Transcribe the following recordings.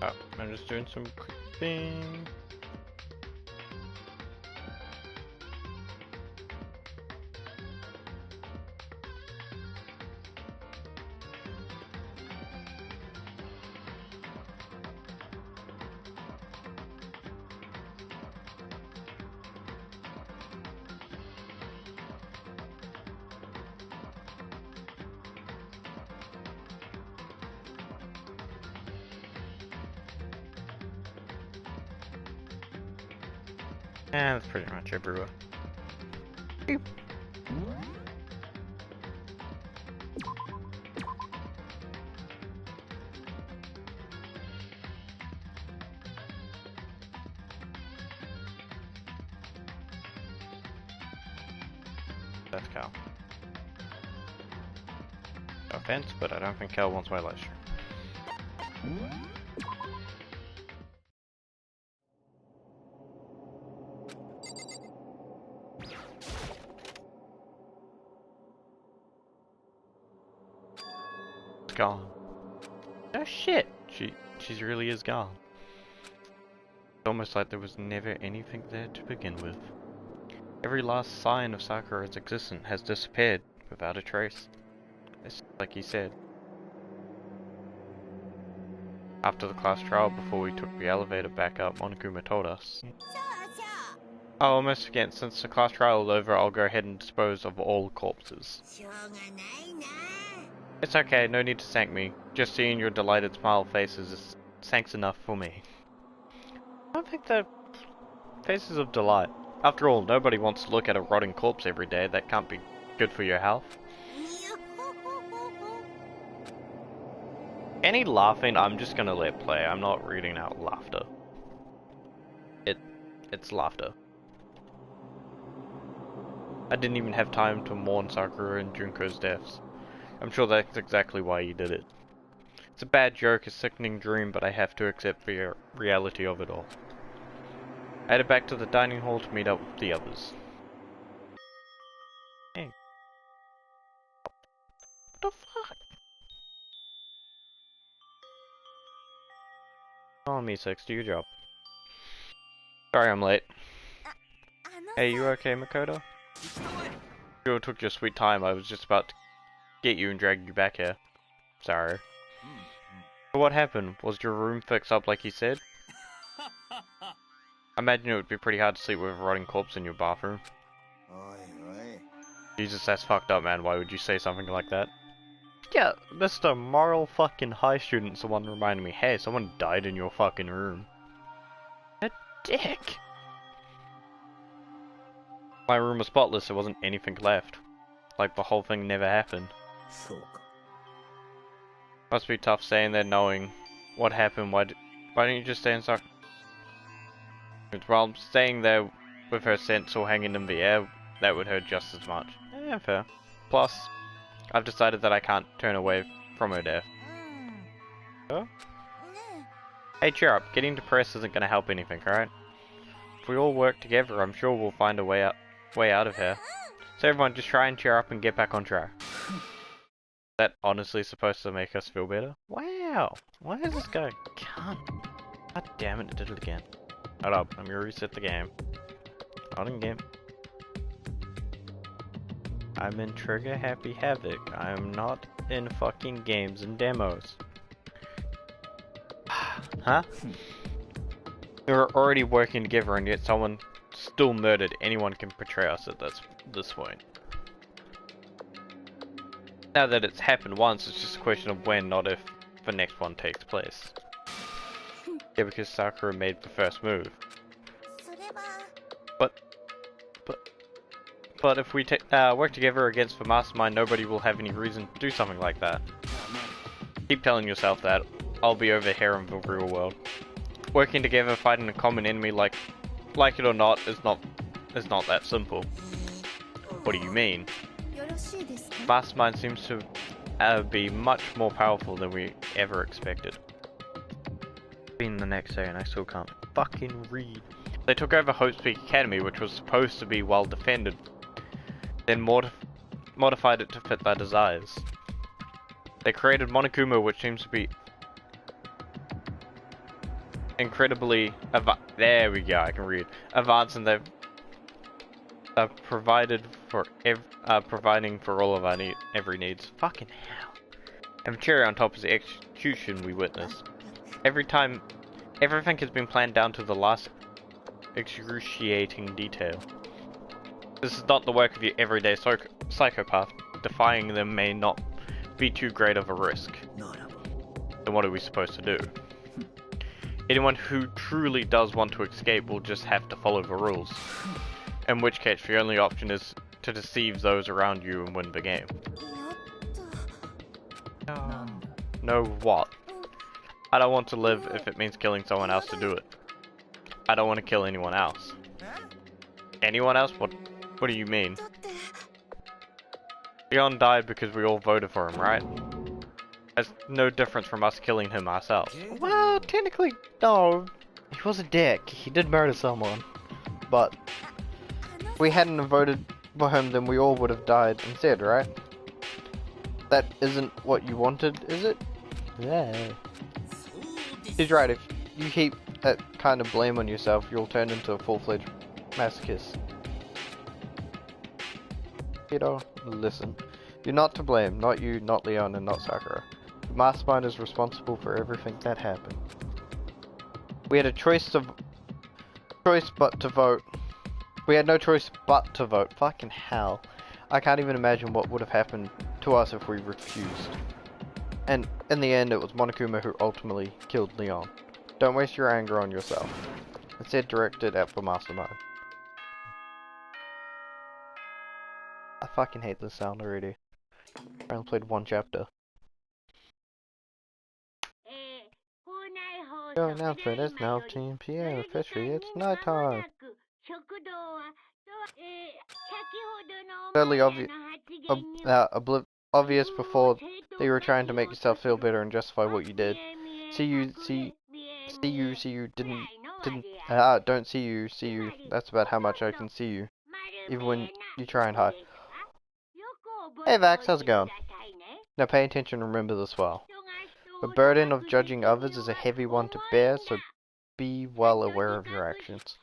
Oh, I'm just doing some quick thing. And that's pretty much everywhere. Beep. That's Cal. No offense, but I don't think Cal wants my lecture. It's gone. Oh shit! She really is gone. It's almost like there was never anything there to begin with. Every last sign of Sakura's existence has disappeared without a trace. It's like he said. After the class trial, before we took the elevator back up, Monokuma told us. I'll almost forget, since the class trial is over, I'll go ahead and dispose of all corpses. It's okay, no need to thank me. Just seeing your delighted smile faces is thanks enough for me. I don't think they're faces of delight. After all, nobody wants to look at a rotting corpse every day. That can't be good for your health. Any laughing, I'm just gonna let play. I'm not reading out laughter. It's laughter. I didn't even have time to mourn Sakura and Junko's deaths. I'm sure that's exactly why you did it. It's a bad joke, a sickening dream, but I have to accept the reality of it all. I headed back to the dining hall to meet up with the others. Hey. What the fuck? Oh, me six, do your job. Sorry I'm late. Hey, you okay, Makoto? Sure took your sweet time. I was just about to get you and drag you back here. Sorry. So what happened? Was your room fixed up like you said? I imagine it would be pretty hard to sleep with a rotting corpse in your bathroom. Jesus, that's fucked up, man. Why would you say something like that? Yeah, Mr. Moral fucking High Student's the one reminding me, hey, someone died in your fucking room. A dick! My room was spotless, there wasn't anything left. Like the whole thing never happened. Must be tough staying there knowing what happened. Why don't you just stay inside? While staying there with her scent still hanging in the air, that would hurt just as much. Yeah, fair. Plus, I've decided that I can't turn away from her death. Huh? Hey, cheer up. Getting depressed isn't going to help anything, alright? If we all work together, I'm sure we'll find a way out of here. So everyone, just try and cheer up and get back on track. Is that honestly supposed to make us feel better? Wow! Why is this guy a cunt? God damn it, it did it again. Hold up, let me reset the game. Not in game. I'm in Trigger Happy Havoc. I'm not in fucking games and demos. Huh? We're already working together and yet someone still murdered. Anyone can portray us at this point. Now that it's happened once, it's just a question of when, not if, the next one takes place. Yeah, because Sakura made the first move. But if we work together against the mastermind, nobody will have any reason to do something like that. Keep telling yourself that. I'll be over here in the real world. Working together, fighting a common enemy, like it or not, is not that simple. What do you mean? Mastermind seems to be much more powerful than we ever expected. Been the next day and I still can't fucking read. They took over Hope's Peak Academy, which was supposed to be well defended, then modified it to fit their desires. They created Monokuma, which seems to be incredibly there we go, I can read. Advanced, and they've providing for all of our every needs. Fucking hell. And the cherry on top is the execution we witnessed. Every time, everything has been planned down to the last excruciating detail. This is not the work of your everyday psychopath. Defying them may not be too great of a risk. Then what are we supposed to do? Anyone who truly does want to escape will just have to follow the rules. In which case, the only option is to deceive those around you and win the game. No what? I don't want to live if it means killing someone else to do it. I don't want to kill anyone else. Anyone else? What do you mean? Leon died because we all voted for him, right? That's no difference from us killing him ourselves. Well, technically, no. He was a dick. He did murder someone. But if we hadn't voted for him, then we all would have died instead, right? That isn't what you wanted, is it? Yeah. He's right. If you heap that kind of blame on yourself, you'll turn into a full-fledged masochist. Kiddo, listen. You're not to blame. Not you, not Leon, and not Sakura. The mastermind is responsible for everything that happened. We had a choice but to vote. We had no choice but to vote. Fucking hell. I can't even imagine what would have happened to us if we refused. And in the end, it was Monokuma who ultimately killed Leon. Don't waste your anger on yourself. Instead, direct it at the mastermind. I fucking hate this sound already. I only played one chapter. Your announcement is now 10 PM. Officially, it's nighttime. Fairly obvious before that you were trying to make yourself feel better and justify what you did. Don't see you. That's about how much I can see you, even when you try and hide. Hey Vax, how's it going? Now pay attention and remember this well. The burden of judging others is a heavy one to bear, so be well aware of your actions.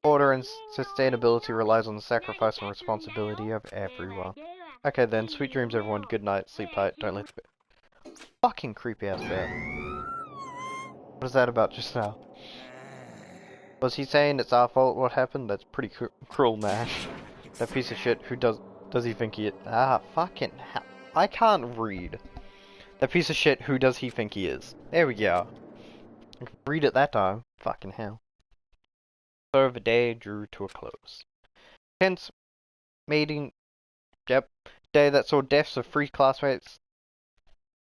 Order and sustainability relies on the sacrifice and responsibility of everyone. Okay then, sweet dreams everyone, good night, sleep tight, don't let the fucking creepy ass bear. What is that about just now? Was he saying it's our fault what happened? That's pretty cruel, man. That piece of shit, who does he think he is? Ah, fucking hell. I can't read. That piece of shit, who does he think he is? There we go. I could read it that time. Fucking hell. So the day drew to a close. Hence, day that saw deaths of 3 classmates.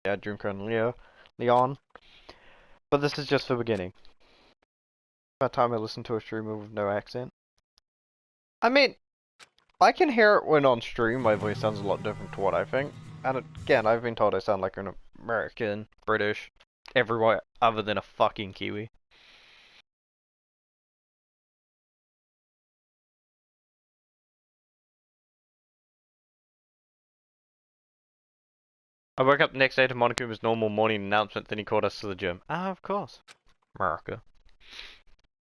Yeah, Junko and Leon. But this is just the beginning. By the time I listened to a streamer with no accent. I mean, I can hear it when on stream, my voice sounds a lot different to what I think. And again, I've been told I sound like an American, British, everywhere other than a fucking Kiwi. I woke up the next day to Monokuma's normal morning announcement, then he called us to the gym. Ah, of course. America.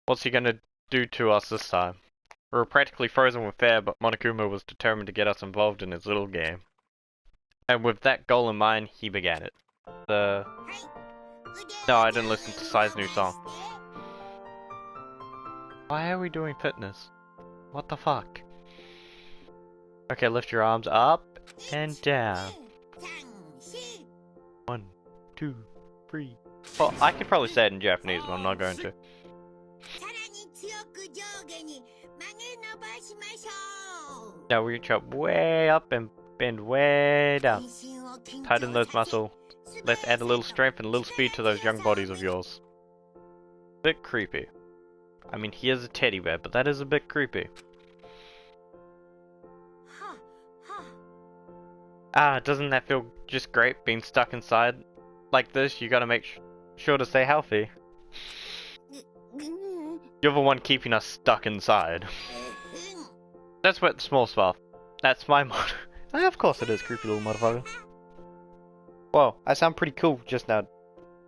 What's he gonna do to us this time? We were practically frozen with fear, but Monokuma was determined to get us involved in his little game. And with that goal in mind, he began it. No, I didn't listen to Sai's new song. Why are we doing fitness? What the fuck? Okay, lift your arms up and down. 1, 2, 3. Well, I could probably say it in Japanese, but I'm not going to. Now reach up way up and bend way down. Tighten those muscles. Let's add a little strength and a little speed to those young bodies of yours. Bit creepy. I mean, he is a teddy bear, but that is a bit creepy. Ah, doesn't that feel just great, being stuck inside like this? You gotta make sure to stay healthy. You're the one keeping us stuck inside. That's what small stuff. That's my motto. Of course it is, creepy little motherfucker. Whoa, I sound pretty cool just now.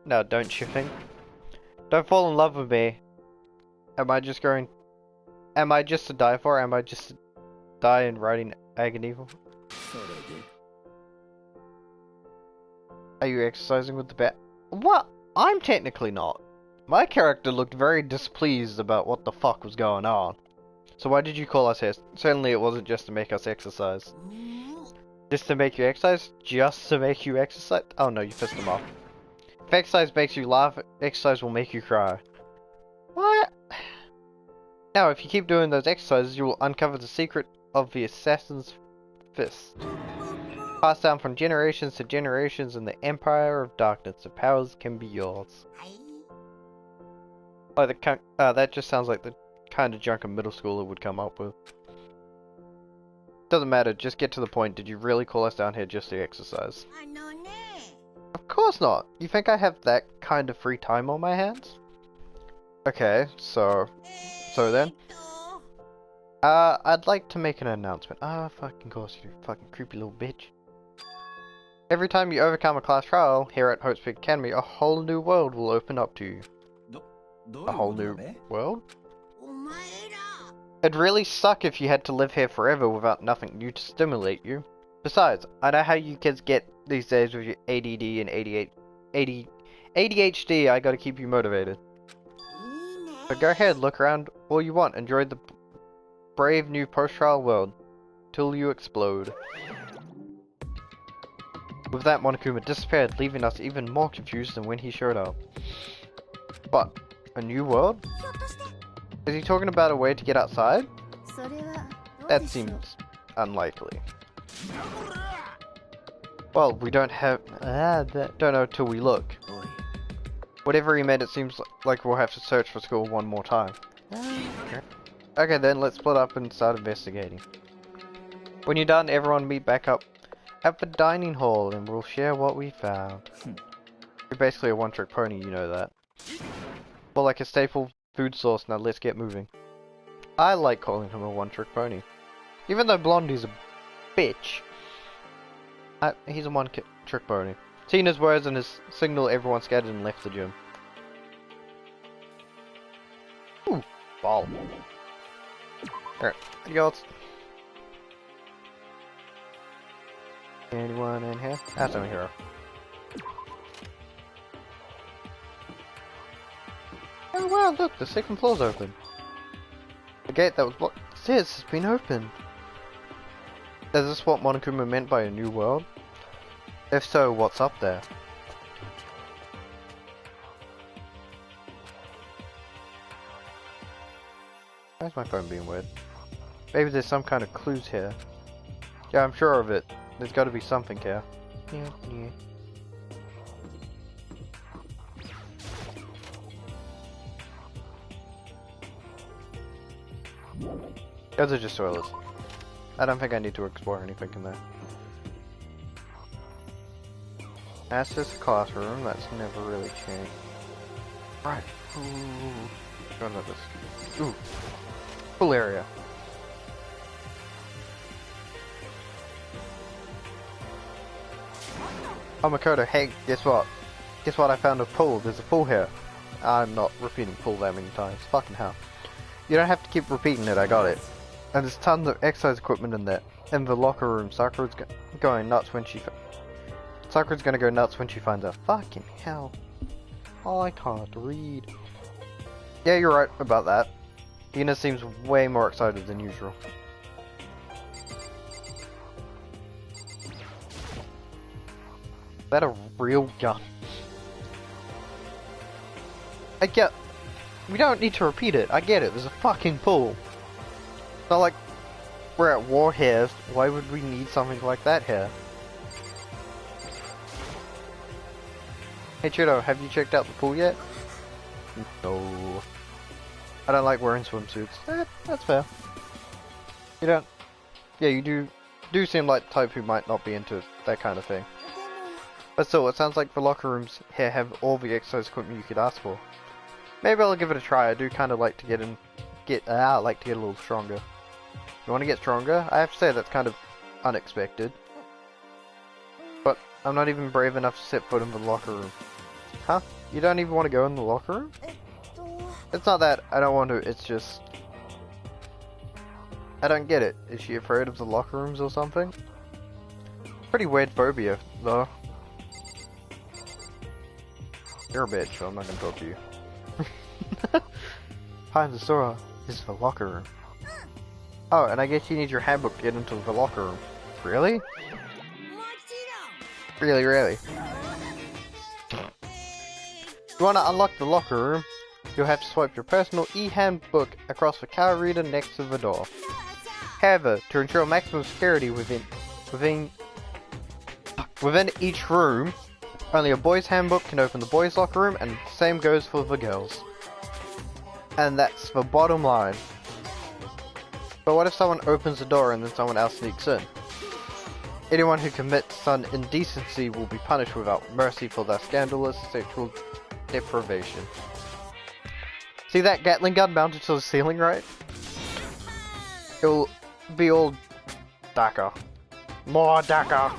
No, don't you think? Don't fall in love with me. Am I just to die for? Am I just to die in writing agony for? Are you exercising with the bat? What? I'm technically not. My character looked very displeased about what the fuck was going on. So why did you call us here? Certainly it wasn't just to make us exercise. Just to make you exercise? Just to make you exercise? Oh no, you pissed him off. If exercise makes you laugh, exercise will make you cry. What? Now, if you keep doing those exercises, you will uncover the secret of the assassin's fist. Passed down from generations to generations in the Empire of Darkness, the powers can be yours. Oh, that just sounds like the kind of junk a middle schooler would come up with. Doesn't matter, just get to the point. Did you really call us down here just to exercise? Of course not! You think I have that kind of free time on my hands? Okay, so then? I'd like to make an announcement. Fucking course you fucking creepy little bitch. Every time you overcome a class trial here at Hope's Peak Academy, a whole new world will open up to you. A whole new world? It'd really suck if you had to live here forever without nothing new to stimulate you. Besides, I know how you kids get these days with your ADD and ADHD. I gotta keep you motivated. But go ahead, look around all you want. Enjoy the brave new post-trial world till you explode. With that, Monokuma disappeared, leaving us even more confused than when he showed up. What? A new world? Is he talking about a way to get outside? That seems unlikely. Well, we don't know till we look. Whatever he meant, it seems like we'll have to search for school one more time. Okay then, let's split up and start investigating. When you're done, everyone meet back up at the dining hall and we'll share what we found. You're basically a one-trick pony, you know that. Well, like a staple food source, now let's get moving. I like calling him a one-trick pony. Even though Blondie's a bitch, he's a one-trick pony. Seen his words and his signal, everyone scattered and left the gym. Ooh, ball. Alright, adios. Anyone in here? That's not a hero. Oh wow, look, the second floor's open. The gate that was blocked says has been opened. Is this what Monokuma meant by a new world? If so, what's up there? Why is my phone being weird? Maybe there's some kind of clues here. Yeah, I'm sure of it. There's got to be something here. Yeah. Those are just toilets. I don't think I need to explore anything in there. That's just a classroom. That's never really changed. Right. Ooh. Don't know this. Ooh. Pool area. Oh, Makoto, hey, guess what? Guess what? I found a pool. There's a pool here. I'm not repeating pool that many times. Fucking hell. You don't have to keep repeating it. I got it. And there's tons of exercise equipment in there. In the locker room, Sakura's going nuts when she... Sakura's gonna go nuts when she finds out. Fucking hell. Oh, I can't read. Yeah, you're right about that. Hina seems way more excited than usual. Is that a real gun? I get... We don't need to repeat it. I get it. There's a fucking pool. It's not like we're at war here. Why would we need something like that here? Hey Chudo, have you checked out the pool yet? No. I don't like wearing swimsuits. That's fair. You don't... Yeah, you do seem like the type who might not be into that kind of thing. But still, it sounds like the locker rooms here have all the exercise equipment you could ask for. Maybe I'll give it a try. I do kind of like to get a little stronger. You want to get stronger? I have to say that's kind of unexpected. But I'm not even brave enough to set foot in the locker room. Huh? You don't even want to go in the locker room? It's not that I don't want to, it's just... I don't get it. Is she afraid of the locker rooms or something? Pretty weird phobia, though. You're a bitch, so I'm not gonna talk to you. Behind the door is the locker room. Oh, and I guess you need your handbook to get into the locker room. Really? Really? If you want to unlock the locker room, you'll have to swipe your personal e-handbook across the card reader next to the door. However, to ensure maximum security within each room, only a boys' handbook can open the boys' locker room, and the same goes for the girls. And that's the bottom line. But what if someone opens the door and then someone else sneaks in? Anyone who commits some indecency will be punished without mercy for their scandalous sexual deprivation. See that Gatling gun mounted to the ceiling, right? It'll be all darker. More darker.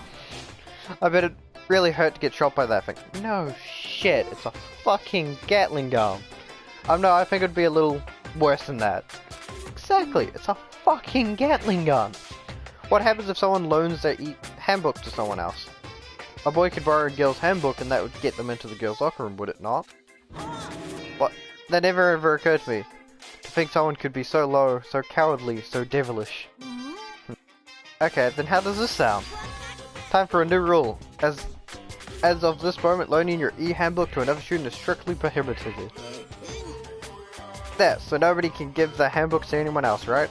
I bet it really hurt to get shot by that thing. No shit, it's a fucking Gatling gun. No, I think it'd be a little worse than that. Exactly, it's a fucking Gatling gun. What happens if someone loans their handbook to someone else? A boy could borrow a girl's handbook and that would get them into the girl's locker room, would it not? What? That never ever occurred to me. To think someone could be so low, so cowardly, so devilish. Okay, then how does this sound? Time for a new rule. As of this moment, loaning your e-handbook to another student is strictly prohibited. There, so nobody can give their handbooks to anyone else, right?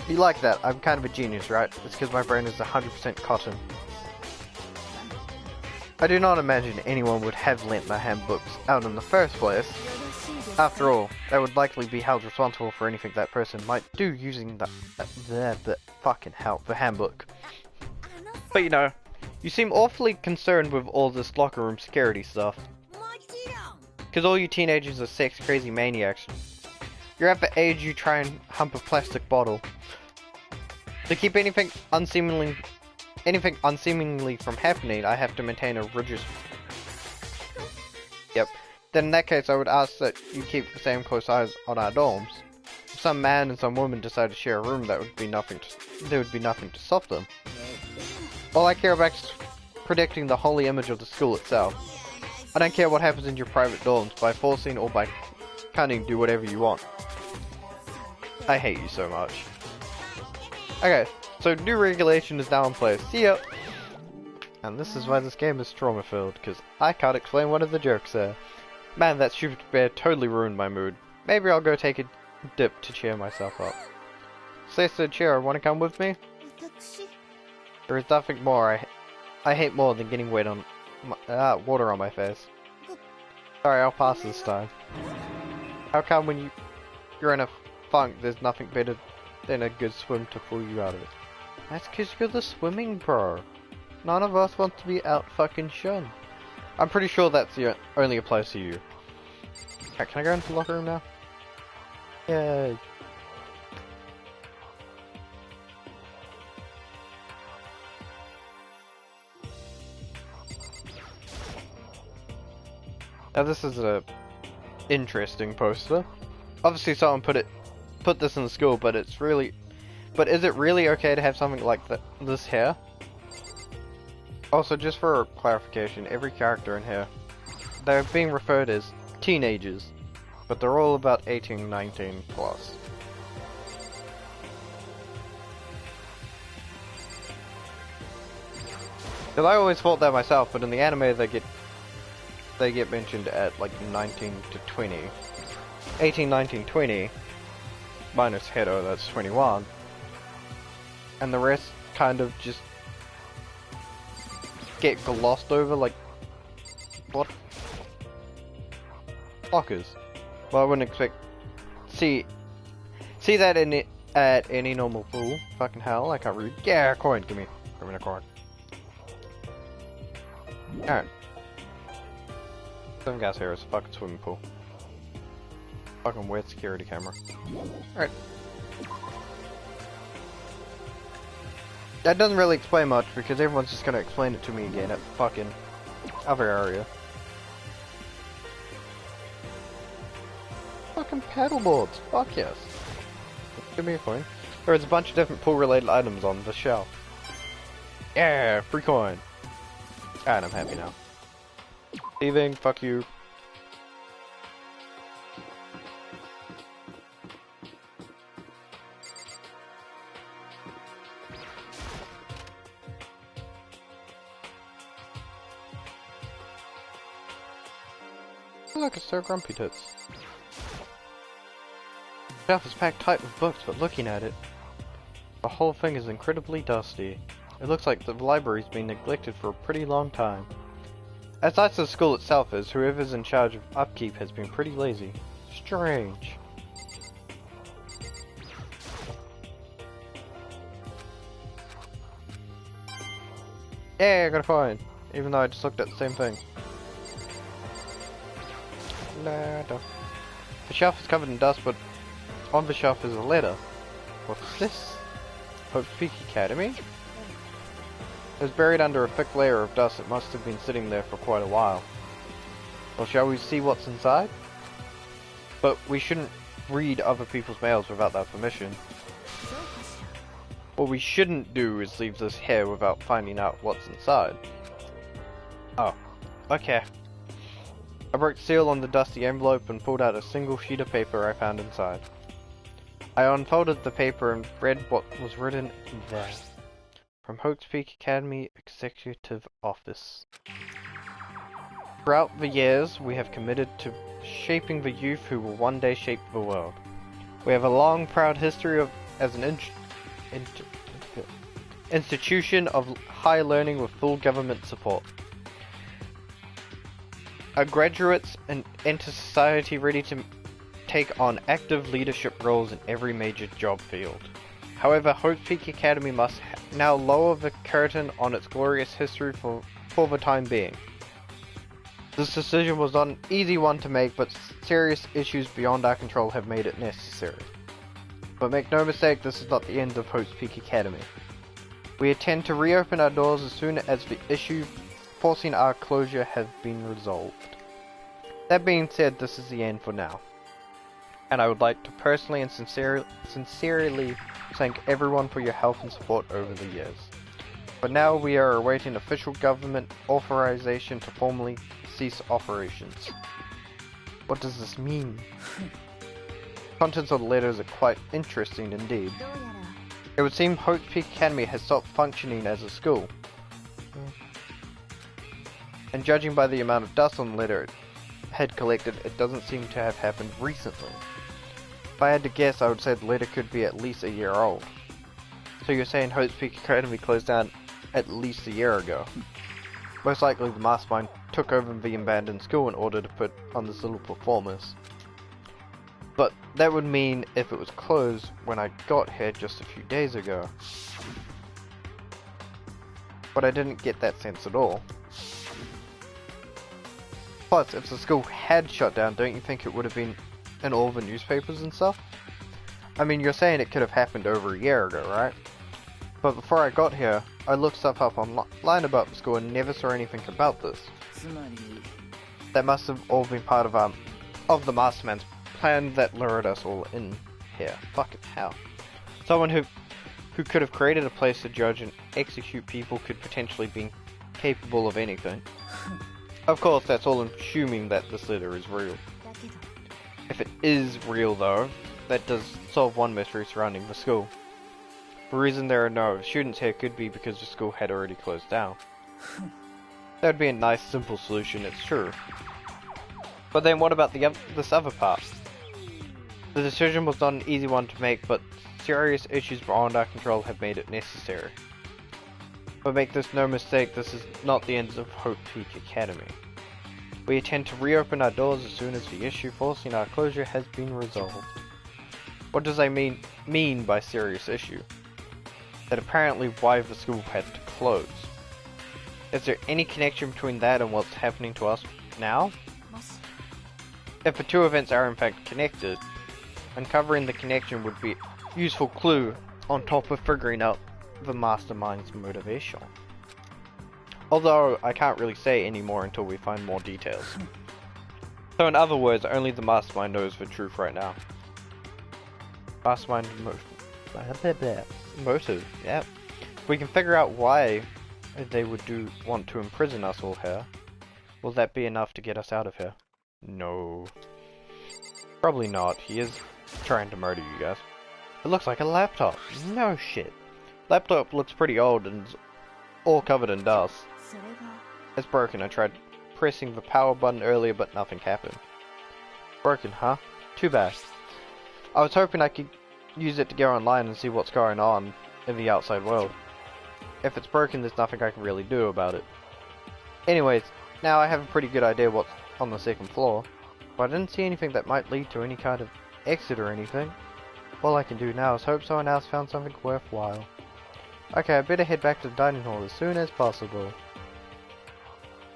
You like that? I'm kind of a genius, right? It's because my brain is 100% cotton. I do not imagine anyone would have lent their handbooks out in the first place. After all, they would likely be held responsible for anything that person might do using the fucking hell, the handbook. But you know, you seem awfully concerned with all this locker room security stuff. Because all you teenagers are sex crazy maniacs. You're at the age you try and hump a plastic bottle. To keep anything unseemingly from happening, I have to maintain a rigorous... Yep. Then in that case, I would ask that you keep the same close eyes on our dorms. If some man and some woman decide to share a room, there would be nothing to stop them. All I care about is protecting the holy image of the school itself. I don't care what happens in your private dorms, by forcing or by cunning, do whatever you want. I hate you so much. Okay, so new regulation is now in place. See ya! And this is why this game is trauma-filled, because I can't explain one of the jokes there. Man, that stupid bear totally ruined my mood. Maybe I'll go take a dip to cheer myself up. Sister Cheer, wanna come with me? There is nothing more I hate more than getting wet on water on my face. Sorry, I'll pass this time. How come when you're in a funk, there's nothing better than a good swim to pull you out of it? That's cause you're the swimming pro. None of us want to be out fucking shun. I'm pretty sure that's only applies to you. Alright, can I go into the locker room now? Yay. Now this is a interesting poster. Obviously someone put this in the school, but is it really okay to have something like this here? Also, just for clarification, every character in here, they're being referred as teenagers, but they're all about 18, 19 plus. Because I always thought that myself, but in the anime they get mentioned at like 19 to 20. 18, 19, 20, minus Hedo, that's 21. And the rest kind of just get glossed over like... What? Fuckers. Well, I wouldn't expect... See that at any normal pool. Fucking hell, I can't read. Yeah, a coin, give me a coin. Alright. Some guys here is a fucking swimming pool. Fucking weird security camera. Alright. That doesn't really explain much because everyone's just gonna explain it to me again at the fucking other area. Fuck paddleboards. Fuck yes. Give me a coin. There is a bunch of different pool-related items on the shelf. Yeah, free coin. And I'm happy now. Thieving, fuck you. Look, it's Sir Grumpy Tits. The shelf is packed tight with books, but looking at it, the whole thing is incredibly dusty. It looks like the library's been neglected for a pretty long time. As nice as the school itself is, whoever's in charge of upkeep has been pretty lazy. Strange. Yeah, I got a coin. Even though I just looked at the same thing. Ladder. The shelf is covered in dust, but on the shelf is a letter. What's this? Hope's Peak Academy? It was buried under a thick layer of dust. It must have been sitting there for quite a while. Well, shall we see what's inside? But we shouldn't read other people's mails without their permission. What we shouldn't do is leave this here without finding out what's inside. Oh, okay. I broke the seal on the dusty envelope and pulled out a single sheet of paper I found inside. I unfolded the paper and read what was written there. From Hope's Peak Academy Executive Office. Throughout the years, we have committed to shaping the youth who will one day shape the world. We have a long, proud history as an institution of high learning with full government support. Our graduates enter society ready to take on active leadership roles in every major job field. However, Hope's Peak Academy must now lower the curtain on its glorious history for the time being. This decision was not an easy one to make, but serious issues beyond our control have made it necessary. But make no mistake, this is not the end of Hope's Peak Academy. We intend to reopen our doors as soon as the issue forcing our closure has been resolved. That being said, this is the end for now. And I would like to personally and sincerely thank everyone for your help and support over the years. But now we are awaiting official government authorization to formally cease operations. What does this mean? Contents of the letters are quite interesting indeed. It would seem Hope's Peak Academy has stopped functioning as a school. And judging by the amount of dust on the letter it had collected, it doesn't seem to have happened recently. If I had to guess, I would say the letter could be at least a year old. So you're saying Hope's Peak Academy closed down at least a year ago. Most likely the mastermind took over the abandoned school in order to put on this little performance. But that would mean if it was closed when I got here just a few days ago. But I didn't get that sense at all. Plus, if the school had shut down, don't you think it would have been in all the newspapers and stuff? I mean, you're saying it could have happened over a year ago, right? But before I got here, I looked stuff up online about the school and never saw anything about this. That must have all been part of the mastermind's plan that lured us all in here. Fucking hell. Someone who could have created a place to judge and execute people could potentially be capable of anything. Of course, that's all assuming that this letter is real. If it is real though, that does solve one mystery surrounding the school. The reason there are no students here could be because the school had already closed down. That would be a nice simple solution, it's true. But then what about this other part? The decision was not an easy one to make, but serious issues beyond our control have made it necessary. But make this no mistake, this is not the end of Hope Peak Academy. We intend to reopen our doors as soon as the issue forcing our closure has been resolved. What does I mean by serious issue? That apparently why the school had to close. Is there any connection between that and what's happening to us now? If the two events are in fact connected, uncovering the connection would be a useful clue on top of figuring out the mastermind's motivation. Although I can't really say any more until we find more details. So in other words, only the mastermind knows the truth right now. Mastermind motive, yeah. If we can figure out why they would want to imprison us all here, will that be enough to get us out of here? No. Probably not. He is trying to murder you guys. It looks like a laptop. No shit. Laptop looks pretty old and is all covered in dust. It's broken. I tried pressing the power button earlier, but nothing happened. Broken, huh? Too bad. I was hoping I could use it to go online and see what's going on in the outside world. If it's broken, there's nothing I can really do about it. Anyways, now I have a pretty good idea what's on the second floor, but I didn't see anything that might lead to any kind of exit or anything. All I can do now is hope someone else found something worthwhile. Okay, I better head back to the dining hall as soon as possible.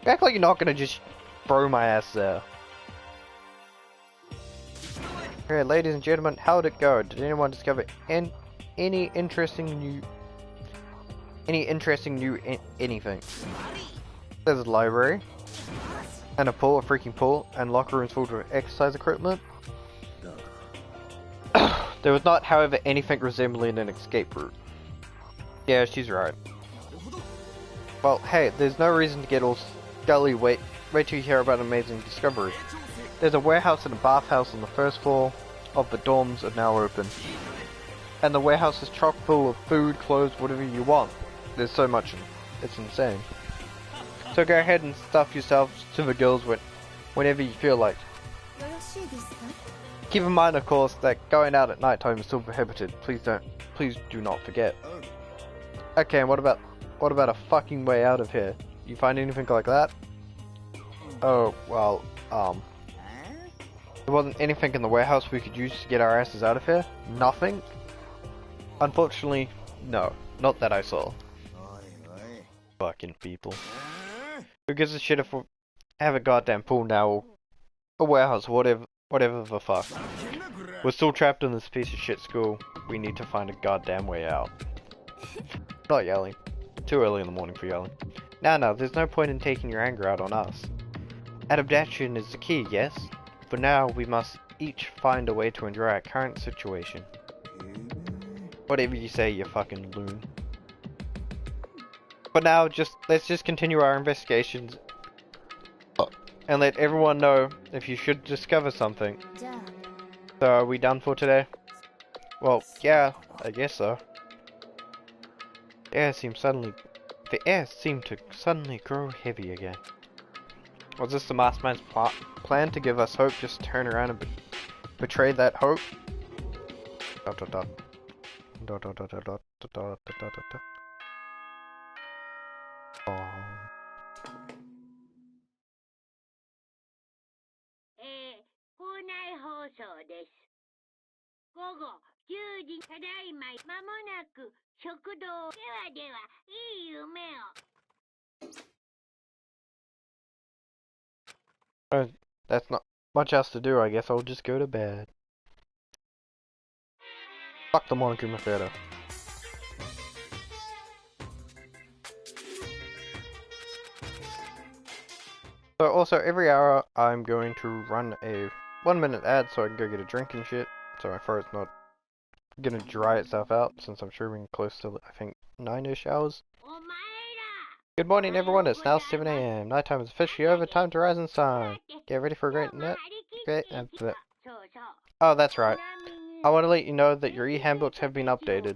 You act like you're not gonna just throw my ass there. Okay, ladies and gentlemen, how'd it go? Did anyone discover any interesting new anything? There's a library, and a pool, a freaking pool, and locker rooms filled with exercise equipment. There was not, however, anything resembling an escape route. Yeah, she's right. Well, hey, there's no reason to get all scully. Wait till you hear about an amazing discovery. There's a warehouse and a bathhouse on the first floor of the dorms are now open. And the warehouse is chock full of food, clothes, whatever you want. There's so much, it's insane. So go ahead and stuff yourselves to the gills whenever you feel like. Keep in mind, of course, that going out at night time is still prohibited. Please do not forget. Okay, and what about a fucking way out of here? You find anything like that? Oh, well, there wasn't anything in the warehouse we could use to get our asses out of here? Nothing? Unfortunately, no. Not that I saw. Fucking people. Who gives a shit if we have a goddamn pool now, or a warehouse, whatever the fuck. We're still trapped in this piece of shit school. We need to find a goddamn way out. Not yelling. Too early in the morning for yelling. Now, there's no point in taking your anger out on us. Adaptation is the key, yes? For now, we must each find a way to endure our current situation. Whatever you say, you fucking loon. But now, let's just continue our investigations and let everyone know if you should discover something. So, are we done for today? Well, yeah, I guess so. The air seemed to suddenly grow heavy again. Was this the mastermind's plan to give us hope, just turn around and betray that hope? That's not much else to do, I guess I'll just go to bed. Fuck the Monokuma Theater. So also, every hour I'm going to run a 1-minute ad so I can go get a drink and shit. So my throat's not gonna dry itself out, since I'm streaming close to, I think, 9-ish hours. Good morning everyone, it's now 7 AM. Nighttime is officially over, time to rise and shine. Get ready for a great night. Oh, that's right. I want to let you know that your e-handbooks have been updated.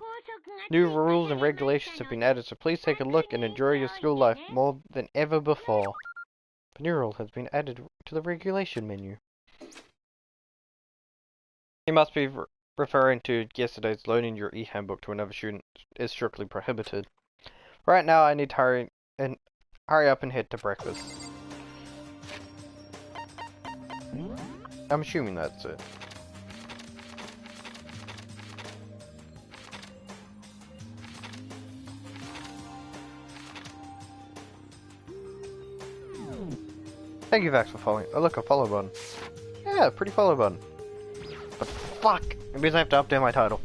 New rules and regulations have been added, so please take a look and enjoy your school life more than ever before. The new rule has been added to the regulation menu. You must be referring to yesterday's loaning your e-handbook to another student is strictly prohibited. Right now, I need to hurry up and head to breakfast. I'm assuming that's it. Thank you, Vax, for following. Oh, look, a follow button. Yeah, pretty follow button. But fuck! It means I have to update my title.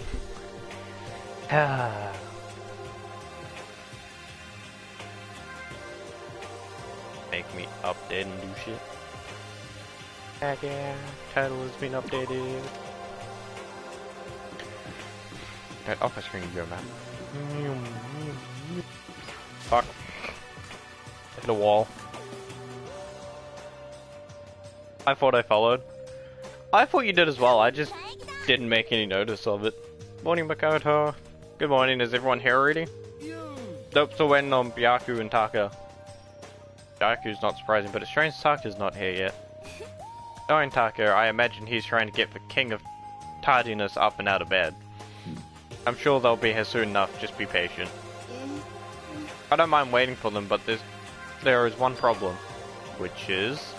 Make me update and do shit. Heck yeah, title has been updated. Right, off my screen you go, man. Fuck. Hit a wall. I thought I followed. I thought you did as well, I just didn't make any notice of it. Morning, Makoto. Good morning, is everyone here already? Nope, still waiting on Byaku and Taka. Byaku's not surprising, but it's strange Taka's not here yet. Knowing Taka, I imagine he's trying to get the king of tardiness up and out of bed. I'm sure they'll be here soon enough, just be patient. I don't mind waiting for them, but there is one problem. Which is...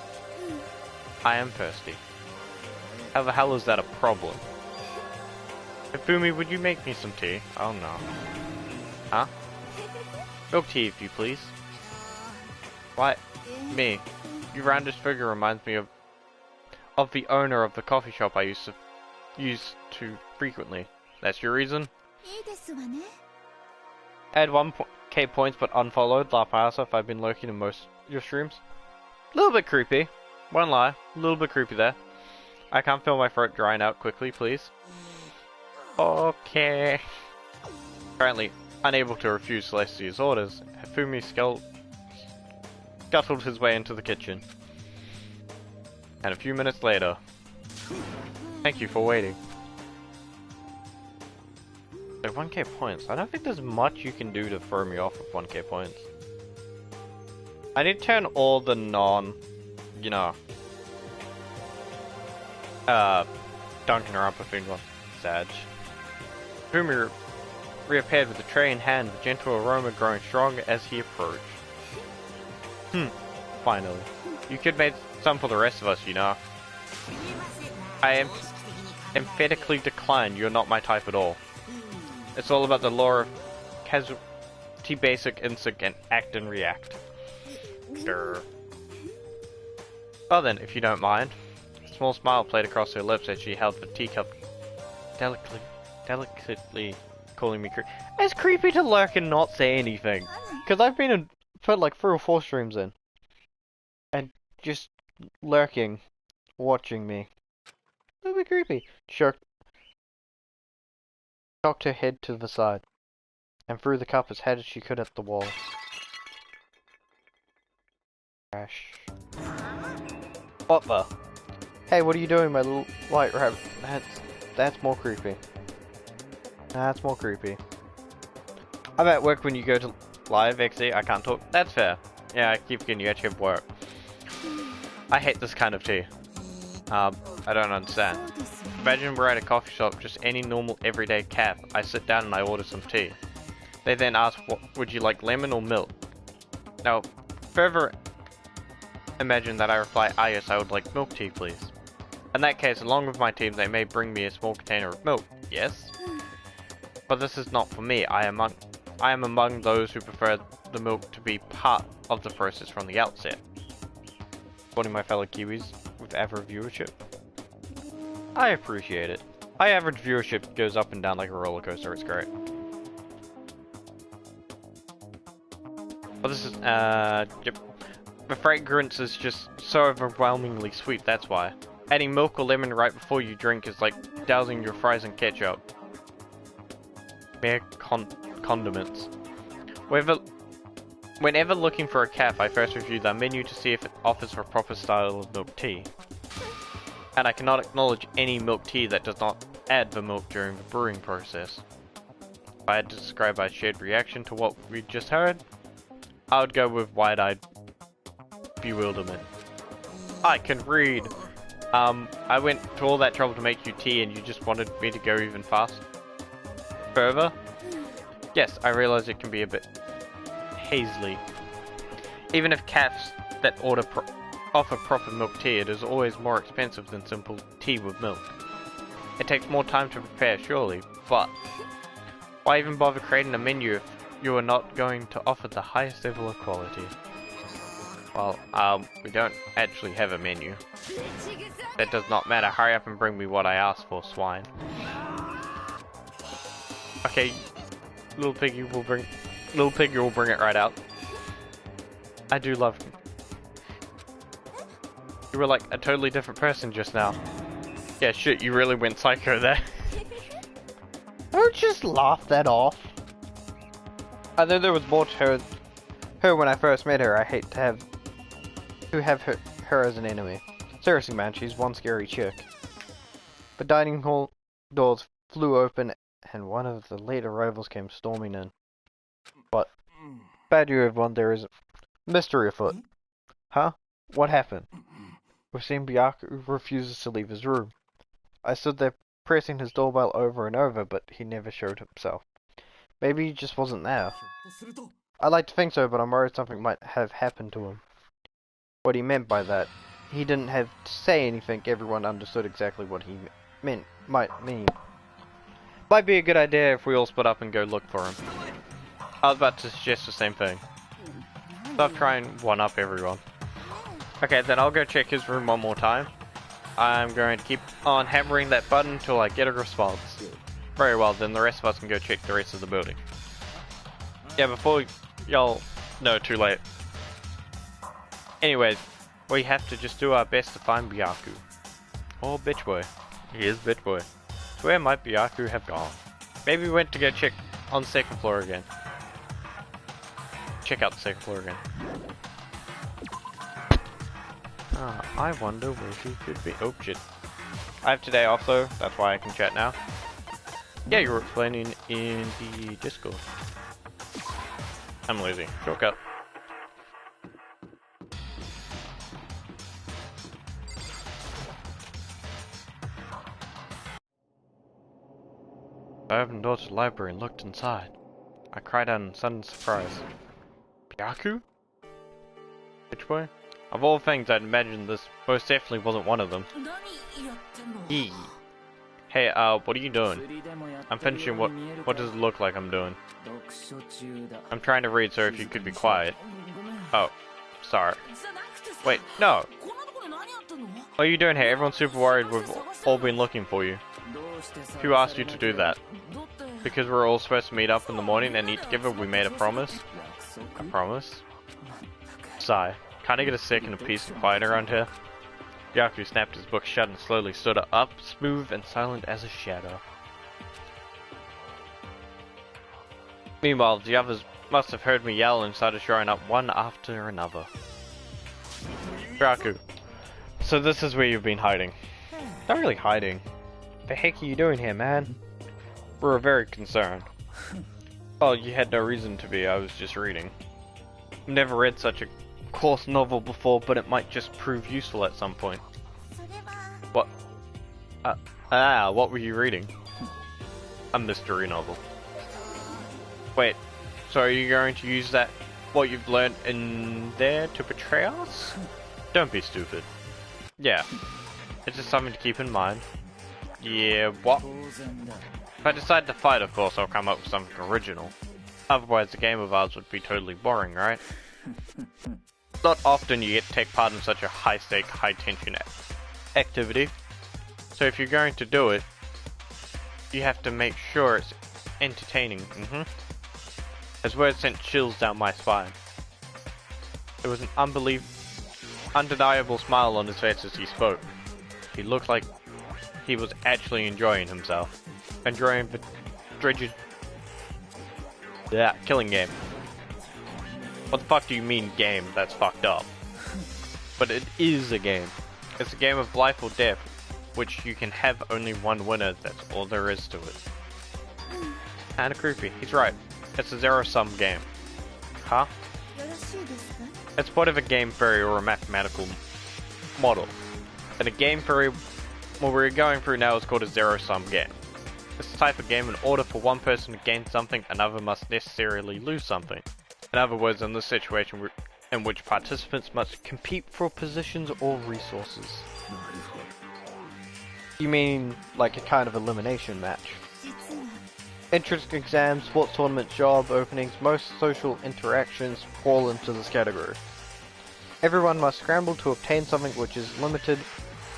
I am thirsty. How the hell is that a problem? Hifumi, would you make me some tea? Oh no. Huh? Milk tea, if you please. Why? Me. Your roundish figure reminds me of the owner of the coffee shop I used to frequently. That's your reason? Add 1k points but unfollowed. Laugh ass if I've been lurking in most of your streams. A little bit creepy. Won't lie. A little bit creepy there. I can't feel my throat drying out quickly, please. Okay. Apparently unable to refuse Celestia's orders, Hifumi scuttled his way into the kitchen. And a few minutes later... Thank you for waiting. So 1k points. I don't think there's much you can do to throw me off with 1k points. I need to turn all the you know... danganronpa thing on. Sag. Hifumi reappeared with a tray in hand, the gentle aroma growing stronger as he approached. Finally. You could make some for the rest of us, you know. I am emphatically decline, you're not my type at all. It's all about the law of casualty, basic instinct, and act and react. Grr. Well then, if you don't mind. A small smile played across her lips as she held the teacup delicately calling me creepy. It's creepy to lurk and not say anything. Because I've been put like 3 or 4 streams in. And just lurking, watching me. A little bit creepy. Shocked her head to the side. And threw the cup as hard as she could at the wall. Crash. What the? Hey, what are you doing, my little white rabbit? That's more creepy. That's more creepy. I'm at work when you go to live, XD. I can't talk. That's fair. Yeah, I keep forgetting you actually have work. I hate this kind of tea. I don't understand. Imagine we're at a coffee shop, just any normal everyday cap. I sit down and I order some tea. They then ask, what would you like, lemon or milk? Now, further imagine that I reply, ah yes, I would like milk tea please. In that case, along with my team, they may bring me a small container of milk, yes? But this is not for me. I am among those who prefer the milk to be part of the process from the outset. Supporting my fellow Kiwis with average viewership. I appreciate it. My average viewership goes up and down like a roller coaster, it's great. But this is, yep. The fragrance is just so overwhelmingly sweet, that's why. Adding milk or lemon right before you drink is like dousing your fries in ketchup. Mere condiments. Whenever looking for a caf, I first review the menu to see if it offers a proper style of milk tea. And I cannot acknowledge any milk tea that does not add the milk during the brewing process. If I had to describe my shared reaction to what we just heard, I would go with wide-eyed bewilderment. I can read! I went to all that trouble to make you tea and you just wanted me to go even further? Yes, I realize it can be a bit hazily. Even if cafes that offer proper milk tea, it is always more expensive than simple tea with milk. It takes more time to prepare, surely, but why even bother creating a menu if you are not going to offer the highest level of quality? Well, we don't actually have a menu. That does not matter. Hurry up and bring me what I asked for, swine. Okay, little piggy will bring it right out. I do love You were like a totally different person just now. Yeah, shit, you really went psycho there. Don't just laugh that off. I know there was more to her when I first met her. I hate to have her as an enemy. Seriously, man, she's one scary chick. The dining hall doors flew open, and one of the late arrivals came storming in. But bad you everyone, there is a mystery afoot. Huh? What happened? We've seen Byaku refuses to leave his room. I stood there pressing his doorbell over and over, but he never showed himself. Maybe he just wasn't there. I like to think so, but I'm worried something might have happened to him. What he meant by that, he didn't have to say anything. Everyone understood exactly what he might mean. Might be a good idea if we all split up and go look for him. I was about to suggest the same thing. Stop trying one up everyone. Okay, then I'll go check his room one more time. I'm going to keep on hammering that button until I get a response. Very well, then the rest of us can go check the rest of the building. Yeah, before y'all... No, too late. Anyways, we have to just do our best to find Byaku. Oh, bitch boy. He is bitch boy. So where might Byaku have gone? Maybe we went to go check on the second floor again. Check out the second floor again. I wonder where he could be. Oh shit. I have today off though, that's why I can chat now. Yeah, you were explaining in the Discord. I'm lazy. Shortcut. I opened the door to the library and looked inside. I cried out in sudden surprise. Byaku? Bitch boy? Of all things, I'd imagine this most definitely wasn't one of them. Eee. Hey, what are you doing? I'm finishing what does it look like I'm doing? I'm trying to read, so if you could be quiet. Oh, sorry. Wait, no! What are you doing here? Everyone's super worried, we've all been looking for you. Who asked you to do that? Because we're all supposed to meet up in the morning and eat together, we made a promise? A promise? Sigh. Can't I get a second of peace and quiet around here? Byaku snapped his book shut and slowly stood up, smooth and silent as a shadow. Meanwhile, the others must have heard me yell and started showing up one after another. Byaku, so this is where you've been hiding. Not really hiding. The heck are you doing here, man? We're very concerned. Well, you had no reason to be, I was just reading. I've never read such a course novel before, but it might just prove useful at some point. What? What were you reading? A mystery novel. Wait, so are you going to use that, what you've learned in there to betray us? Don't be stupid. Yeah, it's just something to keep in mind. Yeah, what? If I decide to fight, of course, I'll come up with something original. Otherwise, the game of ours would be totally boring, right? Not often you get to take part in such a high-stake, high-tension activity. So if you're going to do it, you have to make sure it's entertaining. His words sent chills down my spine. There was an undeniable smile on his face as he spoke. He looked like he was actually enjoying himself. Enjoying the killing game. What the fuck do you mean game? That's fucked up. But it is a game. It's a game of life or death, which you can have only one winner, that's all there is to it. Kinda creepy. He's right. It's a zero-sum game. Huh? It's part of a game theory or a mathematical model. And a game theory, what we're going through now, is called a zero-sum game. This type of game, in order for one person to gain something, another must necessarily lose something. In other words, in this situation in which participants must compete for positions or resources. You mean like a kind of elimination match? Entrance exams, sports tournaments, job openings, most social interactions fall into this category. Everyone must scramble to obtain something which is limited.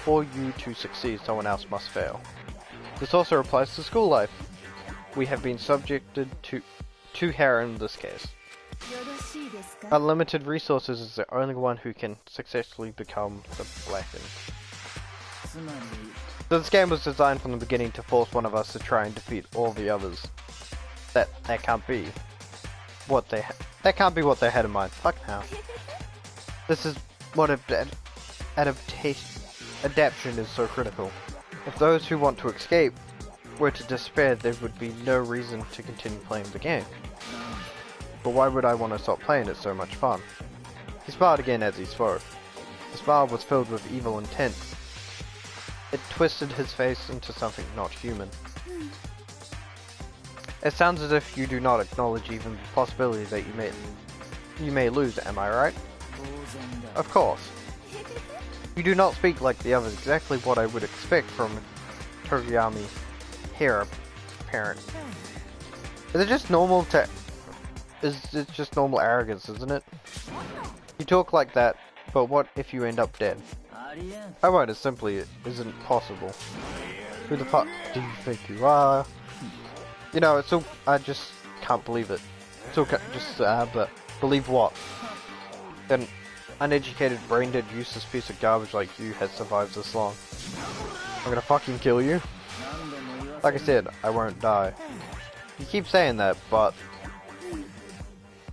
For you to succeed, someone else must fail. This also applies to school life. We have been subjected to Hera in this case. Unlimited resources is the only one who can successfully become the Blackened. So this game was designed from the beginning to force one of us to try and defeat all the others. That can't be what they had in mind. Fuck now. This is what adaptation is so critical. If those who want to escape were to despair, there would be no reason to continue playing the game. But why would I want to stop playing? It's so much fun. He smiled again as he spoke. The smile was filled with evil intent. It twisted his face into something not human. It sounds as if you do not acknowledge even the possibility that you may lose, am I right? Of course. You do not speak like the others, exactly what I would expect from a Toriyami heir apparent. Is it just normal arrogance, isn't it? You talk like that, but what if you end up dead? I won't, it simply isn't possible. Who the fuck do you think you are? You know, it's all, I just can't believe it. It's all just, but believe what? An uneducated, brain-dead, useless piece of garbage like you has survived this long. I'm gonna fucking kill you. Like I said, I won't die. You keep saying that, but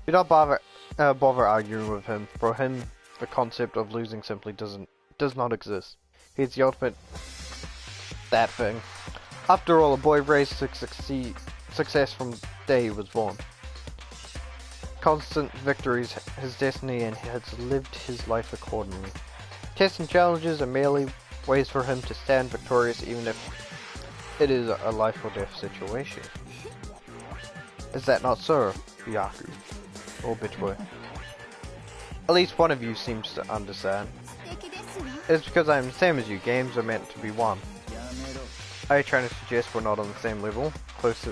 do not bother arguing with him. For him, the concept of losing simply does not exist. He's the ultimate that thing. After all, a boy raised to success from the day he was born. Constant victories his destiny, and he has lived his life accordingly. Tests and challenges are merely ways for him to stand victorious, even if it is a life or death situation. Is that not so, Byaku? Or bitch boy? At least one of you seems to understand. It's because I am the same as you. Games are meant to be won. Are you trying to suggest we're not on the same level? Close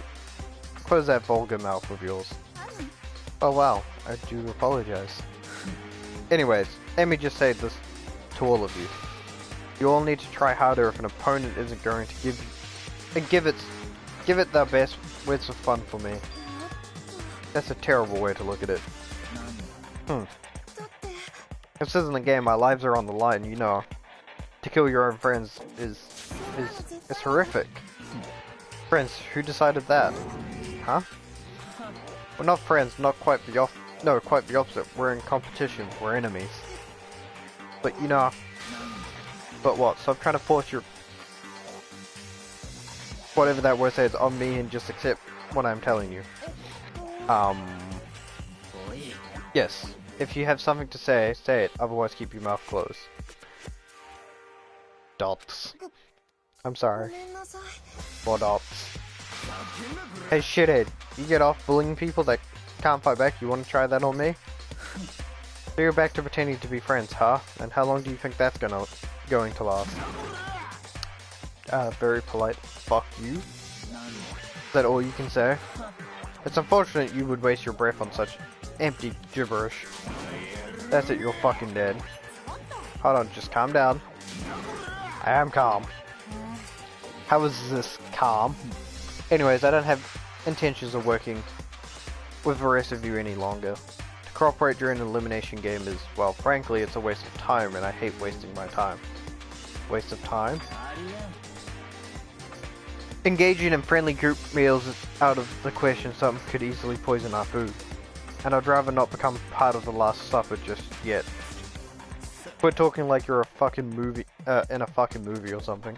that vulgar mouth of yours. Oh wow, I do apologize. Anyways, let me just say this to all of you. You all need to try harder if an opponent isn't going to give it their best. Words of fun for me. That's a terrible way to look at it. This isn't a game, our lives are on the line, you know. To kill your own friends is horrific. Friends, who decided that? Huh? We're not friends, quite the opposite. We're in competition, we're enemies. But you know, but what? So I'm trying to force your whatever that word says on me and just accept what I'm telling you. Yes. If you have something to say, say it. Otherwise, keep your mouth closed. Dots. I'm sorry. More dots. Hey shithead, you get off bullying people that can't fight back? You want to try that on me? So you're back to pretending to be friends, huh? And how long do you think that's going to last? Very polite. Fuck you. Is that all you can say? It's unfortunate you would waste your breath on such empty gibberish. That's it, you're fucking dead. Hold on, just calm down. I am calm. How is this calm? Anyways, I don't have intentions of working with the rest of you any longer. To cooperate during an elimination game is, well, frankly, it's a waste of time, and I hate wasting my time. Waste of time? Engaging in friendly group meals is out of the question. Something could easily poison our food. And I'd rather not become part of the Last Supper just yet. Quit talking like you're a fucking movie, in a fucking movie or something.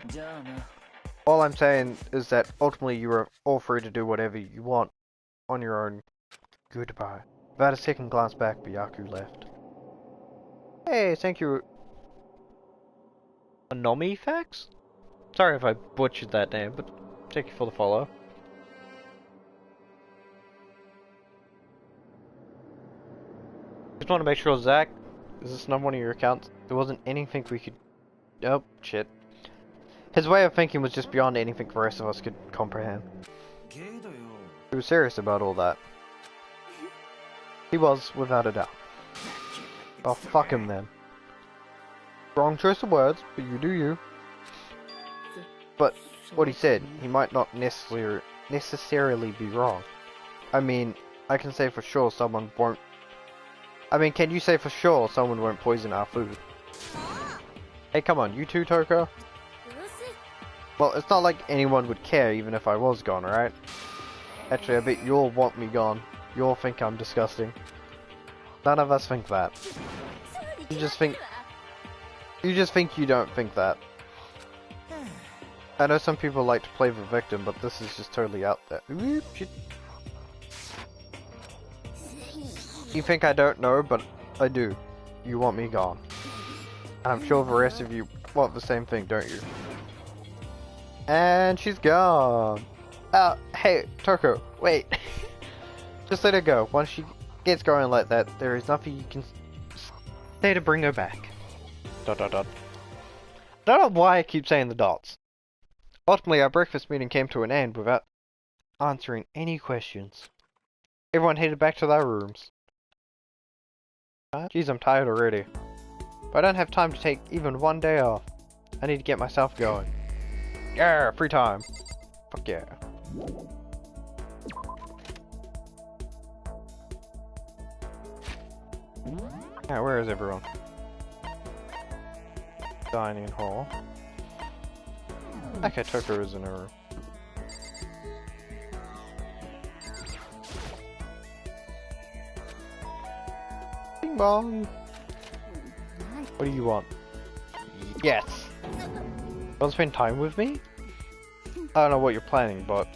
All I'm saying is that ultimately you are all free to do whatever you want on your own. Goodbye. Without a second glance back, Byaku left. Hey, thank you. Anomi Facts? Sorry if I butchered that name, but thank you for the follow. Just want to make sure, Zach, is this not one of your accounts? There wasn't anything we could... Oh, shit. His way of thinking was just beyond anything the rest of us could comprehend. He was serious about all that. He was, without a doubt. Oh, fuck him then. Wrong choice of words, but you do you. But what he said, he might not necessarily be wrong. I mean, I can say for sure someone won't I mean, can you say for sure someone won't poison our food? Hey, come on, you too, Toko? Well, it's not like anyone would care even if I was gone, right? Actually, I bet you'll want me gone. You'll think I'm disgusting. None of us think that. You just think you don't think that. I know some people like to play the victim, but this is just totally out there. Oop, shit. You think I don't know, but I do. You want me gone. And I'm sure the rest of you want the same thing, don't you? And she's gone. Hey, Toko, wait. Just let her go. Once she gets going like that, there is nothing you can say to bring her back. Dot dot dot. I don't know why I keep saying the dots. Ultimately, our breakfast meeting came to an end without answering any questions. Everyone headed back to their rooms. Jeez, I'm tired already. But I don't have time to take even one day off. I need to get myself going. Yeah, free time. Fuck yeah. Yeah, where is everyone? Dining hall. Okay, Toko is in her room. Bing bong! What do you want? Yes! Want to spend time with me? I don't know what you're planning, but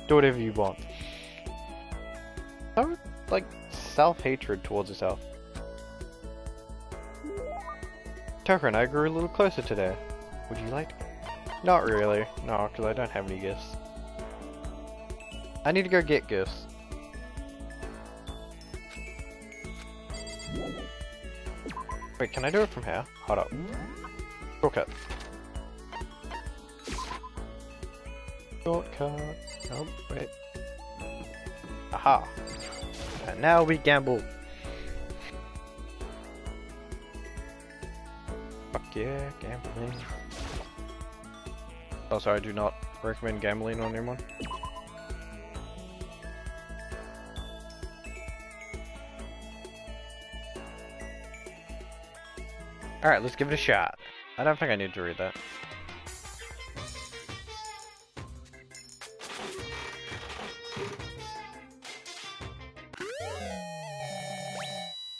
do whatever you want. No, like, self-hatred towards yourself. Toko and I grew a little closer today. Would you like to? Not really. No, because I don't have any gifts. I need to go get gifts. Wait, can I do it from here? Hold up. Shortcut. Shortcut. Oh, wait. Aha. And now we gamble. Fuck yeah, gambling. Oh, sorry, I do not recommend gambling on anyone. Alright, let's give it a shot. I don't think I need to read that.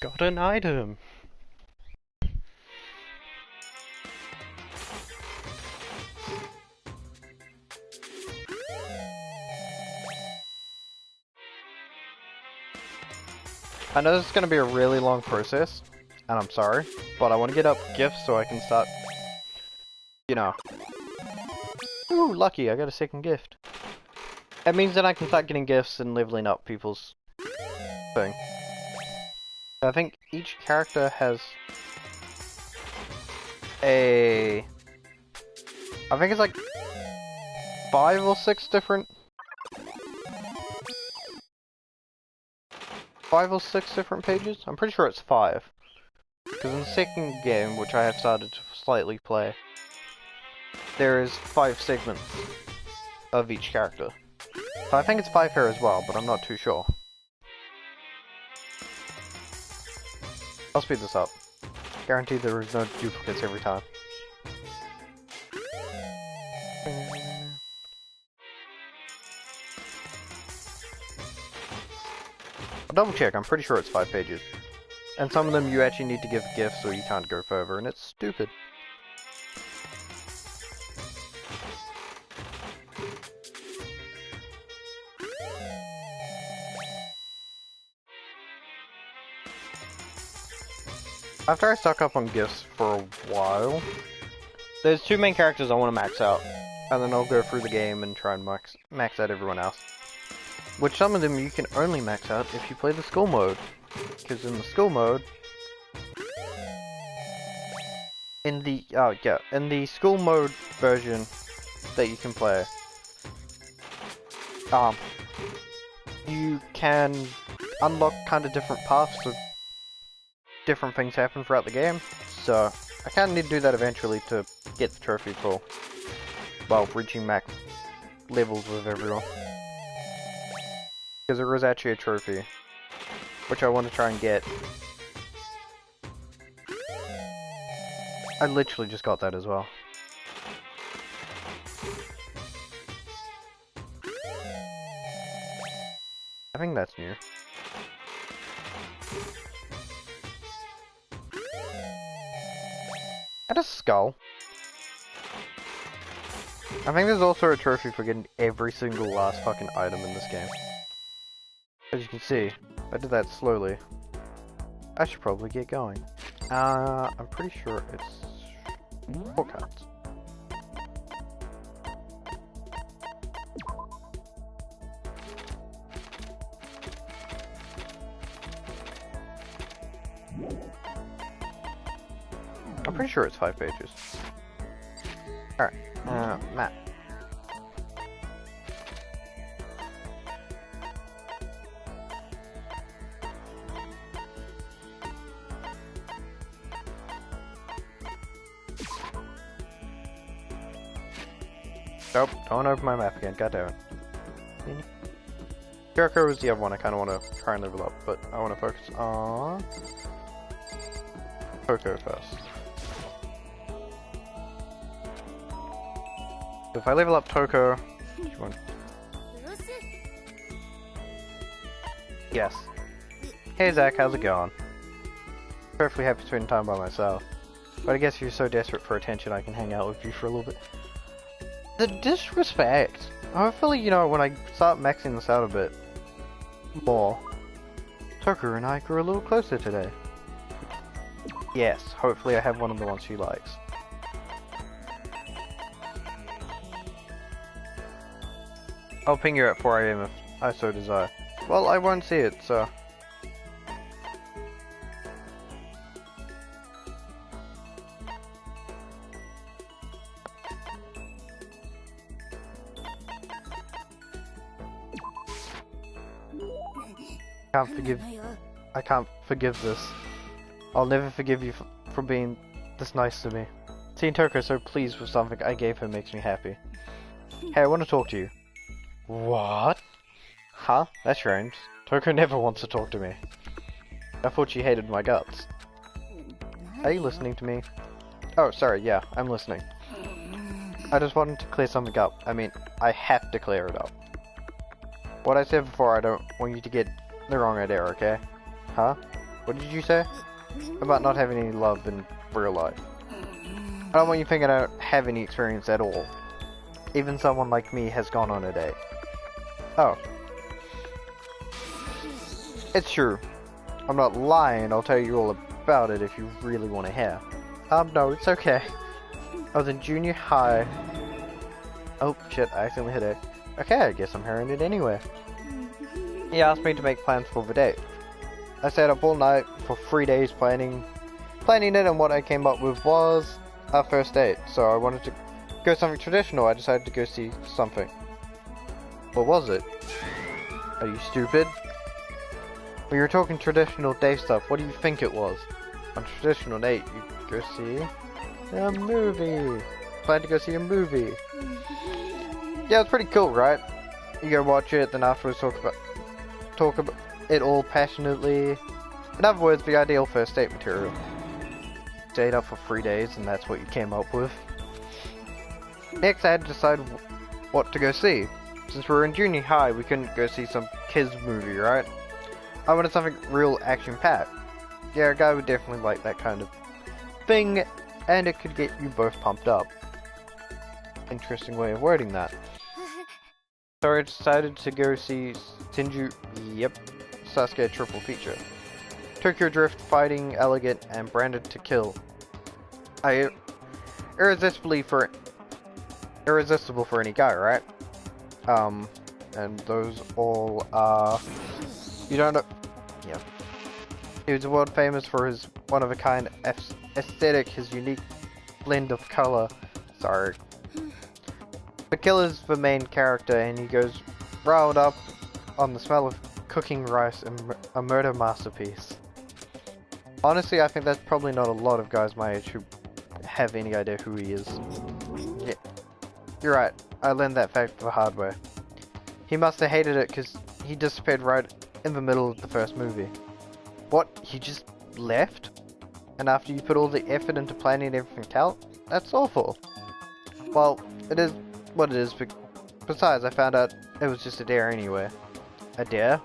Got an item! I know this is going to be a really long process, and I'm sorry, but I want to get up gifts so I can start, you know. Ooh, lucky, I got a second gift. It means that I can start getting gifts and leveling up people's thing. I think each character has I think it's like 5 or 6 different pages? I'm pretty sure it's 5. Because in the second game, which I have started to slightly play, there is 5 segments of each character. So I think it's 5 here as well, but I'm not too sure. I'll speed this up. Guaranteed there is no duplicates every time. I'll double check, I'm pretty sure it's 5 pages. And some of them you actually need to give gifts or you can't go further, and it's stupid. After I stock up on gifts for a while, there's 2 main characters I want to max out, and then I'll go through the game and try and max out everyone else. Which some of them you can only max out if you play the school mode. Because in the school mode, in the school mode version that you can play, you can unlock kind of different paths of different things happen throughout the game. So I kind of need to do that eventually to get the trophy full, while reaching max levels with everyone. Because there is actually a trophy, which I want to try and get I literally just got that as well. I think that's new. And a skull. I think there's also a trophy for getting every single last fucking item in this game. As you can see, I did that slowly. I should probably get going. I'm pretty sure it's 4 cards. I'm pretty sure it's 5 pages. Alright, map. Nope, don't open my map again, goddammit. Jericho is the other one I kind of want to try and level up, but I want to focus on Coco first. If I level up Toko, which one? Yes. Hey Zach, how's it going? Perfectly happy spending time by myself. But I guess if you're so desperate for attention, I can hang out with you for a little bit. The disrespect! Hopefully, you know, when I start maxing this out a bit more, Toko and I grew a little closer today. Yes, hopefully I have one of the ones she likes. I'll ping you at 4 AM if I so desire. Well, I won't see it, so... I can't forgive this. I'll never forgive you for being this nice to me. Seeing Toko so pleased with something I gave her makes me happy. Hey, I want to talk to you. What? Huh? That's strange. Toko never wants to talk to me. I thought she hated my guts. Are you listening to me? Oh, sorry, yeah, I'm listening. I just wanted to clear something up. I mean, I have to clear it up. What I said before, I don't want you to get the wrong idea, okay? Huh? What did you say? About not having any love in real life. I don't want you thinking I don't have any experience at all. Even someone like me has gone on a date. Oh. It's true. I'm not lying, I'll tell you all about it if you really want to hear. No, it's okay. I was in junior high. Oh, shit, I accidentally hit it. Okay, I guess I'm hearing it anyway. He asked me to make plans for the date. I stayed up all night for 3 days planning it, and what I came up with was our first date. So I wanted to go something traditional. I decided to go see something. What was it? Are you stupid? When you were talking traditional date stuff, what do you think it was? On traditional date, you go see a movie. Planned to go see a movie. Yeah, it's pretty cool, right? You go watch it, then afterwards talk about it all passionately. In other words, the ideal first date material. Stayed up for 3 days, and that's what you came up with. Next, I had to decide what to go see. Since we were in junior high, we couldn't go see some kids movie, right? I wanted something real action-packed. Yeah, a guy would definitely like that kind of thing, and it could get you both pumped up. Interesting way of wording that. So I decided to go see Sasuke triple feature. Tokyo Drift, Fighting, Elegant, and Branded to Kill. Irresistible for any guy, right? And those all are... You don't know... Yeah. He was world famous for his one-of-a-kind aesthetic, his unique blend of color. Sorry. The killer's the main character, and he goes riled up on the smell of cooking rice and a murder masterpiece. Honestly, I think that's probably not a lot of guys my age who have any idea who he is. Yeah, you're right. I learned that fact the hard way. He must have hated it because he disappeared right in the middle of the first movie. What? He just left? and after you put all the effort into planning everything out, that's awful. Well, it is what it is, but besides, I found out it was just a dare anyway. A dare?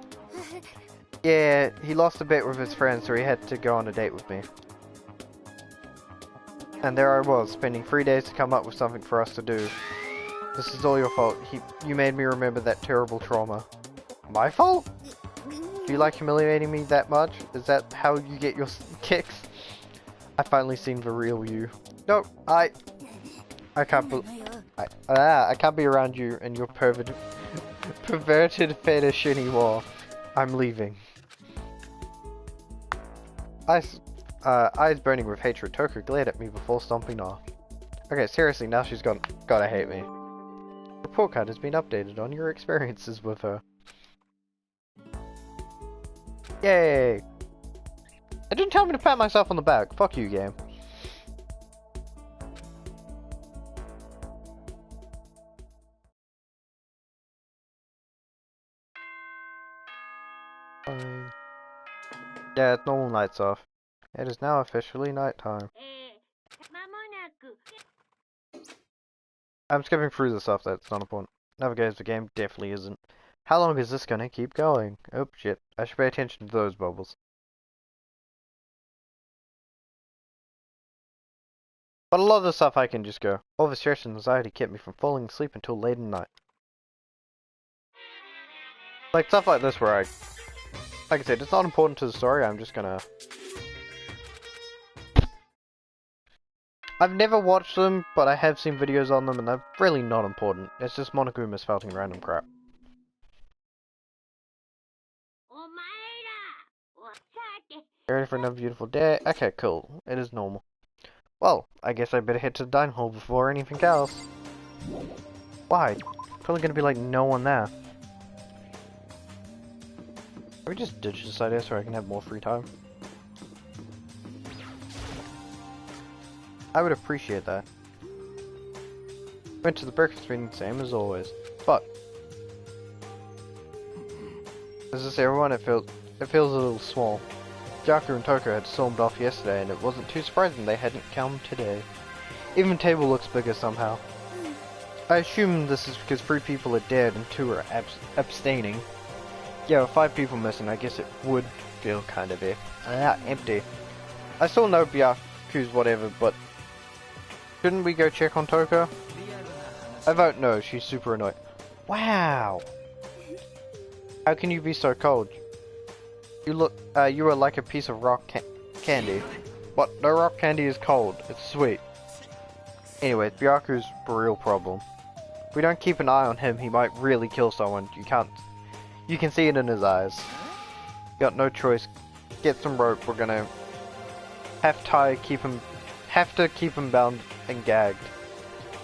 Yeah, he lost a bet with his friends, so he had to go on a date with me. And there I was, spending 3 days to come up with something for us to do. This is all your fault. You made me remember that terrible trauma. My fault? Do you like humiliating me that much? Is that how you get your kicks? I finally seen the real you. No, I can't be around you and your perverted fetish anymore. I'm leaving. Eyes burning with hatred, Toko glared at me before stomping off. Okay, seriously, now she's gotta hate me. Report card has been updated on your experiences with her. Yay! It didn't tell me to pat myself on the back. Fuck you, game. Yeah, it's normal nights off. It is now officially nighttime. I'm skipping through the stuff that's not important. Navigates the game definitely isn't. How long is this gonna keep going? Oh shit, I should pay attention to those bubbles. But a lot of the stuff I can just go. All the stress and anxiety kept me from falling asleep until late at night. Like stuff like this where like I said, it's not important to the story, I'm just gonna... I've never watched them, but I have seen videos on them and they're really not important. It's just Monokuma spouting random crap. Ready for another beautiful day? Okay, cool. It is normal. Well, I guess I better head to the dining hall before anything else. Why? Probably gonna be like no one there. Can we just ditch this idea so I can have more free time? I would appreciate that. Went to the breakfast meeting, same as always. But as I say, everyone, it feels a little small. Jaku and Toko had stormed off yesterday, and it wasn't too surprising they hadn't come today. Even the table looks bigger somehow. I assume this is because 3 people are dead and 2 are abstaining. Yeah, with 5 people missing, I guess it would feel kind of empty. I still know Byaku's whatever, but shouldn't we go check on Toko? I vote no, she's super annoyed. Wow! How can you be so cold? You are like a piece of rock candy. What? No rock candy is cold. It's sweet. Anyway, Byaku's a real problem. If we don't keep an eye on him, he might really kill someone. You can see it in his eyes. Got no choice. Get some rope. We're gonna have to keep him bound and gagged.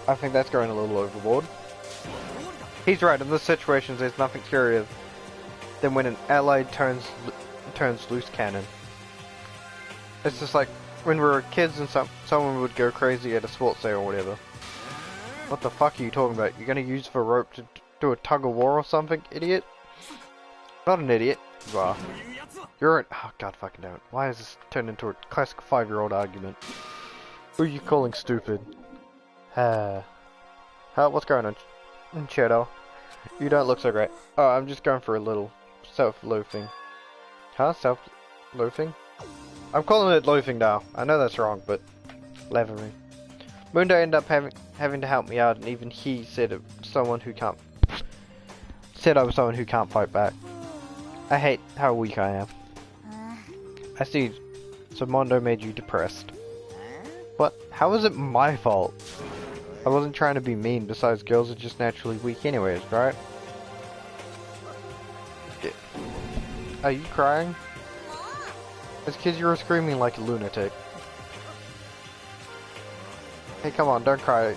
I think that's going a little overboard. He's right. In this situation, there's nothing curious than when an ally turns loose cannon. It's just like when we were kids and someone would go crazy at a sports day or whatever. What the fuck are you talking about? You're gonna use the rope to do a tug of war or something, idiot? Not an idiot. You are. You're an... Oh god fucking damn it. Why has this turned into a classic 5-year-old argument? Who are you calling stupid? What's going on, Shadow? You don't look so great. Oh, I'm just going for a little self-loathing. Huh? Self-loathing? I'm calling it loafing now. I know that's wrong, but... Levering. Mundo ended up having to help me out, and even he said I was someone who can't fight back. I hate how weak I am. I see. So Mondo made you depressed. What? How is it my fault? I wasn't trying to be mean, besides girls are just naturally weak anyways, right? Are you crying? It's because you were screaming like a lunatic. Hey, come on, don't cry.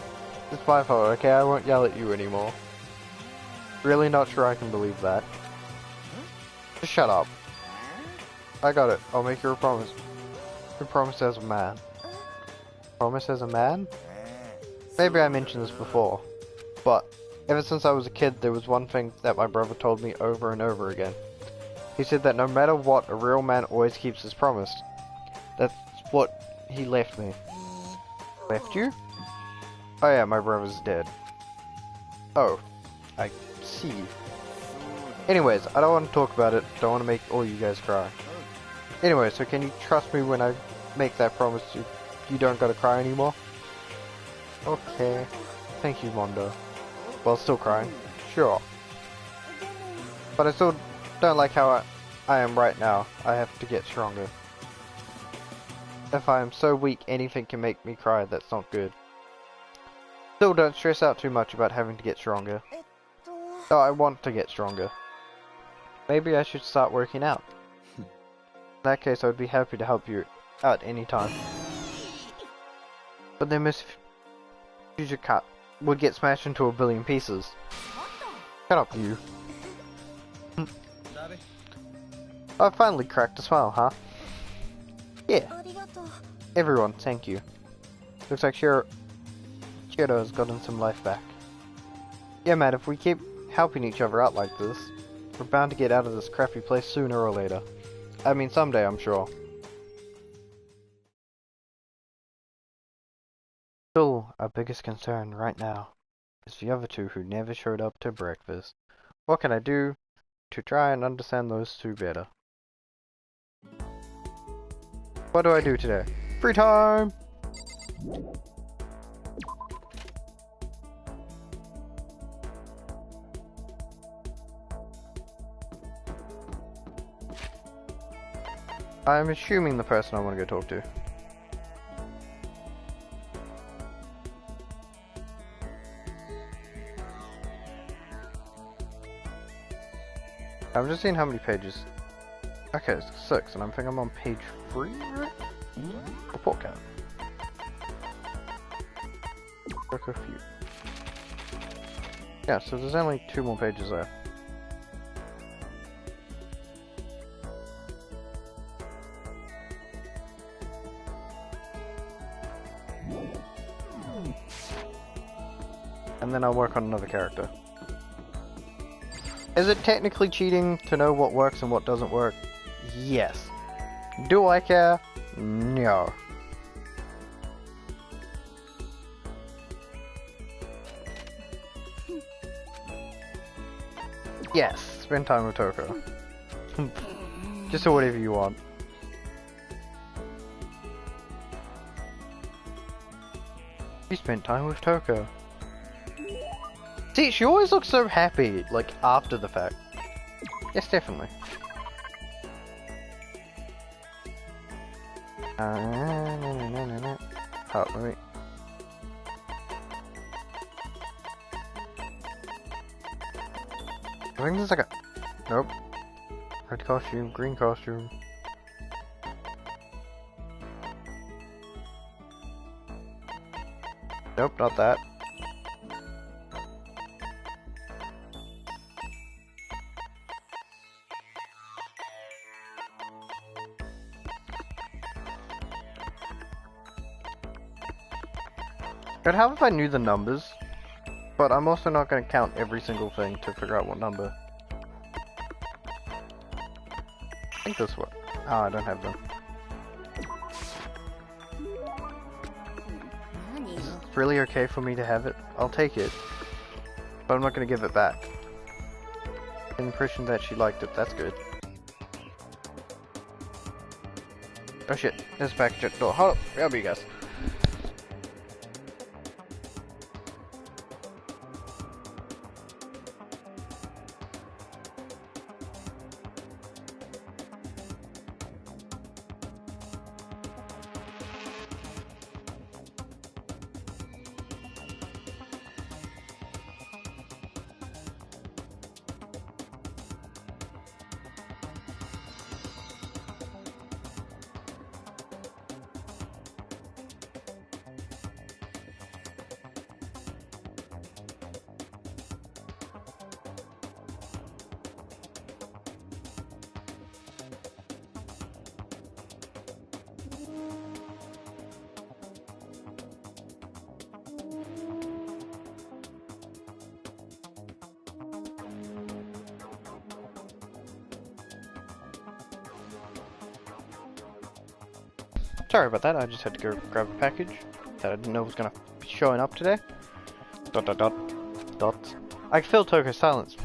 It's my fault, okay? I won't yell at you anymore. Really not sure I can believe that. Just shut up. I got it. I'll make you a promise. A promise as a man. Promise as a man? Maybe I mentioned this before, but ever since I was a kid, there was one thing that my brother told me over and over again. He said that no matter what, a real man always keeps his promise. That's what he left me. Left you? Oh yeah, my brother's dead. Oh, I see. Anyways, I don't want to talk about it. Don't want to make all you guys cry. Anyway, so can you trust me when I make that promise you don't gotta cry anymore? Okay. Thank you, Mondo. Well, still crying. Sure. But I still don't like how I am right now. I have to get stronger. If I am so weak, anything can make me cry. That's not good. Still, don't stress out too much about having to get stronger. Oh, I want to get stronger. Maybe I should start working out. In that case, I would be happy to help you out anytime. But then Miss Future Cut would get smashed into a billion pieces. Shut up, you. I finally cracked a smile, huh? Yeah. Everyone, thank you. Looks like Shiro has gotten some life back. Yeah, man, if we keep helping each other out like this, we're bound to get out of this crappy place sooner or later. I mean, someday, I'm sure. Still, our biggest concern right now is the other two who never showed up to breakfast. What can I do to try and understand those two better? What do I do today? Free time! I'm assuming the person I want to go talk to. I'm just seeing how many pages. Okay, it's 6, and I think I'm on page 3, right? Report card. Work a few. Yeah, so there's only 2 more pages left. And then I'll work on another character. Is it technically cheating to know what works and what doesn't work? Yes. Do I care? No. Yes, spend time with Toko. Just do whatever you want. You spent time with Toko. See, she always looks so happy, like, after the fact. Yes, definitely. Oh, wait. I think there's like a... Nope. Red costume, green costume. Nope, not that. I'd help if I knew the numbers, but I'm also not going to count every single thing to figure out what number. I think this one. Oh, I don't have them. It's really okay for me to have it. I'll take it, but I'm not going to give it back. The impression that she liked it, that's good. Oh shit, there's a package at the door. Hold up, I'll be you guys. Sorry about that, I just had to go grab a package that I didn't know was gonna be showing up today. Dot dot dot. Dots. I can feel Toko's silence.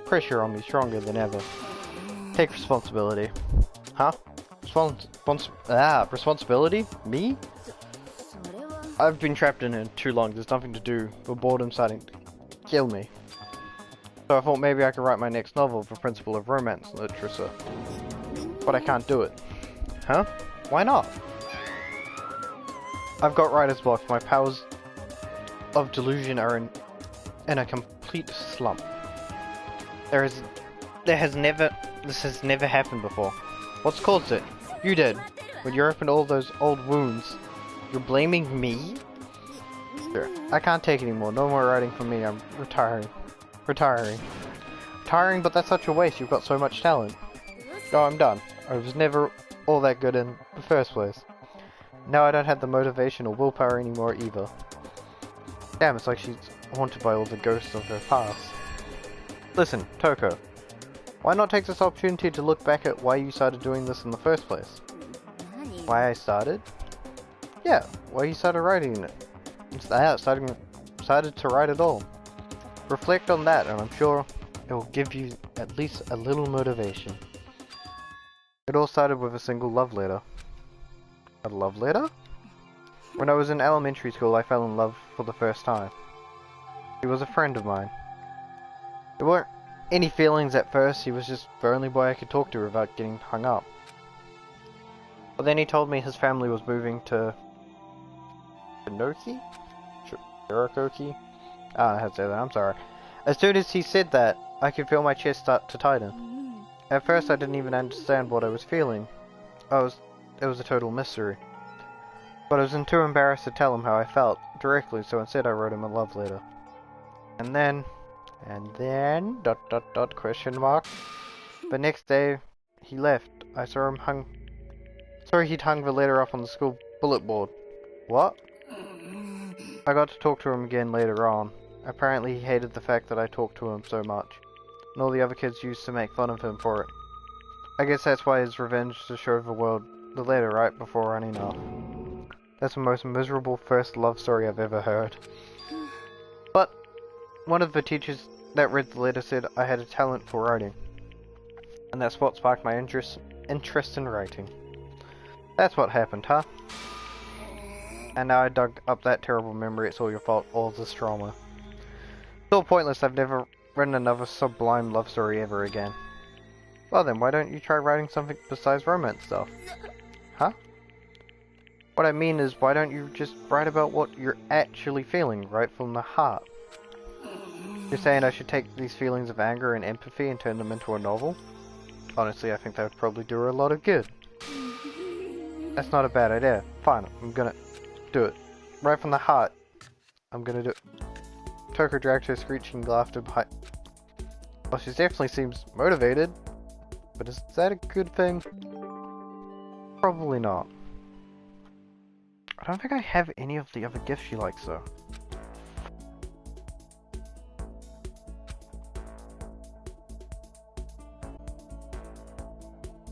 Pressure on me stronger than ever. Take responsibility. Huh? Responsibility? Me? I've been trapped in it too long, there's nothing to do, but boredom starting to kill me. So I thought maybe I could write my next novel for principle of romance literature. But I can't do it. Huh? Why not? I've got writer's block. My powers of delusion are in a complete slump. This has never happened before. What's caused it? You did. When you opened all those old wounds, you're blaming me? Sure. I can't take anymore. No more writing for me. I'm retiring. Retiring, but that's such a waste. You've got so much talent. Oh, I'm done. I was never all that good in the first place. Now I don't have the motivation or willpower anymore either. Damn, it's like she's haunted by all the ghosts of her past. Listen, Toko. Why not take this opportunity to look back at why you started doing this in the first place? Why I started? Yeah, why you started writing it. Started to write it all. Reflect on that, and I'm sure it will give you at least a little motivation. It all started with a single love letter. A love letter? When I was in elementary school, I fell in love for the first time. He was a friend of mine. There weren't any feelings at first, he was just the only boy I could talk to without getting hung up. But then he told me his family was moving to Shinoki? Shirakoki? I don't know how to say that, I'm sorry. As soon as he said that, I could feel my chest start to tighten. At first I didn't even understand what I was feeling. It was a total mystery. But I was too embarrassed to tell him how I felt directly, so instead I wrote him a love letter. And then, question mark. The next day, he left. I saw he'd hung the letter up on the school bullet board. What? I got to talk to him again later on. Apparently he hated the fact that I talked to him so much, and all the other kids used to make fun of him for it. I guess that's why his revenge to show the world the letter right before running off. That's the most miserable first love story I've ever heard. But one of the teachers that read the letter said I had a talent for writing, and that's what sparked my interest in writing. That's what happened, huh? And now I dug up that terrible memory. It's all your fault, all this trauma. It's all pointless. I've never written another sublime love story ever again. Well then, why don't you try writing something besides romance stuff? Huh? What I mean is, why don't you just write about what you're actually feeling, right from the heart? You're saying I should take these feelings of anger and empathy and turn them into a novel? Honestly, I think that would probably do her a lot of good. That's not a bad idea. Fine, I'm gonna do it. Right from the heart. I'm gonna do it. Toko dragged her screeching laughter behind. Well, she definitely seems motivated. But is that a good thing? Probably not. I don't think I have any of the other gifts she likes though.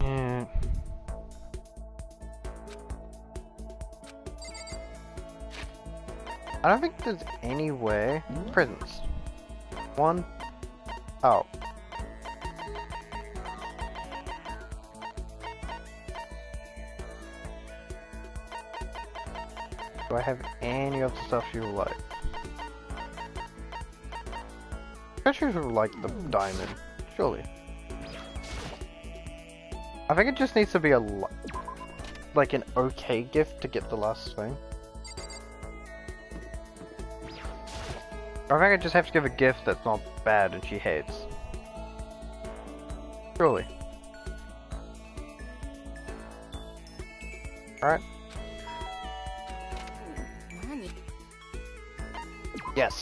Yeah. I don't think there's any way. Presents. One. Oh. Do I have any of the stuff she will like? I bet she would like the diamond. Surely. I think it just needs to be like an okay gift to get the last thing. I think I just have to give a gift that's not bad and she hates. Surely. Alright. Yes!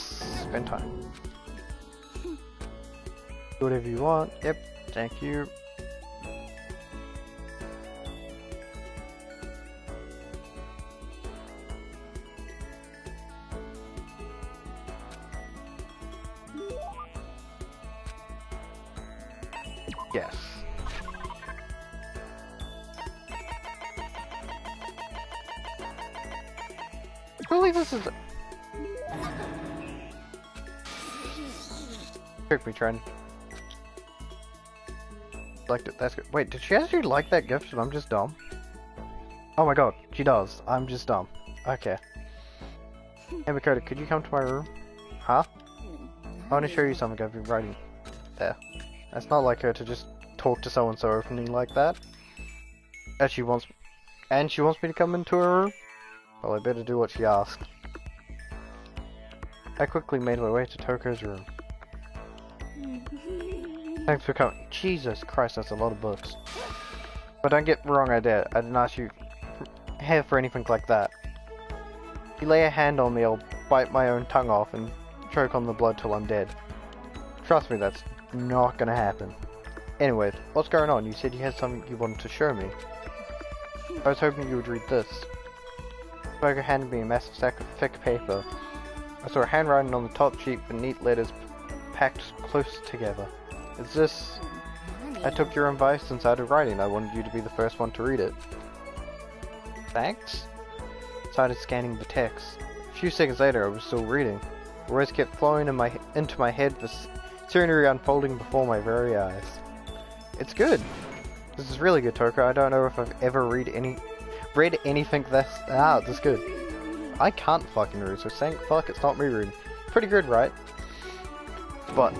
Spend time. Do whatever you want. Yep. Thank you. Yes. Really, this is... Trick me, Trent. Liked it, that's good. Wait, did she actually like that gift and I'm just dumb? Oh my god, she does. I'm just dumb. Okay. Hey Makoto, could you come to my room? Huh? I want to show you something I've been writing. There. That's not like her to just talk to someone so openly like that. And she wants me to come into her room? Well, I better do what she asked. I quickly made my way to Toko's room. Thanks for coming. Jesus Christ, that's a lot of books. But don't get me wrong, I didn't ask you here for anything like that. If you lay a hand on me, I'll bite my own tongue off and choke on the blood till I'm dead. Trust me, that's not gonna happen. Anyway, what's going on? You said you had something you wanted to show me. I was hoping you would read this. Spoker handed me a massive sack of thick paper. I saw handwriting on the top sheet with neat letters packed close together. Is this... I took your advice and started writing. I wanted you to be the first one to read it. Thanks? Started scanning the text. A few seconds later, I was still reading. The words kept flowing into my head, the scenery unfolding before my very eyes. It's good. This is really good, Toko. I don't know if I've ever read anything this good. I can't fucking read, so saying fuck, it's not me reading. Pretty good, right? But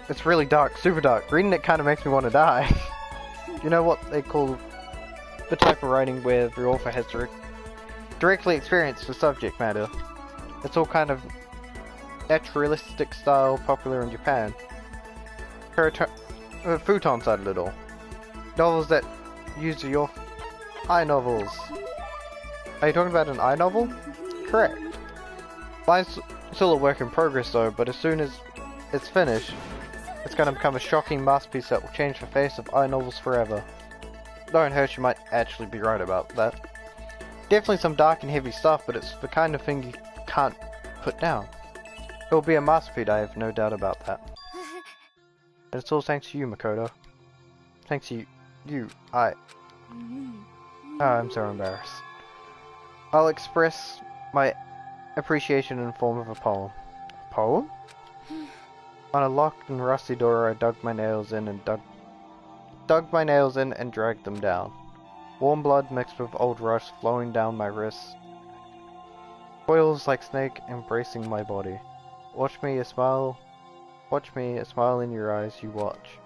it's really dark, super dark. Reading it kind of makes me want to die. You know what they call the type of writing where the author has directly experienced the subject matter. It's all kind of naturalistic style, popular in Japan. Futon side of it all. Novels that use your eye novels. Are you talking about an eye novel? Correct. Mine's still a work in progress though, but as soon as it's finished, it's gonna become a shocking masterpiece that will change the face of eye novels forever. Don't hurt, you might actually be right about that. Definitely some dark and heavy stuff, but it's the kind of thing you can't put down. It will be a masterpiece, I have no doubt about that. And it's all thanks to you, Makoto. Thanks to you, Oh, I'm so embarrassed. I'll express my appreciation in the form of a poem. Poem? On a locked and rusty door, I dug my nails in and dragged them down. Warm blood mixed with old rust flowing down my wrists. Coils like snake embracing my body. Watch me, a smile in your eyes, you watch.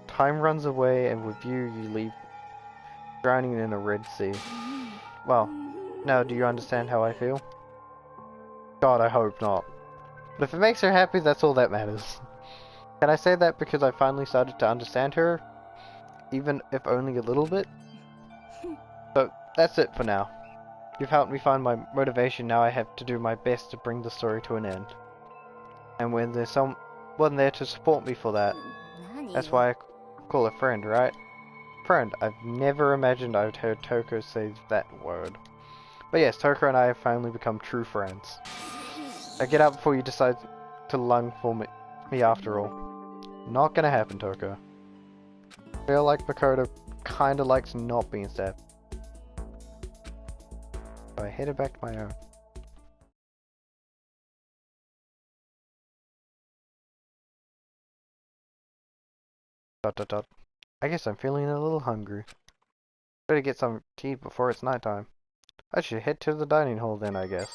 Time runs away, and with you leave drowning in a red sea. Well, now do you understand how I feel? God, I hope not. But if it makes her happy, that's all that matters. Can I say that because I finally started to understand her? Even if only a little bit? So, that's it for now. You've helped me find my motivation, now I have to do my best to bring the story to an end. And when there's someone there to support me for that, that's why I call a friend, right? Friend, I've never imagined I'd heard Toko say that word. But yes, Toko and I have finally become true friends. Now get out before you decide to lung for me after all. Not gonna happen, Toko. I feel like Makoto kinda likes not being stabbed. So I headed back to my own. Dot dot dot. I guess I'm feeling a little hungry. Better get some to eat before it's nighttime. I should head to the dining hall then, I guess.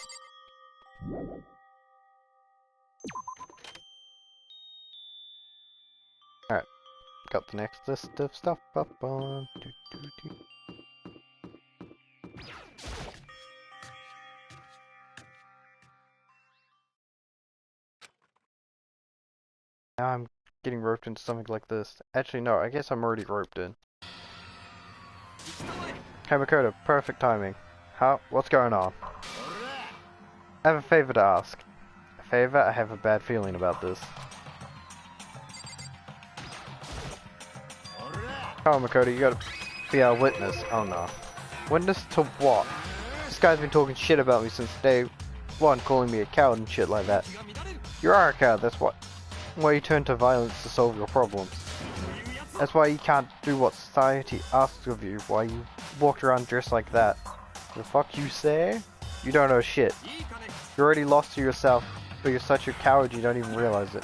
Alright. Got the next list of stuff up on. Now I'm getting roped into something like this. Actually, no, I guess I'm already roped in. Hey Makoto, perfect timing. How? What's going on? I have a favor to ask. A favor? I have a bad feeling about this. Oh Makoto, you gotta be our witness. Oh no. Witness to what? This guy's been talking shit about me since day one, calling me a coward and shit like that. You are a coward, that's why you turn to violence to solve your problems. That's why you can't do what society asks of you, why you walked around dressed like that. The fuck you say? You don't know shit. You're already lost to yourself, but you're such a coward you don't even realize it.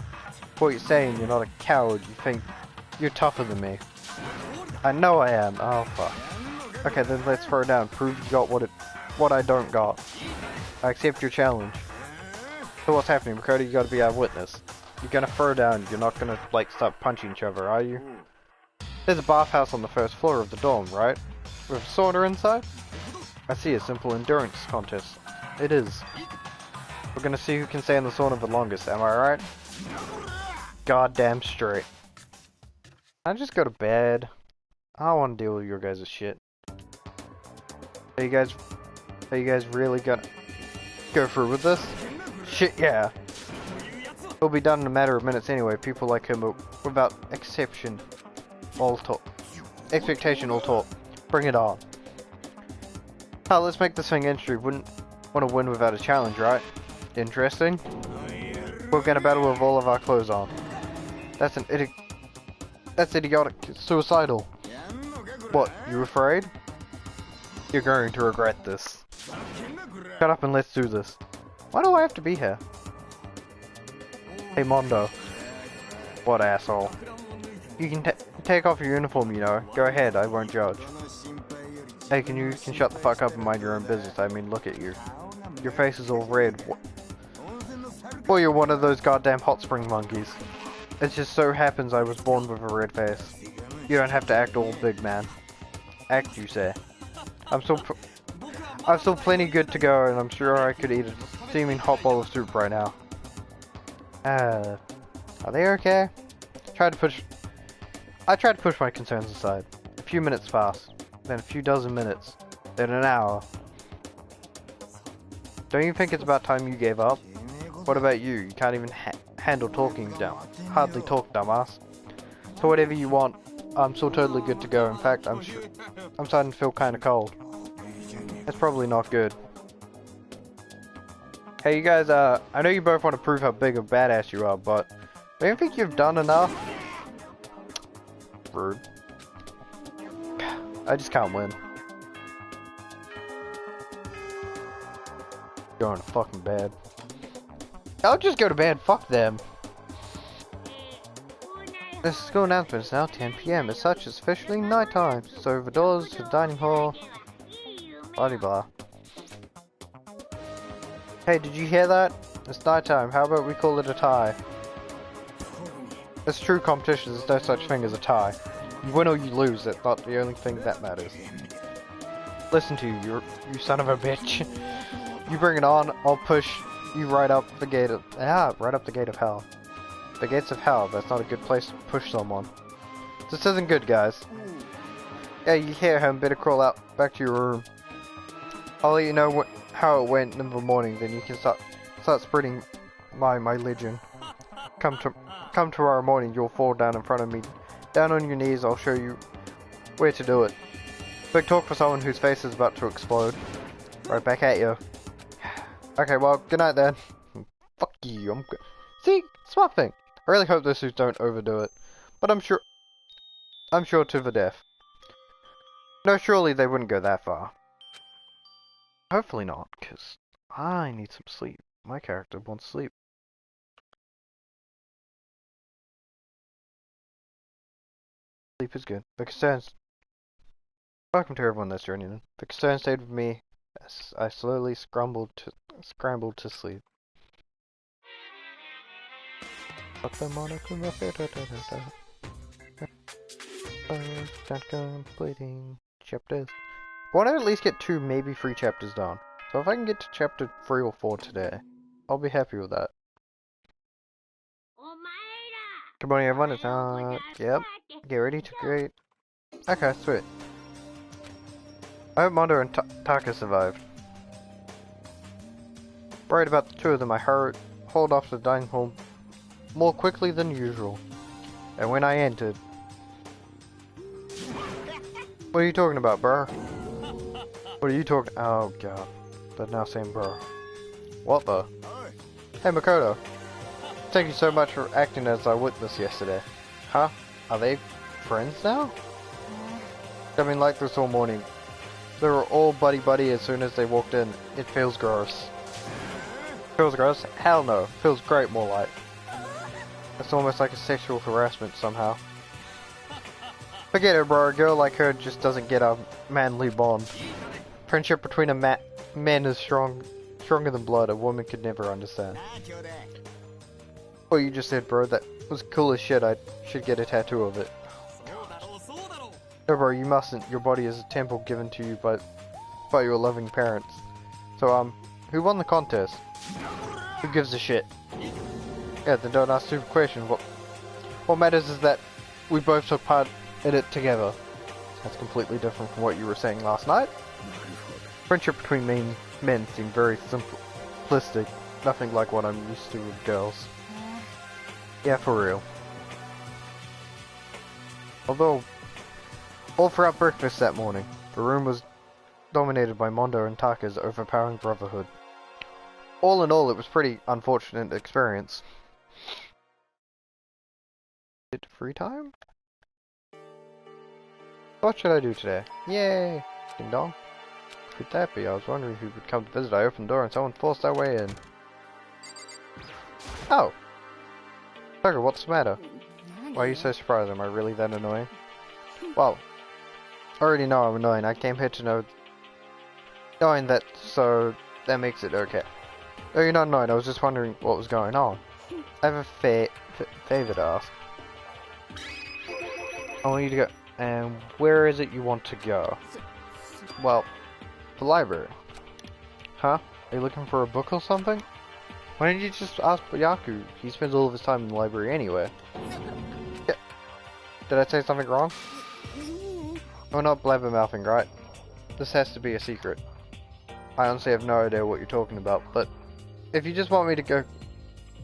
What you're saying, you're not a coward, you think you're tougher than me. I know I am. Oh fuck. Okay, then let's throw down. Prove you got what I don't got. I accept your challenge. So what's happening, Makoto? You gotta be our witness. You're gonna throw down, you're not gonna, like, start punching each other, are you? There's a bathhouse on the first floor of the dorm, right? With a sauna inside? I see, a simple endurance contest. It is. We're gonna see who can stay in the sauna the longest, am I right? Goddamn straight. I just go to bed. I don't want to deal with your guys' shit. Are you guys really gonna go through with this? Shit, yeah. It'll be done in a matter of minutes anyway. People like him are, without exception, all talk. Expectation, all talk. Bring it on. Oh, let's make this thing interesting. Wouldn't want to win without a challenge, right? Interesting. We're gonna battle with all of our clothes on. That's idiotic. It's suicidal. What, you afraid? You're going to regret this. Shut up and let's do this. Why do I have to be here? Hey Mondo. What asshole. You can take off your uniform, you know. Go ahead, I won't judge. Hey, you can shut the fuck up and mind your own business. I mean, look at you. Your face is all red. Boy, you're one of those goddamn hot spring monkeys. It just so happens I was born with a red face. You don't have to act all big, man. Act, you say. I'm still plenty good to go, and I'm sure I could eat a steaming hot bowl of soup right now. Are they okay? I tried to push my concerns aside. A few minutes passed, then a few dozen minutes, then an hour. Don't you think it's about time you gave up? What about you? You can't even handle talking, hardly talk, dumbass. So whatever you want, I'm still totally good to go. In fact, I'm starting to feel kind of cold. That's probably not good. Hey, you guys, I know you both want to prove how big of a badass you are, but do you think you've done enough? Rude. I just can't win. Going to fucking bed. I'll just go to bed, fuck them. This school announcement is now 10 PM. As such, it's officially nighttime. So the doors to the dining hall. Blah blah. Hey, did you hear that? It's nighttime. How about we call it a tie? It's true competition. There's no such thing as a tie. You win or you lose. That's not the only thing that matters. Listen to you, you son of a bitch. You bring it on. I'll push you right up the gate of right up the gate of hell. The gates of hell. That's not a good place to push someone. This isn't good, guys. Yeah, you hear him. Better crawl out back to your room. I'll let you know how it went in the morning. Then you can start spreading my legend. Come tomorrow morning. You'll fall down in front of me. Down on your knees. I'll show you where to do it. Big talk for someone whose face is about to explode. Right back at you. Okay, well, good night then. Fuck you. I'm good. See, smart thing. I really hope those two don't overdo it, but I'm sure to the death. No, surely they wouldn't go that far. Hopefully not, because I need some sleep. My character wants sleep. Sleep is good. The concerns. Welcome to everyone that's joining in. The concern stayed with me as I slowly scrambled to sleep. Start completing chapters. I want to at least get 2, maybe 3 chapters done. So if I can get to chapter 3 or 4 today, I'll be happy with that. Good morning, everyone. It's yep. Get ready to create. Okay, sweet. I hope Mondo and Taka survived. Worried about the 2 of them, I hauled off to the dining hall more quickly than usual. And when I entered... What are you talking about, bro? What are you talking... Oh, God. They're now saying bro. What the? Hey, Makoto. Thank you so much for acting as our witness yesterday. Huh? Are they friends now? I've been like this all morning. They were all buddy-buddy as soon as they walked in. It feels gross. Feels gross? Hell no. Feels great, more like. It's almost like a sexual harassment somehow. Forget it, bro. A girl like her just doesn't get a manly bond. Friendship between men is stronger than blood. A woman could never understand. What you just said, bro, that was cool as shit. I should get a tattoo of it. No, bro, you mustn't. Your body is a temple given to you by your loving parents. So, who won the contest? Who gives a shit? Yeah, then don't ask stupid questions. What matters is that we both took part in it together. That's completely different from what you were saying last night. Friendship between men seemed very simplistic. Nothing like what I'm used to with girls. Yeah, for real. Although, all throughout breakfast that morning, the room was dominated by Mondo and Taka's overpowering brotherhood. All in all, it was a pretty unfortunate experience. Free time? What should I do today? Yay! Ding dong. Could that be? I was wondering who would come to visit. I opened the door and someone forced their way in. Oh! Tucker, what's the matter? Why are you so surprised? Am I really that annoying? Well, I already know I'm annoying. I came here to knowing that, so that makes it okay. Oh, you're not annoyed. I was just wondering what was going on. I have a favor to ask. I want you to go. And where is it you want to go? Well, the library. Huh? Are you looking for a book or something? Why didn't you just ask Yaku? He spends all of his time in the library anyway. Yeah. Did I say something wrong? We're not blabbermouthing, right? This has to be a secret. I honestly have no idea what you're talking about, but if you just want me to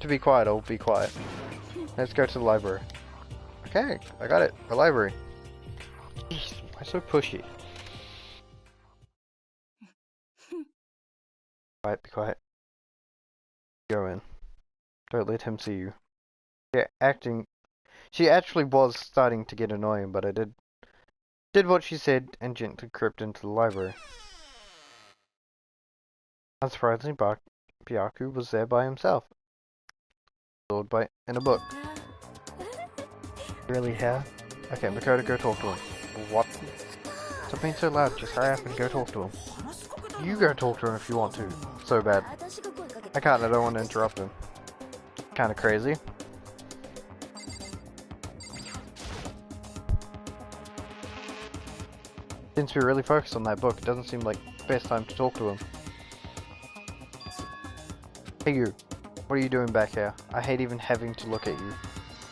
be quiet, I'll be quiet. Let's go to the library. Okay, I got it. The library. Jeez, why so pushy? Quiet, be quiet. Go in. Don't let him see you. Yeah, she actually was starting to get annoying, but I did what she said and gently crept into the library. Unsurprisingly, Byaku was there by himself, absorbed in a book. Really, here? Okay, Makoto, go talk to him. What? Stop being so loud, just hurry up and go talk to him. You go talk to him if you want to. So bad. I can't, I don't want to interrupt him. Kinda crazy. Since we're really focused on that book, it doesn't seem like the best time to talk to him. Hey you, what are you doing back here? I hate even having to look at you.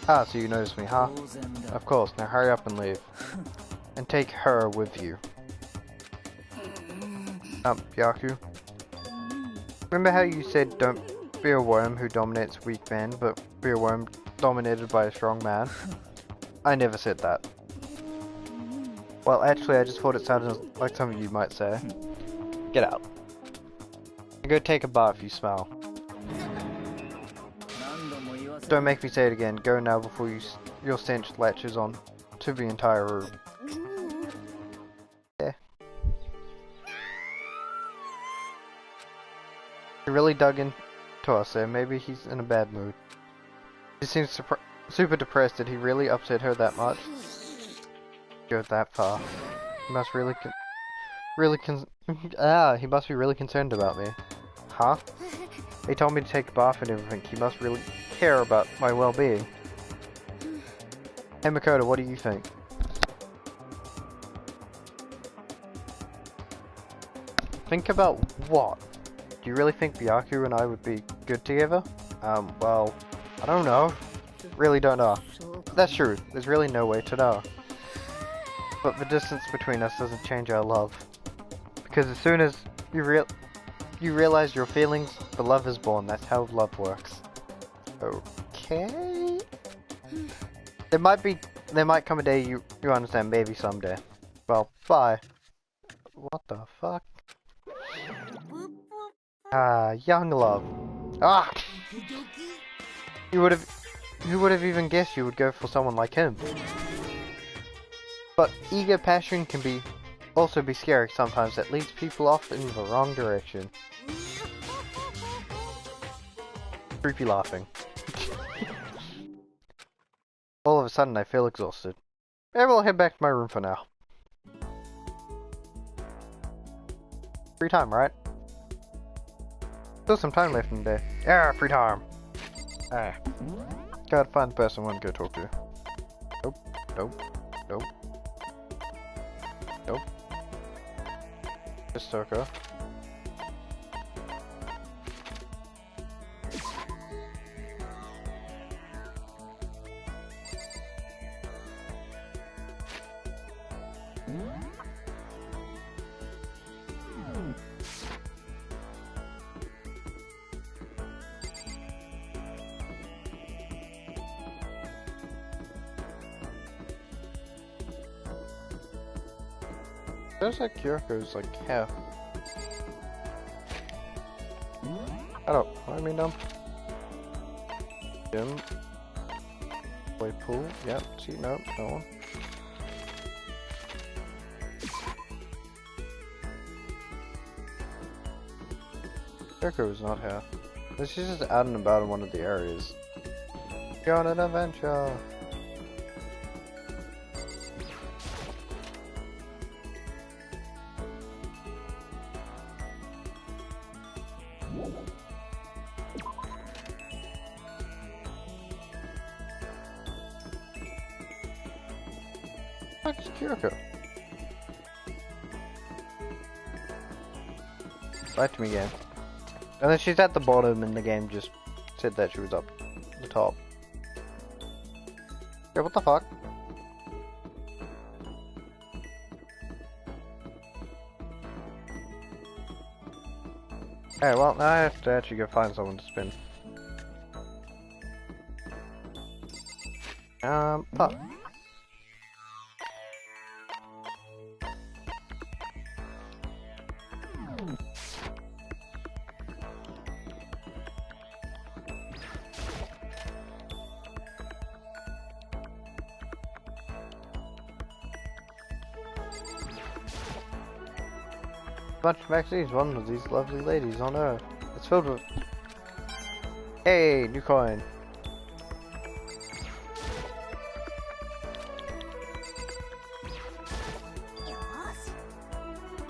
Ah, so you noticed me, huh? Of course, now hurry up and leave. And take her with you. Byaku. Remember how you said don't be a worm who dominates weak men, but be a worm dominated by a strong man? I never said that. Well, actually, I just thought it sounded like something you might say. Get out. And go take a bath, you smell. Don't make me say it again. Go now before your stench latches on to the entire room. Yeah. He really dug into us there. Maybe he's in a bad mood. He seems super depressed. Did he really upset her that much? Go that far. He must he must be really concerned about me. Huh? He told me to take a bath and everything. He must really care about my well-being. Hey Makoto, what do you think? Think about what? Do you really think Byaku and I would be good together? Well, I don't know. Really don't know. That's true. There's really no way to know. But the distance between us doesn't change our love. Because as soon as you realize your feelings, the love is born. That's how love works. Okay? There might come a day you understand, maybe someday. Well, bye. What the fuck? Young love. Ah! Who would have even guessed you would go for someone like him? But eager passion can be also be scary sometimes. It leads people off in the wrong direction. Creepy laughing. All of a sudden I feel exhausted. Maybe I'll head back to my room for now. Free time, right? Still some time left in the day. Yeah, free time. Ah. Gotta find the person I want to go talk to. Nope, nope, nope. Nope. Just Toko. There's like Kyoko's like half. I mean Gym. Play pool, yep, see, no one. Kyoko is not here. She's just out and about in one of the areas. Go on an adventure! Fuck is Kyoko? Right to me, game. And then she's at the bottom and the game just said that she was up the top. Yeah, what the fuck? Hey, well, now I have to actually go find someone to spin. Fuck. Bunch of vaccines, one of these lovely ladies on Earth. It's filled with... Hey, new coin.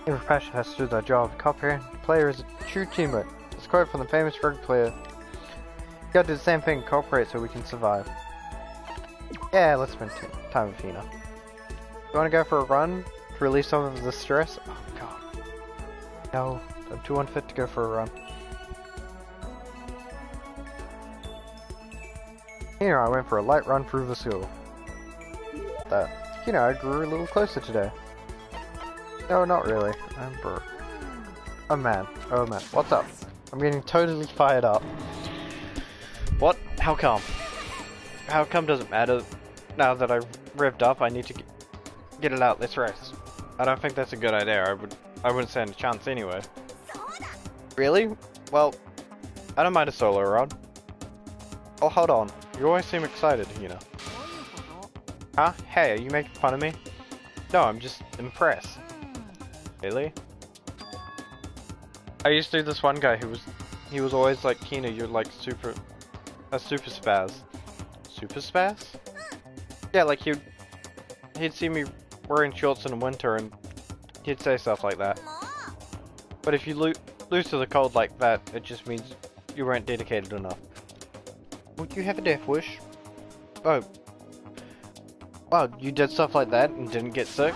Every passion has to do their job. Copying player is a true teammate. It's a quote from the famous rugby player. You gotta do the same thing, cooperate so we can survive. Yeah, let's spend time with Hina. You wanna go for a run to relieve some of the stress? Oh god. No, I'm too unfit to go for a run. Here I went for a light run through the school. I grew a little closer today. No, not really. Oh man, what's up? I'm getting totally fired up. What? How come? How come doesn't matter. Now that I've revved up, I need to get it out. Let's race. I don't think that's a good idea. I wouldn't stand a chance anyway. Really? Well, I don't mind a solo run. Oh, hold on. You always seem excited, Huh? Hey, are you making fun of me? No, I'm just impressed. Really? I used to do this one guy he was always like, Kina, you're like super spaz. Super spaz? Yeah, like he'd see me wearing shorts in the winter and he'd say stuff like that. But if you lose to the cold like that, it just means you weren't dedicated enough. Would you have a death wish? Oh. Wow, you did stuff like that and didn't get sick?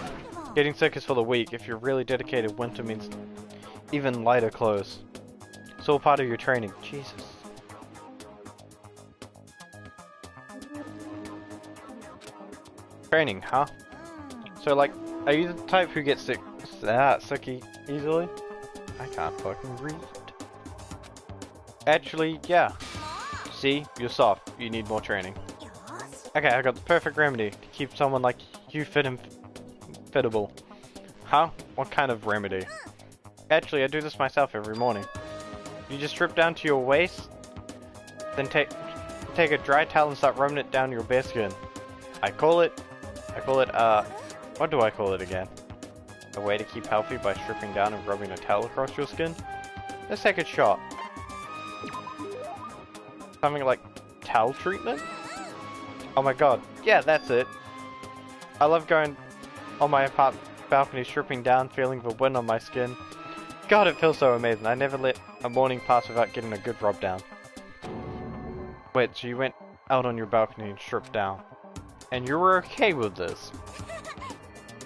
Getting sick is for the weak. If you're really dedicated, winter means even lighter clothes. It's all part of your training. Jesus. Training, huh? So like, are you the type who gets sick easily? I can't fucking read. Actually, yeah. See? You're soft. You need more training. Okay, I got the perfect remedy to keep someone like you fit and fittable. Huh? What kind of remedy? Actually, I do this myself every morning. You just strip down to your waist, then take a dry towel and start rubbing it down your bare skin. I call it, what do I call it again? a way to keep healthy by stripping down and rubbing a towel across your skin? Let's take a shot. Something like towel treatment? Oh my god, yeah, that's it. I love going on my balcony, stripping down, feeling the wind on my skin. God, it feels so amazing. I never let a morning pass without getting a good rub down. Wait, so you went out on your balcony and stripped down, and you were okay with this?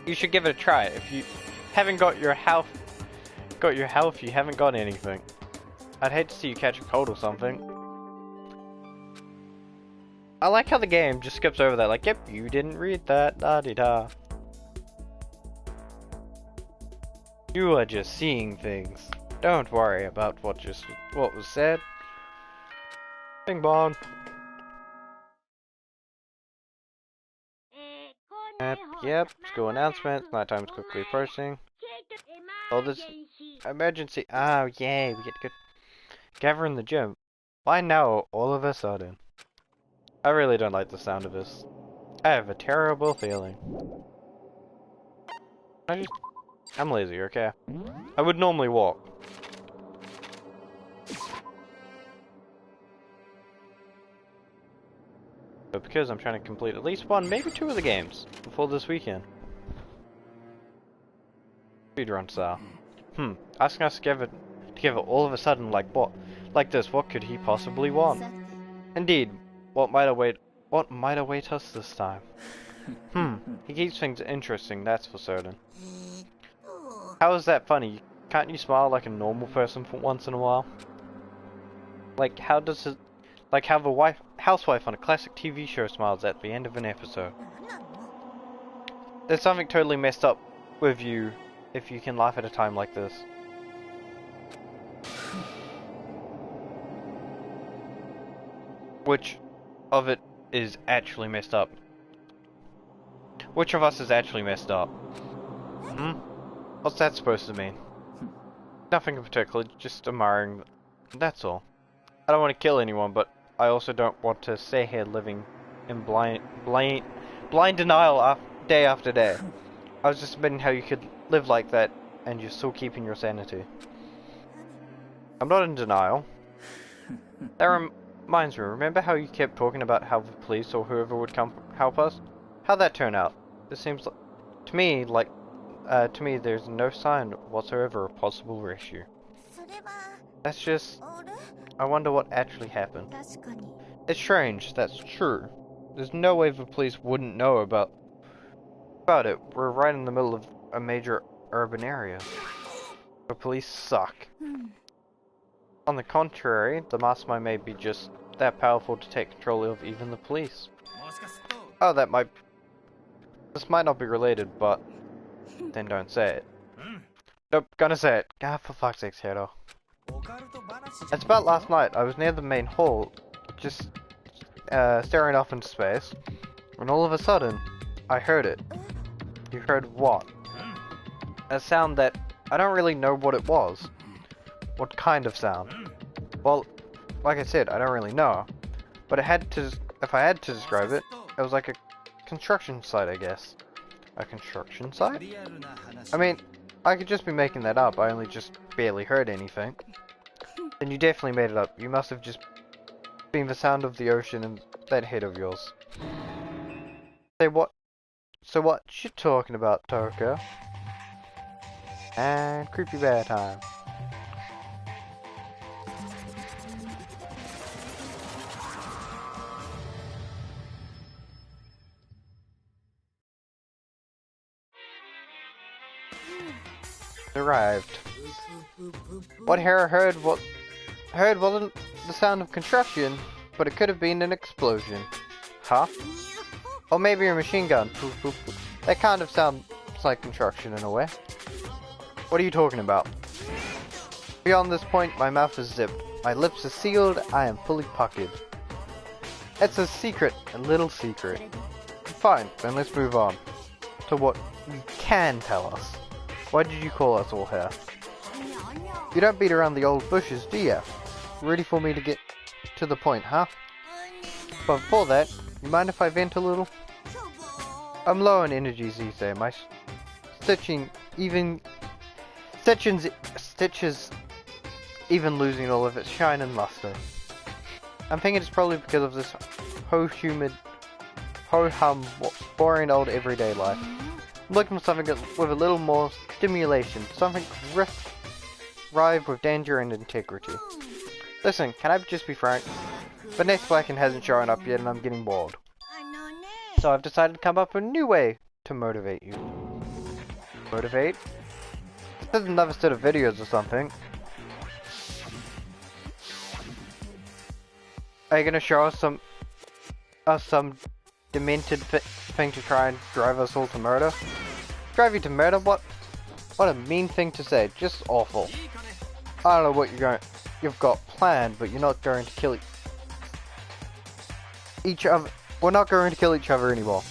You should give it a try. If you haven't got your health, you haven't got anything. I'd hate to see you catch a cold or something. I like how the game just skips over that, like, yep, you didn't read that, da-de-da. You are just seeing things. Don't worry about what was said. Bing bong. Yep, school announcements, nighttime's quickly approaching. Oh, this emergency. Oh, yay, we get to go gather in the gym. Why now, all of a sudden? I really don't like the sound of this. I have a terrible feeling. I'm lazy, okay? I would normally walk. But because I'm trying to complete at least one, maybe two of the games before this weekend. Speedrun style. Asking us together all of a sudden, like what? Like this, what could he possibly want? Indeed, what might await us this time? He keeps things interesting, that's for certain. How is that funny? Can't you smile like a normal person for once in a while? Like how the housewife on a classic TV show smiles at the end of an episode. There's something totally messed up with you if you can laugh at a time like this. Which of it is actually messed up? Which of us is actually messed up? What's that supposed to mean? Nothing in particular, just admiring. That's all. I don't want to kill anyone, but I also don't want to stay here living in blind denial day after day. I was just admitting how you could live like that and you're still keeping your sanity. I'm not in denial. That reminds me, remember how you kept talking about how the police or whoever would come help us? How'd that turn out? It seems like, to me there's no sign whatsoever of possible rescue. That's just, I wonder what actually happened. It's strange, that's true. There's no way the police wouldn't know about it. We're right in the middle of a major urban area. The police suck. On the contrary, the mastermind may be just that powerful to take control of even the police. Oh, this might not be related, but then don't say it. Nope, gonna say it. God, for fuck's sake, Hero. It's about last night. I was near the main hall, just staring off into space, and all of a sudden, I heard it. You heard what? A sound that I don't really know what it was. What kind of sound? Well, like I said, I don't really know. But if I had to describe it, it was like a construction site, I guess. A construction site? I mean, I could just be making that up. I only just barely heard anything. Then you definitely made it up. You must have just been the sound of the ocean and that head of yours. Say what? So what you talking about, Toko? And creepy bear time. Arrived. What Hera heard wasn't the sound of construction, but it could have been an explosion. Huh? Or maybe a machine gun. That kind of sounds like construction in a way. What are you talking about? Beyond this point, my mouth is zipped. My lips are sealed. I am fully puckered. It's a secret. A little secret. Fine, then let's move on to what you can tell us. Why did you call us all here? You don't beat around the old bushes, do ya? Ready for me to get to the point, huh? But before that, you mind if I vent a little? I'm low on energy these days. My searching even Stitches even losing all of its shine and luster. I'm thinking it's probably because of this ho-hum, boring old everyday life. I'm looking for something with a little more stimulation, something rife with danger and integrity. Listen, can I just be frank? But next Blacken hasn't shown up yet and I'm getting bored. So I've decided to come up with a new way to motivate you. Motivate? This is another set of videos or something. Are you gonna show us some demented thing to try and drive us all to murder? Drive you to murder? What a mean thing to say. Just awful. I don't know what you've got planned, but you're not going to kill each other. We're not going to kill each other anymore.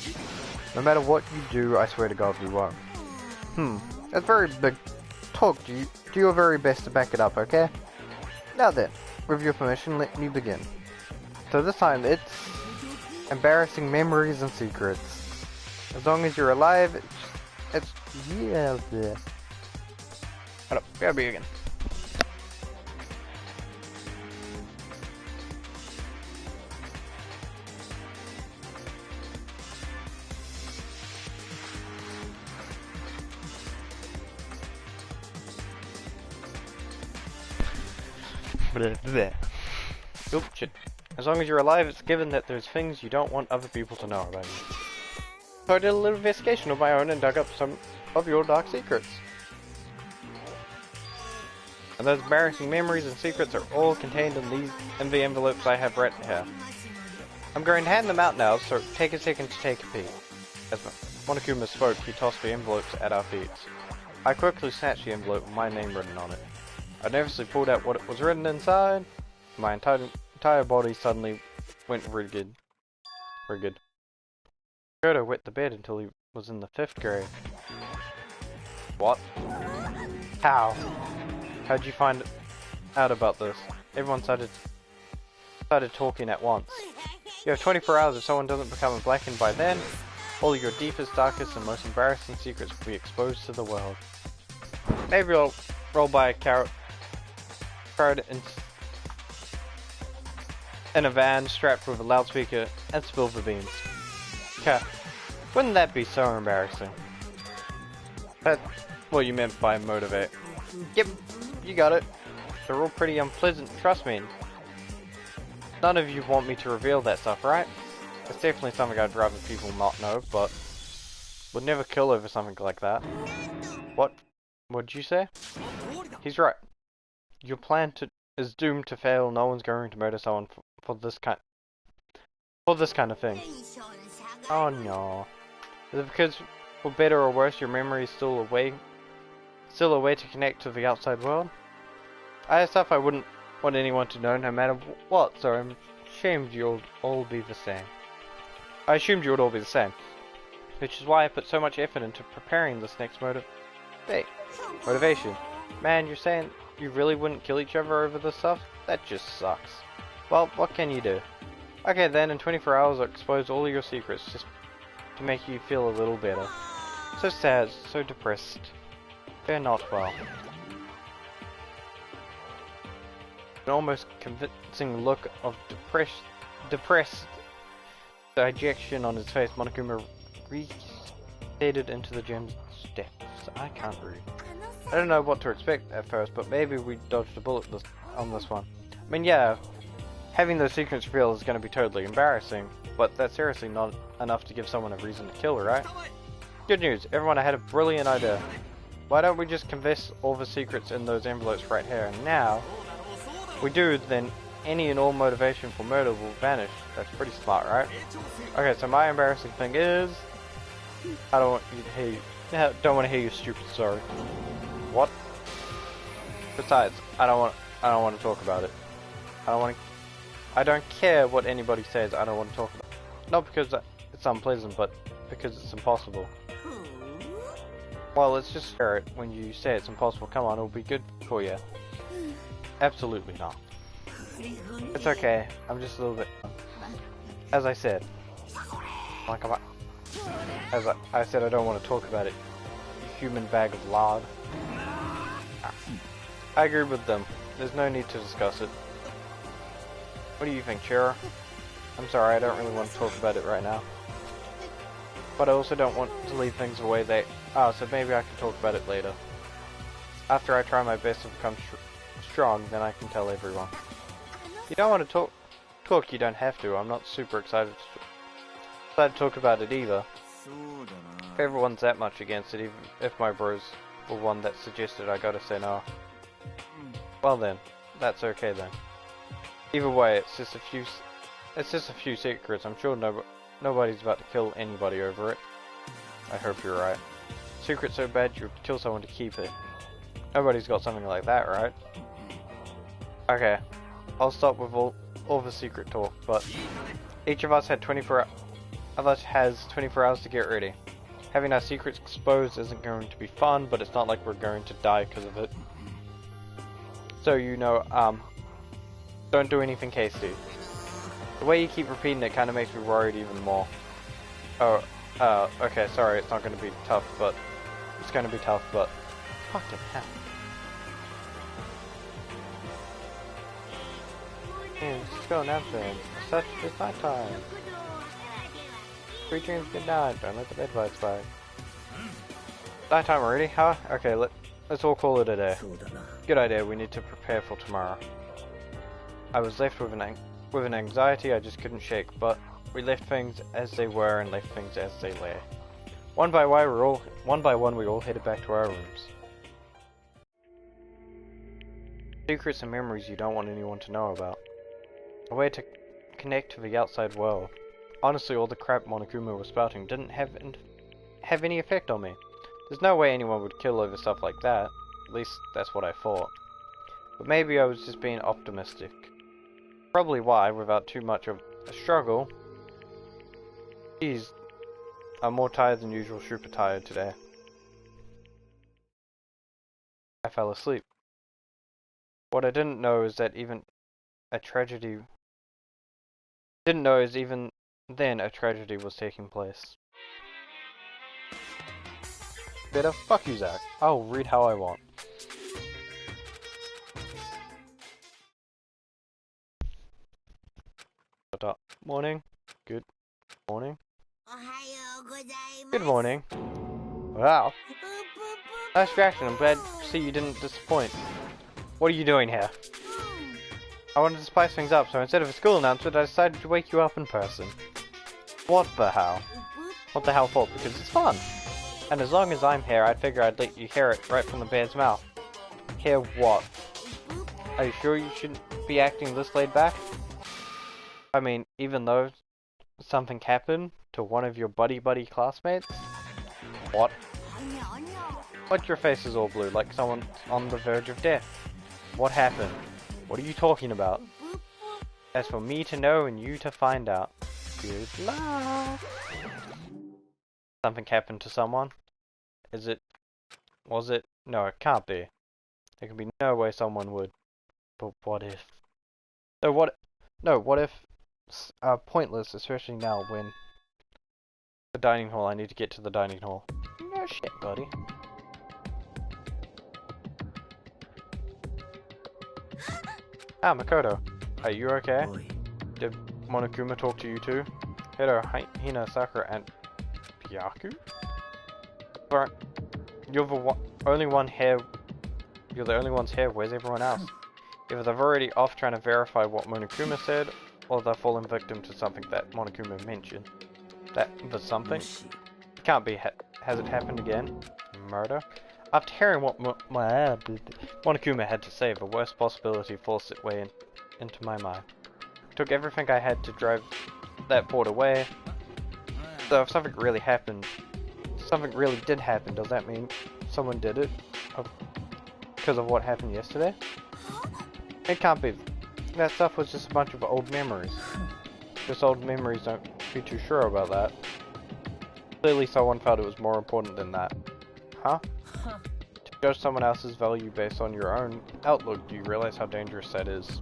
No matter what you do, I swear to God we won't. That's very big talk. Do your very best to back it up, okay? Now then, with your permission, let me begin. So this time it's embarrassing memories and secrets. As long as you're alive, it's yeah. Hold up, gotta be again. Oop, shit. As long as you're alive, it's given that there's things you don't want other people to know about you. So I did a little investigation of my own and dug up some of your dark secrets. And those embarrassing memories and secrets are all contained in the envelopes I have right here. I'm going to hand them out now, so take a second to take a peek. As Monokuma spoke, he tossed the envelopes at our feet. I quickly snatched the envelope with my name written on it. I nervously pulled out what was written inside. My entire body suddenly went rigid. Kyoto wet the bed until he was in the 5th grade. What? How? How'd you find out about this? Everyone started talking at once. You have 24 hours. If someone doesn't become blackened by then, all your deepest, darkest, and most embarrassing secrets will be exposed to the world. Maybe I'll roll by a carrot in a van strapped with a loudspeaker and spill the beans. Wouldn't that be so embarrassing? That's what you meant by motivate. Yep, you got it. They're all pretty unpleasant, trust me. None of you want me to reveal that stuff, right? It's definitely something I'd rather people not know, but would never kill over something like that. What'd you say? He's right. Your plan is doomed to fail. No one's going to murder someone for this kind of thing. Oh no. Is it because, for better or worse, your memory is still a way to connect to the outside world? I have stuff I wouldn't want anyone to know, no matter what, so I'm ashamed you'll all be the same. I assumed you would all be the same, which is why I put so much effort into preparing this next motivation. Man, you're saying you really wouldn't kill each other over this stuff? That just sucks. Well, what can you do? Okay then, in 24 hours I'll expose all of your secrets just to make you feel a little better. So sad, so depressed. They're not well. An almost convincing look of depressed dejection on his face, Monokuma receded into the gem's depths. I can't read. I don't know what to expect at first, but maybe we dodged a bullet on this one. I mean, yeah, having those secrets revealed is going to be totally embarrassing, but that's seriously not enough to give someone a reason to kill her, right? Good news, everyone, I had a brilliant idea. Why don't we just confess all the secrets in those envelopes right here and now? If we do, then any and all motivation for murder will vanish. That's pretty smart, right? Okay, so my embarrassing thing is, I don't want to hear your stupid story. What? Besides, I don't want to talk about it. I don't care what anybody says. I don't want to talk about it. Not because it's unpleasant, but because it's impossible. Well, let's just share it. When you say it's impossible, come on, it'll be good for you. Absolutely not. It's okay. I'm just a little bit. As I said, I said, I don't want to talk about it. human bag of lard. I agree with them. There's no need to discuss it. What do you think, Shira? I'm sorry, I don't really want to talk about it right now. But I also don't want to leave things the way they are, so maybe I can talk about it later. After I try my best to become strong, then I can tell everyone. If you don't want to talk, you don't have to. I'm not super excited to talk about it either. If everyone's that much against it, even if my bros were one that suggested I gotta say no. Well then, that's okay then. Either way, it's just a few secrets. I'm sure nobody's about to kill anybody over it. I hope you're right. Secret so bad you would kill someone to keep it. Nobody's got something like that, right? Okay, I'll stop with all the secret talk, but each of us has 24 hours to get ready. Having our secrets exposed isn't going to be fun, but it's not like we're going to die because of it. So you know, don't do anything hasty. The way you keep repeating it kind of makes me worried even more. Oh, okay, sorry, it's not going to be tough, but it's going to be tough, but fucking hell. Let's go now then. Such is night time. Sweet dreams, good night. Don't let the bed bugs bite. Night time already, huh? Okay, let's all call it a day. Good idea, we need to prepare for tomorrow. I was left with an anxiety I just couldn't shake, but we left things as they were and left things as they lay. One by one we all headed back to our rooms. Secrets and memories you don't want anyone to know about. A way to connect to the outside world. Honestly, all the crap Monokuma was spouting didn't have any effect on me. There's no way anyone would kill over stuff like that. At least, that's what I thought. But maybe I was just being optimistic. Probably why, without too much of a struggle. Geez, I'm more tired than usual, super tired today. I fell asleep. What I didn't know is that even then a tragedy was taking place. Better fuck you, Zach. I'll read how I want. Morning. Good morning. Good morning. Wow. Nice reaction. I'm glad to see you didn't disappoint. What are you doing here? I wanted to spice things up, so instead of a school announcement, I decided to wake you up in person. What the hell? What the hell for? Because it's fun. And as long as I'm here, I'd figure I'd let you hear it right from the bear's mouth. Hear what? Are you sure you shouldn't be acting this laid back? I mean, even though something happened to one of your buddy classmates? What? What, your face is all blue, like someone's on the verge of death? What happened? What are you talking about? That's for me to know and you to find out. Good luck! Something happened to someone? Was it? No, it can't be. There can be no way someone would. But what if? What if pointless, especially now when the dining hall, I need to get to the dining hall. No shit, buddy. Ah, Makoto. Are you okay? Did Monokuma talk to you too? Hello, Hina, Sakura, and Byaku? But you're the only one here. You're the only ones here. Where's everyone else? Either they've already off trying to verify what Monokuma said, or they've fallen victim to something that Monokuma mentioned. That was something? It can't be. Has it happened again? Murder? After hearing what Monokuma had to say, the worst possibility forced its way into my mind. I took everything I had to drive that thought away. So if something really did happen, does that mean someone did it? Because of what happened yesterday? It can't be. That stuff was just a bunch of old memories. Just old memories, don't be too sure about that. Clearly someone felt it was more important than that. Huh? To judge someone else's value based on your own outlook, do you realize how dangerous that is?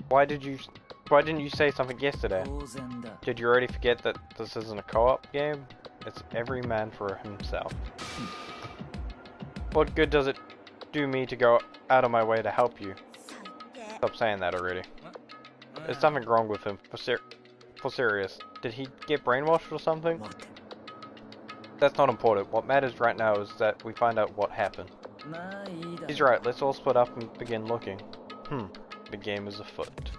Why didn't you say something yesterday? Did you already forget that this isn't a co-op game? It's every man for himself. What good does it do me to go out of my way to help you? Stop saying that already. There's something wrong with him, for serious. Did he get brainwashed or something? That's not important. What matters right now is that we find out what happened. He's right, let's all split up and begin looking. The game is afoot.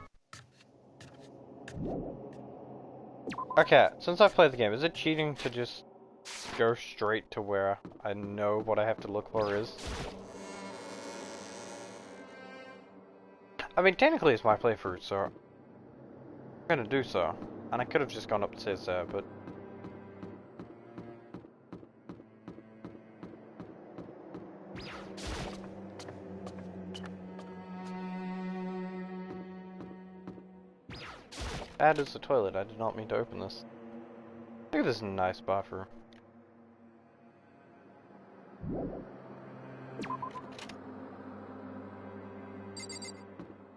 Okay, since I've played the game, is it cheating to just go straight to where I know what I have to look for is? I mean, technically it's my playthrough, so I'm gonna do so. And I could have just gone upstairs there, but... That is the toilet, I did not mean to open this. Look at this nice bathroom.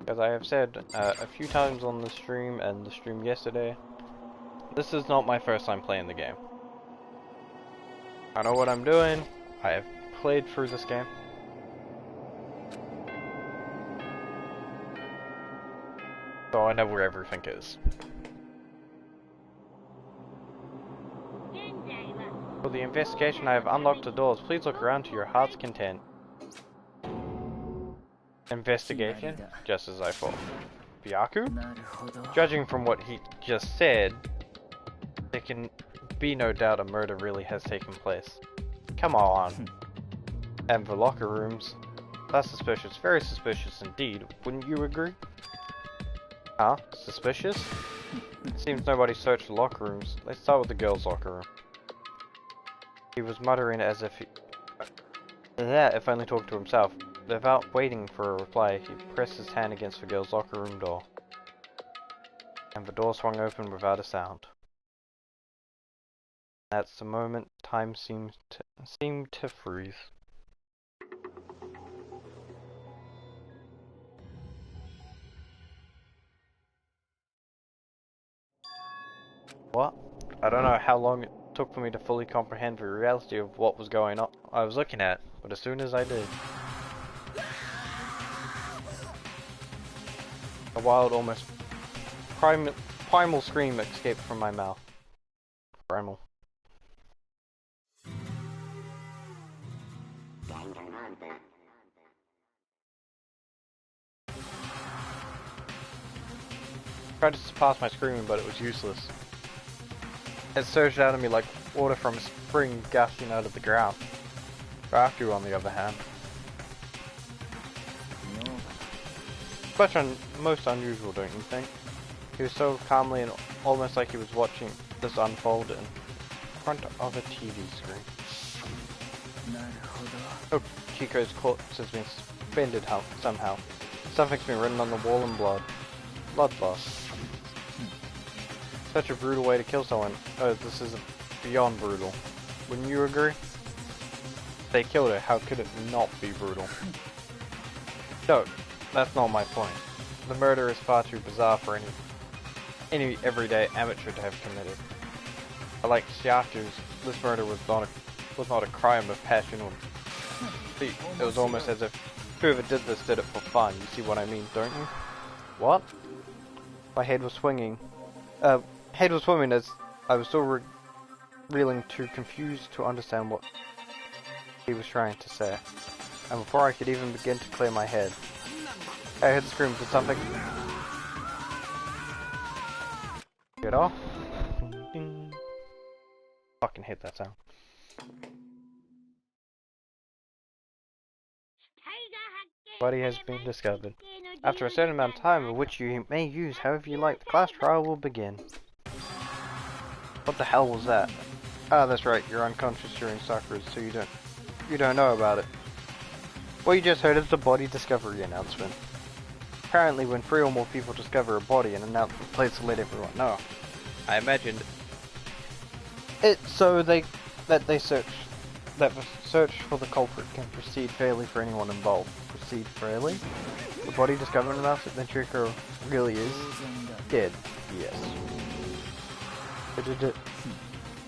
As I have said a few times on the stream and the stream yesterday, this is not my first time playing the game. I know what I'm doing, I have played through this game. So I know where everything is. For the investigation, I have unlocked the doors. Please look around to your heart's content. Investigation? Just as I thought. Byaku? Judging from what he just said, there can be no doubt a murder really has taken place. Come on. And the locker rooms. That's suspicious. Very suspicious indeed. Wouldn't you agree? Huh? Suspicious? Seems nobody searched the locker rooms. Let's start with the girls' locker room. He was muttering as if he... Yeah, if only talking to himself. Without waiting for a reply, he pressed his hand against the girls' locker room door. And the door swung open without a sound. That's the moment time seemed to freeze. What? I don't know how long it took for me to fully comprehend the reality of what was going on I was looking at, but as soon as I did, a wild, almost primal scream escaped from my mouth. Primal. Tried to surpass my screaming, but it was useless. It surged out of me like water from a spring gushing out of the ground. Byaku, on the other hand, most unusual, don't you think? He was so calmly and almost like he was watching this unfold in front of a TV screen. Oh, Chico's corpse has been suspended somehow. Something's been written on the wall in blood. Bloodlust. Such a brutal way to kill someone. Oh, this is beyond brutal. Wouldn't you agree? They killed her, how could it not be brutal? No, that's not my point. The murder is far too bizarre for any everyday amateur to have committed. Like Shiaku's, this murder was not a crime of passion or deceit. It was almost as if whoever did this did it for fun. You see what I mean, don't you? What? My head was swinging. Head was swimming as I was still reeling, too confused to understand what he was trying to say. And before I could even begin to clear my head, I heard the scream for something. Get off. Ding, ding. Fucking hate that sound. Body has been discovered. After a certain amount of time, which you may use however you like, the class trial will begin. What the hell was that? Ah, that's right, you're unconscious during Sakura's, so you don't know about it. What you just heard is the body discovery announcement. Apparently when 3 or more people discover a body, an announcement plays to let everyone know. I imagined it so that the search for the culprit can proceed fairly for anyone involved. Proceed fairly? The body discovered announcement, then Chico really is dead. Yes.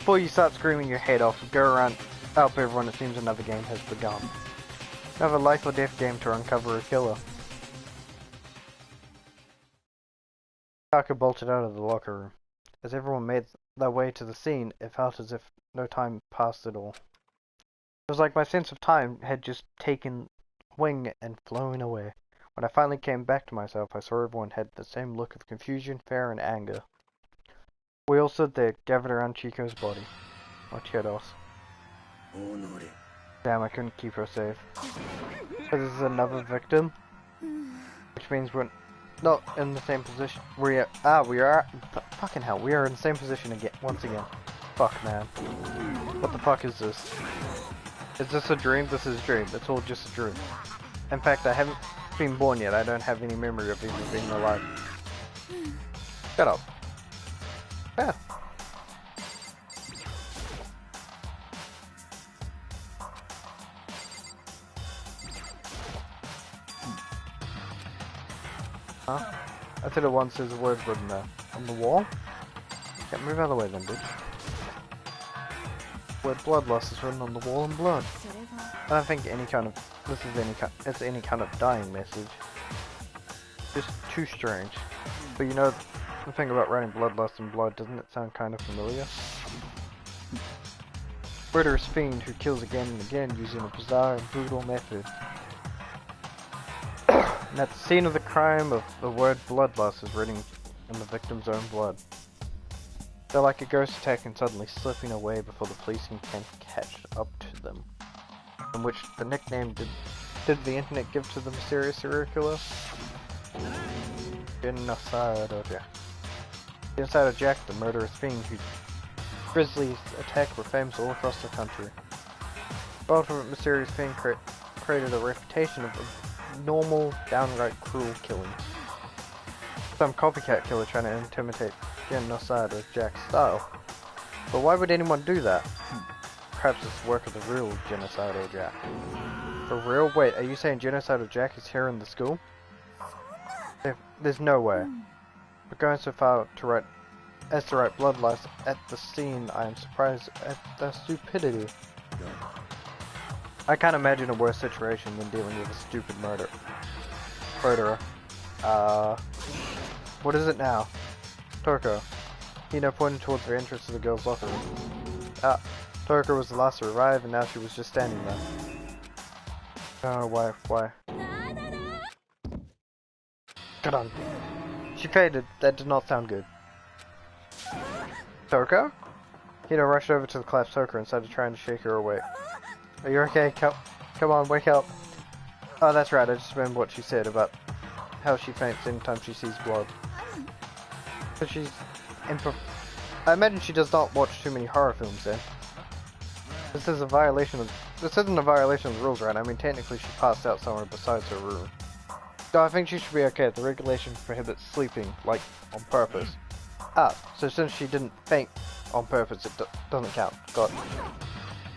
Before you start screaming your head off, go around, help everyone, it seems another game has begun. Another life or death game to uncover a killer. Parker bolted out of the locker room. As everyone made their way to the scene, it felt as if no time passed at all. It was like my sense of time had just taken wing and flown away. When I finally came back to myself, I saw everyone had the same look of confusion, fear, and anger. We all stood there, gathered around Chico's body. Machedos. Damn, I couldn't keep her safe. So this is another victim? Which means we're not in the same position. We are. Fucking hell, we are in the same position again, once again. Fuck, man. What the fuck is this? Is this a dream? This is a dream. It's all just a dream. In fact, I haven't been born yet. I don't have any memory of even being alive. Shut up. Yeah. Huh? I said it once, there's a word written there. On the wall? Can't move out of the way then, bitch. Word bloodlust is written on the wall in blood. I don't think any kind of it's any kind of dying message. Just too strange. But you know the thing about writing bloodlust in blood, doesn't it sound kind of familiar? Murderous fiend who kills again and again using a bizarre and brutal method. And at the scene of the crime of the word bloodlust is written in the victim's own blood. They're like a ghost attacking suddenly slipping away before the police can catch up to them. In which the nickname did the internet give to the mysterious serial killer? Genocide Jack. Genocide Jack, the murderous fiend whose grisly attack were famous all across the country. The ultimate mysterious fiend created a reputation of normal, downright cruel killing. Some copycat killer trying to intimidate Genocide Jack's style. But why would anyone do that? Perhaps it's work of the real Genocide Jack. For real? Wait, are you saying Genocide Jack is here in the school? There's no way. But going so far to write bloodlust at the scene, I am surprised at the stupidity. I can't imagine a worse situation than dealing with a stupid murderer. What is it now? Torko. Hina pointed towards the entrance to the girls' locker room. Torko was the last to arrive, and now she was just standing there. Oh, why? Get on. She faded. That did not sound good. Torko? Hina rushed over to the collapsed Torko and started trying to shake her awake. Are you okay? Come on, wake up. Oh, that's right. I just remembered what she said about how she faints anytime she sees blood. But I imagine she does not watch too many horror films then. This isn't a violation of the rules, right? I mean, technically she passed out somewhere besides her room. So I think she should be okay. The regulation prohibits sleeping, like, on purpose. So since she didn't faint on purpose, it doesn't count. Got it.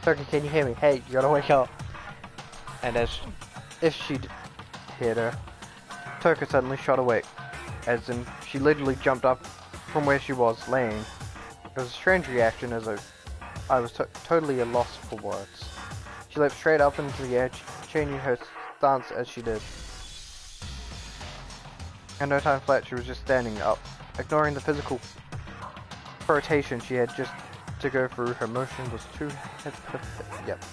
Turkey, can you hear me? Hey, you gotta wake up. And if she'd hit her, Turkey suddenly shot awake. As in, she literally jumped up from where she was laying. It was a strange reaction as I was totally at a loss for words. She leapt straight up into the air, changing her stance as she did. In no time flat, she was just standing up, ignoring the physical rotation she had just to go through. Her motion was too Yep.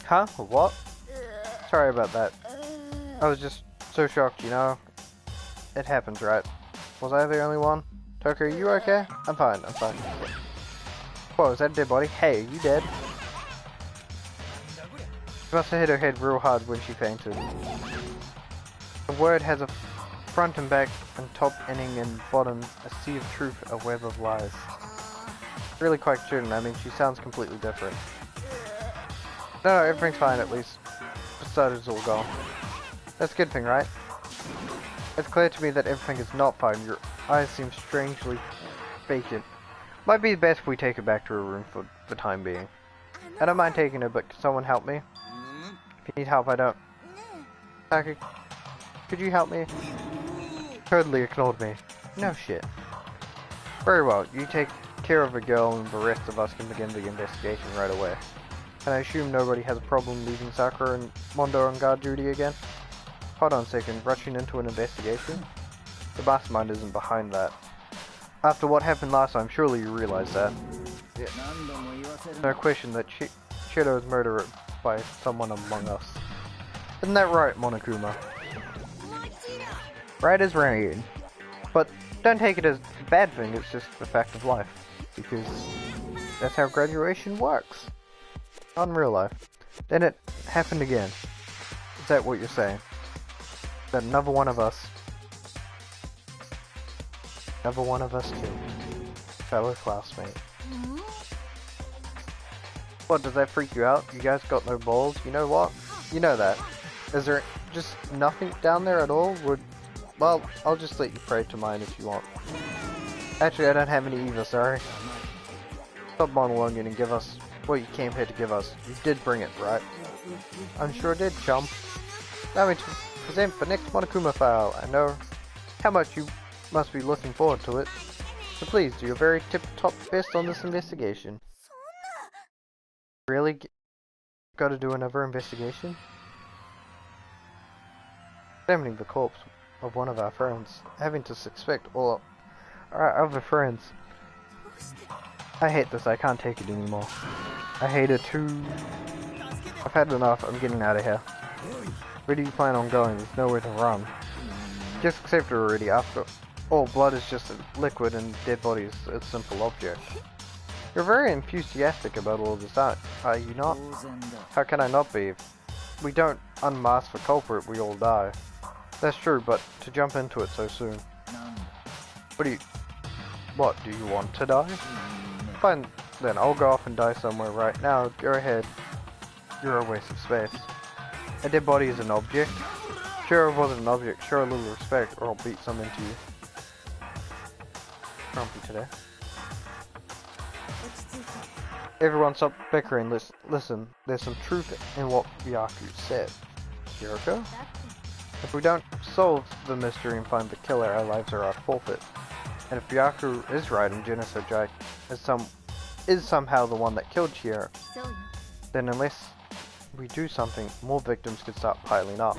Huh? What? Sorry about that. I was just so shocked, you know? It happens, right? Was I the only one? Tucker, are you okay? I'm fine. Whoa, is that a dead body? Hey, are you dead? She must have hit her head real hard when she fainted. The word has a front and back and top ending and bottom, a sea of truth, a web of lies. Really quite student, I mean, she sounds completely different. No, everything's fine at least. Besides, it's all gone. That's a good thing, right? It's clear to me that everything is not fine. Your eyes seem strangely vacant. Might be best if we take her back to her room for the time being. I don't mind taking her, but can someone help me? If you need help, I don't. Taki, could you help me? She totally ignored me. No shit. Very well, you take care of a girl and the rest of us can begin the investigation right away. And I assume nobody has a problem leaving Sakura and Mondo on guard duty again? Hold on a second, rushing into an investigation? The mastermind isn't behind that. After what happened last time, surely you realize that. Yeah. No question that Chiro is murdered by someone among us. Isn't that right, Monokuma? Right is right. But don't take it as a bad thing, it's just the fact of life. Because that's how graduation works. Not in real life. Then it happened again. Is that what you're saying? That another one of us killed. Fellow classmate. What, does that freak you out? You guys got no balls? You know what? You know that. Is there just nothing down there at all? Well, I'll just let you pray to mine if you want. Actually, I don't have any either, sorry. Stop monologuing and give us what you came here to give us. You did bring it, right? I'm sure did, chum. Allow me to present the next Monokuma file. I know how much you must be looking forward to it. So please, do your very tip-top best on this investigation. Really? Gotta do another investigation? Examining the corpse of one of our friends, having to suspect all our other friends. I hate this, I can't take it anymore. I hate it too. I've had enough, I'm getting out of here. Where do you plan on going? There's nowhere to run. Just accept it already, after all, blood is just a liquid and dead body is a simple object. You're very enthusiastic about all this, are you not? How can I not be? If we don't unmask the culprit, we all die. That's true, but to jump into it so soon. What do you want to die? Fine, then I'll go off and die somewhere right now. Go ahead. You're a waste of space. A dead body is an object. Sure, it wasn't an object. Show a little respect, or I'll beat some into you. Grumpy today. Everyone stop bickering. Listen, there's some truth in what Byaku said. Kiriko? If we don't solve the mystery and find the killer, our lives are at forfeit. And if Byaku is right and Genesis Jack is somehow the one that killed Chiro, then unless we do something, more victims could start piling up.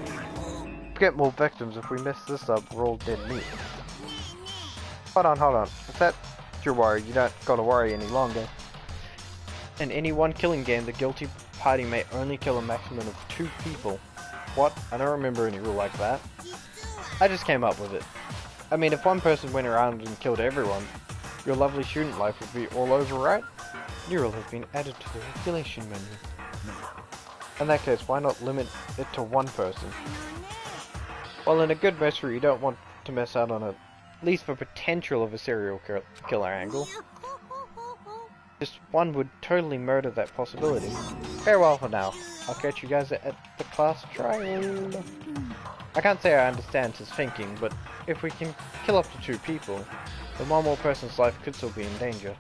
Forget more victims, if we mess this up, we're all dead meat. Hold on. If that's your worry, you don't gotta worry any longer. In any one killing game, the guilty party may only kill a maximum of 2 people. What? I don't remember any rule like that. I just came up with it. I mean, if one person went around and killed everyone, your lovely student life would be all over, right? New rule has been added to the regulation menu. In that case, why not limit it to 1 person? Well, in a good mystery, you don't want to miss out on at least the potential of a serial killer angle. Just one would totally murder that possibility. Farewell for now. I'll catch you guys at the class trial. I can't say I understand his thinking, but if we can kill up to 2 people, then one more person's life could still be in danger.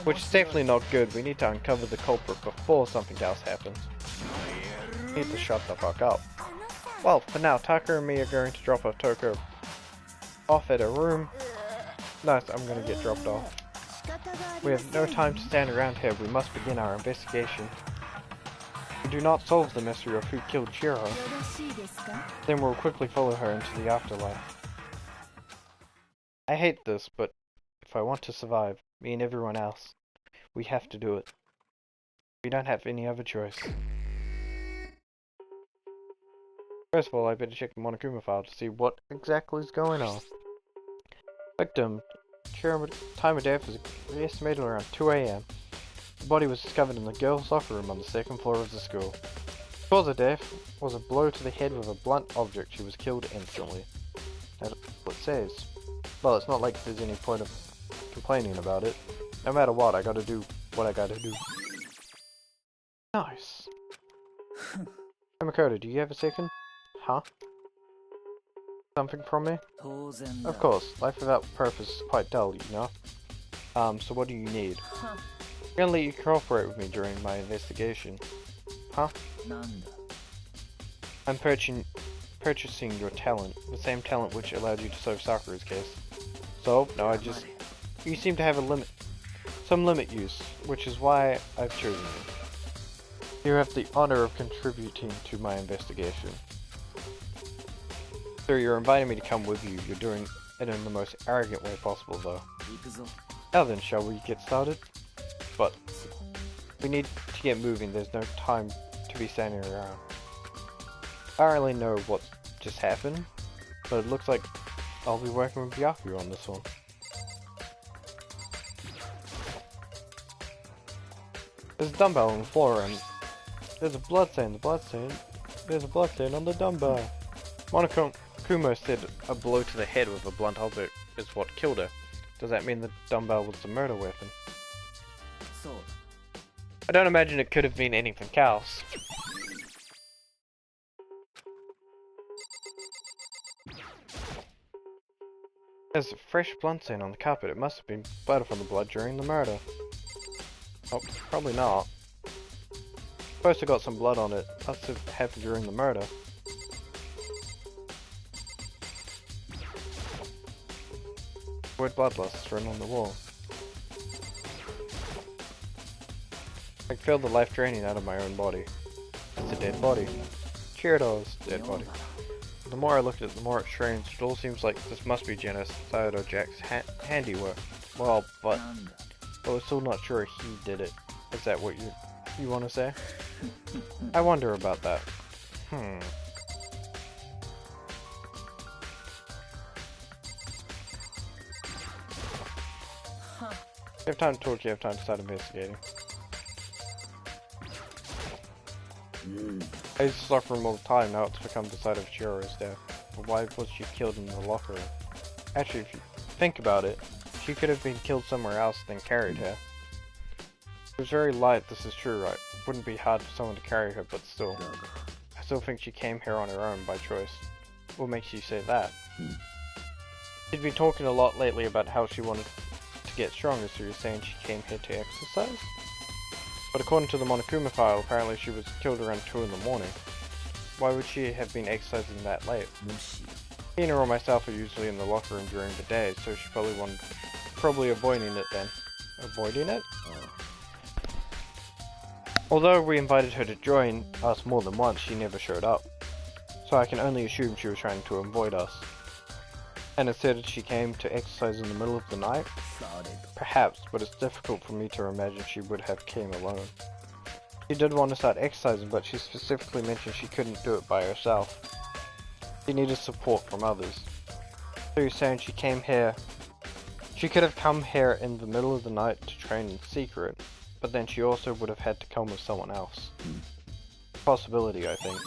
Which is definitely not good. We need to uncover the culprit before something else happens. Need to shut the fuck up. Well, for now, Taka and me are going to drop off Toko off at her room. Nice, I'm gonna get dropped off. We have no time to stand around here. We must begin our investigation. If we do not solve the mystery of who killed Chiro, then we'll quickly follow her into the afterlife. I hate this, but if I want to survive, me and everyone else, we have to do it. We don't have any other choice. First of all, I better check the Monokuma file to see what exactly is going on. Victim. Chiro time of death is estimated around 2 AM. The body was discovered in the girls' locker room on the 2nd floor of the school. The cause of death was a blow to the head with a blunt object. She was killed instantly. That's what it says. Well, it's not like there's any point of complaining about it. No matter what, I gotta do what I gotta do. Nice. Makoto, do you have a second? Huh? Something from me? Of course, life without purpose is quite dull, you know. So what do you need? I'm gonna let you cooperate with me during my investigation. Huh? I'm purchasing your talent, the same talent which allowed you to solve Sakura's case. So, no, you seem to have a some limit use, which is why I've chosen you. You have the honor of contributing to my investigation. Sir, you're inviting me to come with you. You're doing it in the most arrogant way possible, though. Now then, shall we get started? But we need to get moving. There's no time to be standing around. I don't really know what just happened, but it looks like I'll be working with Byaku on this one. There's a dumbbell on the floor and there's a blood stain. There's a blood stain on the dumbbell. Kumo said a blow to the head with a blunt object is what killed her. Does that mean the dumbbell was the murder weapon? I don't imagine it could have been anything else. There's a fresh blood stain on the carpet. It must have been splattered from the blood during the murder. Oh, probably not. Poster got some blood on it. Must have happened during the murder. Word blood loss is written on the wall. I can feel the life draining out of my own body. It's a dead body. Chirido's dead body. The more I look at it, the more it's strange. It all seems like this must be genocide or Jack's handiwork. Well, but we're still not sure he did it. Is that what you want to say? I wonder about that. You have time to talk, you have time to start investigating. I used to suffer from all the time, now it's become the site of Chihiro's death. But why was she killed in the locker room? Actually, if you think about it, she could have been killed somewhere else than carried here. It was very light, this is true, right? It wouldn't be hard for someone to carry her, but still. I still think she came here on her own by choice. What makes you say that? She'd been talking a lot lately about how she wanted to get stronger, so you're saying she came here to exercise? But according to the Monokuma file, apparently she was killed around 2 in the morning. Why would she have been exercising that late? Ina or myself are usually in the locker room during the day, so she probably avoiding it then. Avoiding it? Although we invited her to join us more than once, she never showed up. So I can only assume she was trying to avoid us. And instead she came to exercise in the middle of the night? Perhaps, but it's difficult for me to imagine she would have came alone. She did want to start exercising, but she specifically mentioned she couldn't do it by herself. She needed support from others. So you're saying she came here... She could have come here in the middle of the night to train in secret, but then she also would have had to come with someone else. Possibility, I think.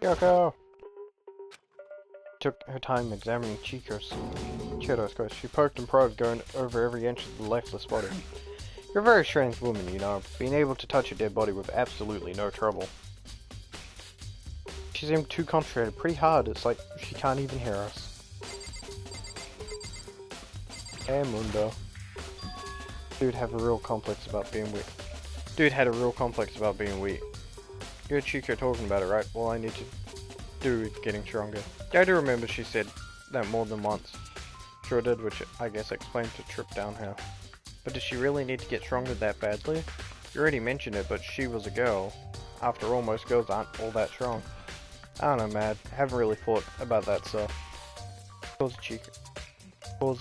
Yoko! Took her time examining Chihiro's ghost. She poked and probed, going over every inch of the lifeless body. You're a very strange woman, you know, being able to touch a dead body with absolutely no trouble. She seemed too concentrated, pretty hard. It's like she can't even hear us. Hey, Mundo. Dude had a real complex about being weak. You and Chico talking about it, right? Well, I need to do with getting stronger. Yeah, I do remember she said that more than once. Sure did, which I guess explains the trip down here. But did she really need to get stronger that badly? You already mentioned it, but she was a girl. After all, most girls aren't all that strong. I don't know, Mad. I haven't really thought about that stuff. Cause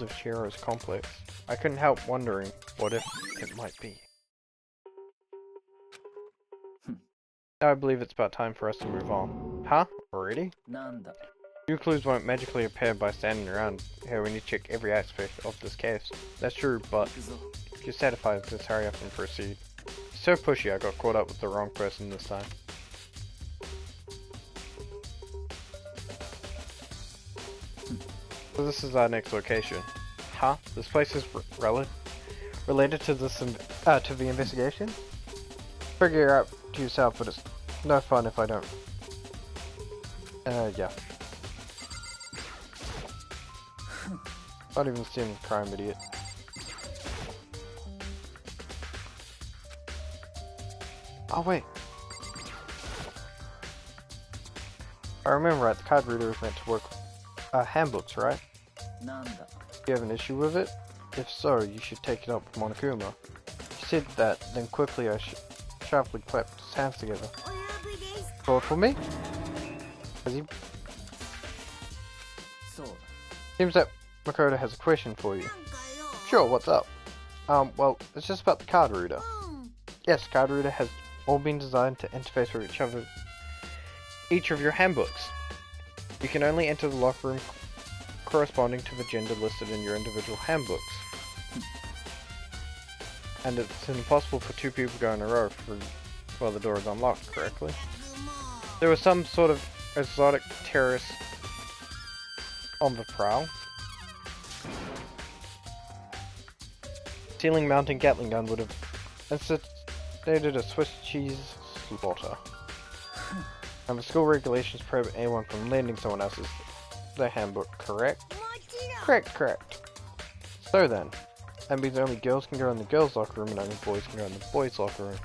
of Chihiro's complex. I couldn't help wondering what if it might be. Now I believe it's about time for us to move on. Huh? Already? New clues won't magically appear by standing around here. We need to check every aspect of this case. That's true, but if you're satisfied, just hurry up and proceed. So pushy, I got caught up with the wrong person this time. So this is our next location. Huh? This place is related to this to the investigation? Figure it out to yourself, but it's no fun if I don't. Yeah. Not even seeing the crime, idiot. Oh wait. I remember right, the card reader was meant to work handbooks, right? You have an issue with it? If so, you should take it up with Monokuma. He said that, then quickly sharply clapped his hands together. Called for me? Has he? Seems that Makoto has a question for you. Sure, what's up? Well, it's just about the card reader. Yes, card reader has all been designed to interface with each of your handbooks. You can only enter the locker room corresponding to the gender listed in your individual handbooks. And it's impossible for two people to go in a row while the door is unlocked correctly. There was some sort of exotic terrorist on the prowl. Ceiling mounting Gatling gun would have instituted a Swiss cheese slaughter. And the school regulations prohibit anyone from lending someone else's their handbook, correct? Correct. So then, that means only girls can go in the girls' locker room and only boys can go in the boys' locker room.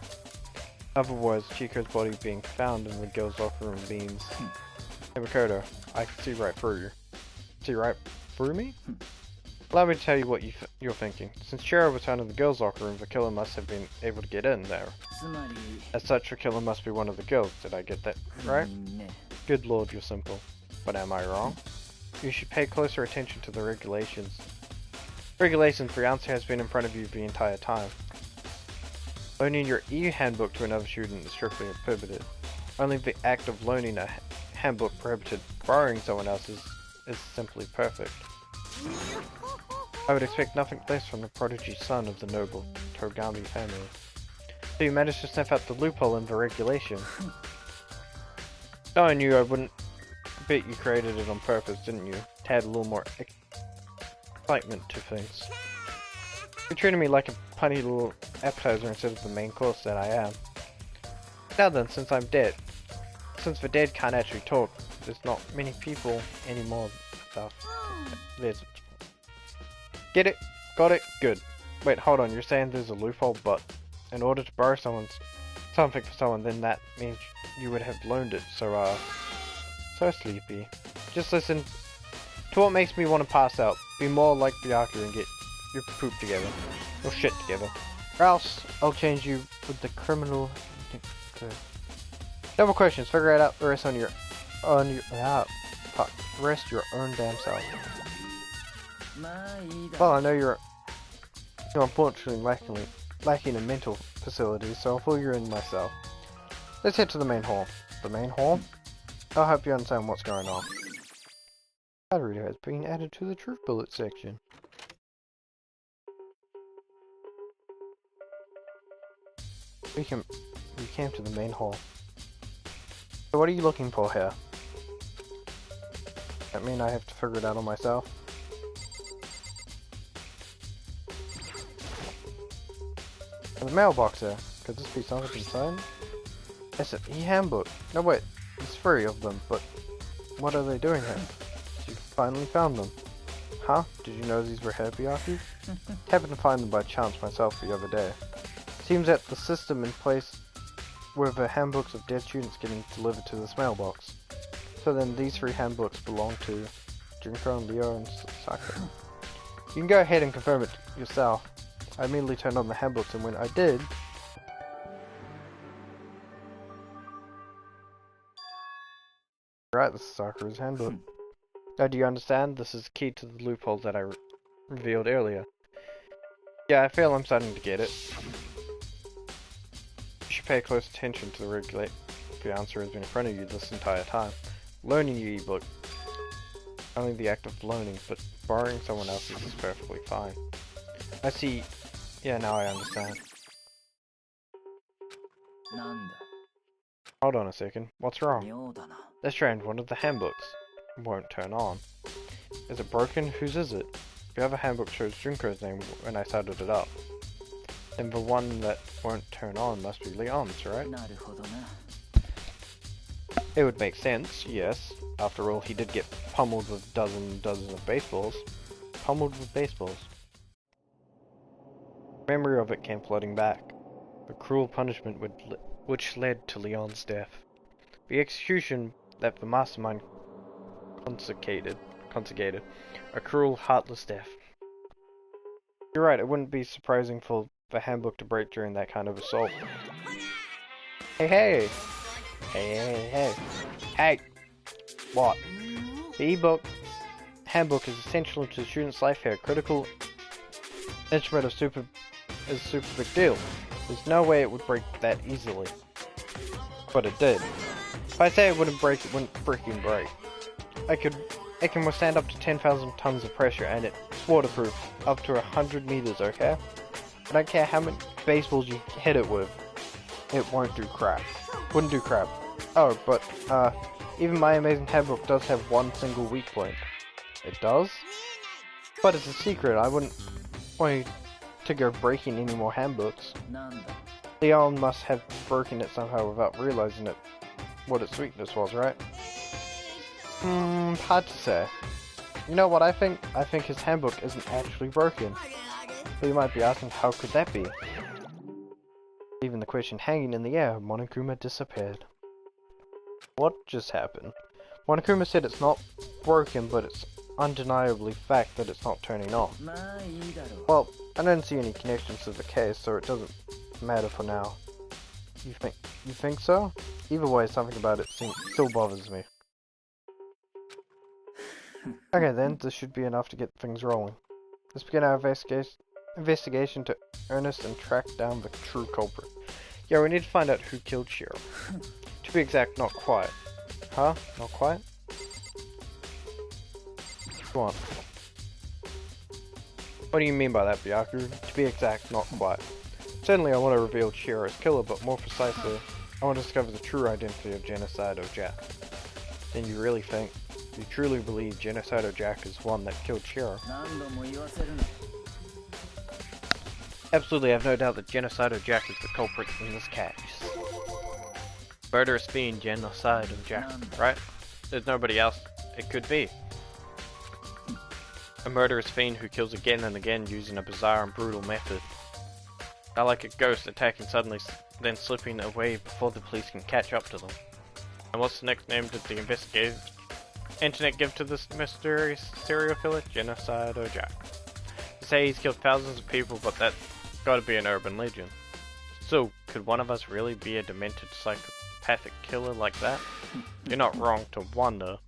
Otherwise, Chico's body being found in the girls' locker room means... Hey Makoto, I can see right through you. See right through me? Allow me to tell you what you're thinking. Since Shiro was found in the girls' locker room, the killer must have been able to get in there. As such, the killer must be one of the girls. Did I get that right? Good lord, you're simple. But am I wrong? You should pay closer attention to the regulations. Regulations, the answer has been in front of you the entire time. Loaning your e-handbook to another student is strictly prohibited. Only the act of loaning a handbook prohibited. Borrowing someone else's is simply perfect. I would expect nothing less from the prodigy son of the noble Togami family. So you managed to sniff out the loophole in the regulation. Knowing you, I wouldn't bet you created it on purpose, didn't you? To add a little more excitement to things. You treated me like a punny little appetizer instead of the main course that I am. Now then, since the dead can't actually talk, there's not many people anymore. Get it? Got it? Good. Wait, hold on, you're saying there's a loophole, but in order to borrow something for someone, then that means you would have loaned it, so sleepy. Just listen to what makes me want to pass out. Be more like Byaku and get your poop together. Your shit together. Or else, I'll change you with the criminal... No more questions, figure it out the rest rest your own damn self. Well, I know you're unfortunately lacking in mental facilities, so I'll fill you in myself. Let's head to the main hall. The main hall? I'll help you understand what's going on. Card reader has been added to the truth bullet section. We came to the main hall. So what are you looking for here? That mean I have to figure it out on myself? The mailbox there. Could this be something inside? It's an e-handbook. No wait, there's 3 of them, but what are they doing here? You finally found them. Huh? Did you know these were Byaku? Happened to find them by chance myself the other day. Seems that the system in place were the handbooks of dead students getting delivered to this mailbox. So then these 3 handbooks belong to Junko and Leo and Sakura. You can go ahead and confirm it yourself. I immediately turned on the handbooks, and when I did... Right, this is Sakura's handbook. Now do you understand? This is key to the loophole that I revealed earlier. Yeah, I feel I'm starting to get it. You should pay close attention to the regulate. The answer has been in front of you this entire time. Loaning your ebook. Only the act of loaning, but borrowing someone else's is perfectly fine. I see. Yeah, now I understand. Hold on a second. What's wrong? That's strange. One of the handbooks won't turn on. Is it broken? Whose is it? The other handbook shows Junko's name when I started it up. Then the one that won't turn on must be Leon's, right? It would make sense, yes. After all, he did get pummeled with dozens of baseballs. Pummeled with baseballs. Memory of it came flooding back. The cruel punishment which led to Leon's death. The execution that the mastermind consecuted. A cruel, heartless death. You're right, it wouldn't be surprising for the handbook to break during that kind of assault. Hey, hey! Hey, hey, hey! Hey! What? The handbook is essential to the student's life here. Critical instrument of super big deal. There's no way it would break that easily. But it did. If I say it wouldn't break, it wouldn't freaking break. It can withstand up to 10,000 tons of pressure, and it's waterproof, up to 100 meters, okay? I don't care how many baseballs you hit it with, it won't do crap. Wouldn't do crap. Oh, but, even my amazing handbook does have one single weak point. It does? But it's a secret, I wouldn't want you to go breaking any more handbooks. Leon must have broken it somehow without realizing it, what its weakness was, right? Hard to say. You know what I think? I think his handbook isn't actually broken. But you might be asking, how could that be? Leaving the question hanging in the air, Monokuma disappeared. What just happened? Monokuma said it's not broken, but it's undeniably fact that it's not turning on. Well, I don't see any connections to the case, so it doesn't matter for now. You think so? Either way, something about it still bothers me. Okay then, this should be enough to get things rolling. Let's begin our investigation to earnest and track down the true culprit. Yeah, we need to find out who killed Shiro. To be exact, not quite. Huh? Not quite? Go on. What do you mean by that, Byaku? To be exact, not quite. Certainly I want to reveal Shiro's killer, but more precisely, I want to discover the true identity of Genocidal Jack. Then you really think, you truly believe Genocidal Jack is one that killed Shiro? Absolutely, I have no doubt that Genocidal Jack is the culprit in this case. Murderous fiend Genocidal Jack, right? There's nobody else it could be. A murderous fiend who kills again and again using a bizarre and brutal method. Not like a ghost attacking suddenly, then slipping away before the police can catch up to them. And what's the next name did the internet give to this mysterious serial killer? Genocidal Jack. They say he's killed thousands of people, but that's gotta be an urban legend. So, could one of us really be a demented psychopathic killer like that? You're not wrong to wonder.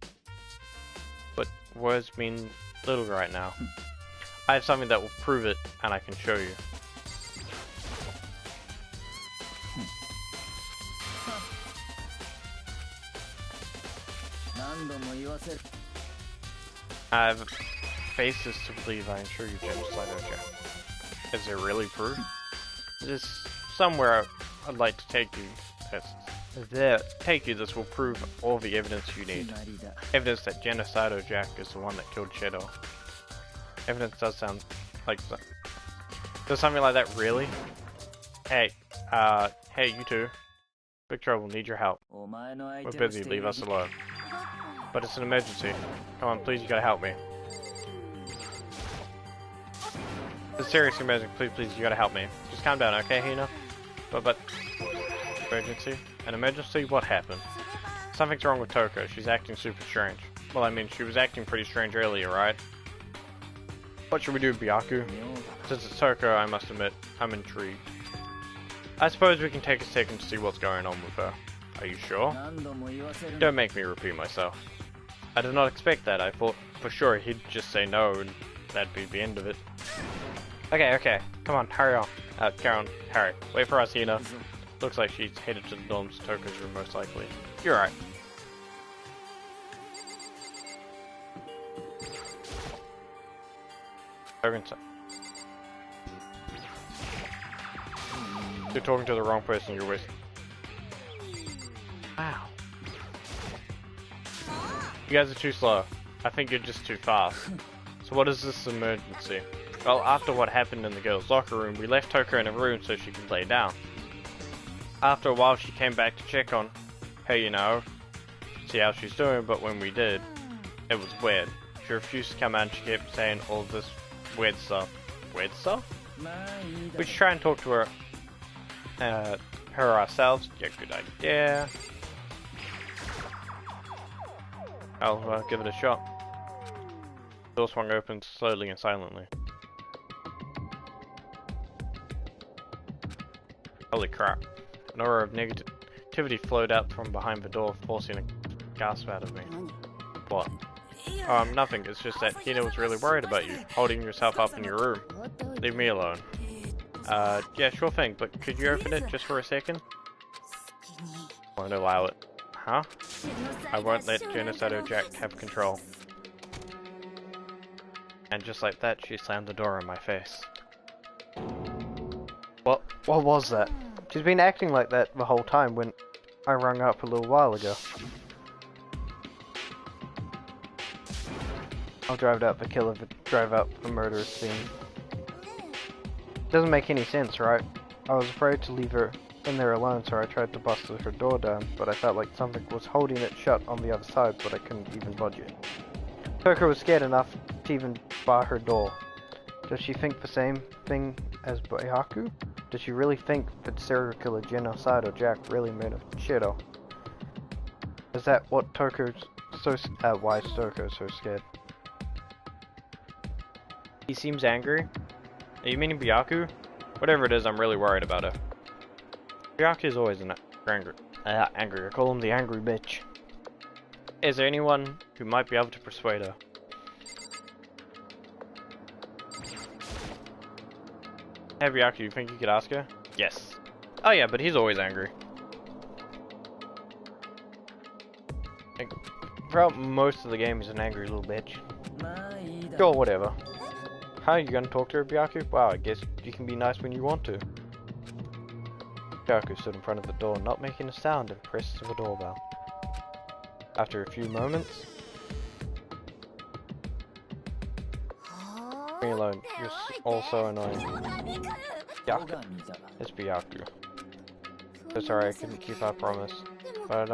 But words mean little right now. I have something that will prove it, and I can show you. I have basis to believe I assure you, Genocidal Jack. Is there really proof? There's somewhere I'd like to take you. This will prove all the evidence you need. Evidence that Genocidal Jack is the one that killed Shadow. Evidence does sound like that. Does something like that really? Hey, hey you two. Big trouble, need your help. We're busy, leave us alone. But it's an emergency. Come on, please, you gotta help me. It's a serious emergency, please, you gotta help me. Just calm down, okay, Hina? But, emergency? An emergency? What happened? Something's wrong with Toko, she's acting super strange. Well, I mean, she was acting pretty strange earlier, right? What should we do, Byaku? Since it's Toko, I must admit, I'm intrigued. I suppose we can take a second to see what's going on with her. Are you sure? Don't make me repeat myself. I did not expect that. I thought for sure he'd just say no and that'd be the end of it. Okay. Come on, hurry on. Karen, hurry. Wait for us, Hina. Looks like she's headed to the dorms, Toko's room most likely. You're right. You're talking to the wrong person, you're with. Wow. You guys are too slow. I think you're just too fast. So what is this emergency? Well, after what happened in the girls' locker room, we left Toko in a room so she could lay down. After a while, she came back to check on her, you know, see how she's doing, but when we did, it was weird. She refused to come out and she kept saying all this weird stuff. Weird stuff? We should try and talk to her, ourselves. Yeah, good idea. I'll give it a shot. The door swung open slowly and silently. Holy crap. An aura of negativity flowed out from behind the door, forcing a gasp out of me. What? Nothing. It's just that Hina was really worried about you, holding yourself up in your room. Leave me alone. Yeah, sure thing, but could you open it just for a second? Won't allow it. Huh? I won't let Genocidal Jack have control. And just like that, she slammed the door in my face. What was that? She's been acting like that the whole time when I rung up a little while ago. I'll drive out the murderous scene. Doesn't make any sense, right? I was afraid to leave her in there alone, so I tried to bust her door down, but I felt like something was holding it shut on the other side, but I couldn't even budge it. Toko was scared enough to even bar her door. Does she think the same thing as Byaku? Does she really think that serial killer Genocidal Jack really made a shido? Is that what Toko's so why is Toko so scared? He seems angry. Are you meaning Byaku? Whatever it is, I'm really worried about her. Byaku is always angry. I call him the angry bitch. Is there anyone who might be able to persuade her? Hey Byaku, you think you could ask her? Yes. Oh yeah, but he's always angry. Like, throughout most of the game, he's an angry little bitch. Sure, whatever. How are you gonna talk to her, Byaku? Wow, I guess you can be nice when you want to. Byaku stood in front of the door, not making a sound, and pressed the doorbell. After a few moments... Leave me alone, you're all so annoying. Byaku. It's Byaku. So sorry I couldn't keep our promise, but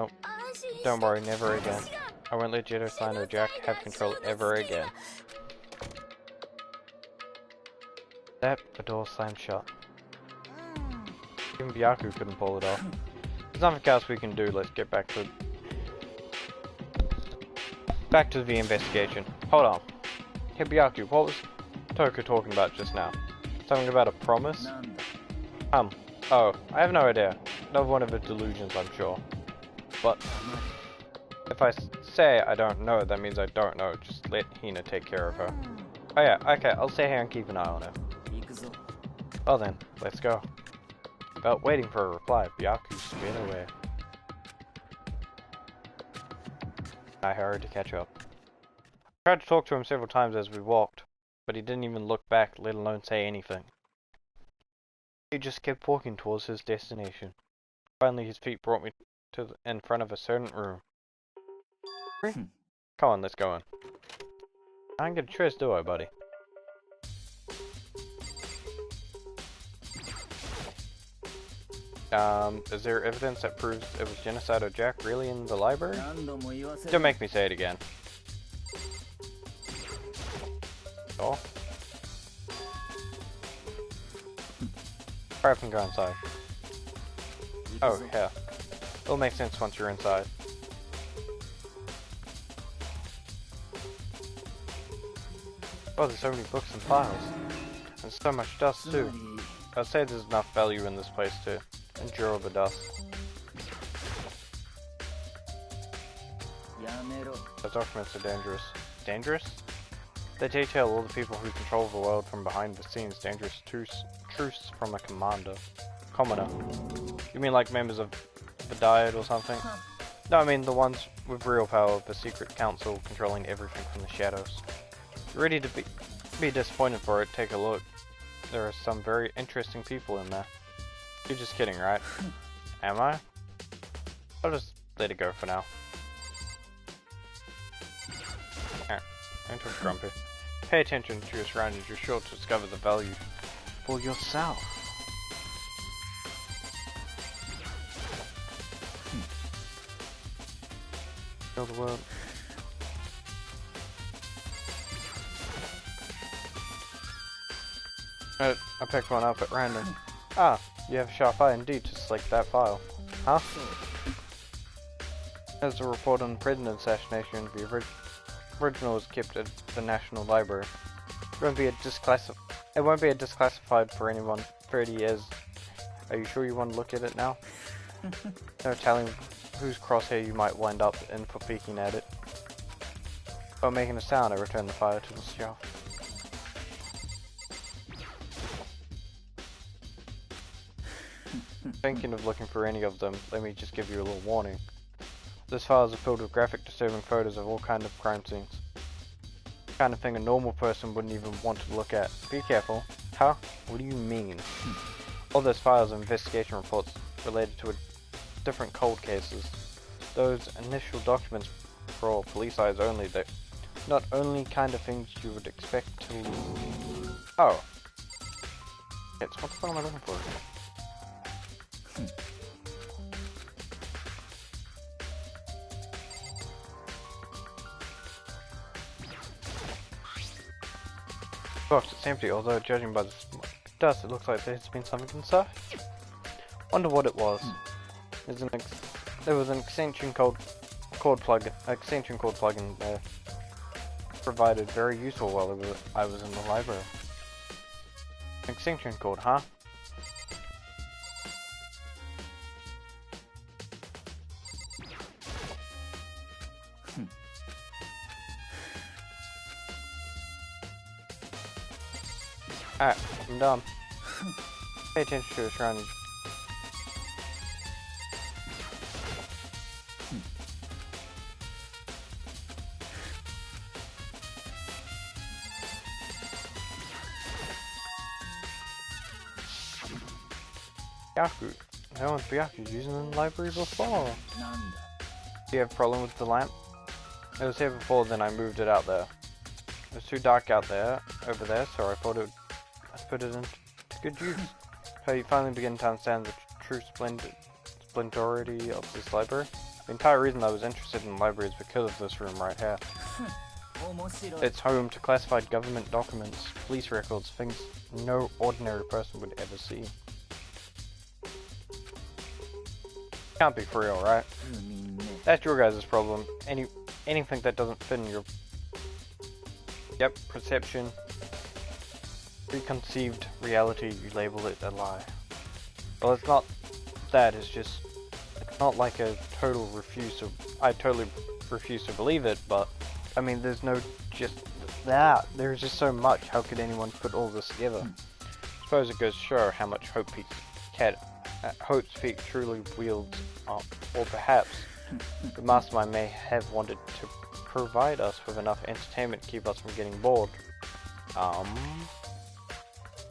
don't worry, never again. I won't let Genocidal Jack have control ever again. The door slammed shut. Even Byaku couldn't pull it off. There's nothing else we can do. Let's get back to the investigation. Hold on. Hey Byaku, what was Toko talking about just now? Something about a promise? Oh, I have no idea. Another one of her delusions, I'm sure. But if I say I don't know, that means I don't know. Just let Hina take care of her. Oh yeah, okay, I'll stay here and keep an eye on her. Well then, let's go. Without waiting for a reply, Byaku sped away. I hurried to catch up. I tried to talk to him several times as we walked, but he didn't even look back, let alone say anything. He just kept walking towards his destination. Finally, his feet brought me in front of a certain room. Come on, let's go in. I don't get a choice, do I, buddy? Is there evidence that proves it was Genocidal Jack really in the library? Don't make me say it again. Oh? Hurry up and go inside. Oh, yeah. It'll make sense once you're inside. Oh, there's so many books and files. And so much dust, too. I'd say there's enough value in this place to endure the dust. Those documents are dangerous. Dangerous? They detail all the people who control the world from behind the scenes. Dangerous truths from a commoner. You mean like members of the Diet or something? No, I mean the ones with real power, the secret council controlling everything from the shadows. You're ready to be disappointed for it, take a look. There are some very interesting people in there. You're just kidding, right? Am I? I'll just let it go for now. Alright, enter Grumpy. Pay attention to your surroundings, you're sure to discover the value for yourself. Kill the world. I picked one up at random. Ah, you have a sharp eye indeed to select that file. Huh? There's a report on the president assassination. The original is kept at the National Library. It won't be a disclassified for anyone 30 years. Are you sure you want to look at it now? No telling whose crosshair you might wind up in for peeking at it. Without making a sound, I return the file to the shelf. Thinking of looking for any of them, let me just give you a little warning. This file is filled with graphic, disturbing photos of all kinds of crime scenes. The kind of thing a normal person wouldn't even want to look at. Be careful. Huh? What do you mean? All those files are investigation reports related to different cold cases. Those initial documents for all police eyes only, they're not only kind of things you would expect to... Oh. It's what the fuck am I looking for? Box, it's empty, although judging by the dust, it looks like there's been something inside. Wonder what it was. There was an extension cord plug in there. Provided very useful while I was in the library. An extension cord, huh? Alright, I'm done. Pay attention to your surroundings. Byaku. No one's Byaku's using the library before. Do you have a problem with the lamp? It was here before, then I moved it out there. It was too dark out there, over there, so I thought I'd put it into good use. So you finally begin to understand the true splendority of this library. The entire reason I was interested in the library is because of this room right here. It's home to classified government documents, police records, things no ordinary person would ever see. Can't be for real, right? That's your guys' problem. Anything that doesn't fit in your perception, preconceived reality, you label it a lie. Well, it's not that, it's not like a total refuse to, I totally refuse to believe it, but, I mean, there's just so much, how could anyone put all this together? I suppose it goes to show how much hope Hope's Peak truly wields, or perhaps the mastermind may have wanted to provide us with enough entertainment to keep us from getting bored.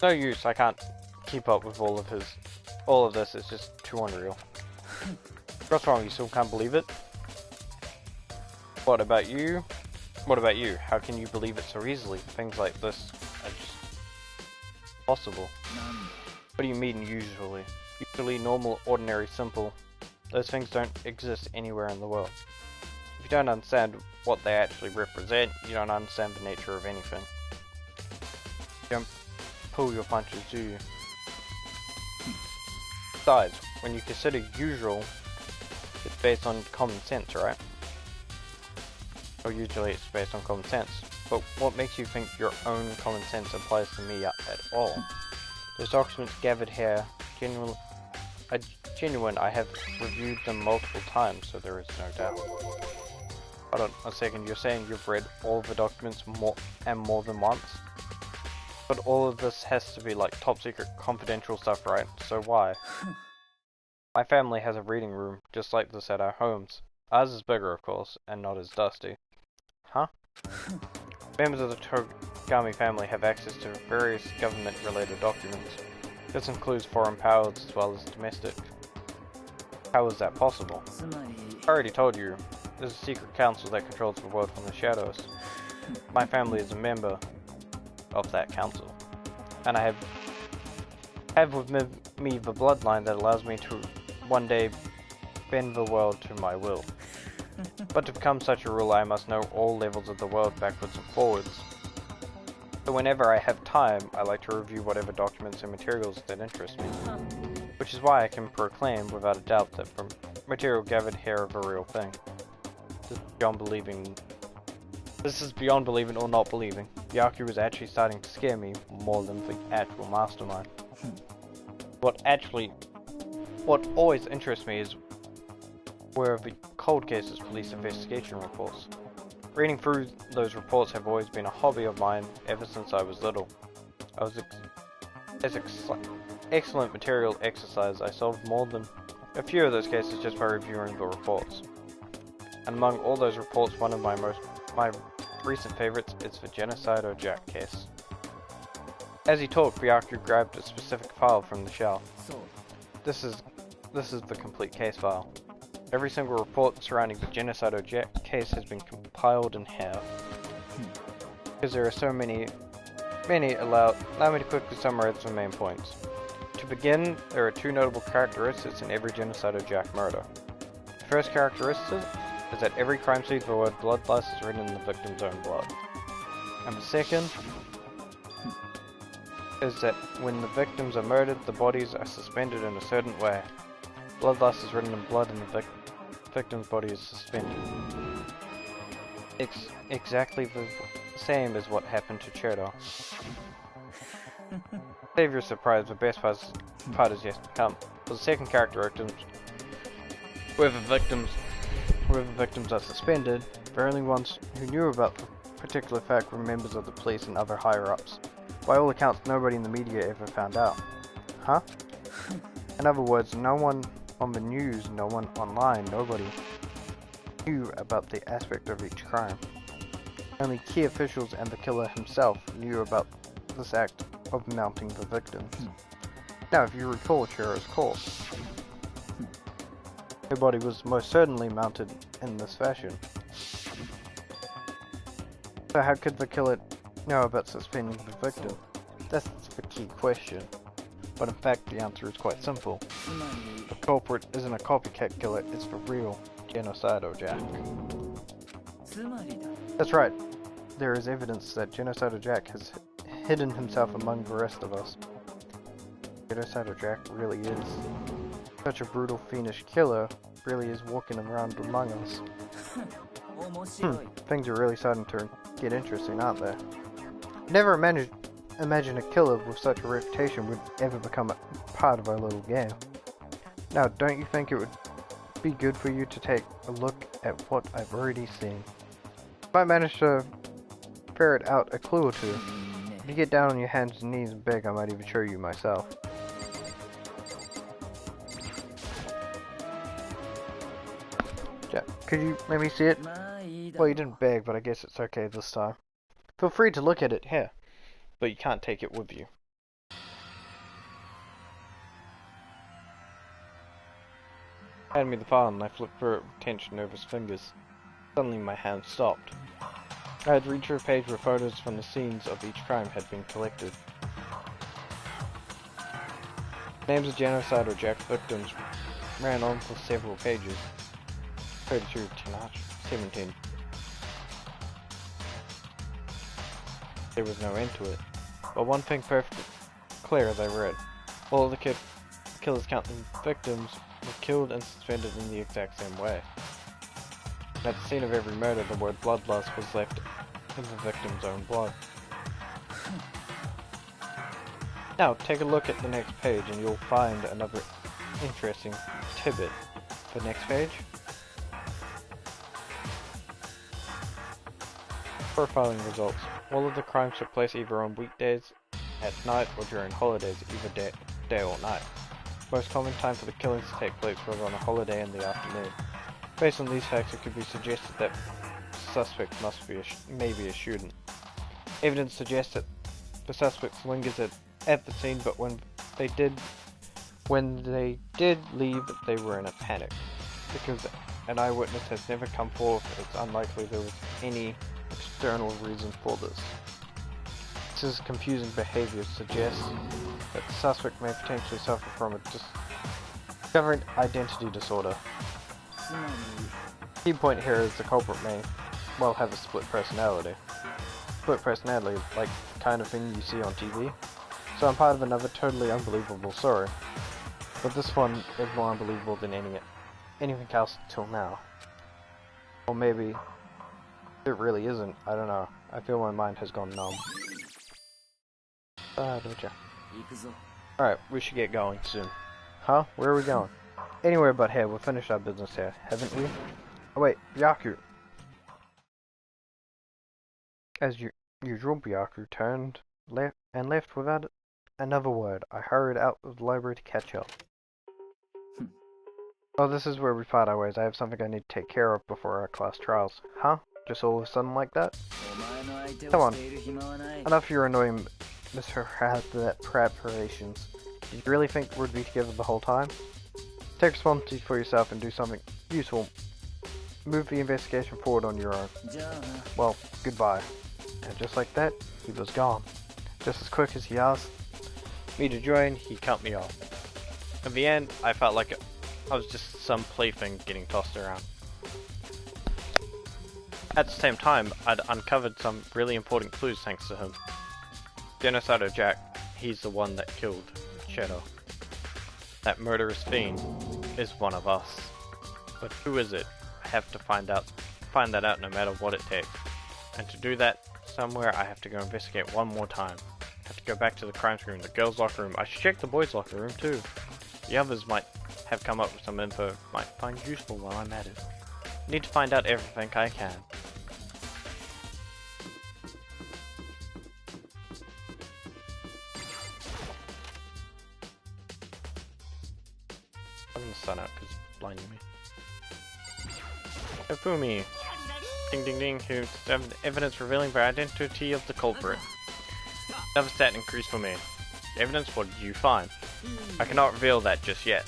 No use, I can't keep up with all of this, it's just too unreal. What's wrong, you still can't believe it? What about you? What about you? How can you believe it so easily? Things like this are just possible. What do you mean usually? Usually, normal, ordinary, simple. Those things don't exist anywhere in the world. If you don't understand what they actually represent, you don't understand the nature of anything. You don't pull your punches, do you? Besides, when you consider usual, it's based on common sense, right? Or usually it's based on common sense. But what makes you think your own common sense applies to me at all? Those documents gathered here, genuine, I have reviewed them multiple times, so there is no doubt. Hold on a second, you're saying you've read all the documents more than once? But all of this has to be like top secret confidential stuff, right? So why? My family has a reading room, just like this at our homes. Ours is bigger, of course, and not as dusty. Huh? Members of the Togami family have access to various government-related documents. This includes foreign powers as well as domestic. How is that possible? I already told you, there's a secret council that controls the world from the shadows. My family is a member of that council, and I have with me the bloodline that allows me to one day bend the world to my will. But to become such a ruler, I must know all levels of the world backwards and forwards. So whenever I have time, I like to review whatever documents and materials that interest me. Which is why I can proclaim without a doubt that the material gathered here are the real thing. This is beyond believing This is beyond believing or not believing. Byaku was actually starting to scare me more than the actual mastermind. What always interests me is where the cold cases police investigation reports. Reading through those reports have always been a hobby of mine ever since I was little. Excellent material exercise. I solved more than a few of those cases just by reviewing the reports. And among all those reports, one of my recent favorites is the Genocido Jack case. As he talked, Byaku grabbed a specific file from the shelf. This is the complete case file. Every single report surrounding the Genocido Jack case has been compiled in half. Because there are so many, allow me to quickly summarize the main points. To begin, there are two notable characteristics in every Genocido Jack murder. The first characteristic is that every crime scene the word bloodlust is written in the victim's own blood. And the second is that when the victims are murdered, the bodies are suspended in a certain way. Bloodlust is written in blood and the victim's body is suspended. Exactly the same as what happened to Cherda. Save your surprise, the best part is yet to come. For the second characteristic, where the victims are suspended, the only ones who knew about the particular fact were members of the police and other higher-ups. By all accounts, nobody in the media ever found out. Huh? In other words, no one on the news, no one online, nobody knew about the aspect of each crime. Only key officials and the killer himself knew about this act of mounting the victims. Now, if you recall Cherda's corpse, her body was most certainly mounted in this fashion. So how could the killer know about suspending the victim? That's the key question. But in fact, the answer is quite simple. The culprit isn't a copycat killer, it's the real Genocido Jack. That's right. There is evidence that Genocido Jack has hidden himself among the rest of us. Genocido Jack really is. Such a brutal, fiendish killer really is walking around among us. Things are really starting to get interesting, aren't they? Never imagine a killer with such a reputation would ever become a part of our little game. Now, don't you think it would be good for you to take a look at what I've already seen? If I manage to ferret out a clue or two, if you get down on your hands and knees and beg, I might even show you myself. Could you let me see it? Well, you didn't beg, but I guess it's okay this time. Feel free to look at it here, but you can't take it with you. Hand me the file and I flipped through it with tension nervous fingers. Suddenly my hand stopped. I had reached a page where photos from the scenes of each crime had been collected. Names of Genocido Jack victims ran on for several pages. 32, 17. There was no end to it. But one thing perfectly clear as I read. All of the killer's counting victims were killed and suspended in the exact same way. At the scene of every murder, the word bloodlust was left in the victim's own blood. Now, take a look at the next page and you'll find another interesting tidbit. The next page? Profiling results. All of the crimes took place either on weekdays, at night, or during holidays, either day or night. Most common time for the killings to take place was on a holiday in the afternoon. Based on these facts, it could be suggested that the suspect may be a student. Evidence suggests that the suspects lingered at the scene, but when they did leave, they were in a panic. Because an eyewitness has never come forth, it's unlikely there was any external reason for this. This confusing behavior suggests that the suspect may potentially suffer from a discovered identity disorder. Key point here is the culprit may well have a split personality. Split personality, like the kind of thing you see on TV. So I'm part of another totally unbelievable story. But this one is more unbelievable than anything else till now. Or maybe It really isn't. I don't know. I feel my mind has gone numb. Gotcha. Alright, we should get going soon. Huh? Where are we going? Anywhere but here. We've finished our business here, haven't we? Oh wait, Byaku. As usual, Byaku turned left without another word. I hurried out of the library to catch up. Oh, this is where we part our ways. I have something I need to take care of before our class trials. Huh? Just all of a sudden like that? Come on. Enough of your annoying Mr. preparations. Did you really think we'd be together the whole time? Take responsibility for yourself and do something useful. Move the investigation forward on your own. Well, goodbye. And just like that, he was gone. Just as quick as he asked me to join, he cut me off. In the end, I felt like I was just some plaything getting tossed around. At the same time, I'd uncovered some really important clues thanks to him. Genocidal Jack, he's the one that killed Shadow. That murderous fiend is one of us. But who is it? I have to find that out no matter what it takes. And to do that, somewhere I have to go investigate one more time. I have to go back to the crime scene, the girls' locker room. I should check the boys' locker room too. The others might have come up with some info might find useful while I'm at it. I need to find out everything I can. The sun out because it's blinding me. Ifumi! Ding ding ding, here's evidence revealing the identity of the culprit. Another stat increase for me. Evidence, what did you find? I cannot reveal that just yet,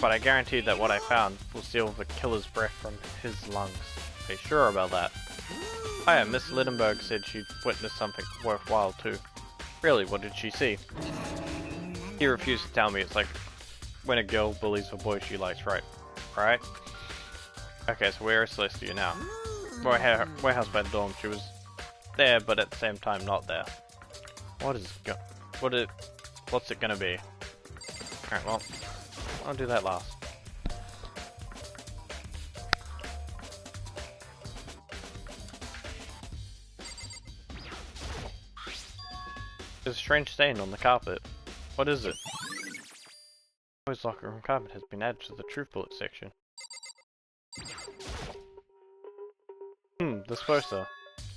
but I guarantee that what I found will steal the killer's breath from his lungs. Are you sure about that? Oh yeah, Miss Littenberg said she'd witnessed something worthwhile too. Really, what did she see? He refused to tell me. It's like when a girl bullies a boy she likes, right? Right? Okay, so where is Celestia now? Warehouse by the dorm. She was there, but at the same time not there. What's it gonna be? Alright, well, I'll do that last. There's a strange stain on the carpet. What is it? Boys' locker room carpet has been added to the truth bullet section. This poster.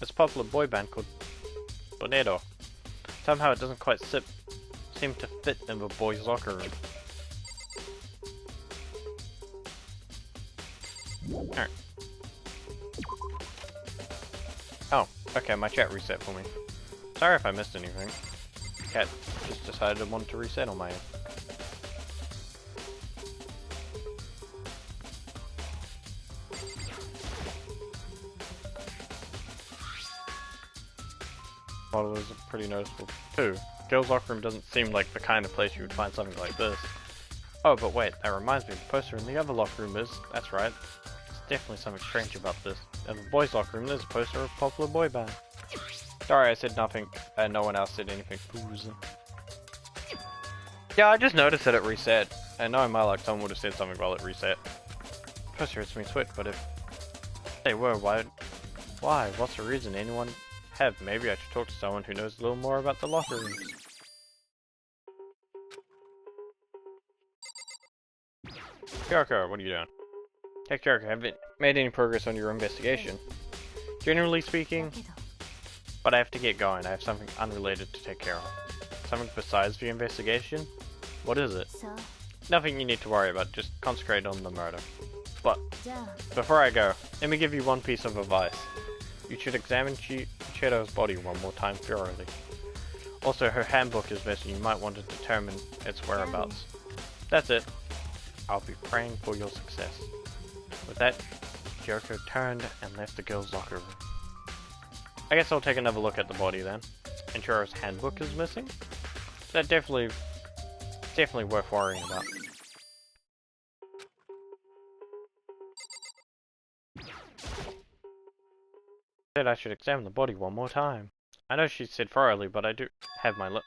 It's a popular boy band called Bonedo. Somehow it doesn't quite seem to fit in the boys' locker room. Alright. Oh, okay, my chat reset for me. Sorry if I missed anything. Cat just decided I wanted to reset on my end. Model is pretty noticeable too. Girls' locker room doesn't seem like the kind of place you would find something like this. Oh, but wait, that reminds me, the poster in the other locker room is, that's right. There's definitely something strange about this. In the boys' locker room, there's a poster of a popular boy band. Sorry, I said nothing, and no one else said anything. Yeah, I just noticed that it reset, and knowing my luck, someone would have said something while it reset. The poster hits me switch, but if they were, why? What's the reason? Anyone have? Maybe I should talk to someone who knows a little more about the locker rooms. Jericho, what are you doing? Hey Jericho, haven't made any progress on your investigation. Generally speaking, but I have to get going. I have something unrelated to take care of. Something besides the investigation? What is it? Nothing you need to worry about, just concentrate on the murder. But, before I go, let me give you one piece of advice. You should examine Shadow's body one more time thoroughly. Also, her handbook is missing. You might want to determine its whereabouts. That's it. I'll be praying for your success. With that, Jericho turned and left the girls' locker room. I guess I'll take another look at the body then. Insurer's handbook is missing? That definitely worth worrying about. Said I should examine the body one more time. I know she said thoroughly, but I do have my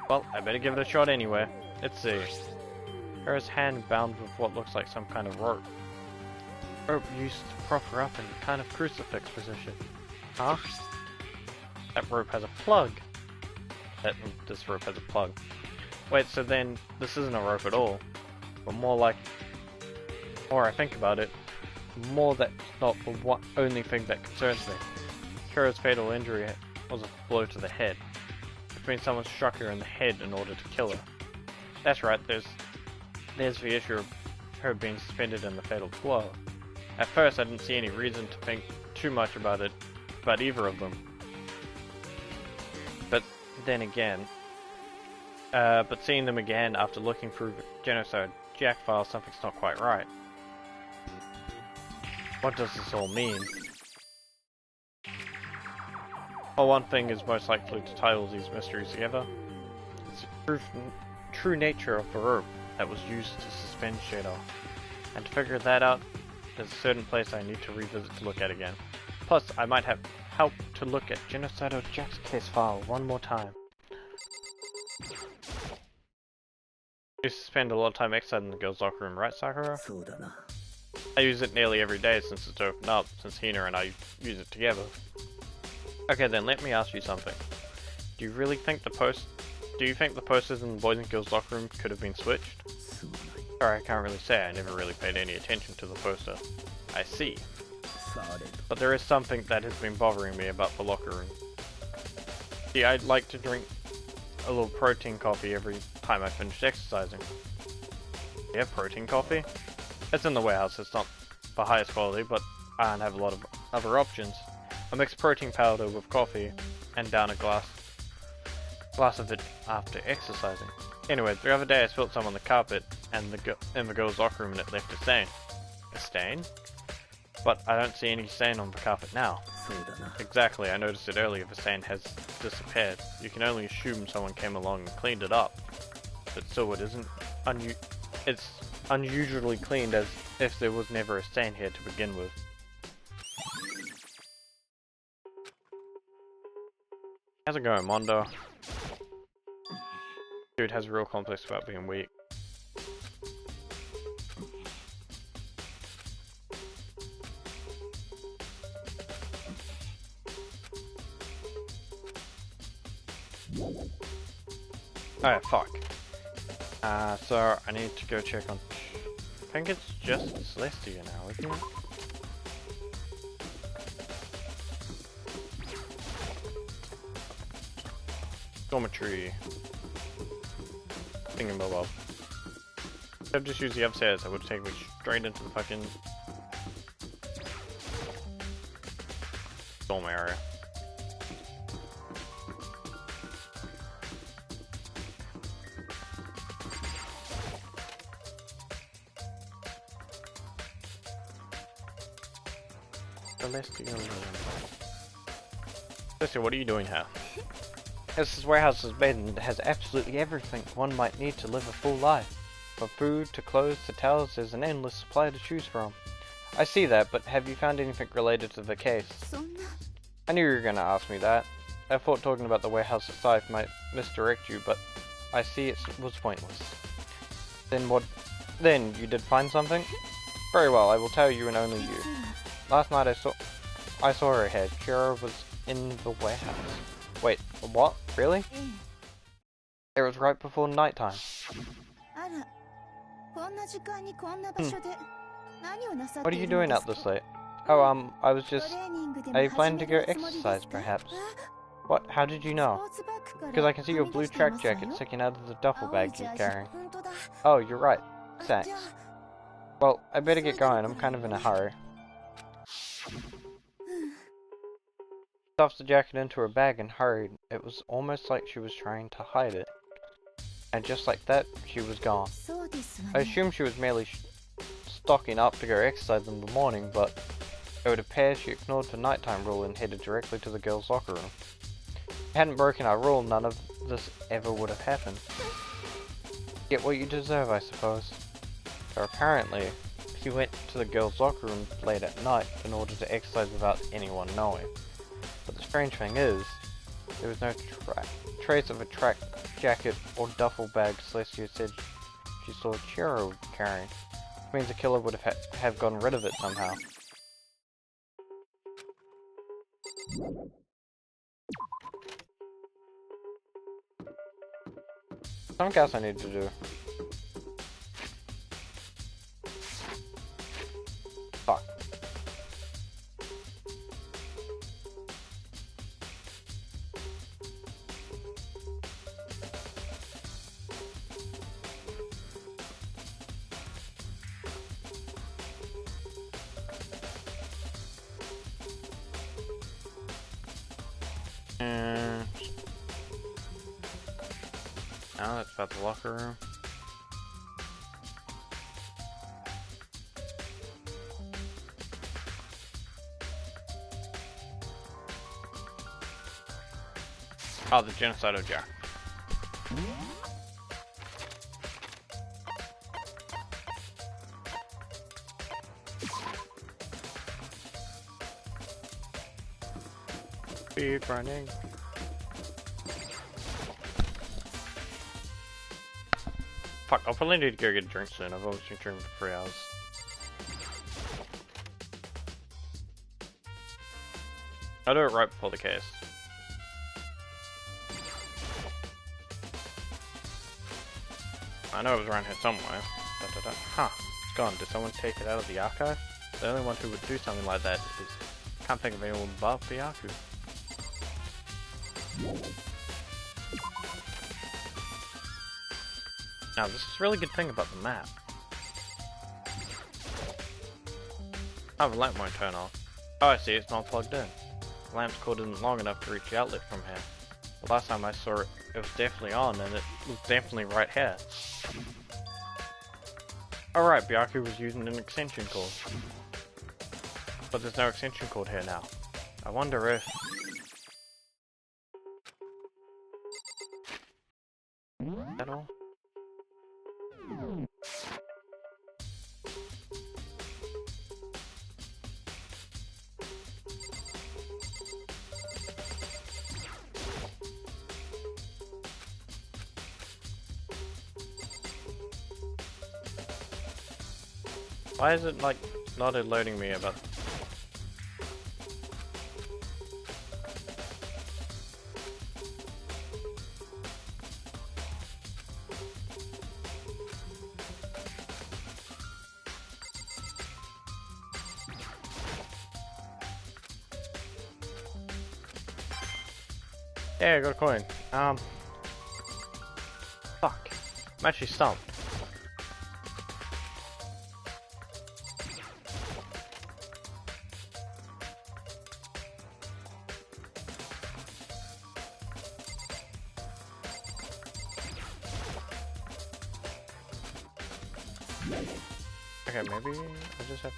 Well, I better give it a shot anyway. Let's see. Hera's hand bound with what looks like some kind of rope. rope used to prop her up in kind of crucifix position. Huh? That rope has a plug. This rope has a plug. Wait, so then this isn't a rope at all, but more like, more I think about it, more that's not the only thing that concerns me. Kira's fatal injury was a blow to the head, which means someone struck her in the head in order to kill her. That's right, there's the issue of her being suspended in the fatal blow. At first I didn't see any reason to think too much about either of them. But then again, but seeing them again after looking through the genocide Jack file, something's not quite right. What does this all mean? Well, one thing is most likely to tie all these mysteries together. It's the true nature of the rope that was used to suspend Shadow. And to figure that out, there's a certain place I need to revisit to look at again. Plus, I might have help to look at Genocidal Jack's case file one more time. You spend a lot of time exercising in the girls' locker room, right, Sakura? I use it nearly every day since it's opened up, since Hina and I use it together. Okay then, let me ask you something. Do you think the posters in the boys and girls' locker room could have been switched? Sorry, I can't really say. I never really paid any attention to the poster. I see. But there is something that has been bothering me about the locker room. See, I'd like to drink a little protein coffee every time I finish exercising. You have protein coffee? It's in the warehouse. It's not the highest quality, but I don't have a lot of other options. I mix protein powder with coffee and down a glass of it after exercising. Anyway, the other day I spilled some on the carpet and in the girls' locker room and it left a stain. A stain? But I don't see any stain on the carpet now. Exactly, I noticed it earlier. The stain has disappeared. You can only assume someone came along and cleaned it up. But still, it isn't it's unusually cleaned, as if there was never a stain here to begin with. How's it going, Mondo? Dude has a real complex about being weak. Alright, fuck. So I need to go check on... I think it's just Celestia now, isn't it? Dormitory. Thingamabob. If I've just used the upstairs, I would have taken me straight into the fucking dorm area. Celestia, what are you doing here? This warehouse is made and has absolutely everything one might need to live a full life. From food to clothes to towels, there's an endless supply to choose from. I see that, but have you found anything related to the case? I knew you were gonna ask me that. I thought talking about the warehouse itself might misdirect you, but I see it was pointless. Then what? Then you did find something? Very well, I will tell you and only you. Last night I saw her head. Kira was in the warehouse. Wait, what? Really? It was right before nighttime. What are you doing out this late? Oh, I was just... Are you planning to go exercise, perhaps? What? How did you know? Because I can see your blue track jacket sticking out of the duffel bag you're carrying. Oh, you're right. Thanks. Well, I better get going. I'm kind of in a hurry. Stuffed the jacket into her bag and hurried. It was almost like she was trying to hide it. And just like that, she was gone. I assumed she was merely stocking up to go exercise in the morning, but it would appear she ignored the nighttime rule and headed directly to the girls' locker room. If you hadn't broken our rule, none of this ever would have happened. Get what you deserve, I suppose. So apparently, he went to the girls' locker room late at night in order to exercise without anyone knowing. But the strange thing is, there was no trace of a track jacket or duffel bag Celestia said she saw Chiro carrying. means the killer would have gotten rid of it somehow. Something else I need to do. Fuck. And now that's about the locker room. Oh, the genocidal jar. Keep running. Fuck, I'll probably need to go get a drink soon. I've always been drinking for 3 hours. I'll do it right before the case. I know it was around here somewhere. Huh, it's gone. Did someone take it out of the archive? The only one who would do something like that is... Can't think of anyone but Byaku. Now, this is a really good thing about the map. Oh, the lamp won't turn off. Oh, I see, it's not plugged in. The lamp's cord isn't long enough to reach the outlet from here. The last time I saw it, it was definitely on, and it was definitely right here. Alright, Byaku was using an extension cord. But there's no extension cord here now. I wonder if... Is that all? Why is it like not alerting me about... Yeah, I got a coin. Fuck. I'm actually stumped. Okay, maybe I just have...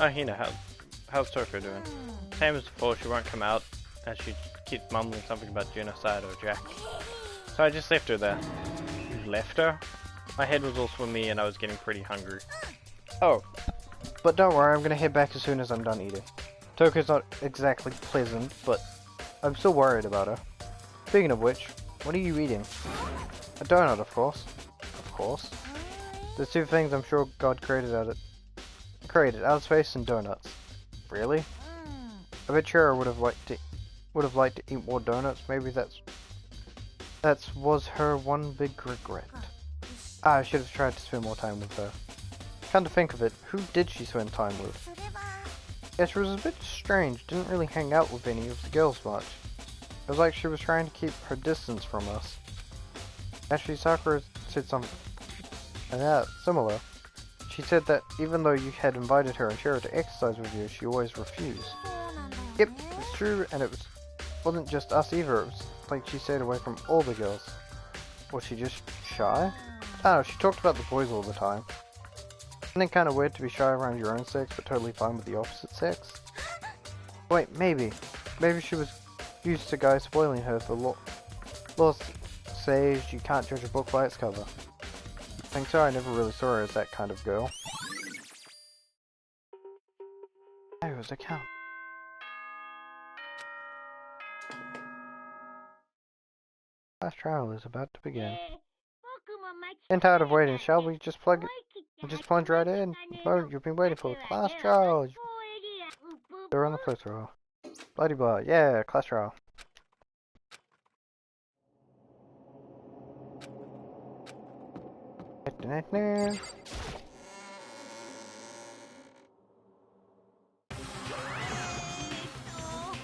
Oh, Hina, how's Toko doing? Same as before, she won't come out, as she keeps mumbling something about genocide or Jack. So I just left her there. You left her? My head was all swimmy and I was getting pretty hungry. Oh, but don't worry, I'm gonna head back as soon as I'm done eating. Toko's not exactly pleasant, but I'm still worried about her. Speaking of which, what are you eating? A donut, of course. Of course. There's two things I'm sure God created outer space and donuts. Really? I bet Chera would have liked to eat more donuts. Maybe that was her one big regret. I should have tried to spend more time with her. Come to think of it, who did she spend time with? Yes, she was a bit strange. Didn't really hang out with any of the girls much. It was like she was trying to keep her distance from us. Actually, Sakura said something similar. She said that even though you had invited her and Chera to exercise with you, she always refused. Yep, it's true, and it wasn't just us either. It was like she stayed away from all the girls. Was she just shy? I don't know, she talked about the boys all the time. Isn't it kind of weird to be shy around your own sex, but totally fine with the opposite sex? Wait, maybe. Maybe she was used to guys spoiling her. The law says you can't judge a book by its cover. I think so. I never really saw her as that kind of girl. There was a count. Class trial is about to begin. And tired of waiting, shall we just plunge right in? Well, you've been waiting for the class trial. They're on the floor trial. Bloody blah. Yeah, class trial.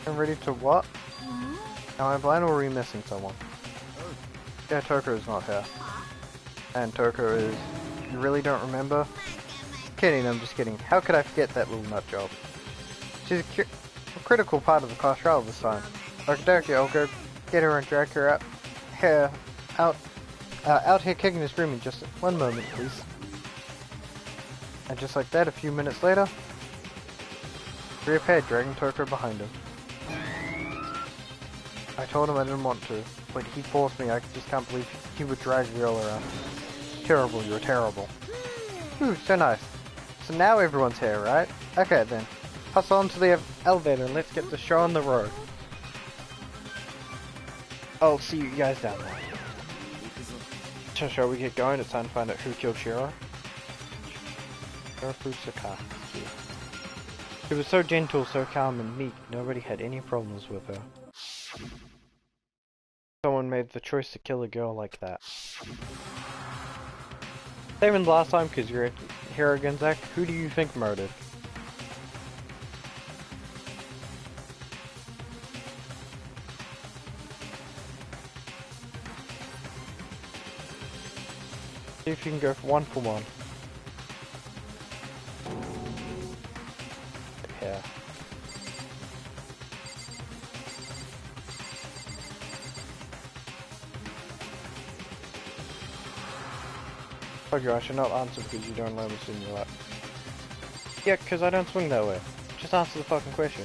I'm ready to what? Am I blind or are we missing someone? Yeah, Toko is not here. And Toko is... You really don't remember? Kidding, I'm just kidding. How could I forget that little nut job? She's a critical part of the class trial this time. Okay, I'll go get her and drag her out here kicking and screaming. Just one moment, please. And just like that, a few minutes later, reappeared, dragging Toko behind him. I told him I didn't want to, but he forced me. I just can't believe he would drag the girl around. Terrible, you're terrible. Ooh, so nice. So now everyone's here, right? Okay then. Hustle onto the elevator and let's get the show on the road. I'll see you guys down there. So shall we get going? It's time to find out who killed Shiro. She was so gentle, so calm and meek, nobody had any problems with her. Someone made the choice to kill a girl like that. Same as last time, because you're here again, Zach. Who do you think murdered? See if you can go for 1 for 1. Yeah. Told you I should not answer because you don't know what's in your lap. Yeah, because I don't swing that way. Just answer the fucking question.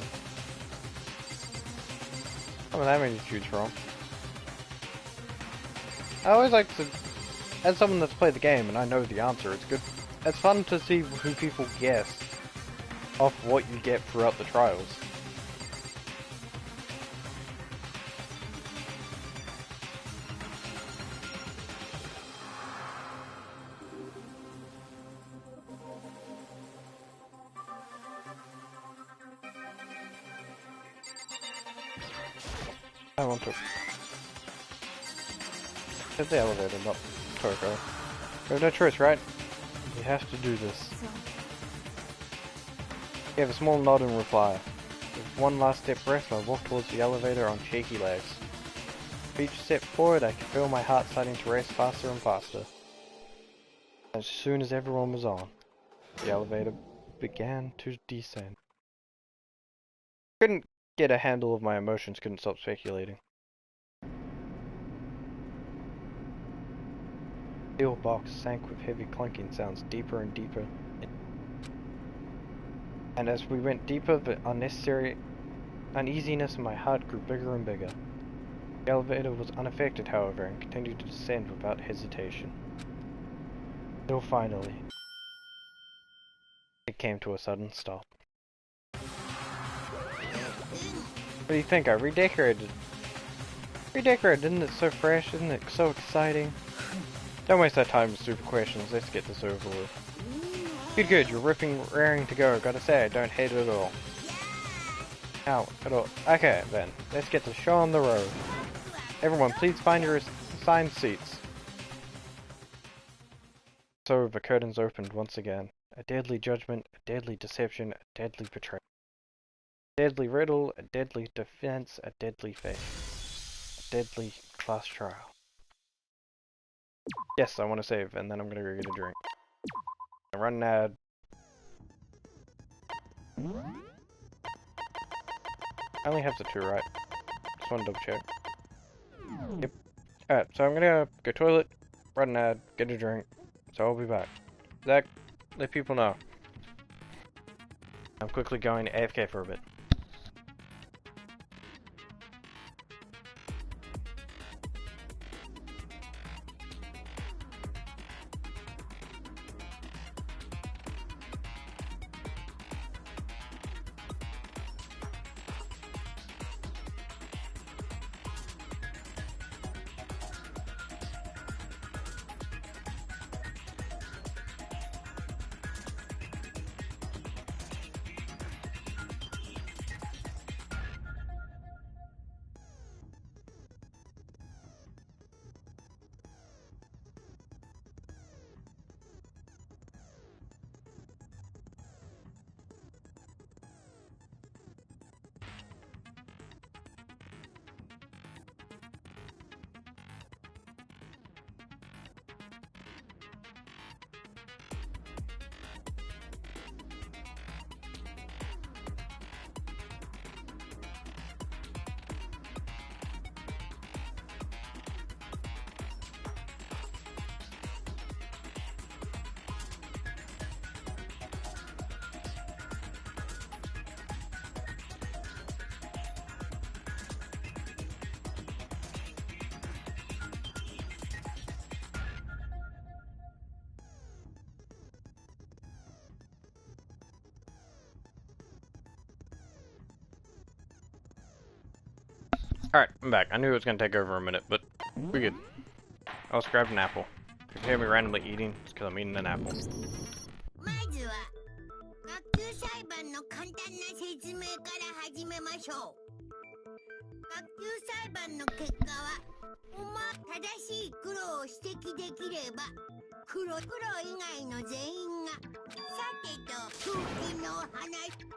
Oh, that made you choose from. I always like to, as someone that's played the game and I know the answer, it's good. It's fun to see who people guess off what you get throughout the trials. I want to hit the elevator, not Toko. We have no choice, right? We have to do this. You have a small nod in reply. With one last step breath, I walk towards the elevator on shaky legs. With each step forward, I can feel my heart starting to race faster and faster. As soon as everyone was on, the elevator began to descend. Couldn't get a handle of my emotions, couldn't stop speculating. The steel box sank with heavy clunking sounds deeper and deeper. And as we went deeper, the unnecessary uneasiness in my heart grew bigger and bigger. The elevator was unaffected, however, and continued to descend without hesitation. Until finally, it came to a sudden stop. What do you think? I redecorated. Isn't it so fresh? Isn't it so exciting? Don't waste our time with stupid questions, let's get this over with. Good, you're raring to go. Gotta say, I don't hate it at all. Ow, at all. Okay, then, let's get the show on the road. Everyone, please find your assigned seats. So the curtains opened once again. A deadly judgment, a deadly deception, a deadly betrayal. A deadly riddle, a deadly defense, a deadly faith. A deadly class trial. Yes, I want to save, and then I'm gonna go get a drink. I run an ad. I only have the 2, right? Just want to double check. Yep. Alright, so I'm gonna go toilet, Run an ad, get a drink. So I'll be back. Zach, let people know. I'm quickly going AFK for a bit. Alright, I'm back. I knew it was gonna take over a minute, but we're good. I was grabbing an apple. If you hear me randomly eating, it's because I'm eating an apple. まずは学級裁判の簡単な説明から始めましょう。学級裁判の結果は、正しい黒を指摘できれば、黒以外の全員が、さてと空気の話。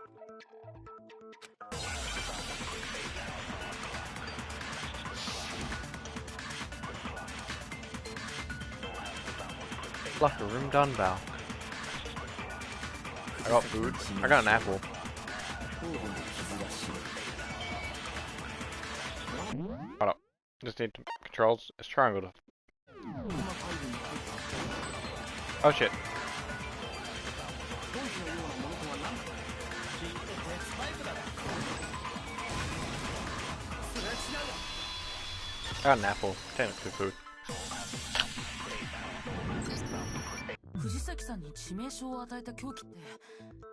Locker room done, Val. I got food. I got an apple. Hold up. Just need to controls. It's triangle to... Oh shit. I got an apple. Technically food.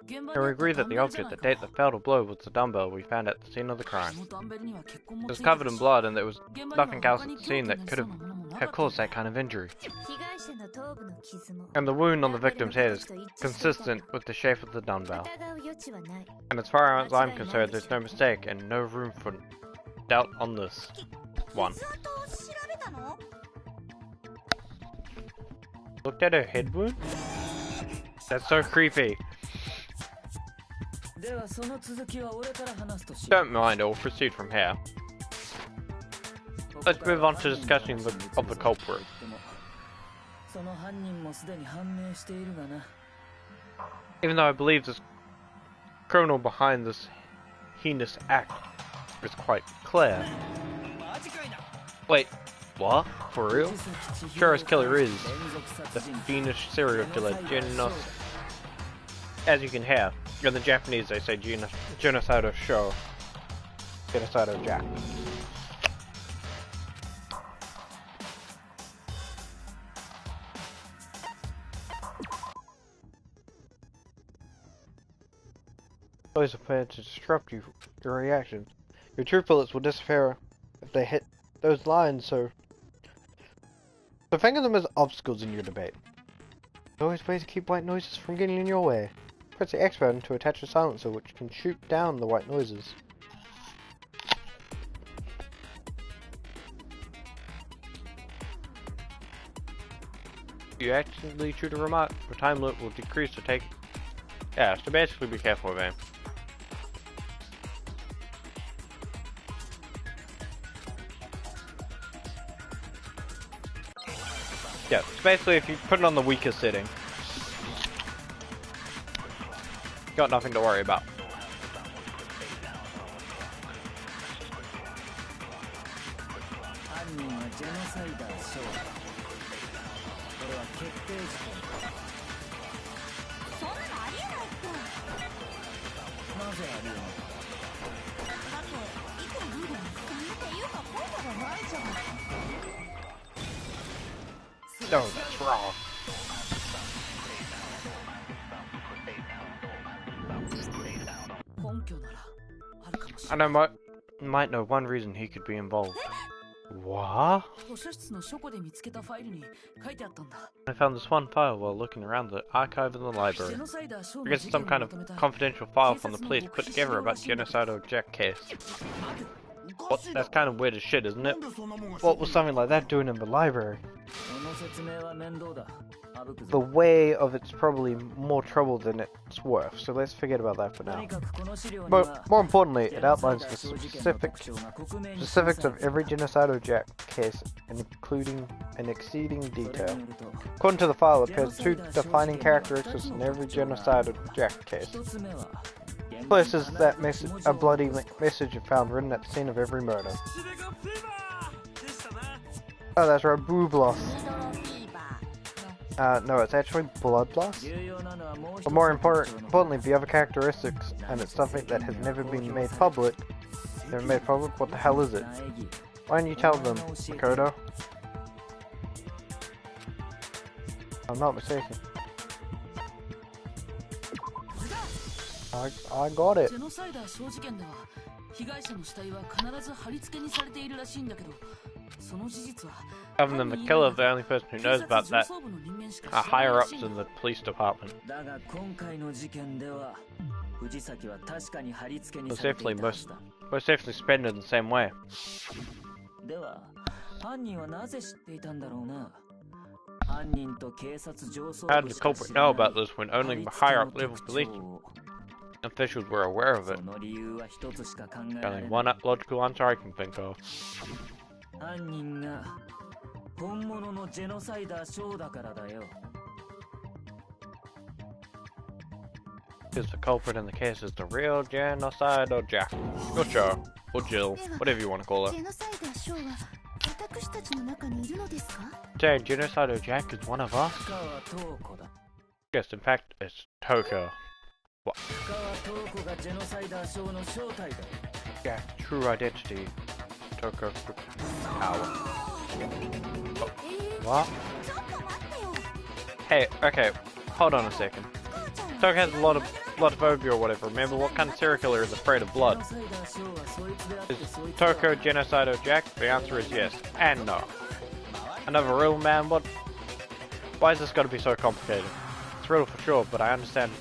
Can we agree that the object that date that failed to blow was the dumbbell we found at the scene of the crime? It was covered in blood and there was nothing else at the scene that could have caused that kind of injury. And the wound on the victim's head is consistent with the shape of the dumbbell. And as far as I'm concerned, there's no mistake and no room for doubt on this one. Looked at her head wound? That's so creepy. Don't mind, I'll proceed from here. Let's move on to discussing the culprit. Even though I believe this criminal behind this heinous act is quite clear. Wait, what? For real? Sure as killer is the fiendish serial killer as you can hear. In the Japanese they say Genocidal Show. Genocidal Jack. Always prepared to disrupt your reactions. Your true bullets will disappear if they hit those lines, so think of them as obstacles in your debate. There's always ways to keep white noises from getting in your way. Press the X button to attach a silencer which can shoot down the white noises. If you accidentally shoot a remote, the time limit will decrease to take... Yeah, so basically be careful with aim. Yeah, so basically if you put it on the weaker setting, got nothing to worry about. No, that's wrong. And I might know one reason he could be involved. What? I found this one file while looking around the archive in the library. I guess it's some kind of confidential file from the police put together about genocidal Jack case. What? That's kind of weird as shit, isn't it? What was something like that doing in the library? The way of it's probably more trouble than it's worth, so let's forget about that for now. But more importantly, it outlines the specifics of every genocidal Jack case, including an exceeding detail. According to the file, it appears two defining characteristics in every genocidal Jack case. First is that a bloody message found written at the scene of every murder. Oh, that's right, boob loss. No, it's actually blood loss. But more importantly, the other characteristics, and it's something that has never been made public. What the hell is it? Why don't you tell them, Makoto? I'm not mistaken. I got it. Other than the killer, the only person who knows about that are higher ups in the police department. Most definitely spend it in the same way. How did the culprit know about this when only the higher up level police officials were aware of it? Only one logical answer I can think of. Because the culprit in the case is the real genocidal Jack. Or Joe. Or Jill. Whatever you want to call her. Saying genocidal Jack is one of us? Yes, in fact, it's Toko. What? Jack's true identity. Toko power. Oh, what? Hey, okay, hold on a second. Toko has a lot of phobia or whatever. Remember, what kind of serial killer is afraid of blood? Is Toko genocidal Jack? The answer is yes and no. Another riddle, man. What? Why has this got to be so complicated? It's a riddle for sure, but I understand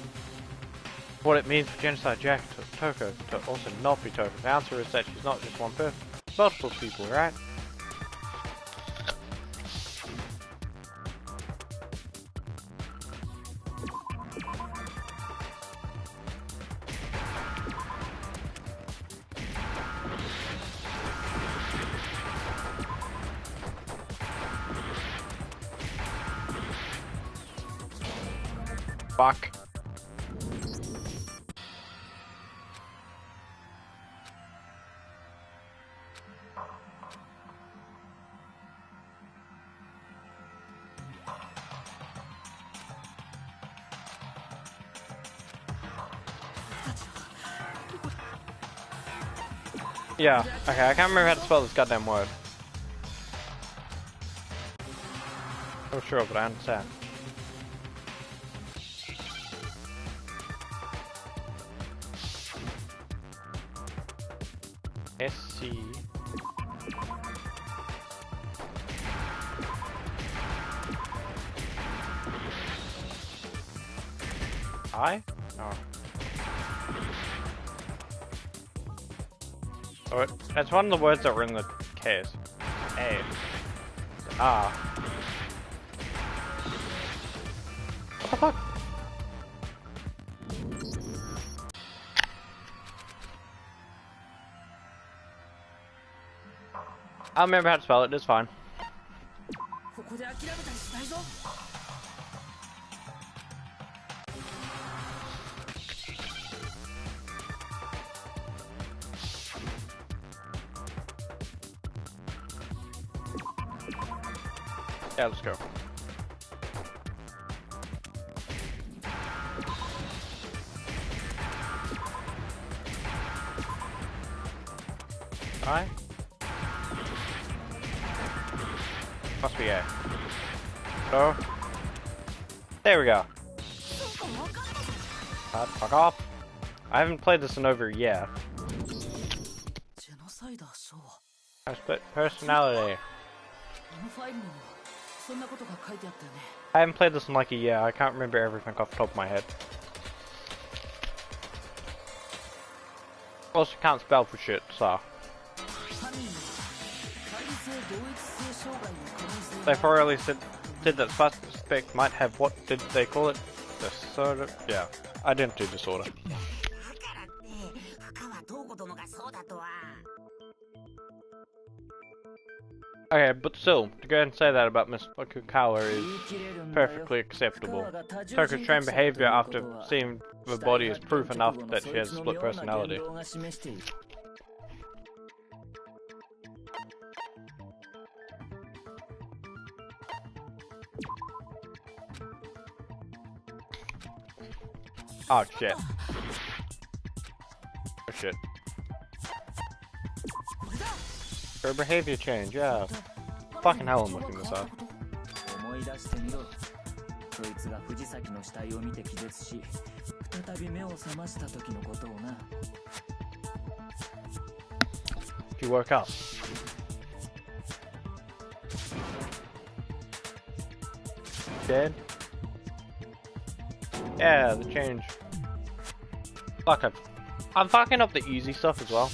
what it means for genocide Jack to Toko to also not be Toko. The answer is that she's not just one person, multiple people, right? Fuck. Yeah, okay, I can't remember how to spell this goddamn word. I'm sure, but I understand. SC I? Oh. Oh, that's one of the words that were in the case. A. Ah. What the fuck? I'll remember how to spell it, it's fine. Yeah, let's go. Hi? Must be A. So, there we go. Fuck off. I haven't played this in over a year. I split personality. I haven't played this in like a year. I can't remember everything off the top of my head. Also can't spell for shit, so. They thoroughly said that suspect might have, what did they call it? Disorder? Yeah. Identity disorder. Okay, but still, to go ahead and say that about Miss Fukukawa is perfectly acceptable. Toko's strange behavior after seeing the body is proof enough that she has a split personality. Oh shit. Oh shit. Her behavior change, yeah. Fucking hell, I'm looking this up. She woke up. Dead? Yeah, the change. Fuck it. I'm fucking up the easy stuff as well.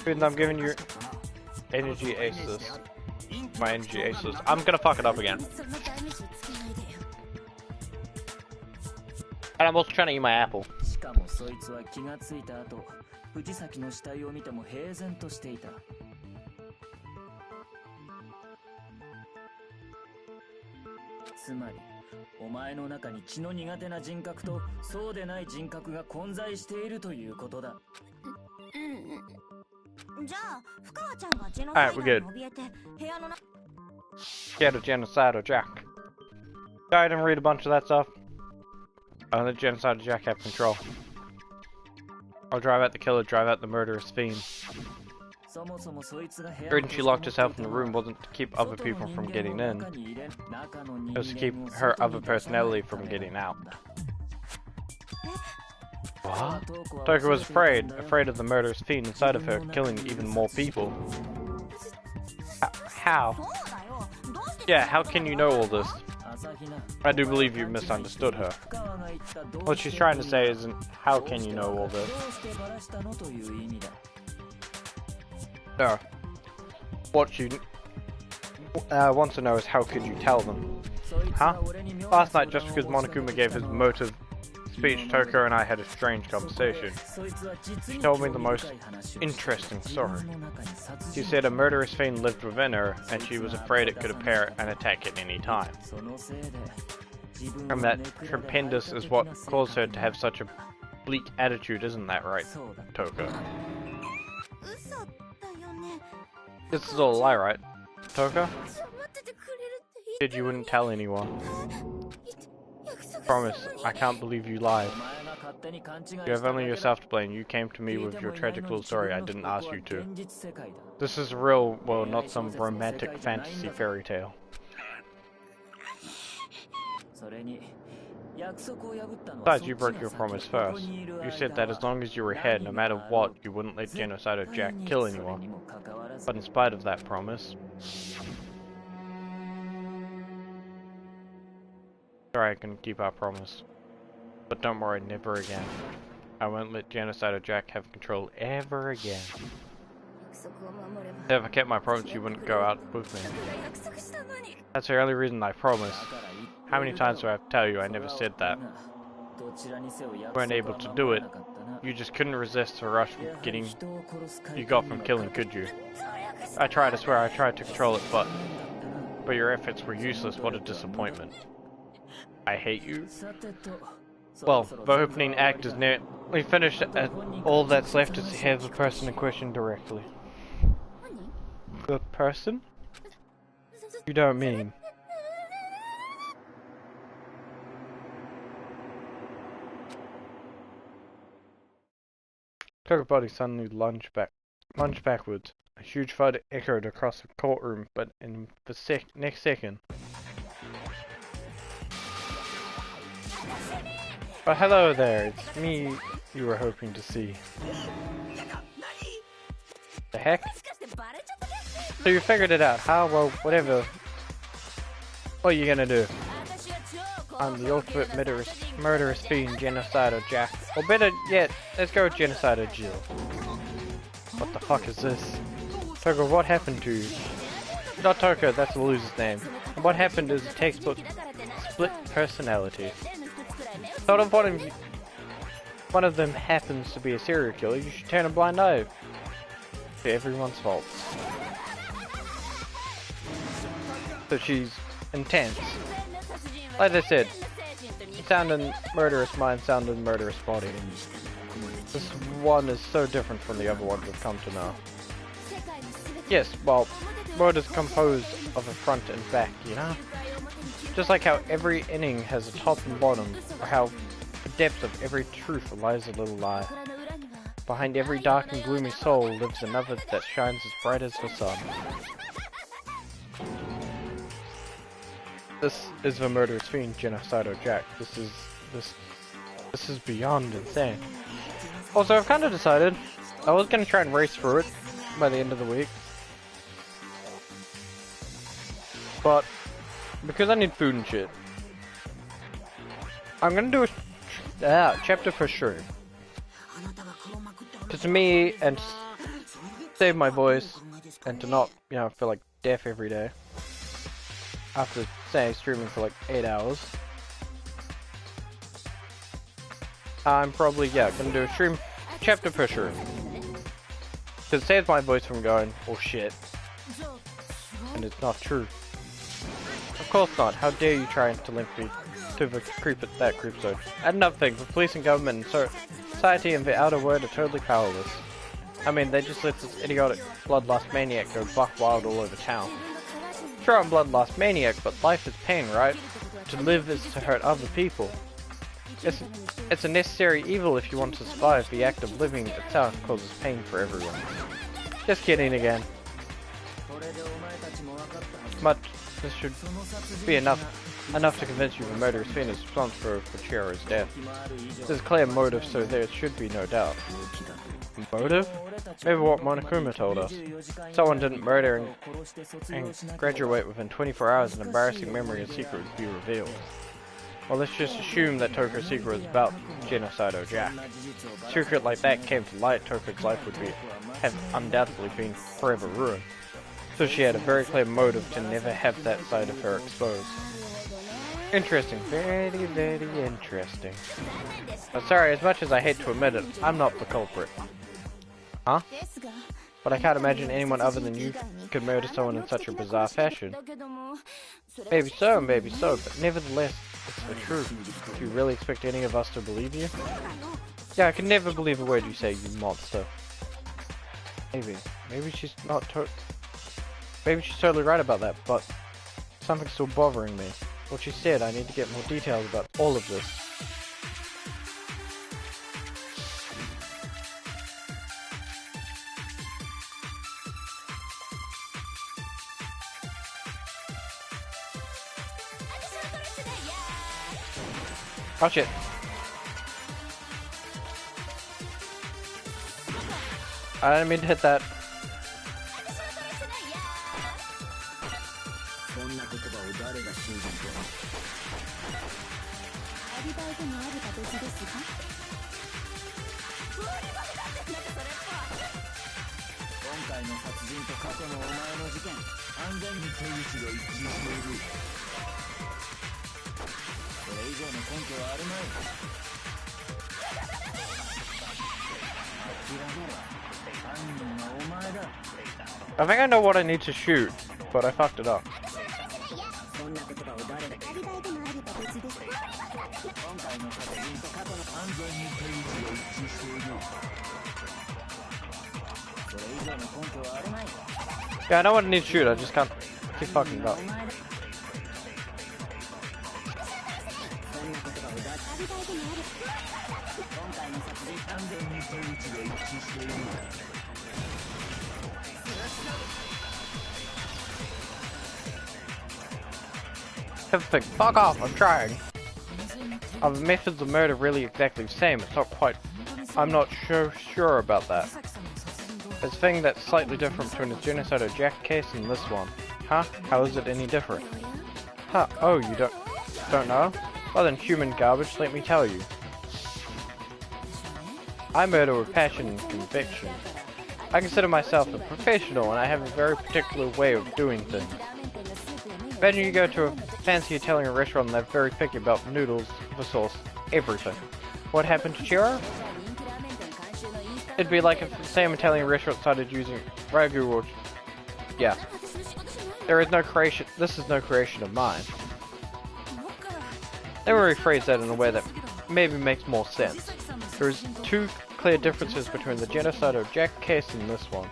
Even though I'm giving you energy aces. My energy aces. I'm gonna fuck it up again. And I'm also trying to eat my apple. Alright, we're good. Get a genocidal Jack. I didn't read a bunch of that stuff. I'll let genocidal Jack have control. I'll drive out the killer, drive out the murderous fiend. The reason she locked herself in the room wasn't to keep other people from getting in. It was to keep her other personality from getting out. What? Toko was afraid of the murderous fiend inside of her, killing even more people. How? Yeah, how can you know all this? I do believe you misunderstood her. What she's trying to say isn't, how can you know all this? No. What she wants to know is, how could you tell them? Huh? Last night, just because Monokuma gave his motive speech, Toko and I had a strange conversation. She told me the most interesting story. She said a murderous fiend lived within her, and she was afraid it could appear and attack at any time. And that tremendous is what caused her to have such a bleak attitude, isn't that right, Toko? This is all a lie, right, Toko? Said you wouldn't tell anyone. Promise, I can't believe you lied. You have only yourself to blame. You came to me with your tragic little story. I didn't ask you to. This is a real world, not some romantic fantasy fairy tale. Besides, you broke your promise first. You said that as long as you were ahead, no matter what, you wouldn't let genocidal Jack kill anyone. But in spite of that promise... Sorry, I can keep our promise. But don't worry, never again. I won't let genocidal Jack have control ever again. If I kept my promise, you wouldn't go out with me. That's the only reason I promised. How many times do I have to tell you I never said that? You weren't able to do it. You just couldn't resist the rush you got from killing, could you? I swear I tried to control it, but your efforts were useless. What a disappointment. I hate you. Well, the opening act is nearly finished, and all that's left is to hear the person in question directly. The person? You don't mean... Took body suddenly lunged back lunged backwards. A huge thud echoed across the courtroom, but in the next second... Oh, hello there, it's me you were hoping to see. The heck? So you figured it out, huh? Well, whatever. What are you gonna do? I'm the ultimate murderous fiend, Genocidal Jack. Or better yet, let's go with Genocidal Jill. What the fuck is this? Togo, what happened to you? Not Togo, that's the loser's name. And what happened is a textbook split personality. Sort of one of them happens to be a serial killer, you should turn a blind eye to everyone's faults. So she's intense. Like I said, sound and murderous mind, sound and murderous body. This one is so different from the other ones we've come to know. Yes, well, murder is composed of a front and back, you know? Just like how every inning has a top and bottom, or how the depth of every truth lies a little lie. Behind every dark and gloomy soul lives another that shines as bright as the sun. This is the murderous fiend, Genocidal Jack. This is beyond insane. Also, I've kind of decided I was gonna try and race through it by the end of the week, but because I need food and shit, I'm gonna do a chapter for sure. Because to me, and save my voice, and to not, you know, feel like deaf every day after, say, streaming for like 8 hours, I'm probably, yeah, gonna do a stream chapter per sure. Because it saves my voice from going, oh shit. And it's not true. Of course not. How dare you try to link me to the that creep zone. And another thing, the police and government and society and the outer world are totally powerless. I mean, they just let this idiotic bloodlust maniac go buck wild all over town. Sure, I'm bloodlust maniac, but life is pain, right? To live is to hurt other people. It's a necessary evil if you want to survive. The act of living itself causes pain for everyone. Just kidding again. But this should be enough to convince you the murderous fiend is responsible for Chihiro's death. There's a clear motive, so there should be no doubt. Motive? Maybe what Monokuma told us. Someone didn't murder and graduate within 24 hours, an embarrassing memory and secret would be revealed. Well, let's just assume that Toko's secret was about Genocidal Jack. A secret like that came to light, Toko's life would have undoubtedly been forever ruined. So she had a very clear motive to never have that side of her exposed. Interesting. Very, very interesting. But sorry, as much as I hate to admit it, I'm not the culprit. Huh? But I can't imagine anyone other than you could murder someone in such a bizarre fashion. Maybe so, but nevertheless, it's the truth. Do you really expect any of us to believe you? Yeah, I can never believe a word you say, you monster. Maybe she's not maybe she's totally right about that, but something's still bothering me. What she said, I need to get more details about all of this. Oh shit. I didn't mean to hit that. I think I know what I need to shoot, but I fucked it up. Yeah, I know what I need to shoot, I just can't keep fucking it up. Fuck off, I'm trying. Are the methods of murder really exactly the same? It's not quite... I'm not sure about that. There's a thing that's slightly different between the Genocidal Jack case and this one. Huh? How is it any different? Huh? Oh, you don't know? Well then, human garbage, let me tell you. I murder with passion and conviction. I consider myself a professional and I have a very particular way of doing things. Imagine you go to a fancy Italian restaurant and they're very picky about noodles, the sauce, everything. What happened to Chiro? It'd be like if the same Italian restaurant started using ragu or... Yeah. There is no creation... This is no creation of mine. Let me rephrase that in a way that maybe makes more sense. There's two clear differences between the Genocidal Jack case and this one.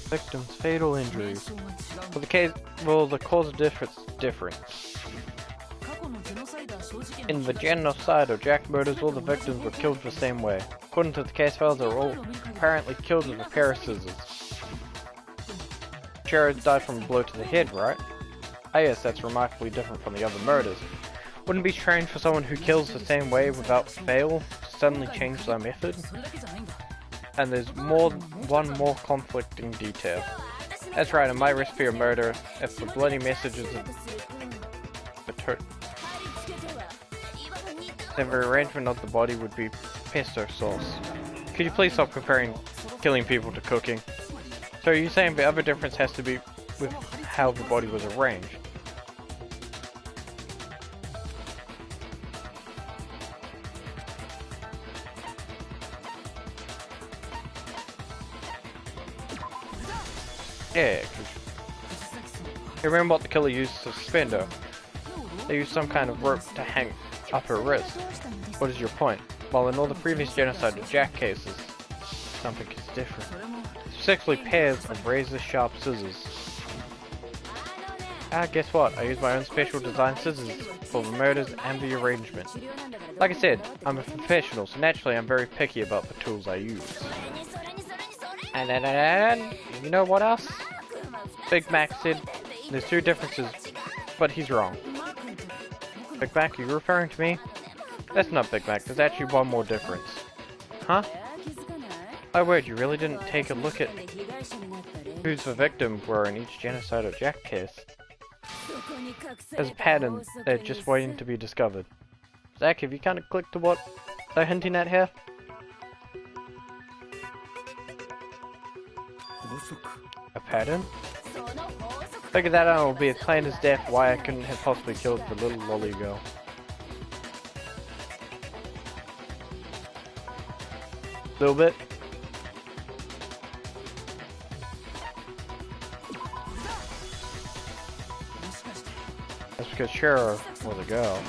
Victim's fatal injuries. For the case, well, the cause of difference. In the Genocidal Jack murders, all the victims were killed the same way. According to the case files, they were all apparently killed with a pair of scissors. Jared died from a blow to the head, right? Ah yes, that's remarkably different from the other murders. Wouldn't it be strange for someone who kills the same way without fail to suddenly change their method? And there's one more conflicting detail. That's right, in my recipe of murder, if the bloody message is then the arrangement of the body would be pesto sauce. Could you please stop comparing killing people to cooking? So are you saying the other difference has to be with how the body was arranged? Yeah, you remember what the killer used to suspend her? They used some kind of rope to hang up her wrist. What is your point? Well, in all the previous Genocidal Jack cases, something is different. Specifically pairs of razor-sharp scissors. Ah, guess what? I use my own special design scissors for the murders and the arrangement. Like I said, I'm a professional, so naturally I'm very picky about the tools I use. And you know what else? Big Mac said there's two differences, but he's wrong. Big Mac, are you referring to me? That's not Big Mac, there's actually one more difference. Huh? My word, you really didn't take a look at who's the victim were in each Genocidal Jack case. There's a pattern, they're just waiting to be discovered. Zach, have you kind of clicked to what they're hinting at here? A pattern? Figure that out, it'll be as plain as death why I couldn't have possibly killed the little lolly girl. Little bit. That's because Shiro was a girl.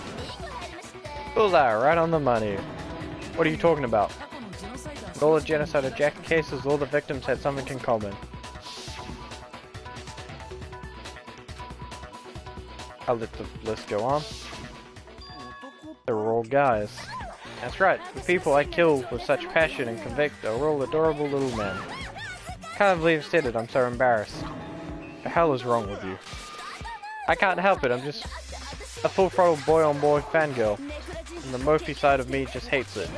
Bullseye, right on the money. What are you talking about? In all the Genocidal Jack cases, all the victims had something in common. I'll let the list go on. They were all guys. That's right, the people I kill with such passion and convict are all adorable little men. Can't believe I said it, I'm so embarrassed. The hell is wrong with you? I can't help it, I'm just a full-throttle boy-on-boy fangirl, and the mopey side of me just hates it.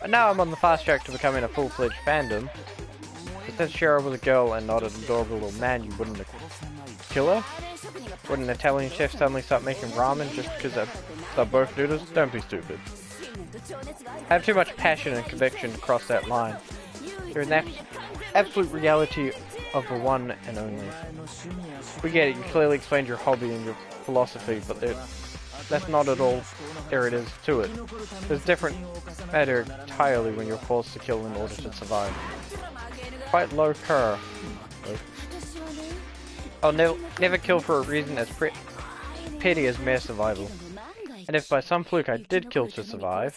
But now I'm on the fast track to becoming a full-fledged fandom. But since Shiro was a girl and not an adorable little man, you wouldn't kill her? Would an Italian chef suddenly start making ramen just because they're both noodles? Don't be stupid. I have too much passion and conviction to cross that line. You're an absolute reality of the one and only. We get it, you clearly explained your hobby and your philosophy, but that's not at all there it is to it. There's different matter entirely when you're forced to kill in order to survive. Quite low cur. I'll never kill for a reason as petty as mere survival. And if by some fluke I did kill to survive,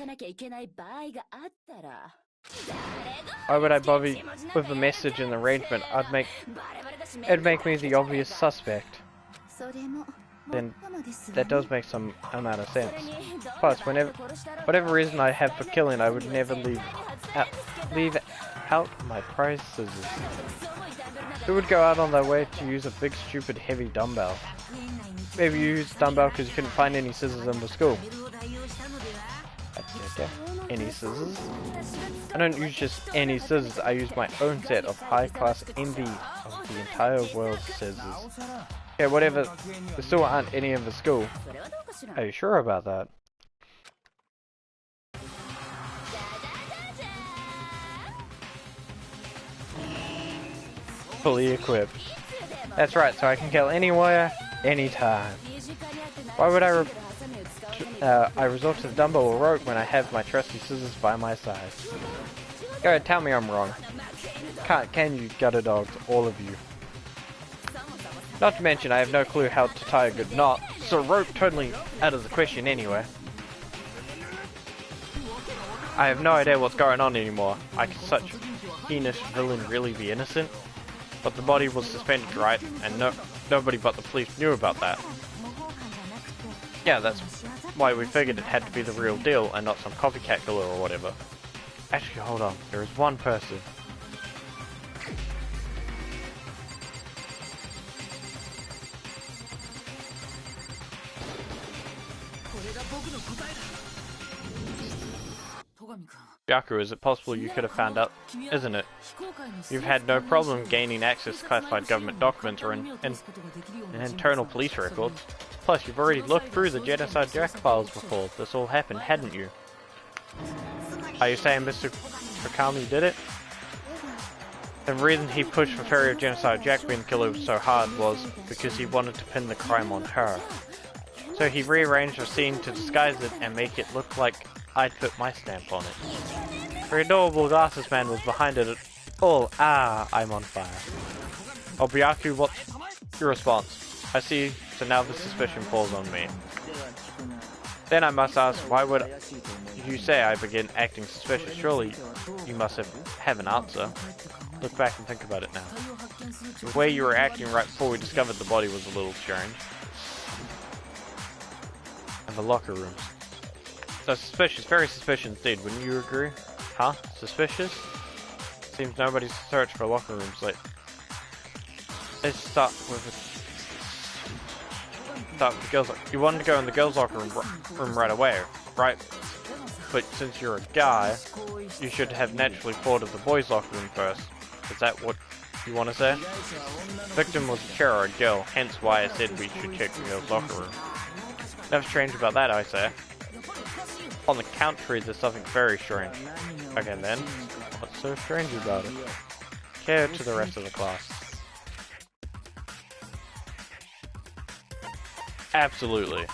why would I bother with the message and arrangement? It'd make me the obvious suspect. then that does make some amount of sense. Plus, whatever reason I have for killing, I would never leave out my prized scissors. Who would go out on their way to use a big, stupid, heavy dumbbell? Maybe you used dumbbell because you couldn't find any scissors in the school. Any scissors? I don't use just any scissors, I use my own set of high-class envy of the entire world's scissors. Yeah, whatever, there still aren't any in the school. Are you sure about that? Fully equipped. That's right, so I can kill anywhere, anytime. Why would I resort to the dumbbell or rope when I have my trusty scissors by my side? Go ahead, tell me I'm wrong. Can you, gutter dogs, all of you? Not to mention, I have no clue how to tie a good knot, so rope totally out of the question anyway. I have no idea what's going on anymore. Could such heinous villain really be innocent? But the body was suspended, right? And nobody but the police knew about that. Yeah, that's why we figured it had to be the real deal and not some copycat killer or whatever. Actually, hold on. There is one person. Byaku, is it possible you could have found out? Isn't it? You've had no problem gaining access to classified government documents or internal police records. Plus, you've already looked through the Genocide Jack files before this all happened, hadn't you? Are you saying Mr. Fakami did it? The reason he pushed for Fairy of Genocide Jack being killed so hard was because he wanted to pin the crime on her. So he rearranged the scene to disguise it and make it look like I'd put my stamp on it. The adorable glasses man was behind it all. Ah, I'm on fire. Oh, Byaku, what's your response? I see, so now the suspicion falls on me. Then I must ask, why would you say I begin acting suspicious? Surely you must have an answer. Look back and think about it now. The way you were acting right before we discovered the body was a little strange. And the locker rooms. So suspicious, very suspicious indeed, wouldn't you agree? Huh? Suspicious? Seems nobody's searched for locker rooms like... Let's start with the girls. You wanted to go in the girls' locker room right away, right? But since you're a guy, you should have naturally thought of the boys' locker room first. Is that what you want to say? The victim was a chair or a girl, hence why I said we should check the girls' locker room. Nothing strange about that, I say. On the contrary, there's something very strange. Okay then, what's so strange about it? Care to the rest of the class. Absolutely.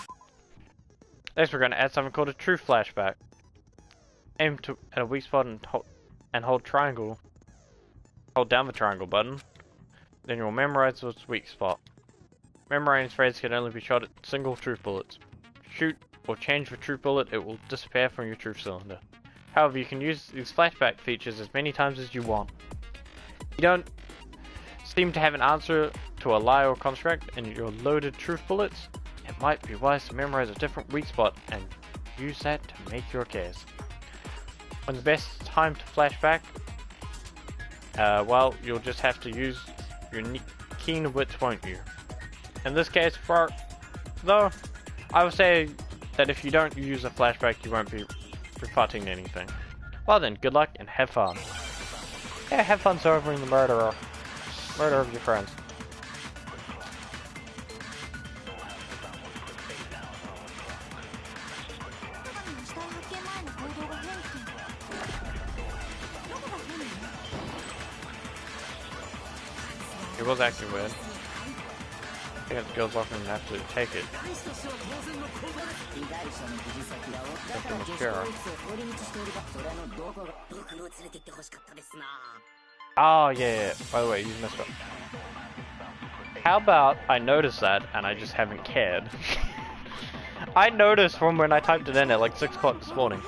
Next we're going to add something called a true flashback. Aim at a weak spot and hold triangle. Hold down the triangle button. Then you'll memorize its weak spot. Memorizing phrases can only be shot at single truth bullets. Shoot or change the truth bullet, it will disappear from your truth cylinder. However, you can use these flashback features as many times as you want. You don't seem to have an answer to a lie or construct in your loaded truth bullets. It might be wise to memorize a different weak spot and use that to make your case. When's the best time to flashback? Well, you'll just have to use your keen wits, won't you? In this case, though, I would say that if you don't use a flashback, you won't be rebutting anything. Well then, good luck and have fun. Yeah, have fun solving the murder of your friends. It was acting weird. I think the girls often have to take it. Oh yeah. By the way, you messed up. How about I noticed that and I just haven't cared? I noticed from when I typed it in at like 6 o'clock this morning.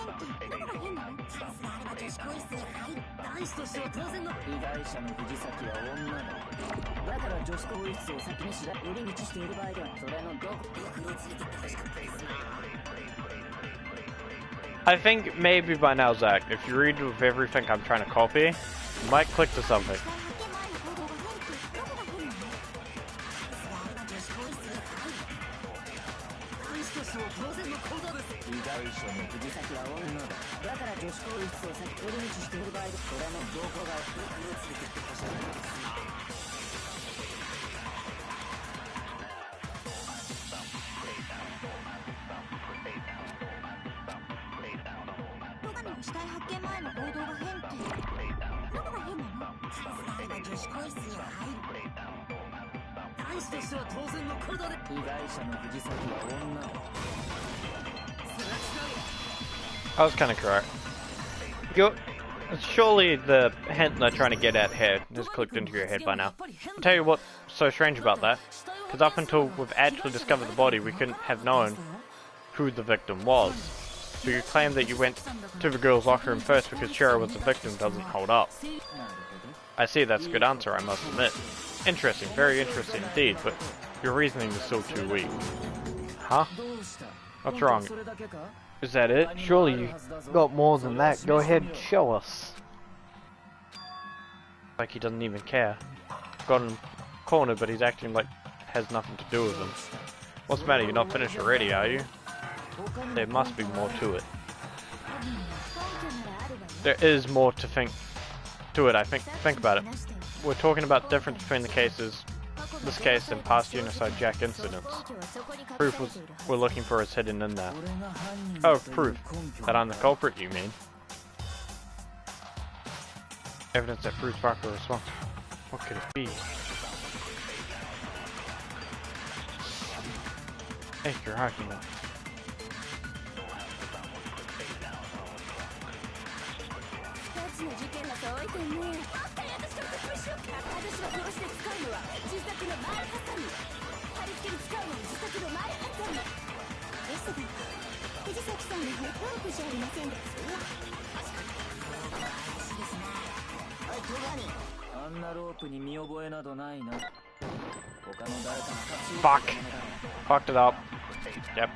I think maybe by now, Zach, if you read with everything I'm trying to copy, you might click to something. I was kind of correct. Surely the hint they're trying to get at here has clicked into your head by now. I'll tell you what's so strange about that, because up until we've actually discovered the body, we couldn't have known who the victim was. So you claim that you went to the girl's locker room first because Shira was the victim doesn't hold up. I see, that's a good answer, I must admit. Interesting, very interesting indeed, but your reasoning is still too weak. Huh? What's wrong? Is that it? Surely you got more than that. Go ahead and show us. Like he doesn't even care. Got him cornered, but he's acting like has nothing to do with him. What's the matter? You're not finished already, are you? There must be more to it. There is more to think to it, I think. Think about it. We're talking about the difference between the cases, this case and past genocide Jack incidents. Proof we're looking for is hidden in there. Oh, proof. That I'm the culprit, you mean? Evidence that proves Parker responsible. What could it be? Make your argument. Fuck! Fucked it up. Yep.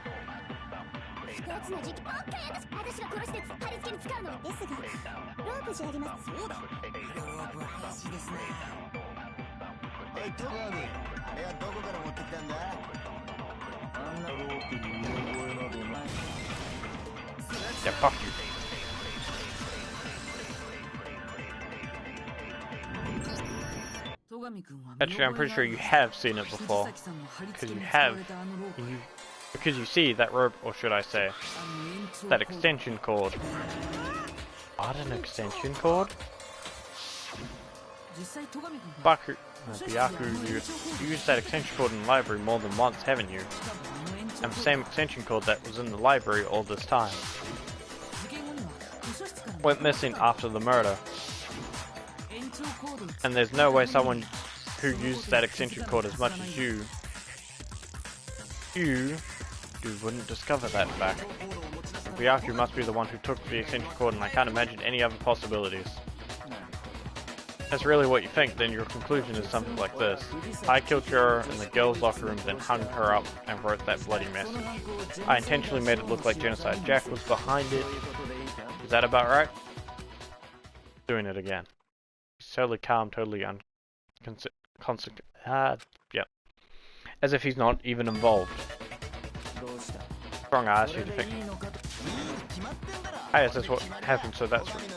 Yeah, fuck you. Actually, I'm pretty sure you have seen it before, because you see that rope, or should I say, that extension cord. What, an extension cord? Byaku, you used that extension cord in the library more than once, haven't you? And the same extension cord that was in the library all this time. Went missing after the murder. And there's no way someone who used that extension cord as much as you wouldn't discover that fact. Byaku must be the one who took the extension cord, and I can't imagine any other possibilities. If that's really what you think, then your conclusion is something like this. I killed her in the girls' locker room, then hung her up and wrote that bloody message. I intentionally made it look like genocide. Jack was behind it. Is that about right? Doing it again. He's totally calm, totally yeah. As if he's not even involved. Wrong, I asked you to think. Hey, that's what happened, so that's right.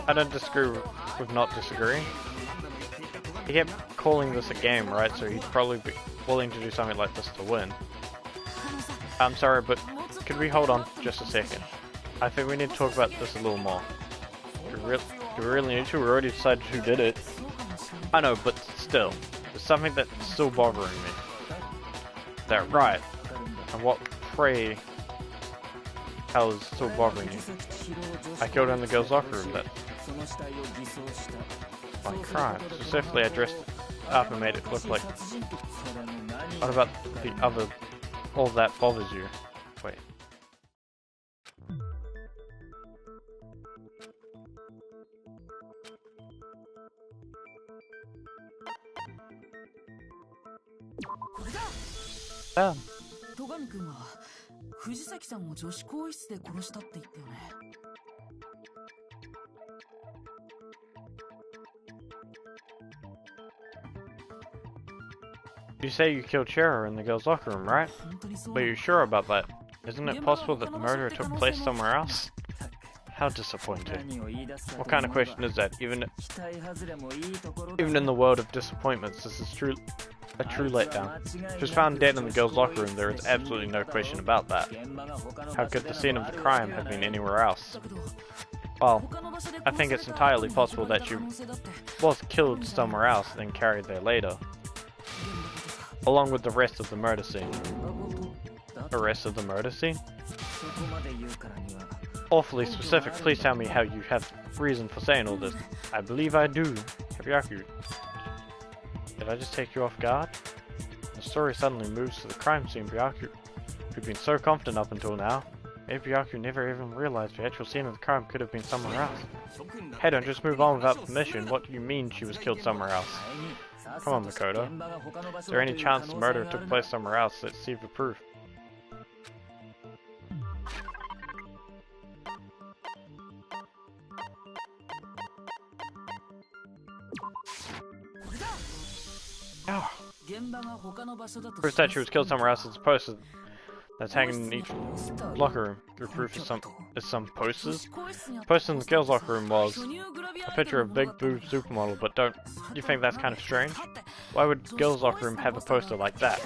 I don't disagree with not disagreeing. He kept calling this a game, right? So he'd probably be willing to do something like this to win. I'm sorry, but could we hold on just a second? I think we need to talk about this a little more. We really need to. We already decided who did it. I know, but still, there's something that's still bothering me. Is that right? And what, pray, hell is still bothering you? I killed her in the girls' locker room. That's my crime. Specifically, I dressed up and made it look like. What about the other? All that bothers you? Wait. sad. 戸上君は藤崎さんを女子更衣室で殺したって言ったよね。You say you killed Shara in the girls' locker room, right? But you're sure about that? Isn't it possible that the murder took place somewhere else? How disappointing. What kind of question is that? Even in the world of disappointments, this is a true letdown. She was found dead in the girls' locker room, there is absolutely no question about that. How could the scene of the crime have been anywhere else? Well, I think it's entirely possible that she was killed somewhere else, then carried there later. Along with the rest of the murder scene. The rest of the murder scene? Awfully specific, please tell me how you have reason for saying all this. I believe I do. Hibyaku. Did I just take you off guard? The story suddenly moves to the crime scene, Byaku. You've been so confident up until now. Maybe Byaku never even realized the actual scene of the crime could have been somewhere else. Hey, don't just move on without permission. What do you mean she was killed somewhere else? Come on, Makoto. Is there any chance the murder took place somewhere else? Let's see the proof. Oh. Proof that she was killed somewhere else is a poster that's hanging in each locker room. Your proof is some posters. The poster in the girls' locker room was a picture of Big Boo supermodel, but don't you think that's kind of strange? Why would girls' locker room have a poster like that?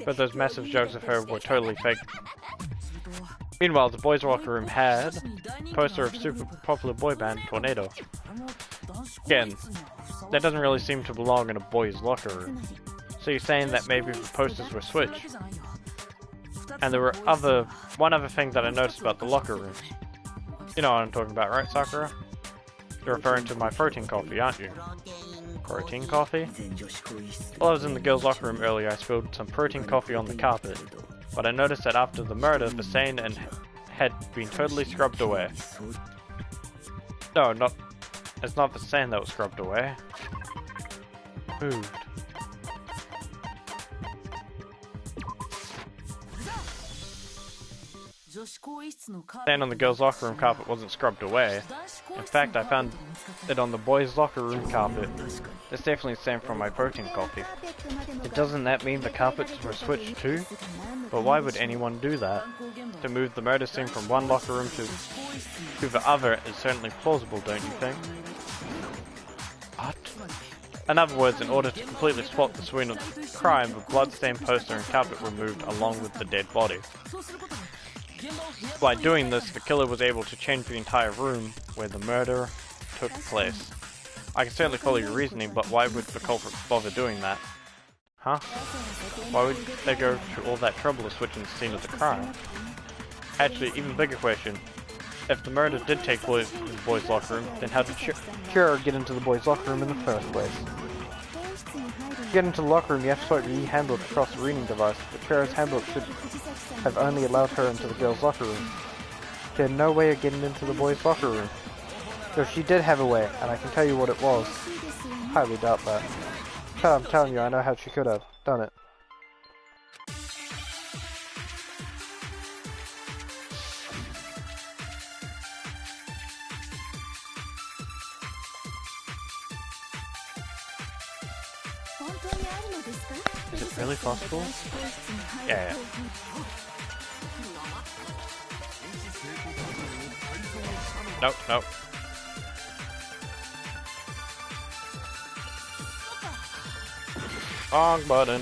But those massive jokes of her were totally fake. Meanwhile, the boys' locker room had a poster of super popular boy band Tornado. Again, that doesn't really seem to belong in a boys' locker room. So you're saying that maybe the posters were switched? And there were one other thing that I noticed about the locker rooms. You know what I'm talking about, right, Sakura? You're referring to my protein coffee, aren't you? Protein coffee? While I was in the girls' locker room earlier, I spilled some protein coffee on the carpet. But I noticed that after the murder, the stain had been totally scrubbed away. No, it's not the sand that was scrubbed away. Moved. Sand on the girls' locker room carpet wasn't scrubbed away. In fact, I found it on the boys' locker room carpet. That's definitely sand from my protein coffee. Doesn't that mean the carpets were switched too? But why would anyone do that? To move the murder scene from one locker room to the other is certainly plausible, don't you think? What? In other words, in order to completely swap the scene of the crime, the blood-stained poster and carpet were moved along with the dead body. By doing this, the killer was able to change the entire room where the murder took place. I can certainly follow your reasoning, but why would the culprit bother doing that? Huh? Why would they go to all that trouble of switching the scene of the crime? Actually, even bigger question. If the murder did take place in the boys' locker room, then how did Shira get into the boys' locker room in the first place? To get into the locker room, you have to swipe your handbook across the reading device, but Shira's handbook should have only allowed her into the girls' locker room. She had no way of getting into the boys' locker room. So she did have a way, and I can tell you what it was. Highly doubt that. But I'm telling you, I know how she could have done it. Is it really possible? Yeah. Nope, nope. Wrong button.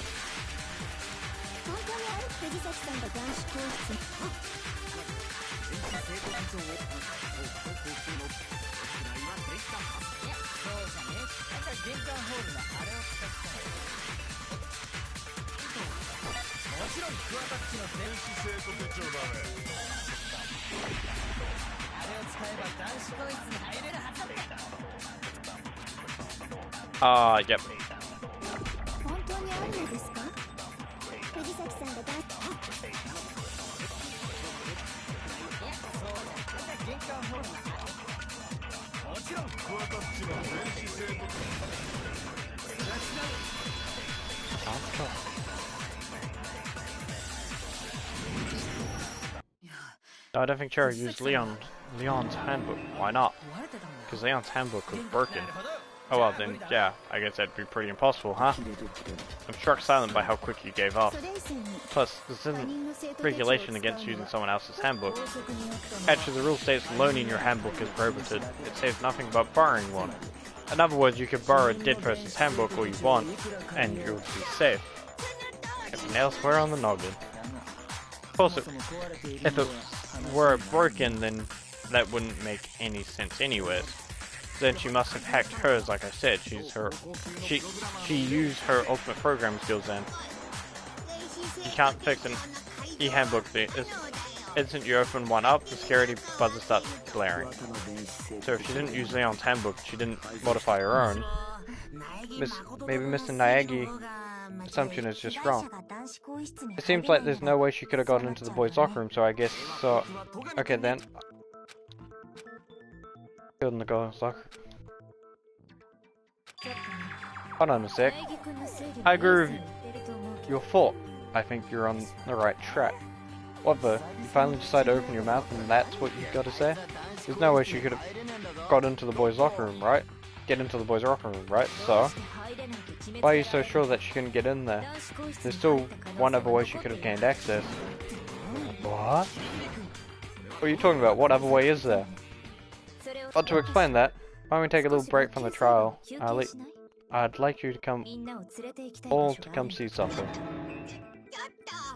Yep. No, I don't think Cherry used Leon's handbook. Why not? Because Leon's handbook was broken. Oh well, then yeah, I guess that'd be pretty impossible, huh? I'm struck silent by how quick you gave up. Plus, this isn't regulation against using someone else's handbook. Actually, the rule states loaning your handbook is prohibited. It says nothing about borrowing one. In other words, you could borrow a dead person's handbook all you want, and you'll be safe. Everything elsewhere on the noggin. Of course, if it were broken, then that wouldn't make any sense anyways. Then she must have hacked hers, like I said. She used her ultimate program skills then. You can't fix an e-handbook the instant you open one up, the security buzzer starts blaring. So if she didn't use Leon's handbook, she didn't modify her own. Maybe Mr. Naegi's assumption is just wrong. It seems like there's no way she could have gotten into the boys' locker room, so I guess so. Okay then. In the girls' locker. Hold on a sec. I agree with your thought. I think you're on the right track. What the? You finally decide to open your mouth and that's what you gotta say? There's no way she could have got into the boys' locker room, right? Get into the boys' locker room, right? So, why are you so sure that she couldn't get in there? There's still one other way she could have gained access. What? What are you talking about? What other way is there? But to explain that, why don't we take a little break from the trial? I'd like you to come see something.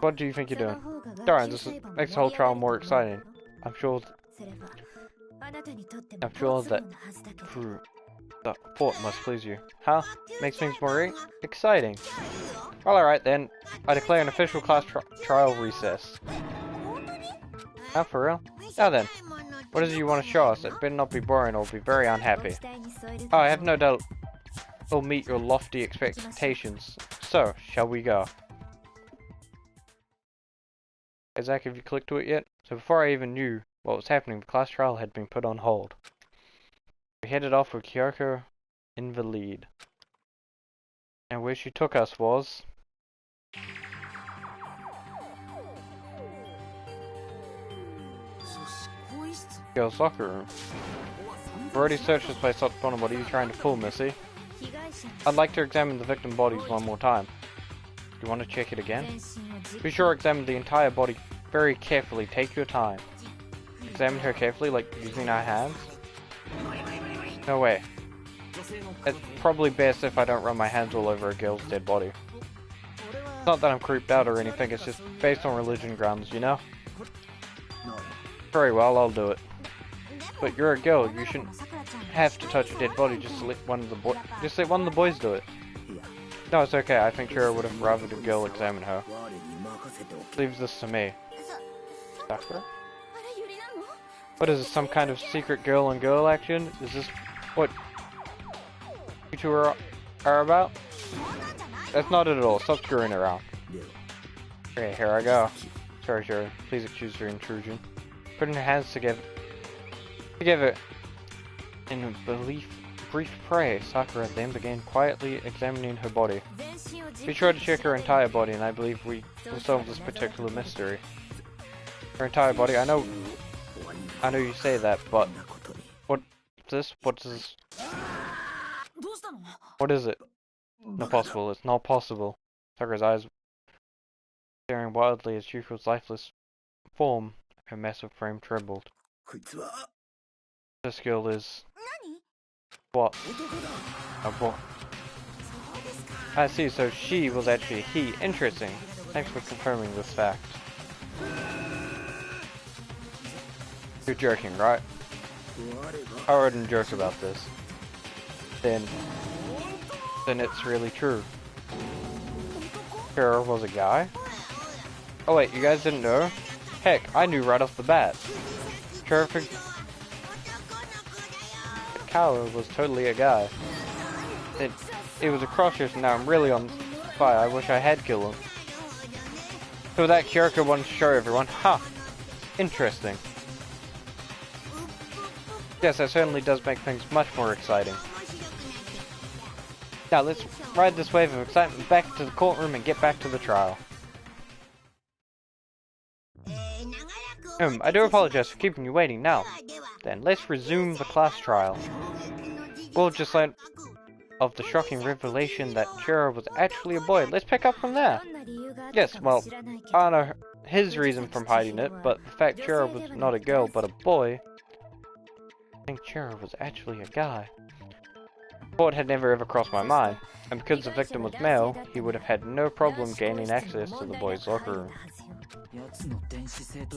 What do you think you're doing? Darn, this makes the whole trial more exciting. I'm sure that the thought must please you. Huh? Makes things more exciting. Well, alright then. I declare an official class trial recess. Oh, for real? Now then, what is it you want to show us? It better not be boring or I'll be very unhappy. Oh, I have no doubt it'll meet your lofty expectations. So, shall we go? Hey Zach, have you clicked to it yet? So before I even knew what was happening, the class trial had been put on hold. We headed off with Kyoko in the lead. And where she took us was... girls' locker room. We've already searched this place up front. What are you trying to pull, Missy? I'd like to examine the victim bodies one more time. Do you want to check it again? Be sure to examine the entire body very carefully. Take your time. Examine her carefully, like using our hands? No way. It's probably best if I don't run my hands all over a girl's dead body. It's not that I'm creeped out or anything, it's just based on religion grounds, you know? Very well, I'll do it. But you're a girl, you shouldn't have to touch a dead body, just let one of the boys do it. No, it's okay, I think Shira would have rather the girl examine her. Leaves this to me. Sakura? What is this, some kind of secret girl on girl action? Is this what you two are about? That's not it at all, stop screwing around. Okay, here I go. Sorry, Shira, please excuse your intrusion. Putting her hands together in a brief prayer, Sakura then began quietly examining her body. Be sure to check her entire body, and I believe we will solve this particular mystery. Her entire body, I know you say that, but what's this? What is this? What is it? Not possible, it's not possible. Sakura's eyes staring wildly as Shuko's lifeless form, her massive frame trembled. This girl is... what? A boy. I see, so she was actually a he. Interesting. Thanks for confirming this fact. You're joking, right? I wouldn't joke about this. Then it's really true. Kara was a guy? Oh wait, you guys didn't know? Heck, I knew right off the bat. Terrific. Kara was totally a guy. It was a crosshair, so now I'm really on fire. I wish I had killed him. So that Kyoko wanted to show everyone. Ha! Interesting. Yes, that certainly does make things much more exciting. Now let's ride this wave of excitement back to the courtroom and get back to the trial. I do apologize for keeping you waiting now. Then, let's resume the class trial. Well, just like of the shocking revelation that Chira was actually a boy. Let's pick up from there. Yes, well, I don't know his reason from hiding it, but the fact Chira was not a girl but a boy, I think Chira was actually a guy. Thought had never ever crossed my mind, and because the victim was male, he would have had no problem gaining access to the boys' locker room.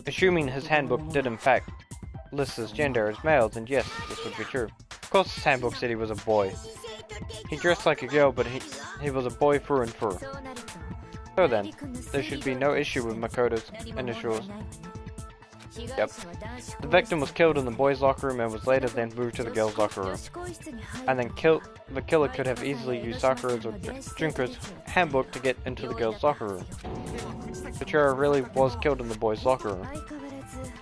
Assuming his handbook did in fact list his gender as male, then yes, this would be true. Of course his handbook said he was a boy. He dressed like a girl, but he was a boy through and through. So then, there should be no issue with Makoto's initials. Yep. The victim was killed in the boys' locker room and was later then moved to the girls' locker room. And then the killer could have easily used Sakura's or Junko's handbook to get into the girls' locker room. Chira really was killed in the boys' locker room.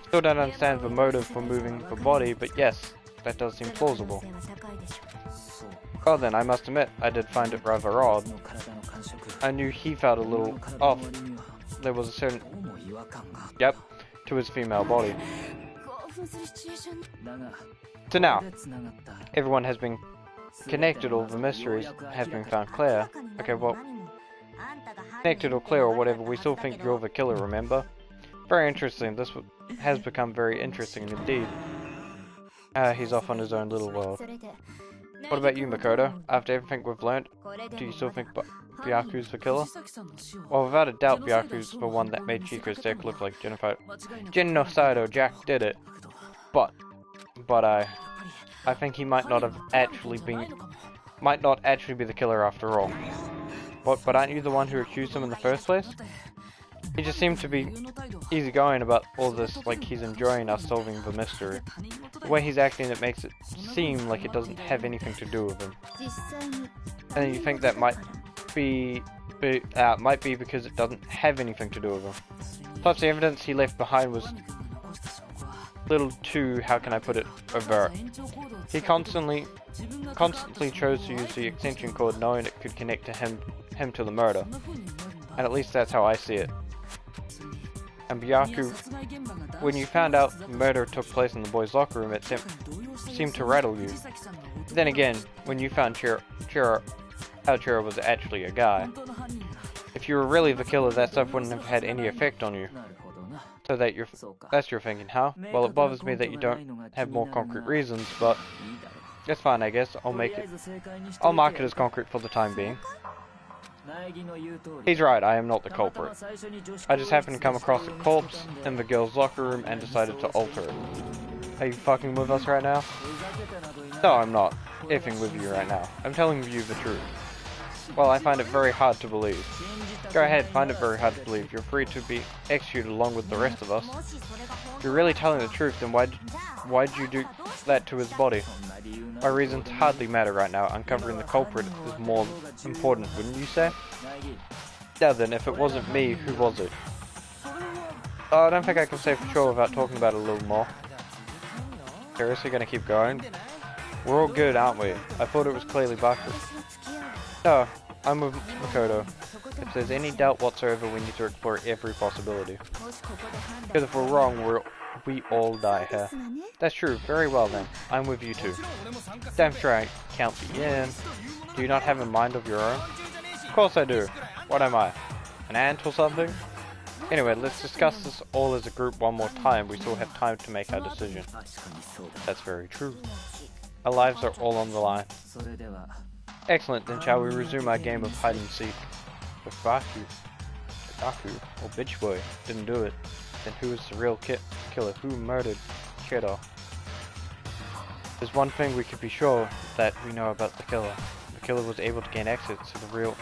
Still don't understand the motive for moving the body, but yes, that does seem plausible. Well then, I must admit, I did find it rather odd. I knew he felt a little off. There was a certain... Yep, to his female body. So now, everyone has been connected, all the mysteries have been found clear. Okay, well, connected or clear or whatever, we still think you're the killer, remember? Very interesting, this has become very interesting indeed. He's off on his own little world. What about you, Makoto? After everything we've learned, do you still think Byaku's the killer? Well, without a doubt, Byaku's the one that made Chico's deck look like genocide or Jack did it. But I think he might not actually be the killer after all. But aren't you the one who accused him in the first place? He just seemed to be easygoing about all this, like he's enjoying us solving the mystery. The way he's acting, it makes it seem like it doesn't have anything to do with him. And then you think that might be because it doesn't have anything to do with him. Plus the evidence he left behind was little too, how can I put it, overt. He constantly chose to use the extension cord knowing it could connect to him to the murder. And at least that's how I see it. And Byaku, when you found out the murder took place in the boys' locker room, it seemed to rattle you. Then again, when you found Chira was actually a guy. If you were really the killer, that stuff wouldn't have had any effect on you. So that's your thinking, huh? Well, it bothers me that you don't have more concrete reasons, but that's fine, I guess. I'll mark it as concrete for the time being. He's right, I am not the culprit. I just happened to come across a corpse in the girls' locker room and decided to alter it. Are you fucking with us right now? No, I'm not effing with you right now. I'm telling you the truth. Well, I find it very hard to believe. Go ahead, find it very hard to believe. You're free to be executed along with the rest of us. If you're really telling the truth, then why'd you do that to his body? My reasons hardly matter right now. Uncovering the culprit is more important, wouldn't you say? Now then, if it wasn't me, who was it? Oh, I don't think I can say for sure without talking about it a little more. Seriously gonna keep going? We're all good, aren't we? I thought it was clearly Baku. No, I'm with Makoto. If there's any doubt whatsoever, we need to explore every possibility. Because if we're wrong, we all die here. That's true, very well then. I'm with you too. Damn sure I can't be in. Do you not have a mind of your own? Of course I do. What am I? An ant or something? Anyway, let's discuss this all as a group one more time. We still have time to make our decision. That's very true. Our lives are all on the line. Excellent, then shall we resume our game of hide and seek? If Baku or Bitch Boy didn't do it, then who is the real killer? Who murdered Chira? There's one thing we could be sure that we know about the killer. The killer was able to gain access to the real...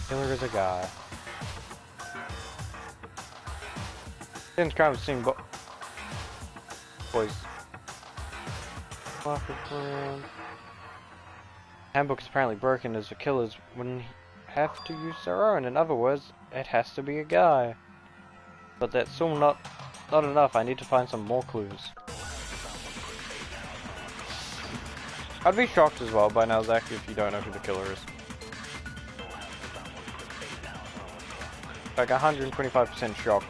Killer is a guy. Since crime was seen boys. Handbook is apparently broken as the killers wouldn't have to use their own. In other words, it has to be a guy. But that's still not enough. I need to find some more clues. I'd be shocked as well by now, Zach, if you don't know who the killer is. Like 125% shock.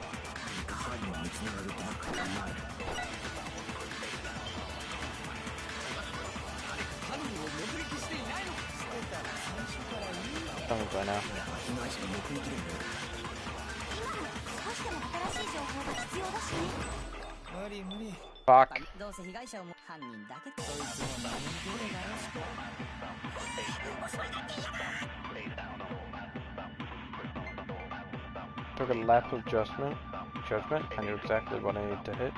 Something by now. Fuck. Took a lap of judgment. I knew exactly what I needed to hit.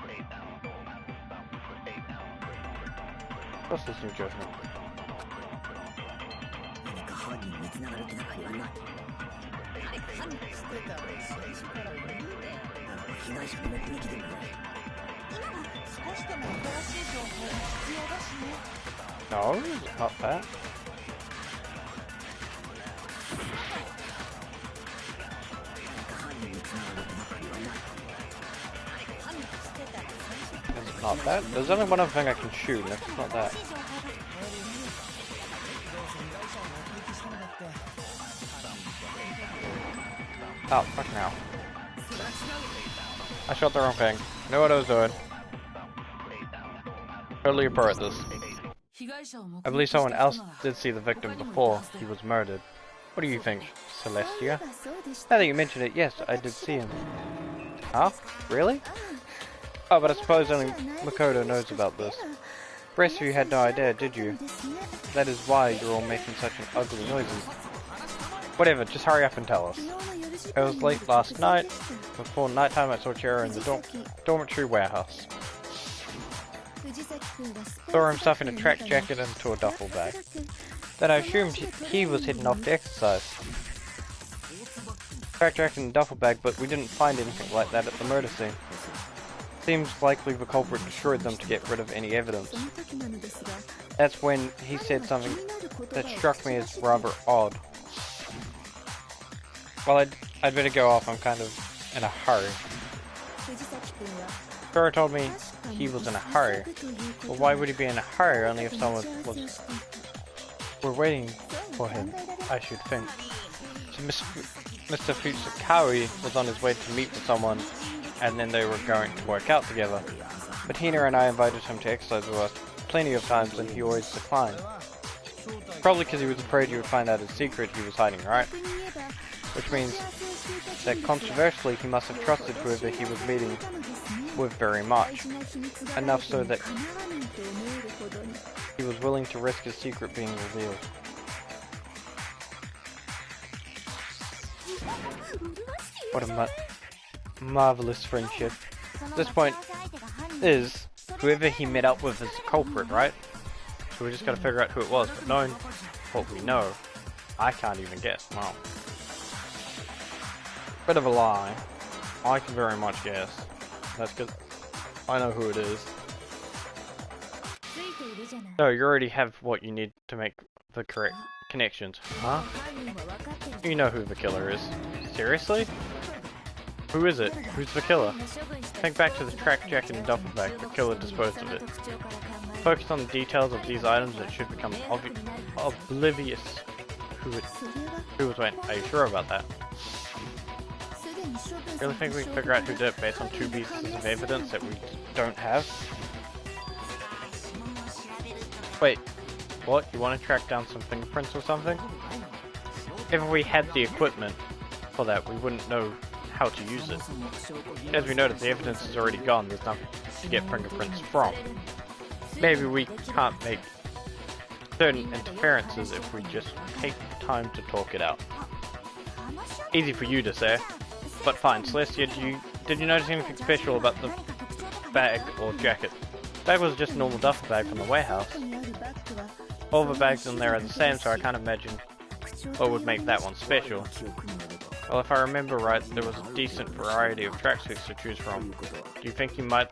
What's this new judgment? No, not that. It's not that. There's only one other thing I can shoot, and it's not that. Oh, fuck now. I shot the wrong thing. Know what I was doing. Totally a pro at this. I believe someone else did see the victim before he was murdered. What do you think, Celestia? Now that you mention it, yes, I did see him. Huh? Really? Oh, but I suppose only Makoto knows about this. The rest of you had no idea, did you? That is why you're all making such an ugly noises. Whatever, just hurry up and tell us. It was late last night. Before nighttime I saw Chiro in the dormitory warehouse. Saw him stuffing a track jacket into a duffel bag. Then I assumed he was heading off to exercise. Track jacket and duffel bag, but we didn't find anything like that at the murder scene. Seems likely the culprit destroyed them to get rid of any evidence. That's when he said something that struck me as rather odd. Well, I'd better go off, I'm kind of in a hurry. Chiro told me he was in a hurry. Well, why would he be in a hurry only if someone was... We're waiting for him, I should think. So Mr. Futsukari was on his way to meet with someone, and then they were going to work out together. But Hina and I invited him to exercise with us plenty of times, and he always declined. Probably because he was afraid you would find out his secret he was hiding, right? Which means that controversially he must have trusted whoever he was meeting with very much. Enough so that he was willing to risk his secret being revealed. What a marvelous friendship. This point is, whoever he met up with is the culprit, right? So we just gotta figure out who it was, but knowing what we know, I can't even guess. Wow. Bit of a lie. I can very much guess. That's because I know who it is. No, you already have what you need to make the correct connections. Huh? You know who the killer is. Seriously? Who is it? Who's the killer? Think back to the track jacket and duffel bag. The killer disposed of it. Focus on the details of these items that should become oblivious who was when. Are you sure about that? Really think we can figure out who did it based on 2 pieces of evidence that we don't have? Wait, what? You want to track down some fingerprints or something? If we had the equipment for that, we wouldn't know how to use it. As we noticed, the evidence is already gone, there's nothing to get fingerprints from. Maybe we can't make certain interferences if we just take the time to talk it out. Easy for you to say. But fine, Celestia, did you notice anything special about the bag or jacket? The bag was just a normal duffel bag from the warehouse. All the bags in there are the same, so I can't imagine what would make that one special. Well, if I remember right, there was a decent variety of tracksuits to choose from. Do you think you might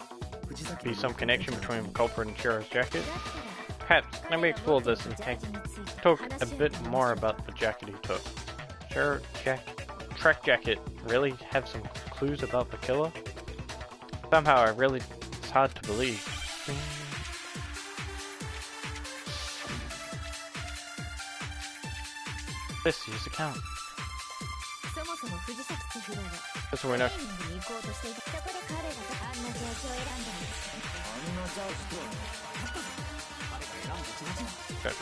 be some connection between the culprit and Chiro's jacket? Perhaps, let me explore this and talk a bit more about the jacket he took. Chiro track jacket really have some clues about the killer? Somehow it's hard to believe. This is account. Just a winner. Good.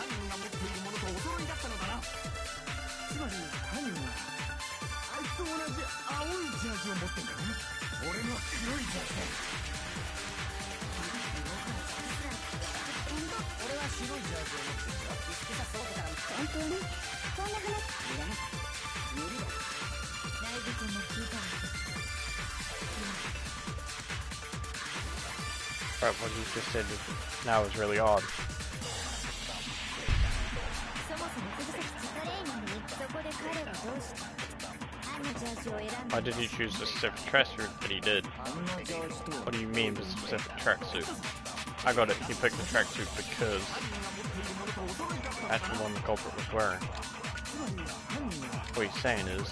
Right, what you just said now is really odd. Why did he choose a specific tracksuit? But he did. What do you mean the specific tracksuit? I got it, he picked the tracksuit because that's the one the culprit was wearing. What he's saying is...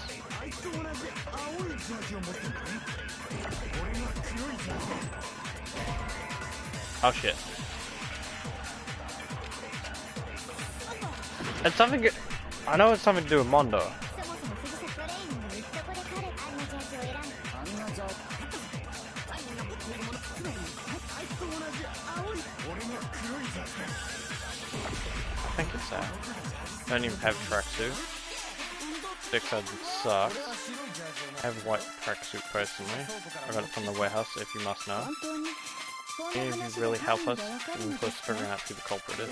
Oh shit. It's something... I know it's something to do with Mondo. I think it's that. I don't even have tracksuit. Six would suck. I have a white tracksuit personally. I got it from the warehouse, if you must know. Any of you really help us in close to figuring out who the culprit is?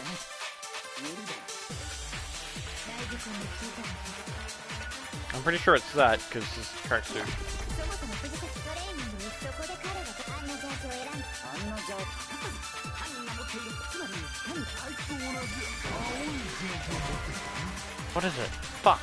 I'm pretty sure it's that, because it's a tracksuit. What is it? Fuck!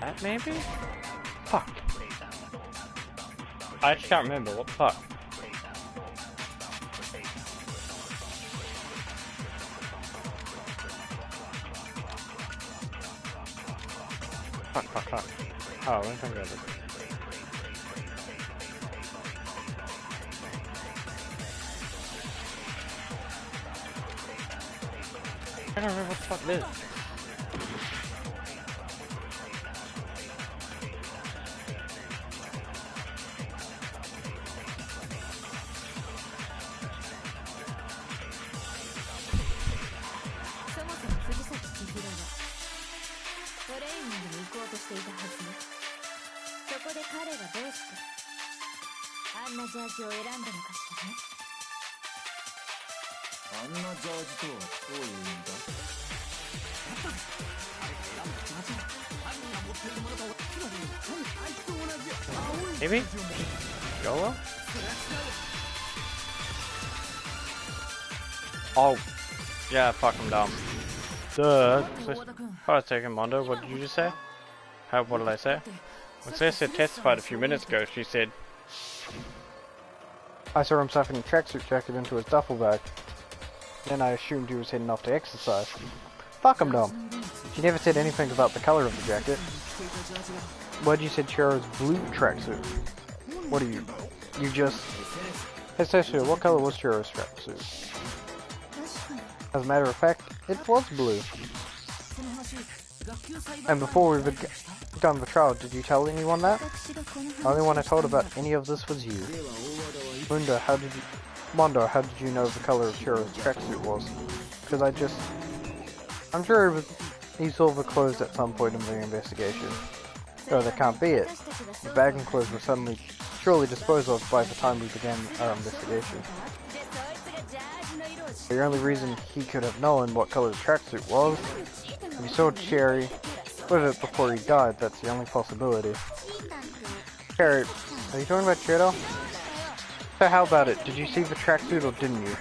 That maybe? Fuck. I actually can't remember, what the fuck? Fuck. Oh, let me think about this. I don't remember what the fuck it is. Maybe? YOLO? Oh. Yeah, fuck, I'm dumb. Duh. Hold on a second, Mondo, what did you just say? What did I say? When Cecilia testified a few minutes ago, she said... I saw him stuffing a tracksuit jacket into his duffel bag. Then I assumed he was heading off to exercise. Fuck, I'm dumb. She never said anything about the color of the jacket. Why'd you say Chihiro's blue tracksuit? What are you just... Hey Cecilia, what color was Chihiro's tracksuit? As a matter of fact, it was blue. And before we begun the trial, did you tell anyone that? The only one I told about any of this was you. Mondo, how did you know the color of Chihiro's tracksuit was? Because I'm sure he saw the clothes at some point in the investigation. No, that can't be it. The bag and clothes were surely disposed of by the time we began our investigation. The only reason he could have known what color the tracksuit was, if he saw Cherry with it before he died, that's the only possibility. Cherry, are you talking about Chihiro? So how about it, did you see the tracksuit or didn't you?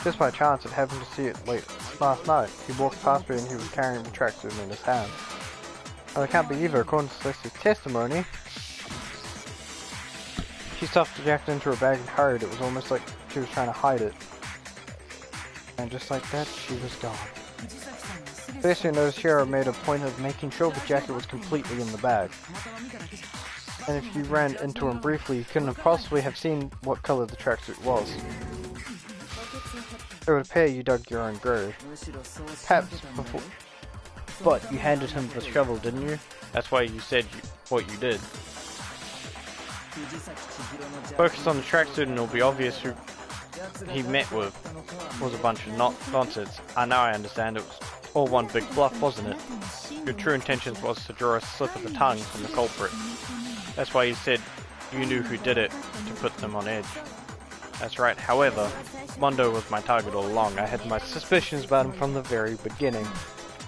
Just by chance, it happened to see it late last night. He walked past me and he was carrying the tracksuit in his hand. Well, it can't be either, according to Cecily's testimony. She stuffed the jacket into her bag and hurried. It was almost like she was trying to hide it. And just like that, she was gone. First, you noticed Shiro made a point of making sure the jacket was completely in the bag. And if you ran into him briefly, you couldn't possibly have seen what color the tracksuit was. It would appear you dug your own grave. Perhaps before... But you handed him the shovel, didn't you? That's why you said what you did. Focus on the tracksuit and it'll be obvious who he met with was a bunch of nonsense. Now I understand it was all one big bluff, wasn't it? Your true intentions was to draw a slip of the tongue from the culprit. That's why you said you knew who did it, to put them on edge. That's right, however, Mondo was my target all along. I had my suspicions about him from the very beginning.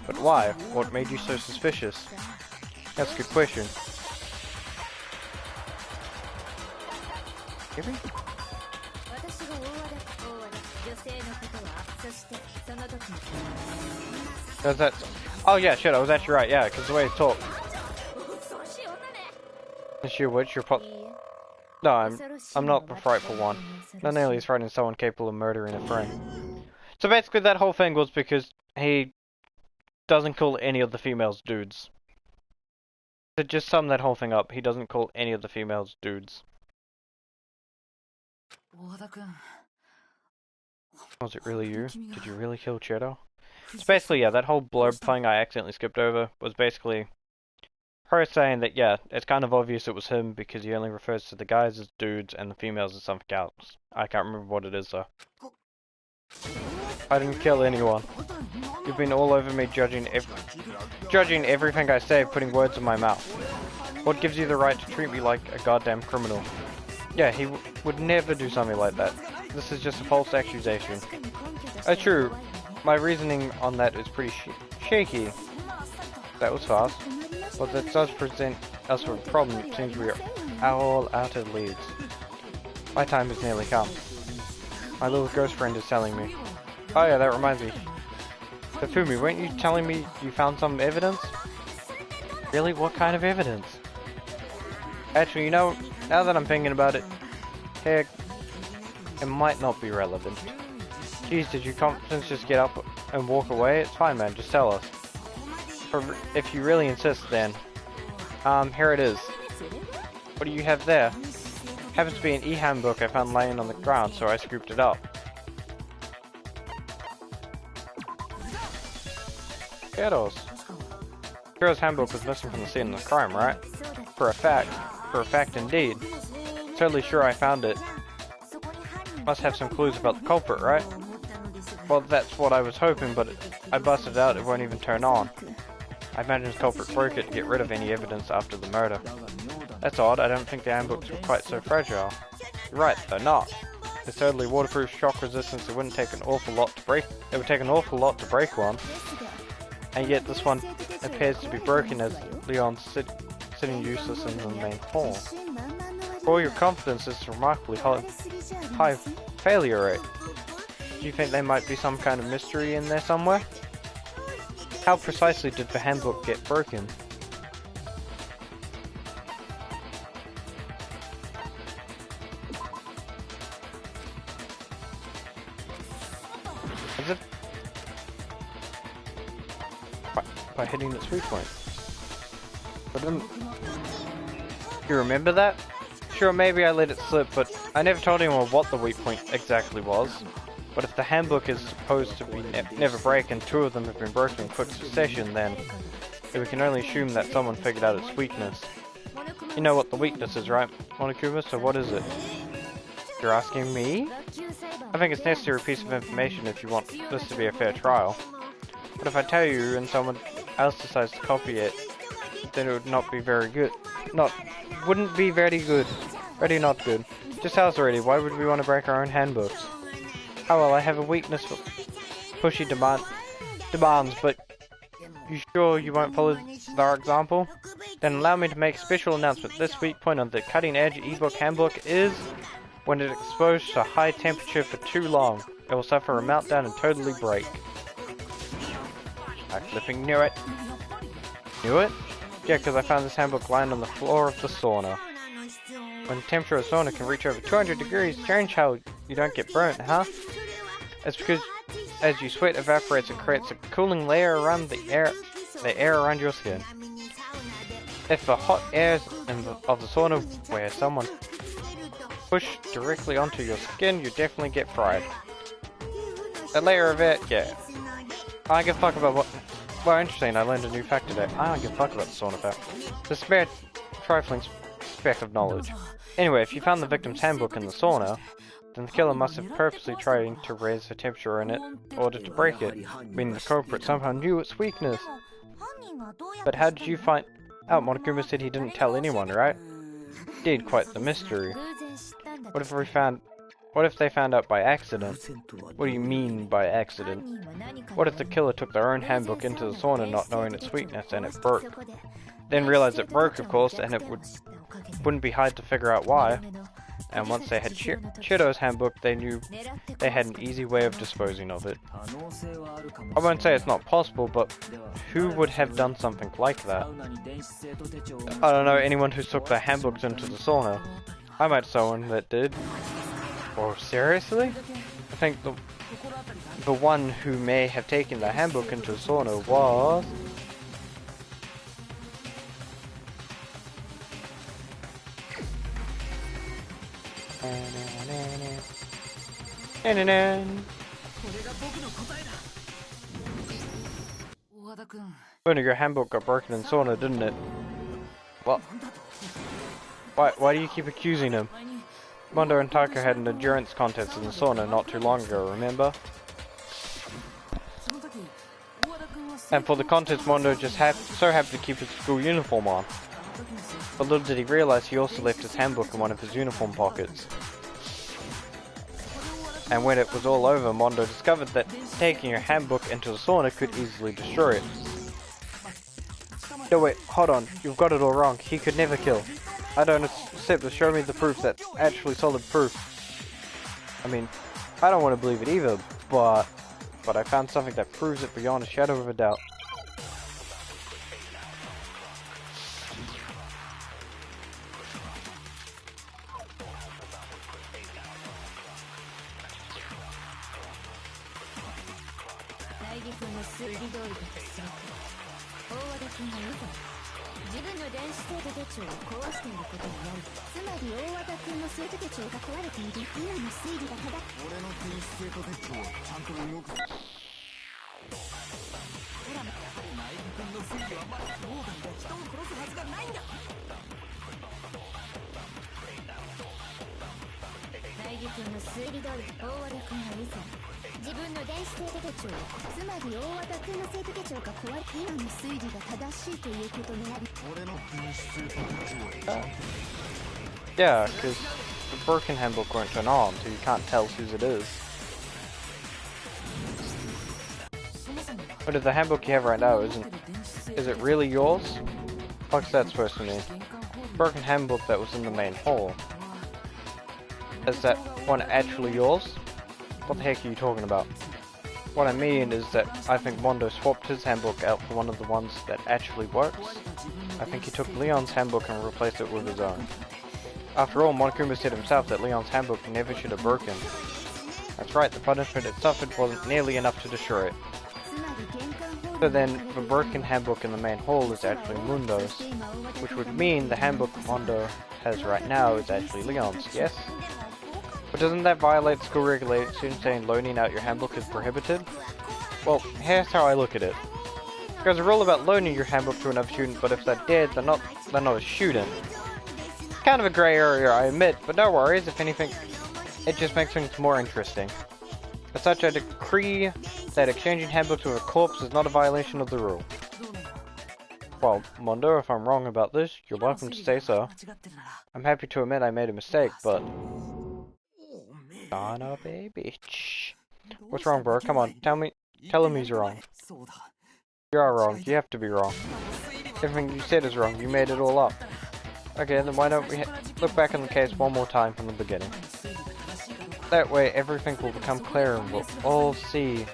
But why? What made you so suspicious? That's a good question. Gibby? Does that... Oh yeah, shit, I was actually right, yeah, because the way he talked. Is she a witch? You're No, I'm not the frightful one. Not nearly as frightening as someone capable of murdering a friend. So basically that whole thing was because he doesn't call any of the females dudes. To just sum that whole thing up, he doesn't call any of the females dudes. Was it really you? Did you really kill Cheto? So basically, yeah, that whole blurb thing I accidentally skipped over was basically her saying that, yeah, it's kind of obvious it was him because he only refers to the guys as dudes and the females as something else. I can't remember what it is though. I didn't kill anyone. You've been all over me judging everything I say, putting words in my mouth. What gives you the right to treat me like a goddamn criminal? Yeah, he would never do something like that. This is just a false accusation. Oh, true. My reasoning on that is pretty shaky. That was fast. But that does present us with a problem. It seems we are all out of leads. My time has nearly come. My little ghost friend is telling me. Oh yeah, that reminds me. Tafumi, weren't you telling me you found some evidence? Really? What kind of evidence? Actually, you know, now that I'm thinking about it, heck, it might not be relevant. Geez, did your confidence just get up and walk away? It's fine, man, just tell us. If you really insist, then. Here it is. What do you have there? Happens to be an e-handbook I found laying on the ground, so I scooped it up. Shadows. Shiro's handbook was missing from the scene of the crime, right? For a fact indeed. Totally sure I found it. Must have some clues about the culprit, right? Well, that's what I was hoping, but I busted it out, it won't even turn on. I imagine the culprit broke it to get rid of any evidence after the murder. That's odd, I don't think the handbooks were quite so fragile. You're right, they're not. It's totally waterproof, shock resistance, it wouldn't take an awful lot to break. It would take an awful lot to break one. And yet this one appears to be broken as Leon's sitting useless in the main hall. For all your confidence, it's a remarkably high failure rate. Do you think there might be some kind of mystery in there somewhere? How precisely did the handbook get broken? Is it? By hitting its weak point. But you remember that? Sure, maybe I let it slip, but I never told anyone what the weak point exactly was. But if the handbook is supposed to be never break and two of them have been broken in quick succession, then we can only assume that someone figured out its weakness. You know what the weakness is, right, Monokuma? So what is it? You're asking me? I think it's a necessary piece of information if you want this to be a fair trial. But if I tell you and someone else decides to copy it, then it would not be very good. Wouldn't be very good. Very not good. Just how's already, why would we want to break our own handbooks? Oh well, I have a weakness for pushy demands, but you sure you won't follow our example? Then allow me to make a special announcement. This weak point on the cutting edge ebook handbook is when it is exposed to high temperature for too long. It will suffer a meltdown and totally break. I flipping knew it. Knew it? Yeah, because I found this handbook lying on the floor of the sauna. When the temperature of the sauna can reach over 200 degrees, strange how you don't get burnt, huh? It's because as you sweat evaporates and creates a cooling layer around the air around your skin. If the hot air of the sauna where someone pushed directly onto your skin, you definitely get fried. A layer of air, yeah. I don't give a fuck about what. Well, interesting, I learned a new fact today. I don't give a fuck about the sauna fact. The spare trifling speck of knowledge. Anyway, if you found the victim's handbook in the sauna, then the killer must have purposely tried to raise the temperature in it in order to break it, meaning the culprit somehow knew its weakness. But how did you find out? Monokuma said he didn't tell anyone, right? Indeed, quite the mystery. What if they found out by accident? What do you mean by accident? What if the killer took their own handbook into the sauna not knowing its weakness and it broke? Then realized it broke, of course, and it wouldn't be hard to figure out why. And once they had Chido's handbook, they knew they had an easy way of disposing of it. I won't say it's not possible, but who would have done something like that? I don't know anyone who took their handbooks into the sauna. I met someone that did. Oh, seriously? I think the one who may have taken the handbook into the sauna was... Bueno, your handbook got broken in sauna, didn't it? What? Why do you keep accusing him? Mondo and Taka had an endurance contest in the sauna not too long ago, remember? And for the contest, Mondo just so happened to keep his school uniform on. But little did he realize he also left his handbook in one of his uniform pockets. And when it was all over, Mondo discovered that taking your handbook into the sauna could easily destroy it. No wait, hold on, you've got it all wrong. He could never kill. I don't accept this. Show me the proof that's actually solid proof. I mean, I don't want to believe it either, but I found something that proves it beyond a shadow of a doubt. Yeah, because the broken handbook won't turn on, so you can't tell whose it is. But if the handbook you have right now is it really yours? What's that supposed to mean? Broken handbook that was in the main hall. Is that one actually yours? What the heck are you talking about? What I mean is that I think Mondo swapped his handbook out for one of the ones that actually works. I think he took Leon's handbook and replaced it with his own. After all, Monokuma said himself that Leon's handbook never should have broken. That's right, the punishment it suffered wasn't nearly enough to destroy it. So then, the broken handbook in the main hall is actually Mundo's, which would mean the handbook Mondo has right now is actually Leon's, yes? But doesn't that violate school regulations saying loaning out your handbook is prohibited? Well, here's how I look at it. There's a rule about loaning your handbook to another student, but if they're dead, they're not a student. Kind of a grey area, I admit, but no worries, if anything, it just makes things more interesting. As such, I decree that exchanging handbooks with a corpse is not a violation of the rule. Well, Mondo, if I'm wrong about this, you're welcome to say so. I'm happy to admit I made a mistake, but... Son of a bitch. What's wrong, bro? Come on, tell him he's wrong. You are wrong, you have to be wrong. Everything you said is wrong, you made it all up. Okay, then why don't we look back on the case one more time from the beginning. That way everything will become clear and we'll all see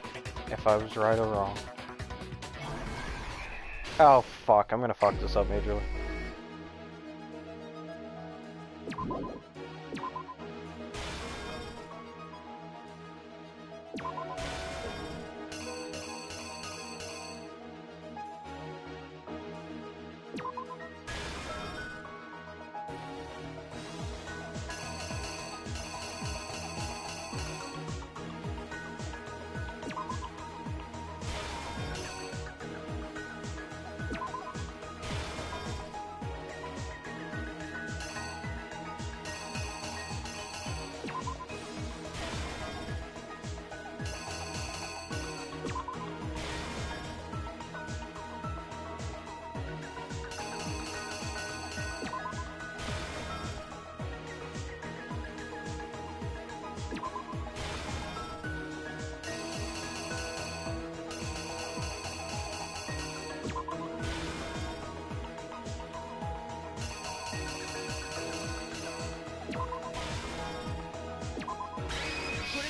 if I was right or wrong. Oh fuck, I'm gonna fuck this up majorly.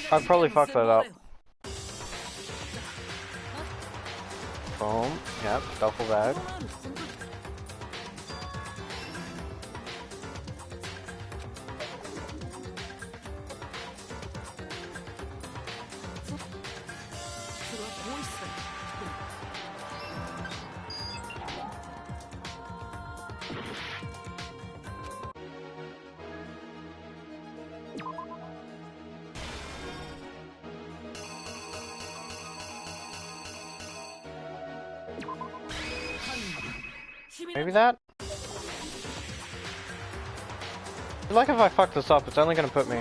I'd probably fuck that up. Boom. Yep, duffel bag. Maybe that? I feel like if I fuck this up, it's only gonna put me...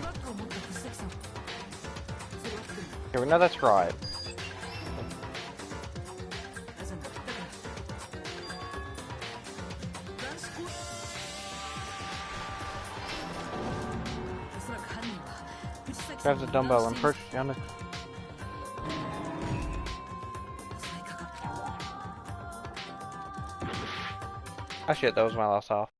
Okay, we know that's right. Grabs a dumbbell and perches down it. Ah shit, that was my last half.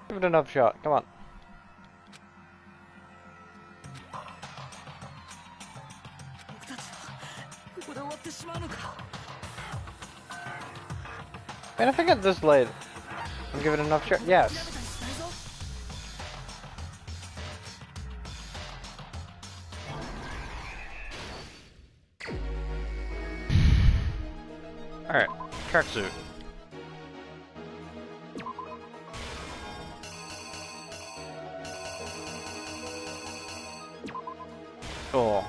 Give it another shot, come on. Man, if I get this late, I'll give it enough shot. Yes. Alright, tracksuit. Cool.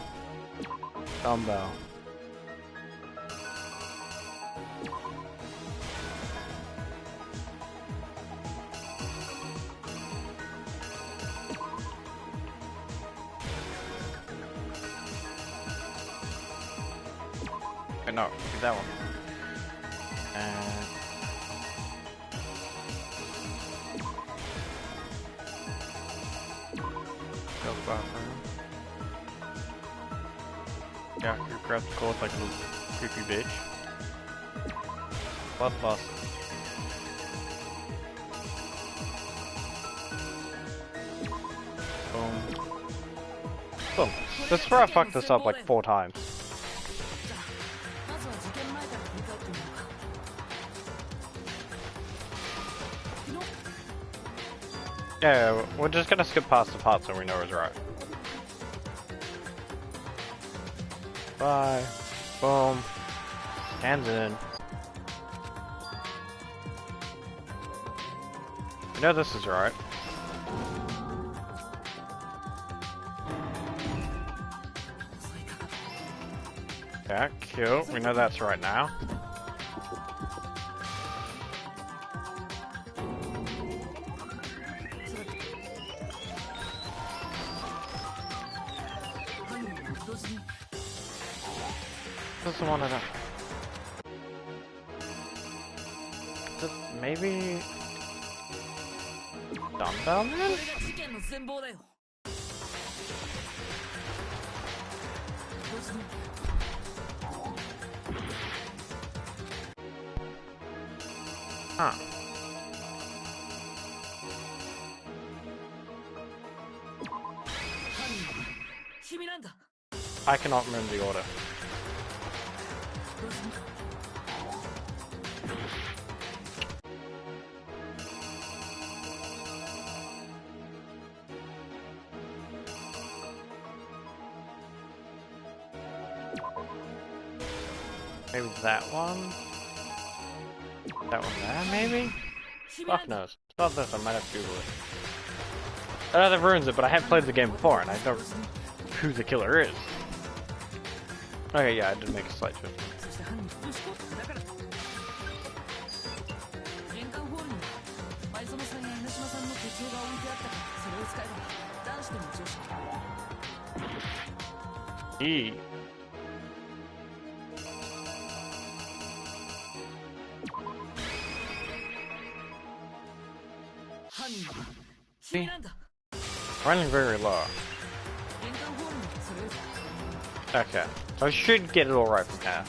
Dumbbell. Okay, no, get that one. And girls' bathroom. Yeah, you grab the clothes like a little creepy bitch. Blood loss. Boom. Boom. This is where I fucked this up like 4 times. Yeah, we're just gonna skip past the part so we know it's right. Bye. Boom. Hands in. You know this is right. Yeah, cool. We know that's right now. This is one of them. Maybe dumbbell man? Huh. I cannot remember the order. Maybe that one? That one there, maybe? Fuck knows. It's not this, I might have to Google it. I know that ruins it, but I have played the game before, and I know who the killer is. Okay, yeah, I did make a slight twist. E. See? Running very low. Okay. I should get it all right from here.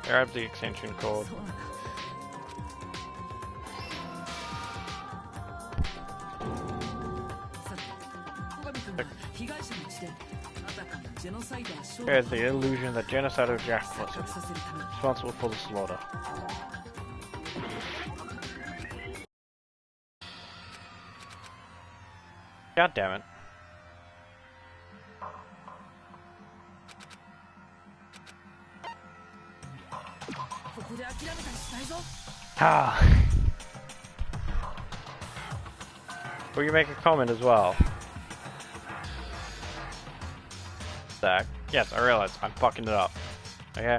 Grab the extension cord. そうなんだ。さて、小上君は被害者の地であたかもジェノサイダーショ There's the illusion that genocidal Jack was 錯覚させるために responsible for the slaughter. God damn it. ここで諦めたりしないぞ。 Ah. Will you make a comment as well? Zach. Yes, I realize I'm fucking it up. Okay.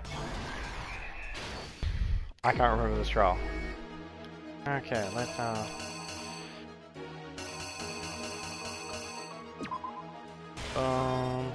I can't remember this trial. Okay, let's um oh,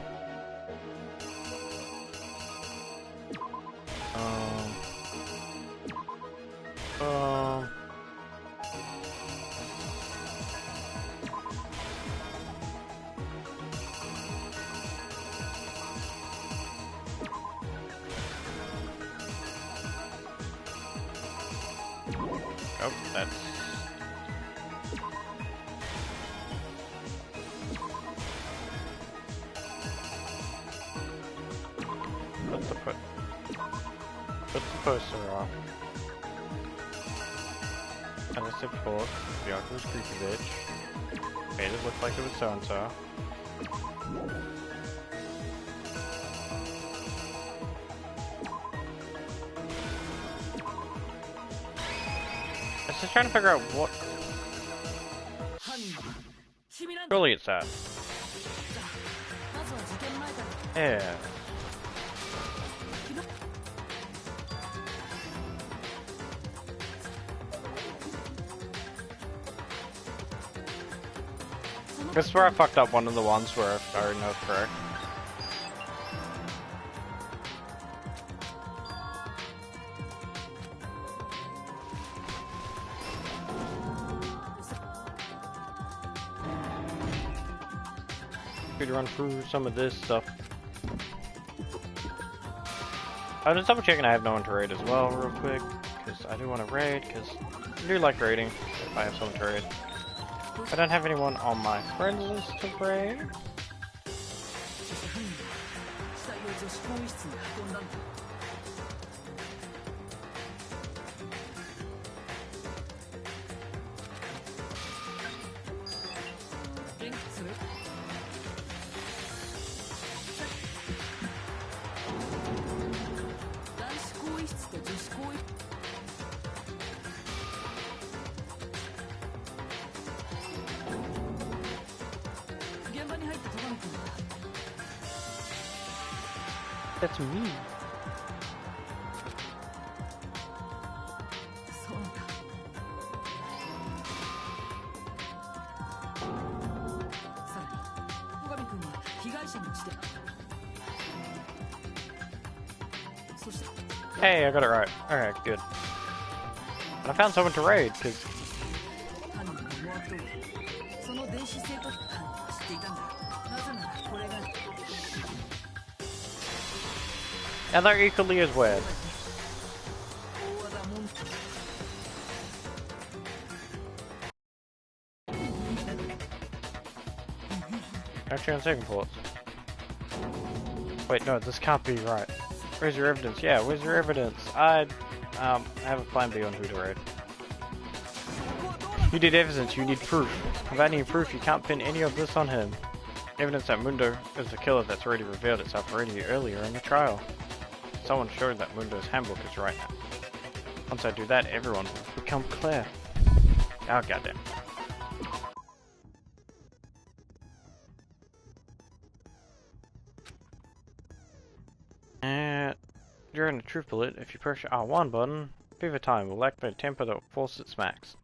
that's put the poster off. And it's support. Bianca was creepy bitch. Made it look like it was so and so. I was just trying to figure out what. 犯人は君なんだ。 Surely it's that. まずは事件前から Yeah. This is where I fucked up one of the ones where I already know it's correct. Could run through some of this stuff. I'm just double checking I have no one to raid as well real quick, because I do want to raid, because I do like raiding if I have someone to raid. I don't have anyone on my friends list to raid. そして犯人は死体を女子更衣室に運んだんだ。元気する？男子更衣室と女子更衣室。現場に入った戸上君は That's me. そうなんだ。さらに戸上君は被害者の地でそして Hey, I got it right. Alright, good. And I found someone to raid, because 犯人の思惑通りその電子生徒犯人は知っていたんだ。なぜならこれが and they're equally as weird. 大和田門太 Actually, on second thoughts. Wait, no, this can't be right. Where's your evidence? Yeah, where's your evidence? I have a plan B on who to raid. You need evidence, you need proof. Without any proof, you can't pin any of this on him. Evidence that Mundo is the killer that's already revealed itself already earlier in the trial. Someone showed that Mundo's handbook is right now. Once I do that, everyone will become clear. Oh, goddamn. And during the truth bullet, if you push R1 button, Fever Time will activate a tempo that will force its max.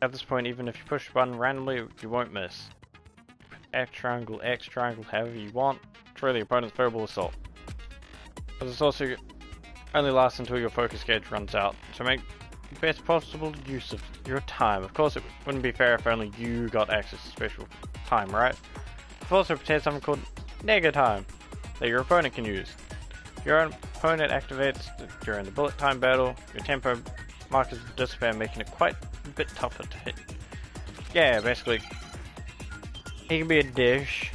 At this point, even if you push the button randomly, you won't miss. X triangle, however you want, throw the opponent's verbal assault. But this also only lasts until your focus gauge runs out, so make the best possible use of your time. Of course, it wouldn't be fair if only you got access to special time, right? I've also prepared something called Nega Time. that your opponent can use. Your opponent activates during the bullet time battle. Your tempo markers disappear, making it quite a bit tougher to hit. Yeah, basically, he can be a dish.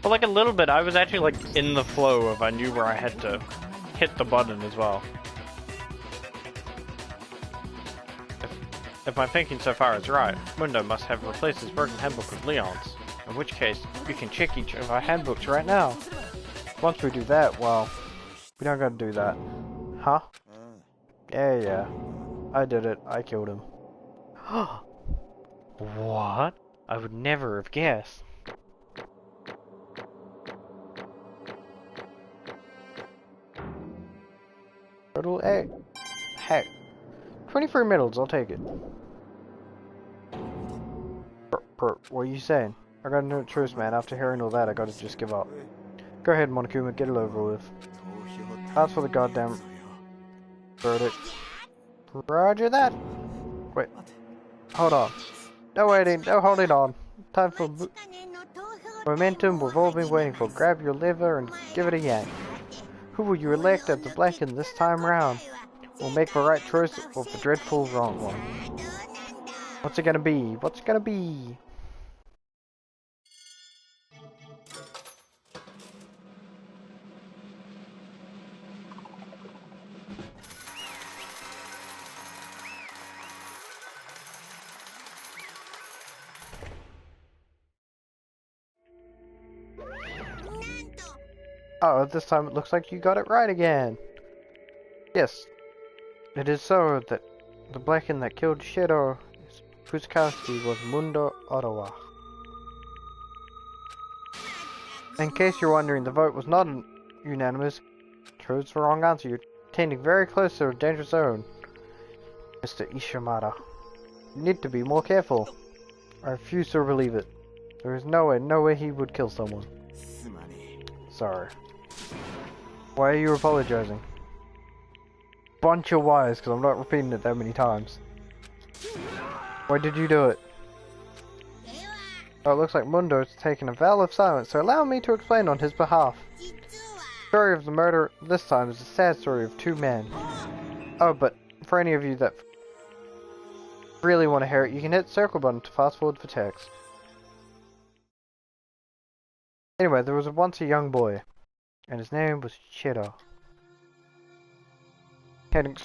For like a little bit, I was actually like in the flow of I knew where I had to hit the button as well. If my thinking so far is right, Mundo must have replaced his broken handbook with Leon's. In which case, we can check each of our handbooks right now. Once we do that, well, we don't gotta do that. Huh? Yeah. I did it. I killed him. What? I would never have guessed. Total A. Heck. 23 medals, I'll take it. What are you saying? I got no choice, man. After hearing all that, I gotta just give up. Go ahead, Monokuma, get it over with. That's for the goddamn verdict. Roger that. Wait. Hold on. No waiting, no holding on. Time for momentum we've all been waiting for. Grab your lever and give it a yank. Who will you elect at the Blacken this time round? Will make the right choice or the dreadful wrong one? What's it gonna be? What's it gonna be? Oh, this time it looks like you got it right again. Yes, it is so that the Blacken that killed Shido Fusakowski was Mundo Ottawa. In case you're wondering, the vote was not unanimous. Chose the wrong answer. You're tending very close to a danger zone, Mr. Ishimada. You need to be more careful. I refuse to believe it. There is no way he would kill someone. Sorry. Why are you apologizing? Bunch of whys, because I'm not repeating it that many times. Why did you do it? Oh, it looks like Mundo's taken a vow of silence, so allow me to explain on his behalf. The story of the murder this time is a sad story of two men. Oh, but for any of you that really want to hear it, you can hit the circle button to fast forward for text. Anyway, there was once a young boy, and his name was Shido. He had an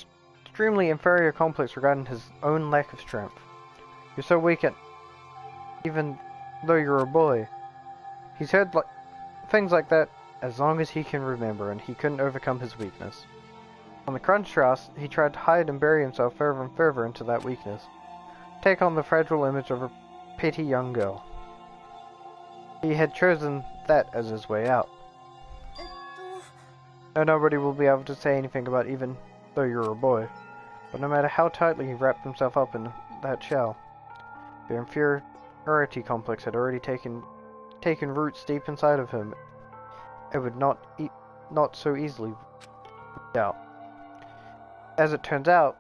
extremely inferior complex regarding his own lack of strength. You're so weak, and even though you're a boy, he's heard things like that as long as he can remember, and he couldn't overcome his weakness. On the contrast, he tried to hide and bury himself further and further into that weakness, take on the fragile image of a petty young girl. He had chosen that as his way out. Now nobody will be able to say anything about even though you're a boy, but no matter how tightly he wrapped himself up in that shell, the inferiority complex had already taken roots deep inside of him. It would not so easily be out. As it turns out,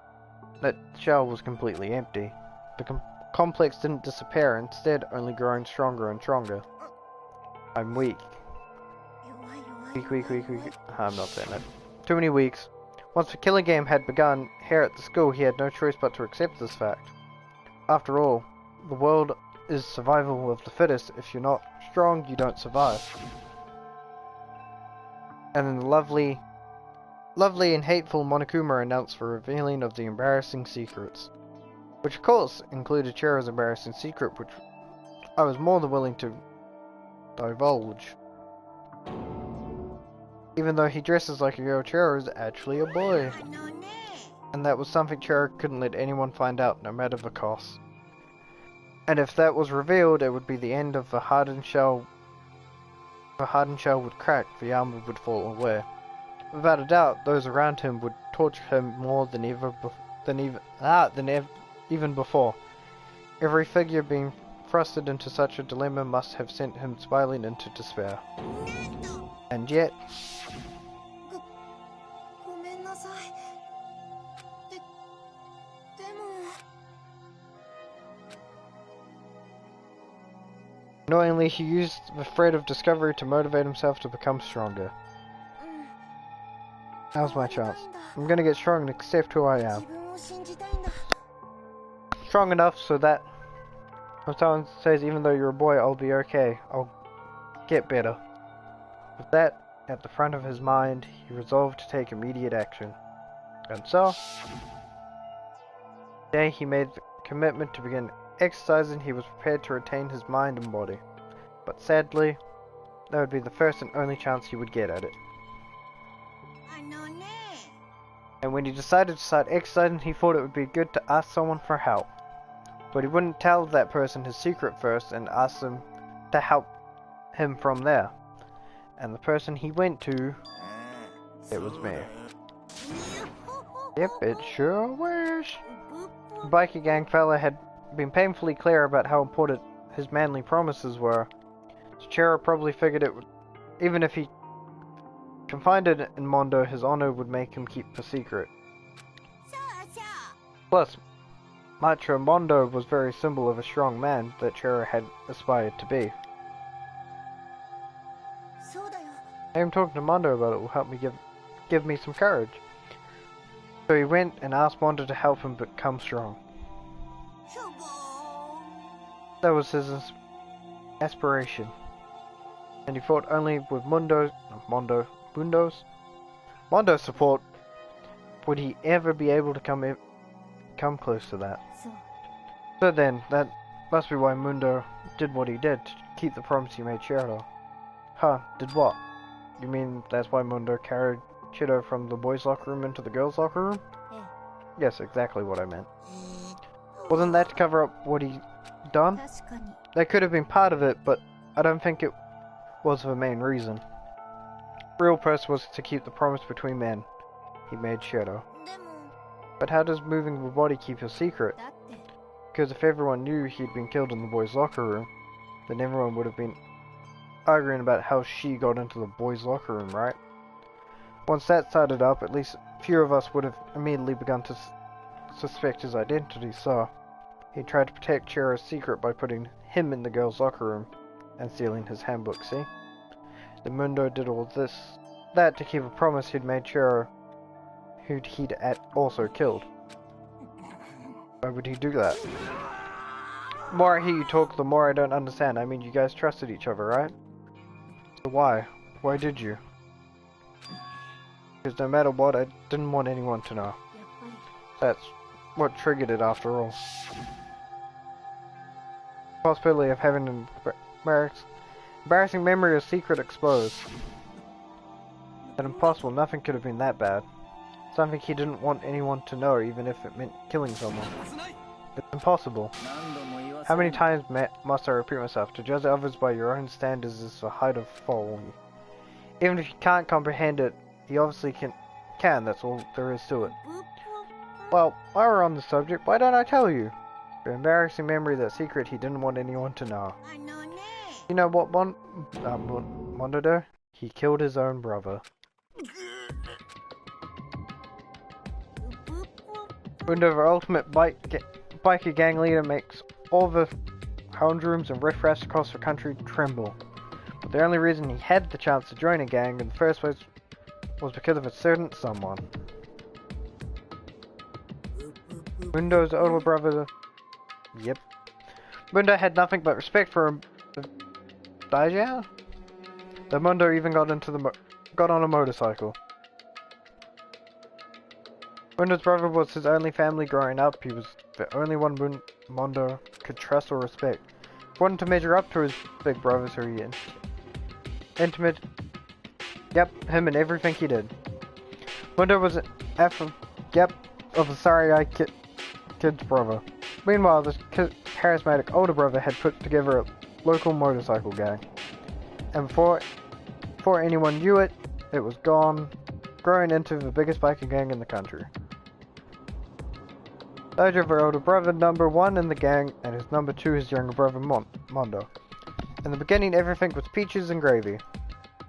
that shell was completely empty. The complex didn't disappear, instead only growing stronger and stronger. I'm weak. Weak. I'm not saying that. Too many weeks. Once the killing game had begun here at the school, he had no choice but to accept this fact. After all, the world is survival of the fittest. If you're not strong, you don't survive. And in the lovely lovely and hateful Monokuma announced the revealing of the embarrassing secrets. Which of course included Chero's embarrassing secret, which I was more than willing to divulge. Even though he dresses like a girl, Chero is actually a boy. And that was something Chero couldn't let anyone find out, no matter the cost. And if that was revealed, it would be the end of the hardened shell. The hardened shell would crack, the armor would fall away. Without a doubt, those around him would torture him more than even before. Every figure being thrusted into such a dilemma must have sent him spiraling into despair. And yet, annoyingly, he used the thread of discovery to motivate himself to become stronger. Now's my chance. I'm gonna get strong and accept who I am. Strong enough so that when someone says, even though you're a boy, I'll be okay, I'll get better. With that at the front of his mind, he resolved to take immediate action. And so, today he made the commitment to begin exercising. He was prepared to retain his mind and body. But sadly, that would be the first and only chance he would get at it. And when he decided to start exercising, he thought it would be good to ask someone for help. But he wouldn't tell that person his secret first and ask them to help him from there. And the person he went to, it was me. Yep, it sure was. The bikie gang fella had been painfully clear about how important his manly promises were. So Chero probably figured it would, even if he confided in Mondo, his honor would make him keep the secret. Plus, Macho Mondo was very symbol of a strong man that Chero had aspired to be. Him talking to Mondo about it will help me give me some courage. So he went and asked Mondo to help him become strong. That was his aspiration. And he thought only with Mondo's support would he ever be able to come close to that. So then, that must be why Mundo did what he did, to keep the promise he made Chiro. Huh, did what? You mean that's why Mundo carried Chiro from the boys' locker room into the girls' locker room? Yes, exactly what I meant. Wasn't that to cover up what he done? That could have been part of it, but I don't think it was the main reason. Real purpose was to keep the promise between men. He made Shadow. But how does moving the body keep your secret? Because if everyone knew he'd been killed in the boys' locker room, then everyone would have been arguing about how she got into the boys' locker room, right? Once that started up, at least a few of us would have immediately begun to suspect his identity, so he tried to protect Chiro's secret by putting him in the girls' locker room and stealing his handbook, see? The Mundo did all that to keep a promise he'd made Chiro, who he'd also killed. Why would he do that? The more I hear you talk, the more I don't understand. I mean, you guys trusted each other, right? So why? Why did you? Because no matter what, I didn't want anyone to know. That's what triggered it after all. The possibility of having an embarrassing memory or secret exposed. But impossible, nothing could have been that bad. Something he didn't want anyone to know, even if it meant killing someone. It's impossible. How many times must I repeat myself? To judge others by your own standards is the height of folly. Even if you can't comprehend it, you obviously can, that's all there is to it. Well, while we're on the subject, why don't I tell you? Your embarrassing memory, that secret he didn't want anyone to know. You know what Mondo did? He killed his own brother. Mundo, the ultimate biker gang leader, makes all the hound rooms and riffraffs across the country tremble. But the only reason he had the chance to join a gang in the first place was because of a certain someone. Mundo's older brother. Yep. Mundo had nothing but respect for Daijia. The Mundo even got on a motorcycle. Mundo's brother was his only family growing up. He was the only one Mundo could trust or respect. He wanted to measure up to his big brother, so he intimate. Yep, him and everything he did. Mundo was of a sorry-eyed kid's brother. Meanwhile, this charismatic older brother had put together a local motorcycle gang. And before anyone knew it, it was growing into the biggest biking gang in the country. Those of her older brother, number 1 in the gang, and his number 2, his younger brother, Mondo. In the beginning, everything was peaches and gravy.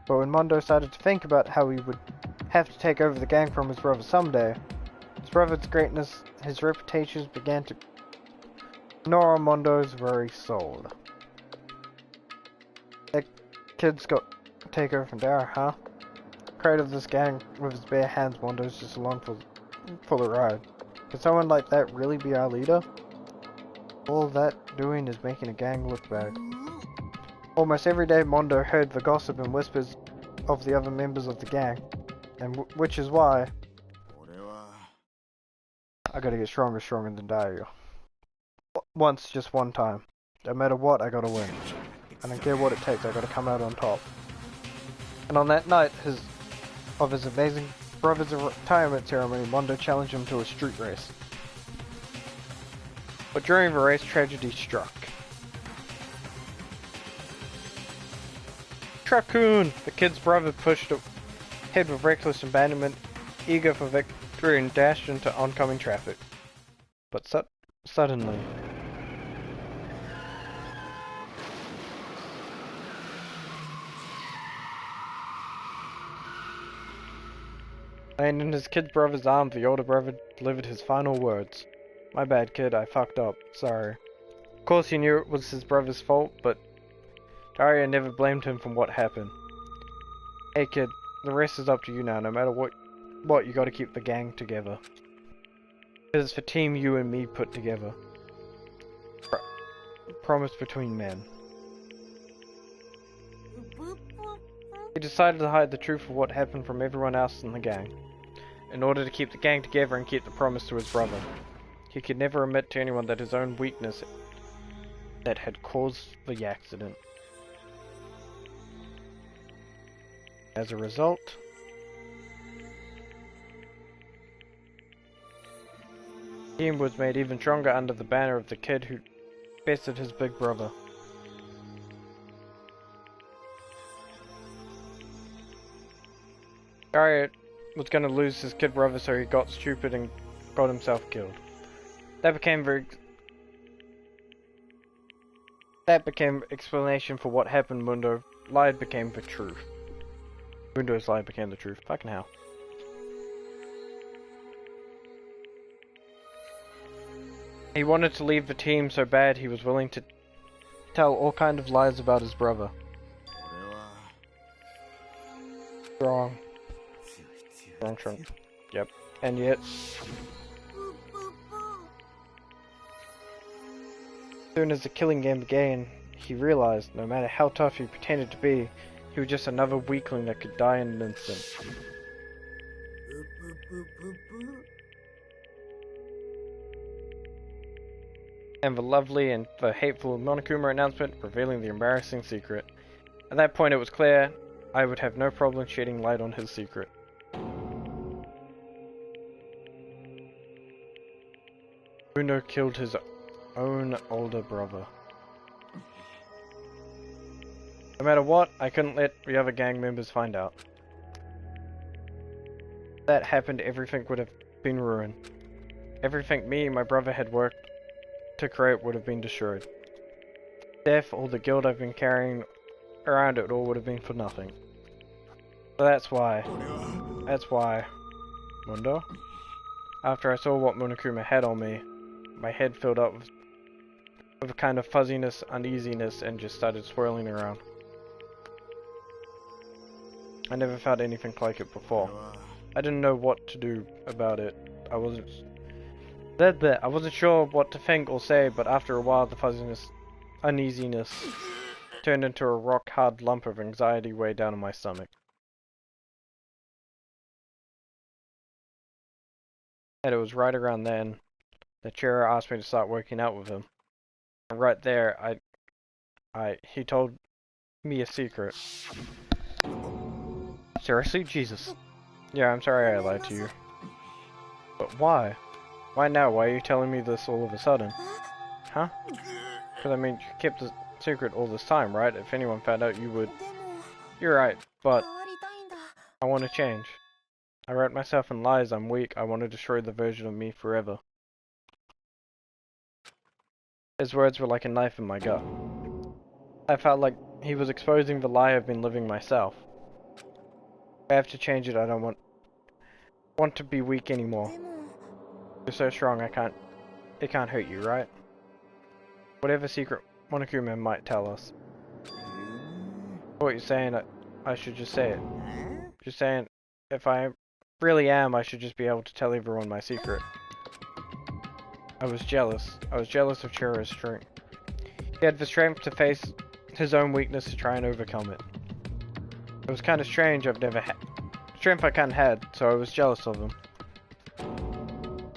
But when Mondo started to think about how he would have to take over the gang from his brother someday, his brother's greatness, his reputation began to gnaw on Mondo's very soul. That kid's got to take over from there, huh? Creator of this gang with his bare hands, Mondo's just along for the ride. Could someone like that really be our leader? All that doing is making a gang look bad. Almost every day Mondo heard the gossip and whispers of the other members of the gang, and which is why I gotta get stronger than Dario. Once, just one time. No matter what, I gotta win. I don't care what it takes, I gotta come out on top. And on that night of his amazing brother's retirement ceremony, Mondo challenged him to a street race. But during the race, tragedy struck. Truckoon! The kid's brother pushed ahead with reckless abandonment, eager for victory, and dashed into oncoming traffic. But suddenly... And in his kid brother's arms, the older brother delivered his final words. My bad, kid, I fucked up. Sorry. Of course he knew it was his brother's fault, but Dario never blamed him for what happened. Hey kid, the rest is up to you now. No matter what you gotta keep the gang together. It's the team you and me put together. Promise between men. He decided to hide the truth of what happened from everyone else in the gang, in order to keep the gang together and keep the promise to his brother. He could never admit to anyone that his own weakness that had caused the accident. As a result, the team was made even stronger under the banner of the kid who bested his big brother. Dario was going to lose his kid brother, so he got stupid and got himself killed. That became explanation for what happened. Mundo's lie became the truth. Mundo's lie became the truth. Fucking hell. He wanted to leave the team so bad he was willing to tell all kind of lies about his brother. Wrong. Yep. And yet, as soon as the killing game began, he realized no matter how tough he pretended to be, he was just another weakling that could die in an instant. And the lovely and the hateful Monokuma announcement revealing the embarrassing secret. At that point it was clear I would have no problem shedding light on his secret. Mundo killed his own older brother. No matter what, I couldn't let the other gang members find out. If that happened, everything would have been ruined. Everything me and my brother had worked to create would have been destroyed. Death, all the guilt I've been carrying around, it all would have been for nothing. So that's why, Mundo, after I saw what Monokuma had on me, my head filled up with a kind of fuzziness, uneasiness, and just started swirling around. I never felt anything like it before. I didn't know what to do about it. I wasn't sure what to think or say, but after a while the fuzziness, uneasiness, turned into a rock-hard lump of anxiety way down in my stomach. And it was right around then that Chiro asked me to start working out with him. And right there, he told me a secret. Seriously? Jesus. Yeah, I'm sorry I lied to you. But why? Why now? Why are you telling me this all of a sudden? Huh? Because I mean, you kept the secret all this time, right? If anyone found out, you would... You're right, but I want to change. I wrote myself in lies, I'm weak, I want to destroy the version of me forever. His words were like a knife in my gut. I felt like he was exposing the lie I've been living myself. I have to change it, I don't want to be weak anymore. You're so strong, it can't hurt you, right? Whatever secret Monokuma might tell us. What you're saying, I should just say it. You're saying, if I really am, I should just be able to tell everyone my secret. I was jealous. I was jealous of Chiro's strength. He had the strength to face his own weakness to try and overcome it. It was kind of strange, I've never had strength I can't had, so I was jealous of him.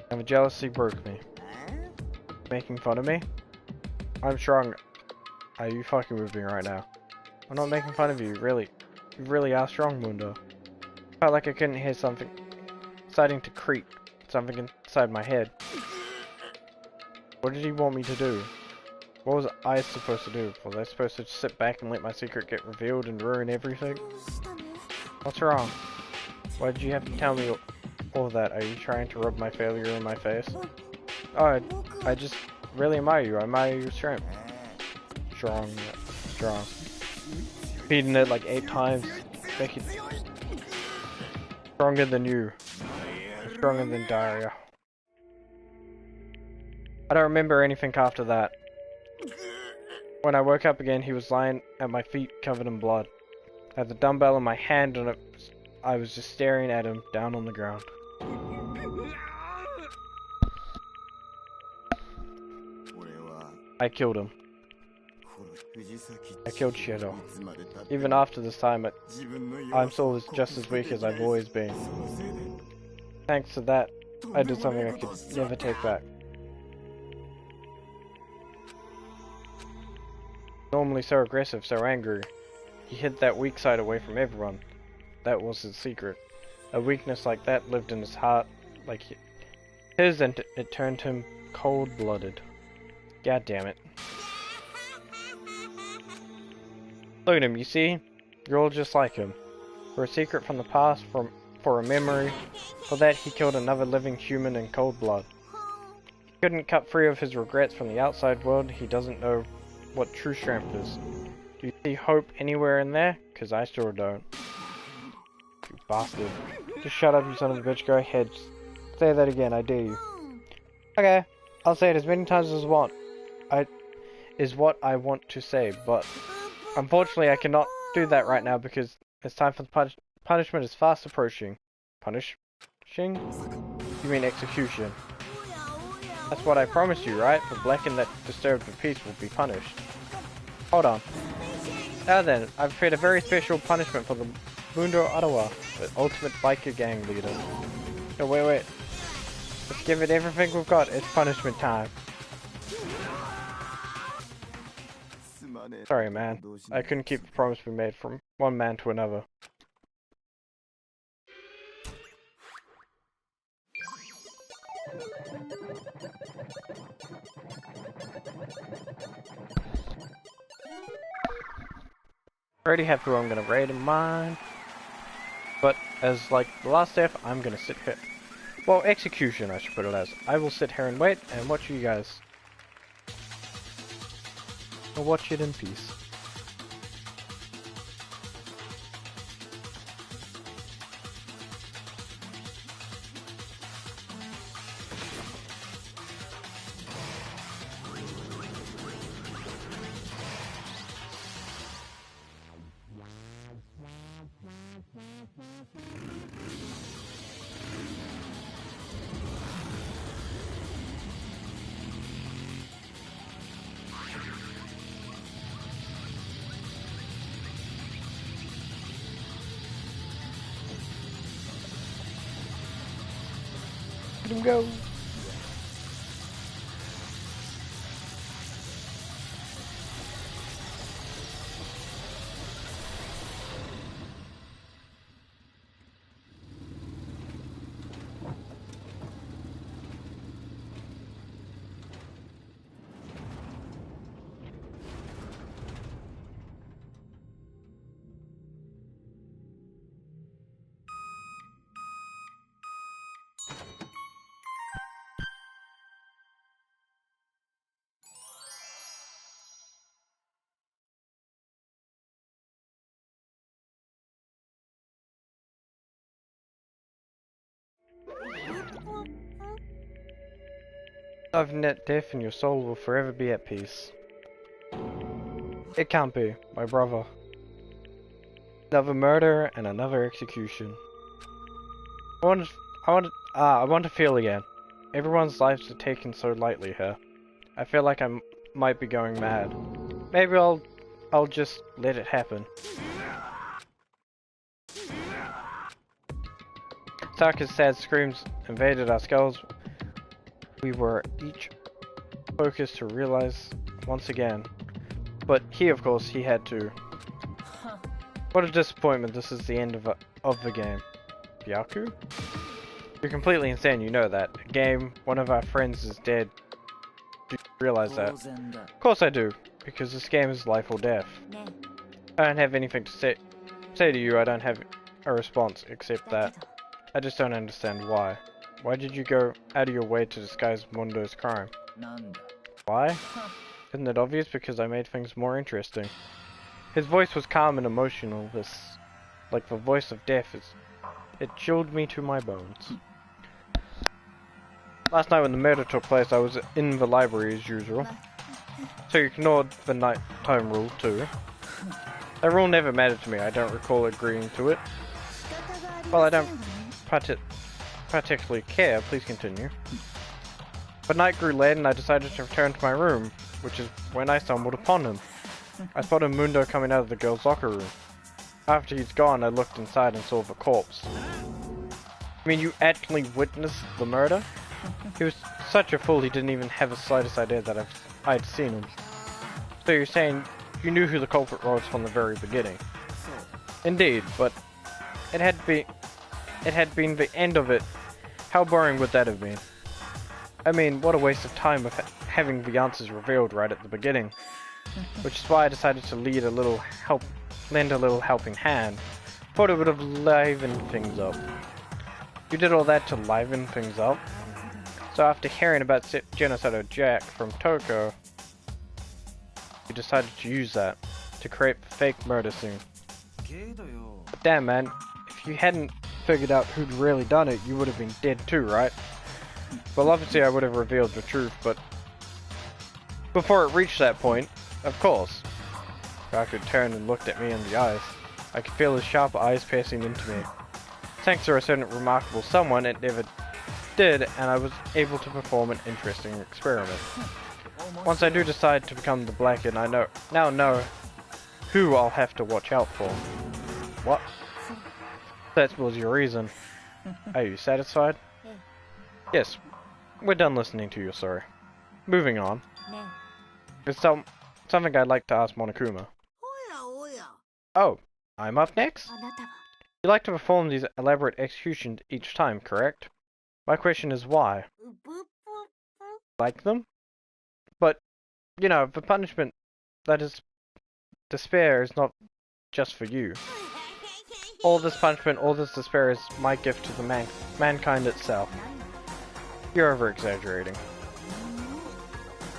And the jealousy broke me. Making fun of me? I'm strong. Are you fucking with me right now? I'm not making fun of you, really. You really are strong, Mundo. Felt like I couldn't hear something starting to creep. Something inside my head. What did he want me to do? What was I supposed to do? Was I supposed to sit back and let my secret get revealed and ruin everything? What's wrong? Why did you have to tell me all that? Are you trying to rub my failure in my face? Oh, I just really admire you. I admire your strength. Strong. Beating it like 8 times. Make it stronger than you. Stronger than Daria. I don't remember anything after that. When I woke up again, he was lying at my feet covered in blood. I had the dumbbell in my hand and I was just staring at him down on the ground. I killed him. I killed Shiro. Even after this time, I'm still just as weak as I've always been. Thanks to that, I did something I could never take back. Normally so aggressive, so angry, he hid that weak side away from everyone. That was his secret. A weakness like that lived in his heart, like his, and it turned him cold-blooded. God damn it. Look at him, you see? You're all just like him. For a secret from the past, for a memory, for that he killed another living human in cold blood. He couldn't cut free of his regrets from the outside world, he doesn't know what true strength is. Do you see hope anywhere in there? 'Cause I still don't. You bastard. Just shut up, you son of a bitch, go ahead. Say that again, I dare you. Okay, I'll say it as many times as what I want to say, but unfortunately I cannot do that right now because it's time for the punishment is fast approaching. Punishing? You mean execution. That's what I promised you, right? The Blacken that disturbed the peace will be punished. Hold on. Now then, I've prepared a very special punishment for the Mundo Ottawa, the ultimate biker gang leader. No, wait. Let's give it everything we've got. It's punishment time. Sorry, man. I couldn't keep the promise we made from one man to another. I already have who I'm gonna raid in mind. But as like the last step, I'm gonna sit here. Well, execution I should put it as. I will sit here and wait and watch you guys. I'll watch it in peace. Look at him go. I've net death and your soul will forever be at peace. It can't be, my brother. Another murder and another execution. I want to feel again. Everyone's lives are taken so lightly here. I feel like I might be going mad. Maybe I'll just let it happen. Saka's sad screams invaded our skulls. We were each focused to realize once again. But he, of course, he had to. What a disappointment, this is the end of the game. Byaku? You're completely insane, you know that. A game, one of our friends is dead. Do you realize that? Of course I do, because this game is life or death. I don't have anything to say to you, I don't have a response, except that. I just don't understand why. Why did you go out of your way to disguise Mundo's crime? Why? Isn't it obvious? Because I made things more interesting. His voice was calm and emotional, like the voice of death. It chilled me to my bones. Last night when the murder took place, I was in the library as usual. So you ignored the nighttime rule too. That rule never mattered to me, I don't recall agreeing to it. Well, I don't particularly care, please continue. But night grew late and I decided to return to my room, which is when I stumbled upon him. I spotted Mundo coming out of the girls' locker room. After he's gone, I looked inside and saw the corpse. I mean, you actually witnessed the murder? He was such a fool he didn't even have the slightest idea that I'd seen him. So you're saying you knew who the culprit was from the very beginning? Indeed, but it had been the end of it. How boring would that have been? I mean, what a waste of time of having the answers revealed right at the beginning. Which is why I decided to lend a little helping hand. Thought it would have livened things up. You did all that to liven things up? So after hearing about Genocidal Jack from Toko, you decided to use that to create the fake murder scene. But damn man, if you hadn't figured out who'd really done it, you would have been dead too, right? Well, obviously I would have revealed the truth, but before it reached that point, of course. Raku turned and looked at me in the eyes. I could feel his sharp eyes piercing into me. Thanks to a certain remarkable someone, it never did, and I was able to perform an interesting experiment. Once I do decide to become the Blacken, I now know who I'll have to watch out for. What? That was your reason. Are you satisfied? Yes, we're done listening to your story. Moving on. There's something I'd like to ask Monokuma. Oh, I'm up next? You like to perform these elaborate executions each time, correct? My question is why? Like them? But, you know, the punishment that is despair is not just for you. All this punishment, all this despair is my gift to the mankind itself. You're over-exaggerating.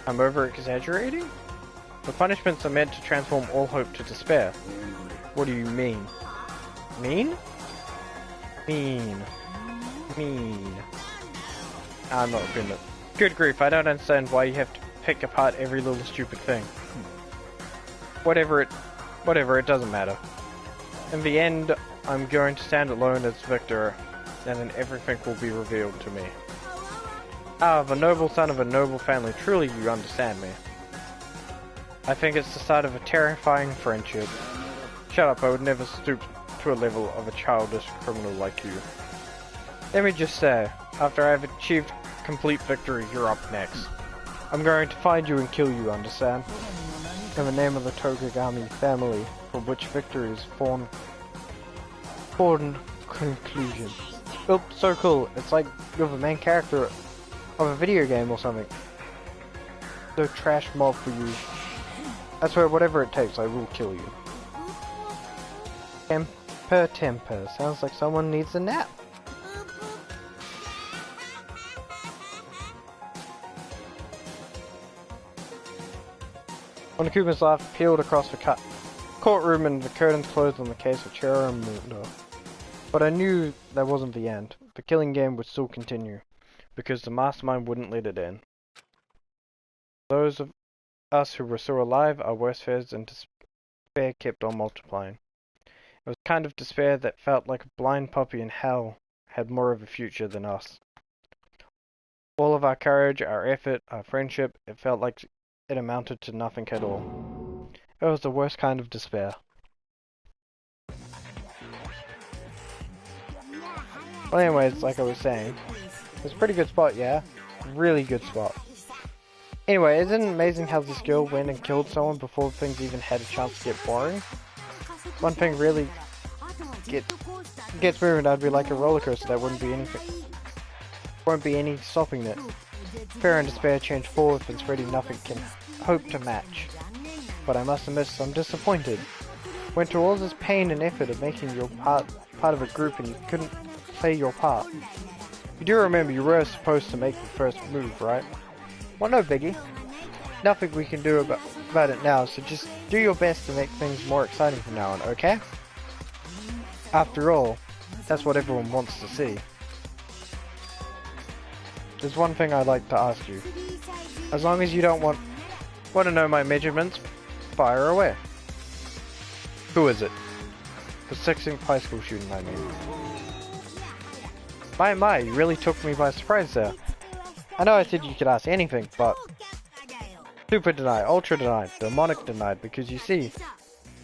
I'm over-exaggerating? The punishments are meant to transform all hope to despair. What do you mean? Mean? Mean. I'm not offended. Good grief, I don't understand why you have to pick apart every little stupid thing. Whatever, it doesn't matter. In the end, I'm going to stand alone as victor, and then everything will be revealed to me. Ah, the noble son of a noble family, truly you understand me. I think it's the start of a terrifying friendship. Shut up, I would never stoop to a level of a childish criminal like you. Let me just say, after I've achieved complete victory, you're up next. I'm going to find you and kill you, understand? In the name of the Togagami family, for which victory is foregone conclusion. Oh, so cool. It's like you're the main character of a video game or something. The trash mob for you. I swear, whatever it takes, I will kill you. Temper. Sounds like someone needs a nap. When the Kuma's laugh peeled across the courtroom and the curtains closed on the case of Chera and Mundo. But I knew that wasn't the end. The killing game would still continue, because the mastermind wouldn't let it end. Those of us who were still alive, our worst fears and despair kept on multiplying. It was kind of despair that felt like a blind puppy in hell had more of a future than us. All of our courage, our effort, our friendship, it felt like it amounted to nothing at all. It was the worst kind of despair. Well, anyways, like I was saying, it's a pretty good spot, yeah? Really good spot. Anyway, isn't it amazing how this girl went and killed someone before things even had a chance to get boring? One thing really gets moving, that'd be like a roller coaster, that wouldn't be any stopping it. Fear and despair change forth and spreading nothing can hope to match. But I must admit, I'm disappointed. Went through all this pain and effort of making you part of a group and you couldn't play your part. You do remember you were supposed to make the first move, right? Well, no biggie. Nothing we can do about it now, so just do your best to make things more exciting from now on, okay? After all, that's what everyone wants to see. There's one thing I'd like to ask you. As long as you don't want to know my measurements, fire away. Who is it? The 16th high school student, I mean. My, you really took me by surprise there. I know I said you could ask anything, but... Super denied, ultra denied, demonic denied, because you see,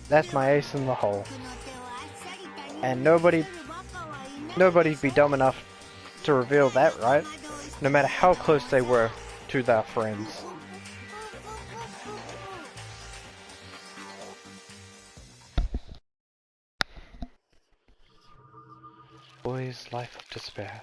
that's my ace in the hole. And nobody'd be dumb enough to reveal that, right? No matter how close they were to their friends. Boy's life of despair.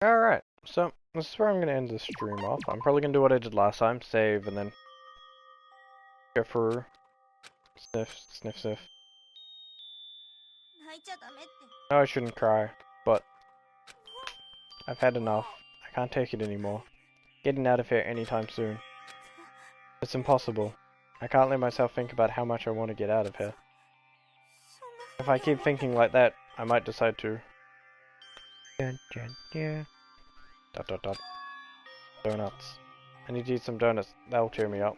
Alright, so this is where I'm going to end this stream off. I'm probably going to do what I did last time, save and then go for sniff. No, I shouldn't cry, but I've had enough. I can't take it anymore. Getting out of here anytime soon. It's impossible. I can't let myself think about how much I want to get out of here. If I keep thinking like that, I might decide to. Donuts. I need to eat some donuts. That'll cheer me up.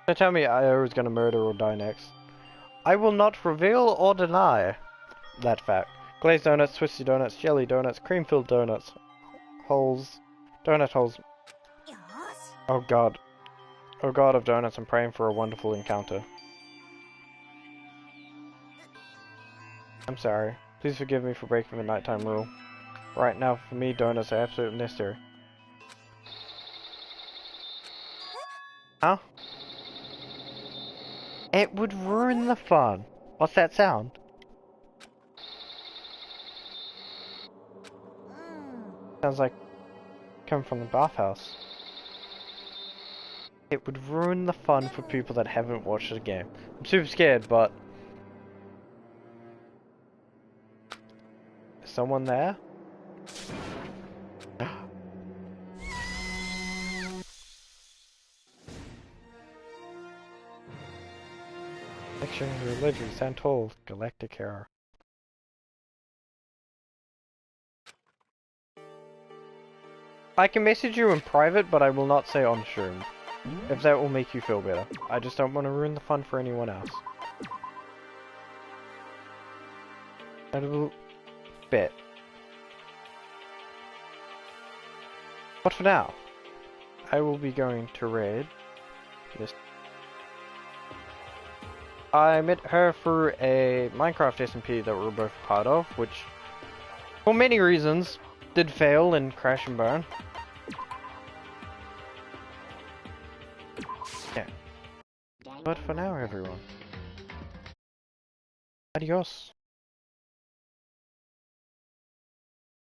Don't tell me Io is gonna murder or die next. I will not reveal or deny that fact. Glazed donuts, twisty donuts, jelly donuts, cream-filled donuts, donut holes. Oh god. Oh god of donuts, I'm praying for a wonderful encounter. I'm sorry. Please forgive me for breaking the nighttime rule. Right now, for me, donuts are absolutely necessary. Huh? It would ruin the fun. What's that sound? Sounds like coming from the bathhouse. It would ruin the fun for people that haven't watched the game. I'm super scared, but... Is someone there? Lecture religion, sound told, galactic error. I can message you in private, but I will not say on stream. If that will make you feel better. I just don't want to ruin the fun for anyone else. A little bit. But for now, I will be going to raid this. I met her through a Minecraft SMP that we were both part of, which, for many reasons, did fail and crash and burn. Yeah. But for now, everyone. Adios.